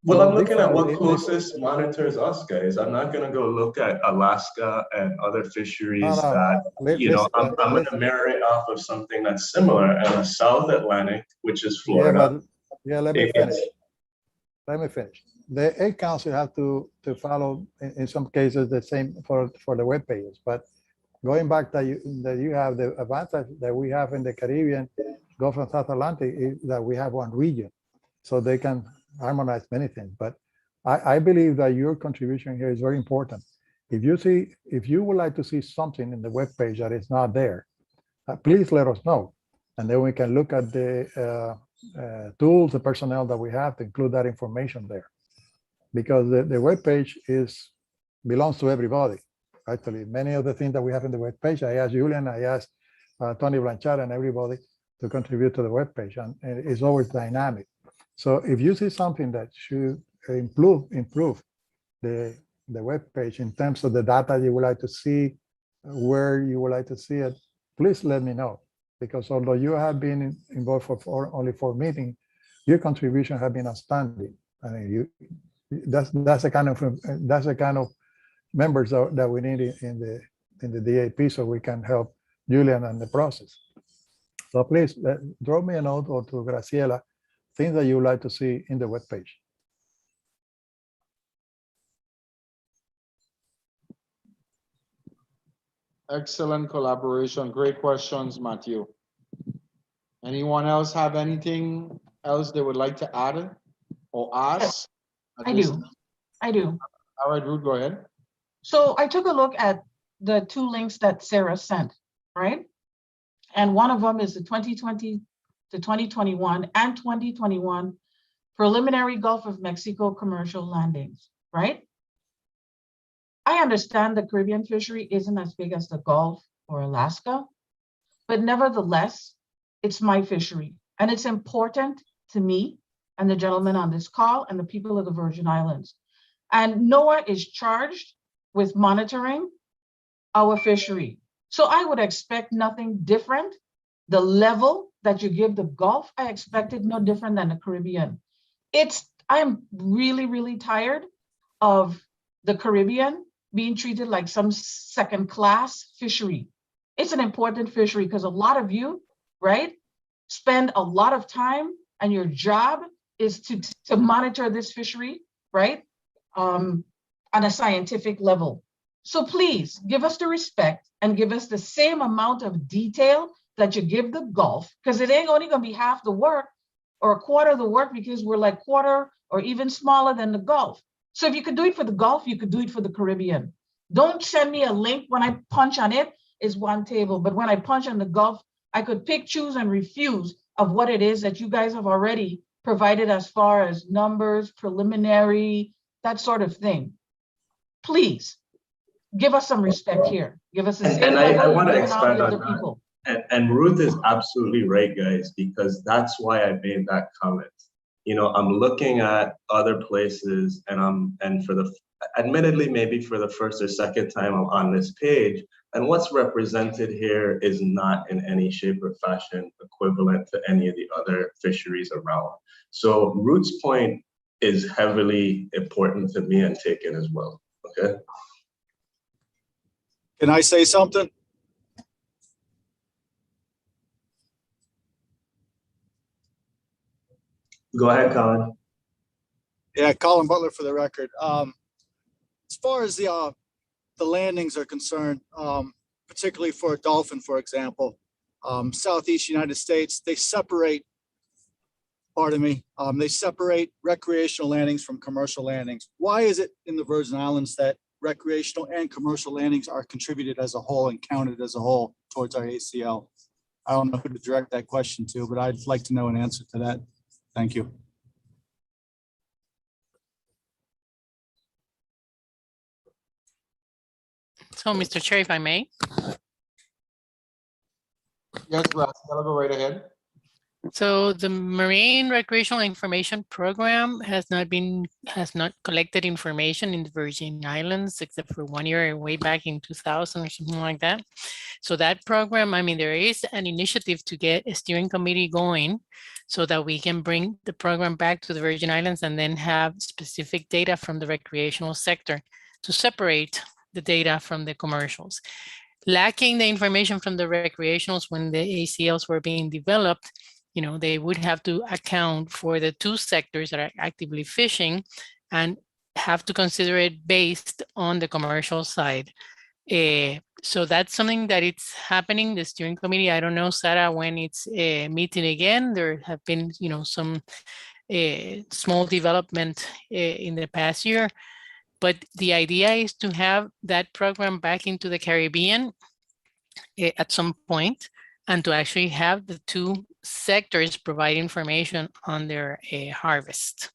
Well, I'm looking at what closest monitors us, guys. I'm not going to go look at Alaska and other fisheries that, you know, I'm going to mirror it off of something that's similar, and the South Atlantic, which is Florida. Yeah, let me finish. Let me finish. The 8 Council have to follow, in some cases, the same for the web pages. But going back that you have the advantage that we have in the Caribbean, Gulf and South Atlantic, is that we have one region, so they can harmonize many things. But I believe that your contribution here is very important. If you would like to see something in the web page that is not there, please let us know, and then we can look at the tools, the personnel that we have to include that information there. Because the web page belongs to everybody. Actually, many of the things that we have in the web page, I asked Julian, I asked Tony Blanchard and everybody to contribute to the web page, and it's always dynamic. So if you see something that should improve the web page in terms of the data you would like to see, where you would like to see it, please let me know. Because although you have been involved for only 4 meetings, your contribution has been outstanding. I mean, that's the kind of members that we need in the DAP, so we can help Julian and the process. So please drop me a note or to Graciela, things that you would like to see in the web page. Excellent collaboration. Great questions, Matthew. Anyone else have anything else they would like to add or ask? I do. All right, Ruth, go ahead. So I took a look at the 2 links that Sarah sent, right? And one of them is the 2020 to 2021 and 2021 preliminary Gulf of Mexico commercial landings, right? I understand the Caribbean fishery isn't as big as the Gulf or Alaska, but nevertheless, it's my fishery. And it's important to me and the gentleman on this call and the people of the Virgin Islands. And NOAA is charged with monitoring our fishery. So I would expect nothing different. The level that you give the Gulf, I expected no different than the Caribbean. I'm really, really tired of the Caribbean being treated like some second-class fishery. It's an important fishery because a lot of you, right, spend a lot of time, and your job is to monitor this fishery, right, on a scientific level. So please give us the respect and give us the same amount of detail that you give the Gulf, because it ain't only gonna be half the work or a quarter of the work, because we're like quarter or even smaller than the Gulf. So if you could do it for the Gulf, you could do it for the Caribbean. Don't send me a link. When I punch on it, it's one table. But when I punch on the Gulf, I could pick, choose, and refuse of what it is that you guys have already provided as far as numbers, preliminary, that sort of thing. Please give us some respect here. Give us the same and I want to level expand all on the other that. people. And Ruth is absolutely right, guys, because that's why I made that comment. You know, I'm looking at other places, and admittedly, maybe for the first or second time I'm on this page, and what's represented here is not in any shape or fashion equivalent to any of the other fisheries around. So Ruth's point is heavily important to me and taken as well, okay? Can I say something? Go ahead, Colin. Yeah, Colin Butler for the record. As far as the landings are concerned, particularly for a dolphin, for example, Southeast United States, they separate, they separate recreational landings from commercial landings. Why is it in the Virgin Islands that recreational and commercial landings are contributed as a whole and counted as a whole towards our ACL? I don't know who to direct that question to, but I'd like to know an answer to that. Thank you. So, Mr. Chair, if I may. Yes, Graciela, go right ahead. So the Marine Recreational Information Program has not collected information in the Virgin Islands except for 1 year way back in 2000 or something like that. So that program, I mean, there is an initiative to get a steering committee going so that we can bring the program back to the Virgin Islands and then have specific data from the recreational sector to separate the data from the commercials. Lacking the information from the recreationals when the ACLs were being developed, they would have to account for the two sectors that are actively fishing and have to consider it based on the commercial side. So that's something that it's happening. The steering committee, I don't know, Sarah, when it's meeting again. There have been, some small development in the past year. But the idea is to have that program back into the Caribbean at some point, and to actually have the two sectors provide information on their harvest.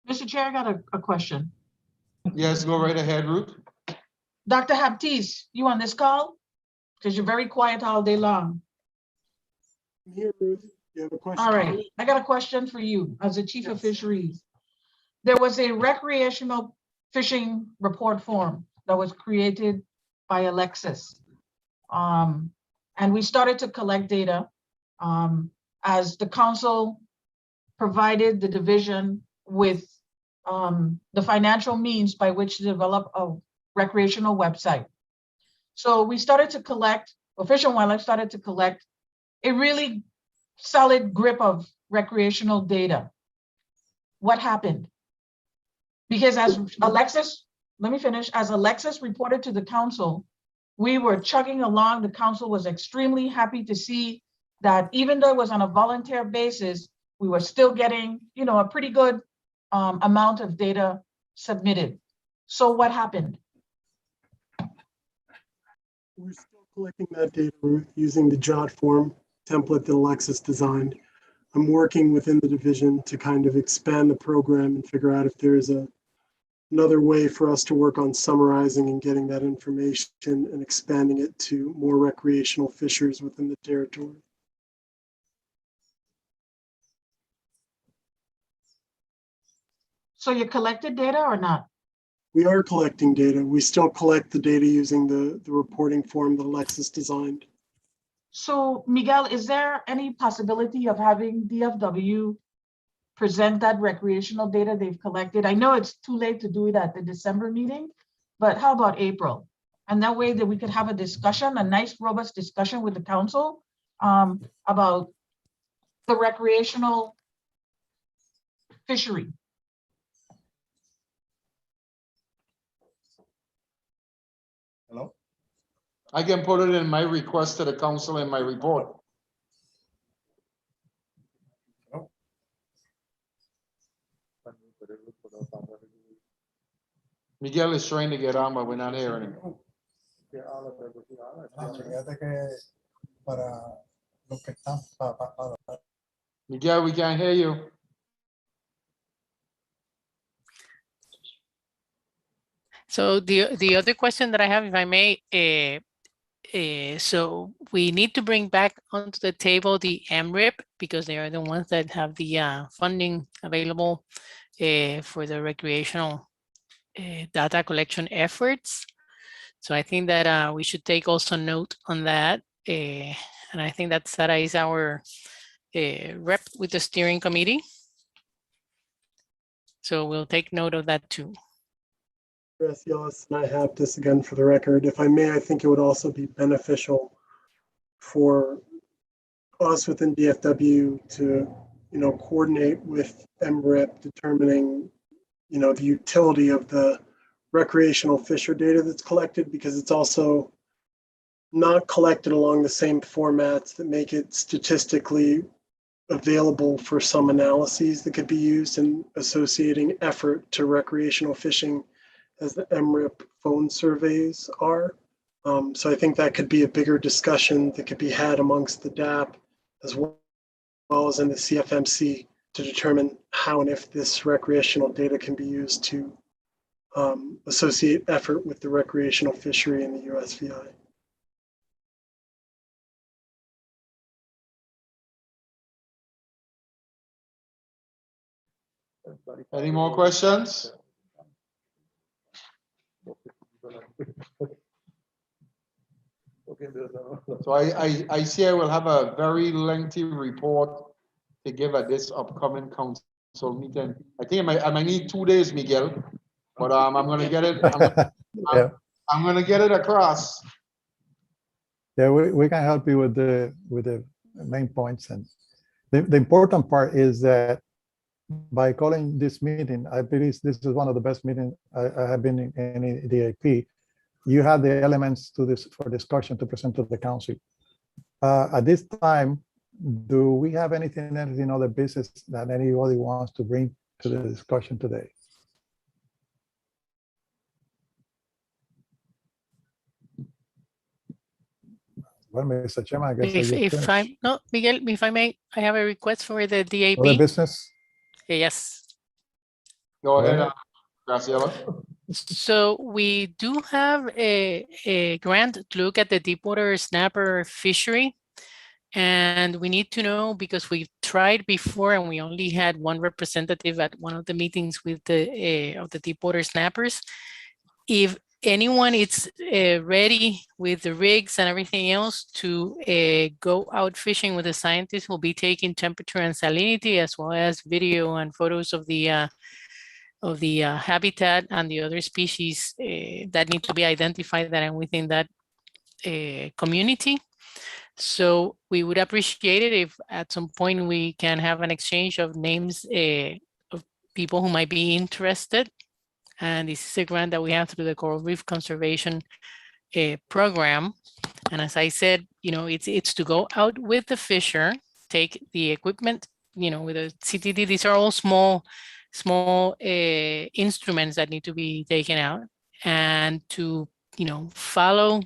Mr. Chair, I got a question. Yes, go right ahead, Ruth. Dr. Haptis, you on this call? Because you're very quiet all day long. I'm here, Ruth. You have a question? All right, I got a question for you as the Chief of Fisheries. There was a recreational fishing report form that was created by Alexis. And we started to collect data as the council provided the division with the financial means by which to develop a recreational website. So we started to collect, Fish and Wildlife started to collect a really solid grip of recreational data. What happened? Because as Alexis, let me finish, as Alexis reported to the council, we were chugging along. The council was extremely happy to see that even though it was on a volunteer basis, we were still getting, a pretty good amount of data submitted. So what happened? We're still collecting that data, Ruth, using the JOT form template that Alexis designed. I'm working within the division to kind of expand the program and figure out if there's another way for us to work on summarizing and getting that information and expanding it to more recreational fishers within the territory. So you collected data or not? We are collecting data. We still collect the data using the reporting form that Alexis designed. So Miguel, is there any possibility of having DFW present that recreational data they've collected? I know it's too late to do it at the December meeting, but how about April? And that way that we could have a discussion, a nice robust discussion with the council about the recreational fishery. Hello? I can put it in my request to the council in my report. Miguel is trying to get on, but we're not hearing him. Miguel, we can't hear you. So the other question that I have, if I may, so we need to bring back onto the table the MRIP because they are the ones that have the funding available for the recreational data collection efforts. So I think that we should take also note on that. And I think that Sara is our rep with the steering committee. So we'll take note of that too. Gracias, and I have this again for the record. If I may, I think it would also be beneficial for us within DFW to, coordinate with MRIP, determining, the utility of the recreational fisher data that's collected, because it's also not collected along the same formats that make it statistically available for some analyses that could be used in associating effort to recreational fishing as the MRIP phone surveys are. So I think that could be a bigger discussion that could be had amongst the DAP as well as in the CFMC to determine how and if this recreational data can be used to associate effort with the recreational fishery in the USVI. Any more questions? So I see I will have a very lengthy report to give at this upcoming council meeting. I think I might need 2 days, Miguel, but I'm gonna get it. Yeah. I'm gonna get it across. Yeah, we can help you with the main points. And the important part is that by calling this meeting, I believe this is one of the best meetings I have been in any DAP. You have the elements to this for discussion to present to the council. At this time, do we have anything else in other business that anybody wants to bring to the discussion today? Well, Mr. Chairman, I guess If I, no, Miguel, if I may, I have a request for the DAP. other business. Yes. Go ahead, ahead. Graciela. So we do have a grant to look at the deepwater snapper fishery. And we need to know, because we've tried before and we only had one representative at one of the meetings with the of the deepwater snappers, if anyone is ready with the rigs and everything else to go out fishing with the scientists, who'll be taking temperature and salinity, as well as video and photos of the habitat and the other species that need to be identified that are within that community. So we would appreciate it if at some point we can have an exchange of names of people who might be interested. And this is a grant that we have through the Coral Reef Conservation Program. And as I said, it's to go out with the fisher, take the equipment, with a CTD. These are all small instruments that need to be taken out, and to, follow,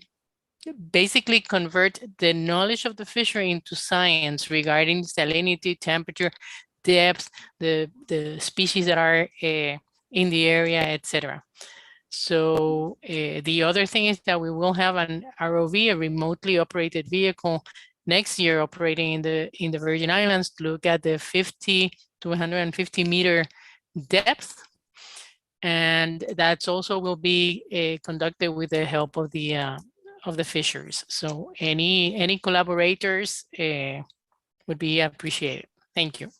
basically convert the knowledge of the fishery into science regarding salinity, temperature, depth, the species that are in the area, etc. So the other thing is that we will have an ROV, a remotely operated vehicle, next year operating in the Virgin Islands to look at the 50 to 150 meter depth. And that's also will be conducted with the help of the fishers. So any collaborators would be appreciated. Thank you.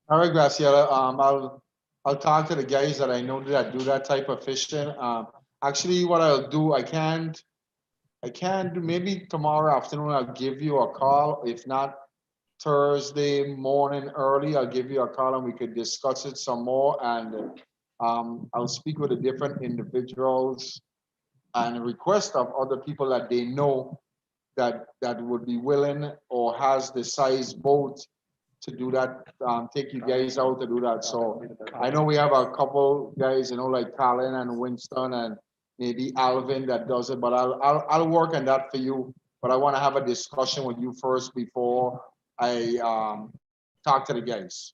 All right, Graciela. I'll talk to the guys that I know that do that type of fishing. Actually, what I'll do, I can't do, maybe tomorrow afternoon I'll give you a call. If not, Thursday morning early, I'll give you a call and we could discuss it some more. And I'll speak with the different individuals and request of other people that they know that would be willing or has the size boat to do that, take you guys out to do that. So I know we have a couple guys, like Colin and Winston and maybe Alvin that does it, but I'll work on that for you. But I want to have a discussion with you first before I talk to the guys.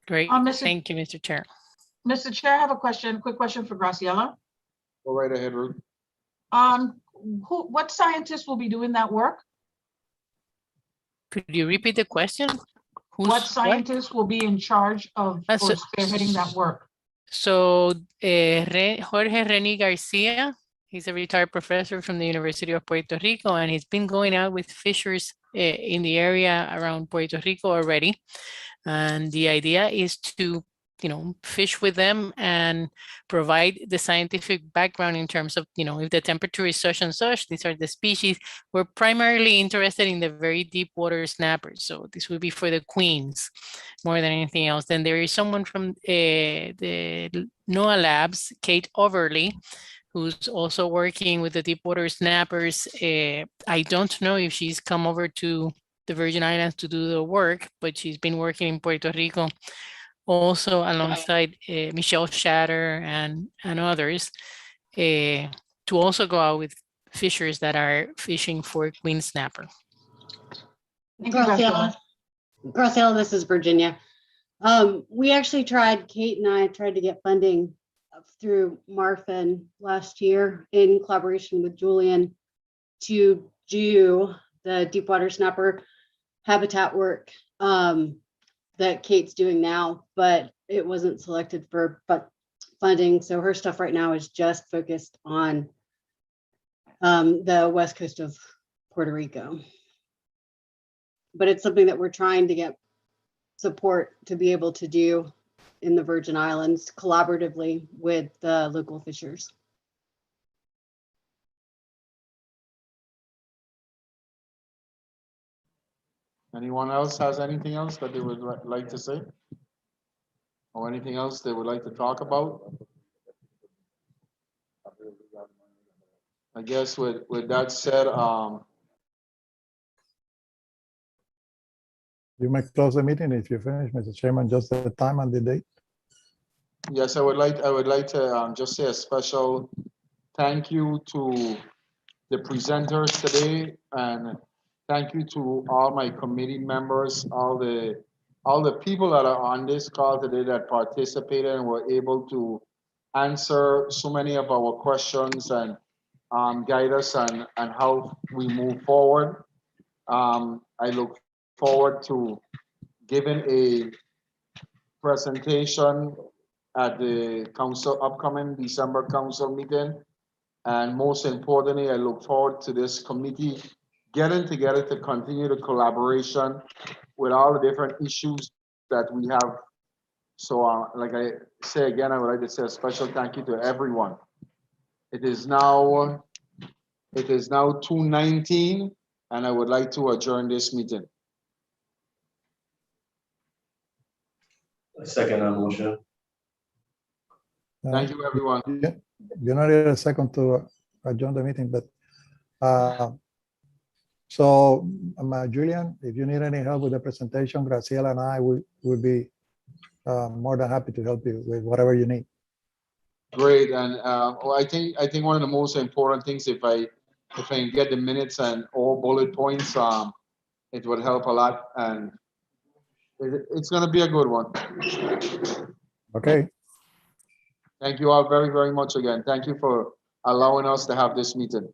Great. Thank you, Mr. Chair. Mr. Chair, I have a quick question for Graciela. Go right ahead, Ruth. What scientists will be doing that work? Could you repeat the question? What scientists will be in charge of or spearheading that work? So Jorge Reni Garcia, he's a retired professor from the University of Puerto Rico, and he's been going out with fishers in the area around Puerto Rico already. And the idea is to fish with them and provide the scientific background in terms of, if the temperature is such and such, these are the species. We're primarily interested in the very deep water snappers. So this would be for the queens more than anything else. Then there is someone from the NOAA Labs, Kate Overly, who's also working with the deep water snappers. I don't know if she's come over to the Virgin Islands to do the work, but she's been working in Puerto Rico also alongside Michelle Shatter and others to also go out with fishers that are fishing for queen snapper. Graciela, this is Virginia. We actually tried, Kate and I tried to get funding through Marfin last year in collaboration with Julian to do the deepwater snapper habitat work that Kate's doing now, but it wasn't selected for funding. So her stuff right now is just focused on the west coast of Puerto Rico. But it's something that we're trying to get support to be able to do in the Virgin Islands collaboratively with the local fishers. Anyone else has anything else that they would like to say? Or anything else they would like to talk about? I guess with that said, You may close the meeting if you finish, Mr. Chairman, just the time and the date. yes, I would like to just say a special thank you to the presenters today, and thank you to all my committee members, all the people that are on this call today that participated and were able to answer so many of our questions and guide us on how we move forward. I look forward to giving a presentation at the upcoming December council meeting. And most importantly, I look forward to this committee getting together to continue the collaboration with all the different issues that we have. So like I say again, I would like to say a special thank you to everyone. It is now 2:19, and I would like to adjourn this meeting. Second motion. Thank you, everyone. You not need a second to adjourn the meeting, but so Julian, if you need any help with the presentation, Graciela and I would be more than happy to help you with whatever you need. Great, and well, I think one of the most important things, if I can get the minutes and all bullet points, it would help a lot, and it's going to be a good one. Okay. Thank you all very, very much again. Thank you for allowing us to have this meeting.